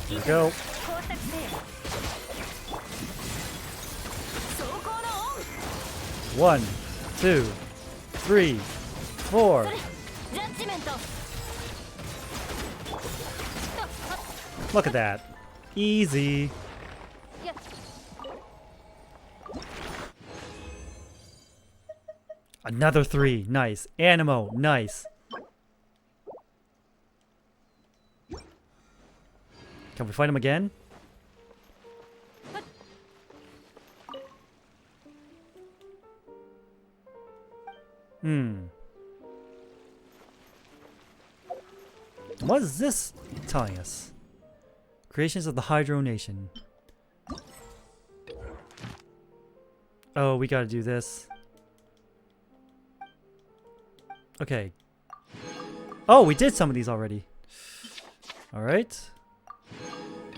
There we go. One, 2, 3, 4. Look at that. Easy. Another 3. Nice. Animo. Nice. Can we fight him again? What is this telling us? Creations of the Hydro Nation. Oh, we gotta do this. Okay. Oh, we did some of these already. Alright.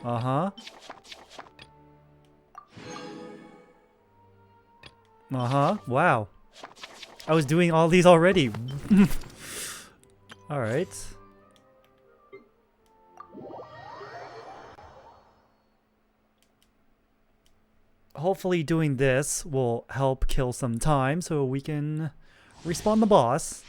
Uh-huh. Uh-huh. Wow. I was doing all these already. Alright. Hopefully doing this will help kill some time so we can respawn the boss.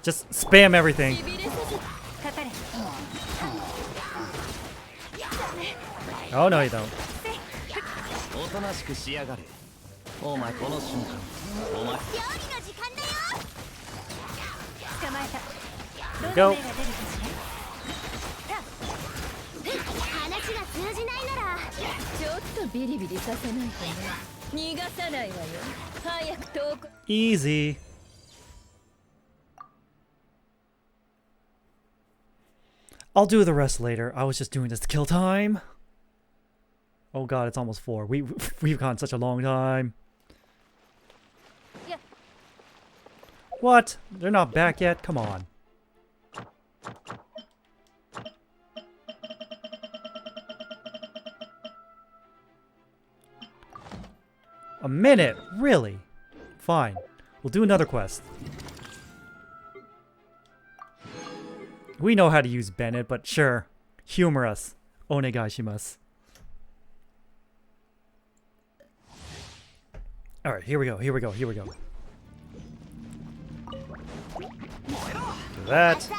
Just spam everything. Oh no, you don't. There we go. Easy. I'll do the rest later. I was just doing this to kill time. Oh god, it's almost 4. We've gone such a long time. Yeah. What? They're not back yet? Come on. A minute? Really? Fine. We'll do another quest. We know how to use Bennett, but sure. Humor us. Onegaishimasu. Alright, here we go, here we go, here we go. Do that.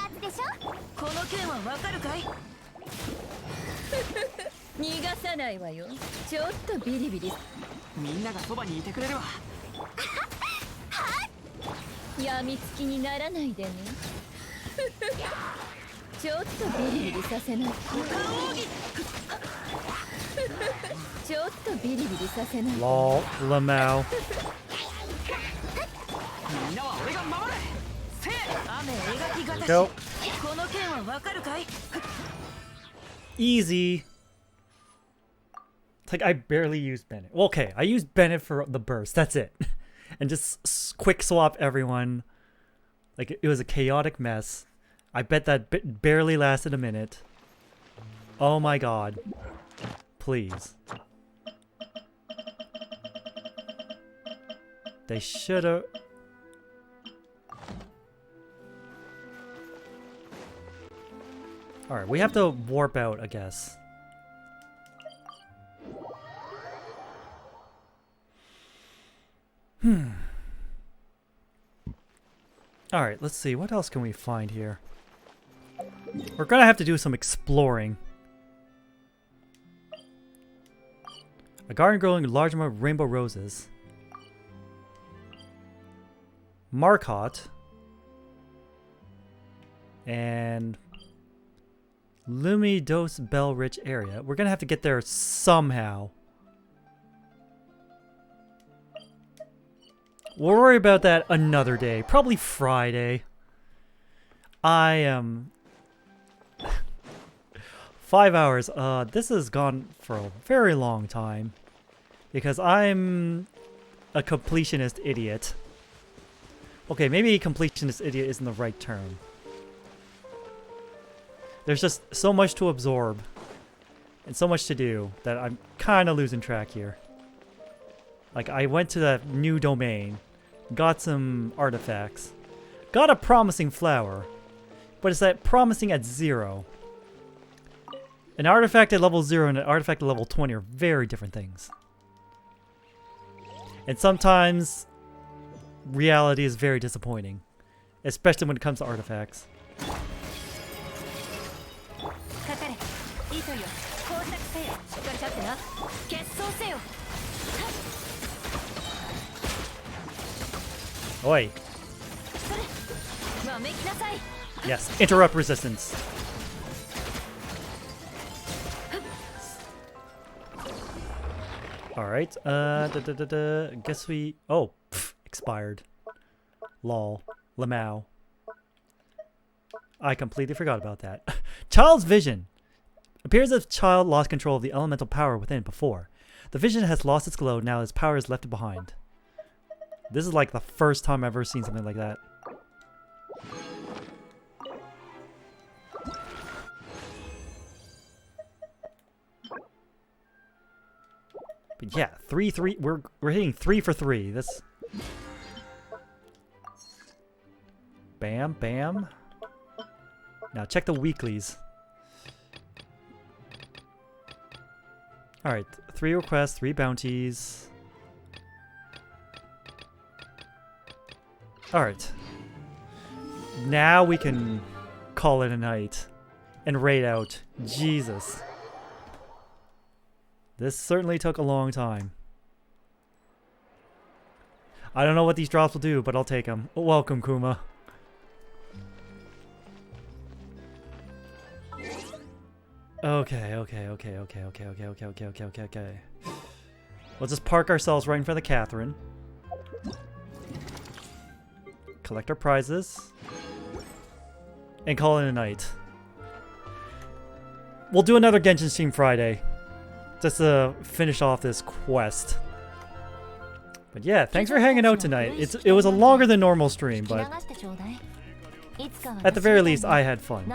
Lol, Lamau. There we go. Easy. It's like I barely used Bennett. Well, okay, I used Bennett for the burst. That's it. And just quick swap everyone. Like it was a chaotic mess. I bet that barely lasted a minute. Oh my god. Please. They should've... Alright, we have to warp out, I guess. Alright, let's see. What else can we find here? We're gonna have to do some exploring. A garden growing large amount of rainbow roses. Marcotte. And Lumidos Bell Rich area. We're gonna have to get there somehow. We'll worry about that another day. Probably Friday. I am... 5 hours. This has gone for a very long time. Because I'm a completionist idiot. Okay, maybe completionist idiot isn't the right term. There's just so much to absorb. And so much to do that I'm kind of losing track here. Like, I went to that new domain. Got some artifacts. Got a promising flower. But it's that promising at 0. An artifact at level 0 and an artifact at level 20 are very different things. And sometimes reality is very disappointing. Especially when it comes to artifacts. Oi. Yes, interrupt resistance. Alright, guess we... Oh, pff, expired. Lol. Lamau. I completely forgot about that. Child's vision. Appears as if child lost control of the elemental power within before. The vision has lost its glow, now its power is left behind. This is like the first time I've ever seen something like that. But yeah, 3-3. We're hitting 3 for 3. This. Bam, bam. Now check the weeklies. Alright, 3 requests, 3 bounties. Alright. Now we can call it a night and raid out. Jesus. This certainly took a long time. I don't know what these drops will do, but I'll take them. Welcome, Kuma. Okay. We'll just park ourselves right in front of Catherine. Collect our prizes. And call it a night. We'll do another Genshin stream Friday. Just to finish off this quest. But yeah, thanks for hanging out tonight. It was a longer than normal stream, but at the very least, I had fun.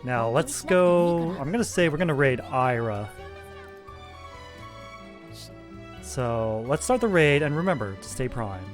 Now, let's go... I'm gonna say we're gonna raid Ira. So, let's start the raid, and remember to stay prime.